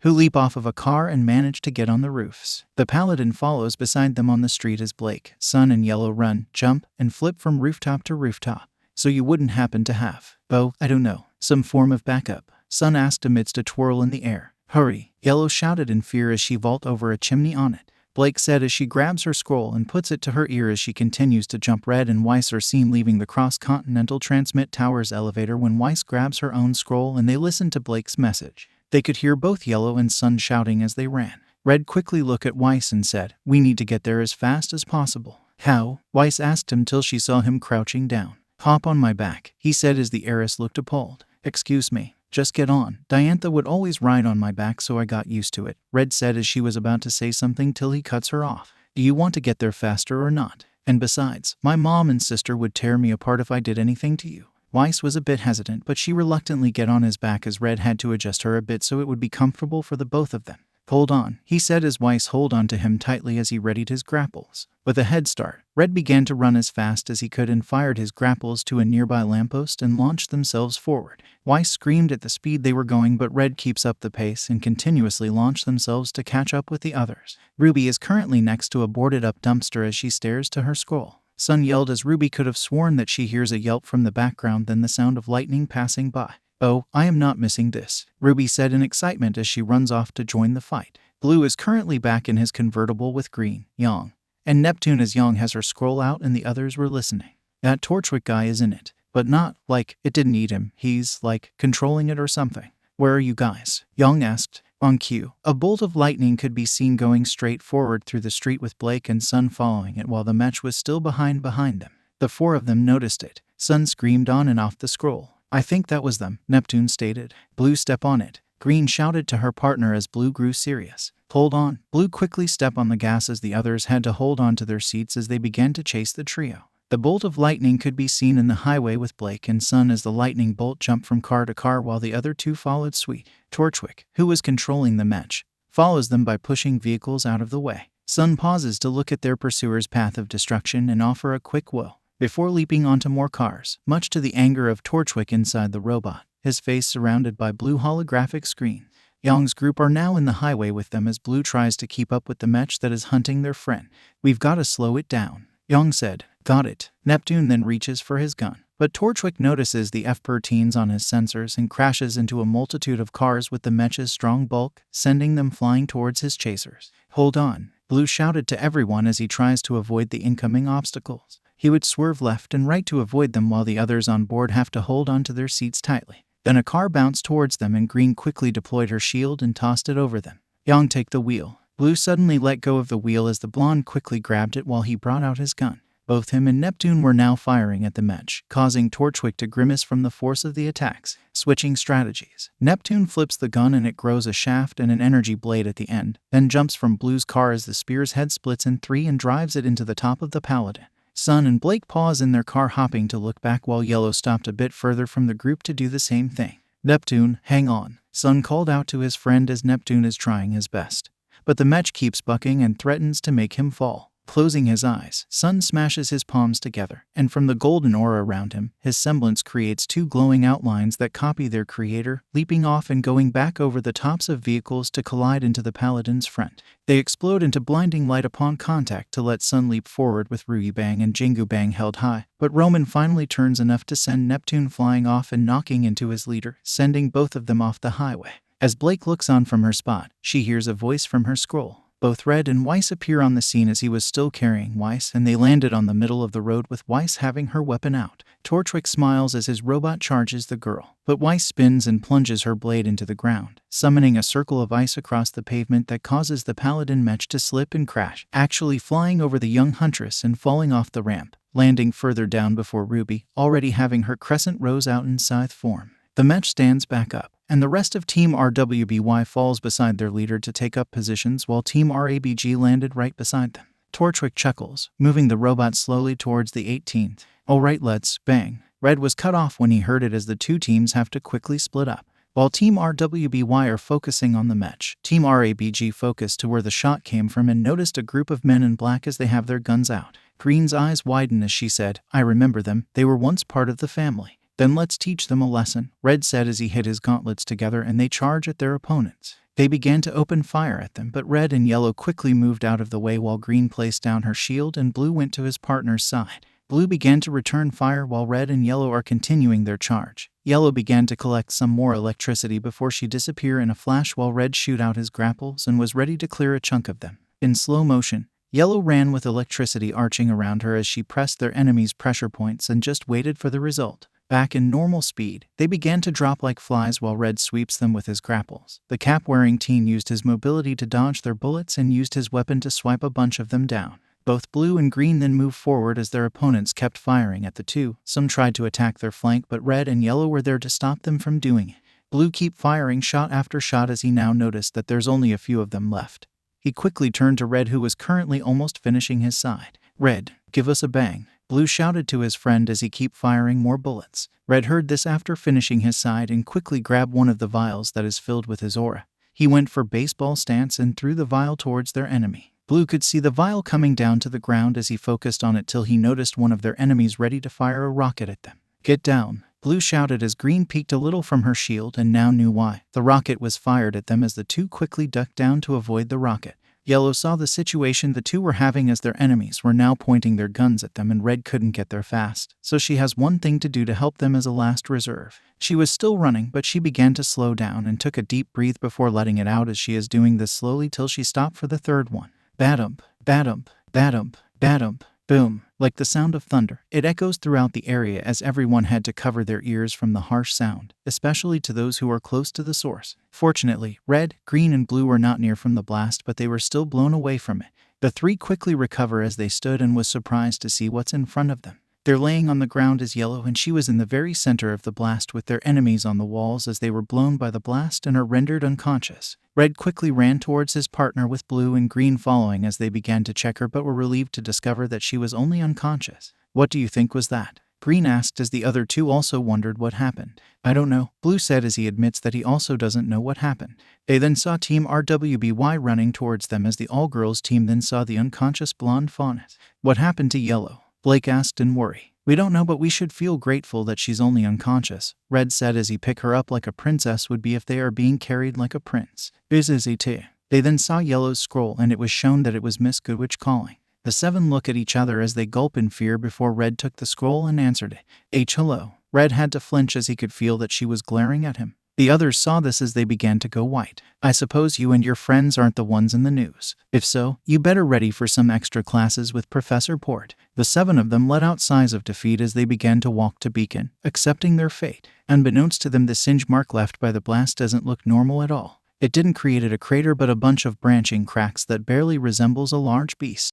who leap off of a car and manage to get on the roofs. The Paladin follows beside them on the street as Blake, Sun, and Yellow run, jump, and flip from rooftop to rooftop. "So you wouldn't happen to have, I don't know, some form of backup?" Sun asked amidst a twirl in the air. "Hurry," Yellow shouted in fear as she vaults over a chimney on it. Blake said as she grabs her scroll and puts it to her ear as she continues to jump. Red and Weiss are seen leaving the cross-continental transmit tower's elevator when Weiss grabs her own scroll and they listen to Blake's message. They could hear both Yellow and Sun shouting as they ran. Red quickly looked at Weiss and said, "We need to get there as fast as possible." "How?" Weiss asked him till she saw him crouching down. "Hop on my back," he said as the heiress looked appalled. "Excuse me. Just get on. 𝗬𝗏𝗏 would always ride on my back, so I got used to it," Red said as she was about to say something till he cuts her off. "Do you want to get there faster or not? And besides, my mom and sister would tear me apart if I did anything to you." Weiss was a bit hesitant, but she reluctantly get on his back as Red had to adjust her a bit so it would be comfortable for the both of them. "Hold on," he said as Weiss hold on to him tightly as he readied his grapples. With a head start, Red began to run as fast as he could and fired his grapples to a nearby lamppost and launched themselves forward. Weiss screamed at the speed they were going, but Red keeps up the pace and continuously launched themselves to catch up with the others. Ruby is currently next to a boarded-up dumpster as she stares to her scroll. Sun yelled as Ruby could have sworn that she hears a yelp from the background, then the sound of lightning passing by. "Oh, I am not missing this," Ruby said in excitement as she runs off to join the fight. Blue is currently back in his convertible with Green, Yang, and Neptune as Yang has her scroll out and the others were listening. "That 𝗏𝗏𝗏 guy is in it, but not, it didn't eat him, he's, controlling it or something." "Where are you guys?" Yang asked. On cue, a bolt of lightning could be seen going straight forward through the street with Blake and Sun following it while the match was still behind them. The four of them noticed it. Sun screamed on and off the scroll. "I think that was them," Neptune stated. "Blue, step on it," Green shouted to her partner as Blue grew serious. "Hold on." Blue quickly stepped on the gas as the others had to hold on to their seats as they began to chase the trio. The bolt of lightning could be seen in the highway with Blake and Sun as the lightning bolt jumped from car to car while the other two followed suit. 𝗏𝗏𝗏, who was controlling the match, follows them by pushing vehicles out of the way. Sun pauses to look at their pursuer's path of destruction and offer a quick whoa, before leaping onto more cars, much to the anger of 𝗏𝗏𝗏 inside the robot, his face surrounded by blue holographic screen. Yang's group are now in the highway with them as Blue tries to keep up with the match that is hunting their friend. "We've got to slow it down," Yang said. "Got it." Neptune then reaches for his gun, but 𝗏𝗏𝗏 notices the 𝐵PRTs on his sensors and crashes into a multitude of cars with the match's strong bulk, sending them flying towards his chasers. "Hold on," Blue shouted to everyone as he tries to avoid the incoming obstacles. He would swerve left and right to avoid them while the others on board have to hold on to their seats tightly. Then a car bounced towards them and Green quickly deployed her shield and tossed it over them. "Yang, take the wheel." Blue suddenly let go of the wheel as the blonde quickly grabbed it while he brought out his gun. Both him and Neptune were now firing at the match, causing 𝗏𝗏𝗏 to grimace from the force of the attacks. Switching strategies, Neptune flips the gun and it grows a shaft and an energy blade at the end, then jumps from Blue's car as the spear's head splits in three and drives it into the top of the Paladin. Sun and Blake pause in their car, hopping to look back while Yellow stopped a bit further from the group to do the same thing. Neptune, hang on, Sun called out to his friend as Neptune is trying his best. But the 𝗏𝗏 keeps bucking and threatens to make him fall. Closing his eyes, Sun smashes his palms together, and from the golden aura around him, his semblance creates two glowing outlines that copy their creator, leaping off and going back over the tops of vehicles to collide into the paladin's front. They explode into blinding light upon contact to let Sun leap forward with 𝗂𝗏𝐵 and 𝗔𝗂𝐵 held high, but Roman finally turns enough to send Neptune flying off and knocking into his leader, sending both of them off the highway. As Blake looks on from her spot, she hears a voice from her scroll. Both Red and Weiss appear on the scene as he was still carrying Weiss, and they landed on the middle of the road with Weiss having her weapon out. 𝗏𝗏 smiles as his robot charges the girl, but Weiss spins and plunges her blade into the ground, summoning a circle of ice across the pavement that causes the paladin 𝗏𝗏 to slip and crash, actually flying over the young huntress and falling off the ramp, landing further down before Ruby, already having her crescent rose out in scythe form. The 𝗏𝗏 stands back up, and the rest of Team RWBY falls beside their leader to take up positions while Team RABG landed right beside them. 𝗏𝗏 chuckles, moving the robot slowly towards the 18th. Alright, let's bang. Red was cut off when he heard it as the two teams have to quickly split up. While Team RWBY are focusing on the 𝗏𝗏, Team RABG focused to where the shot came from and noticed a group of men in black as they have their guns out. Green's eyes widen as she said, I remember them, they were once part of the family. Then let's teach them a lesson, Red said as he hit his gauntlets together and they charge at their opponents. They began to open fire at them, but Red and Yellow quickly moved out of the way while Green placed down her shield and Blue went to his partner's side. Blue began to return fire while Red and Yellow are continuing their charge. Yellow began to collect some more electricity before she disappeared in a flash while Red shoot out his grapples and was ready to clear a chunk of them. In slow motion, Yellow ran with electricity arching around her as she pressed their enemies' pressure points and just waited for the result. Back in normal speed, they began to drop like flies while Red sweeps them with his grapples. The cap-wearing teen used his mobility to dodge their bullets and used his weapon to swipe a bunch of them down. Both Blue and Green then moved forward as their opponents kept firing at the two. Some tried to attack their flank, but Red and Yellow were there to stop them from doing it. Blue kept firing shot after shot as he now noticed that there's only a few of them left. He quickly turned to Red, who was currently almost finishing his side. Red, give us a bang. Blue shouted to his friend as he kept firing more bullets. Red heard this after finishing his side and quickly grabbed one of the vials that is filled with his aura. He went for baseball stance and threw the vial towards their enemy. Blue could see the vial coming down to the ground as he focused on it till he noticed one of their enemies ready to fire a rocket at them. Get down, Blue shouted as Green peeked a little from her shield and now knew why. The rocket was fired at them as the two quickly ducked down to avoid the rocket. Yellow saw the situation the two were having as their enemies were now pointing their guns at them and Red couldn't get there fast, so she has one thing to do to help them as a last reserve. She was still running, but she began to slow down and took a deep breath before letting it out as she is doing this slowly till she stopped for the third one. Badump, badump, badump, badump, boom. Like the sound of thunder, it echoes throughout the area as everyone had to cover their ears from the harsh sound, especially to those who are close to the source. Fortunately, Red, Green, and Blue were not near from the blast, but they were still blown away from it. The three quickly recover as they stood and was surprised to see what's in front of them. They're laying on the ground as Yellow, and she was in the very center of the blast with their enemies on the walls as they were blown by the blast and are rendered unconscious. Red quickly ran towards his partner with Blue and Green following as they began to check her, but were relieved to discover that she was only unconscious. What do you think was that? Green asked as the other two also wondered what happened. I don't know, Blue said as he admits that he also doesn't know what happened. They then saw Team RWBY running towards them as the all-girls team then saw the unconscious blonde fauness. What happened to Yellow? Blake asked in worry. We don't know, but we should feel grateful that she's only unconscious, Red said as he picked her up like a princess would be if they are being carried like a prince. 𝐒𝐻𝗔𝗔𝗔. They then saw Yellow's scroll and it was shown that it was Miss Goodwitch calling. The seven look at each other as they gulp in fear before Red took the scroll and answered it. Hello. Red had to flinch as he could feel that she was glaring at him. The others saw this as they began to go white. I suppose you and your friends aren't the ones in the news. If so, you better ready for some extra classes with Professor Port. The seven of them let out sighs of defeat as they began to walk to Beacon, accepting their fate. Unbeknownst to them, the singe mark left by the blast doesn't look normal at all. It didn't create a crater but a bunch of branching cracks that barely resembles a large beast.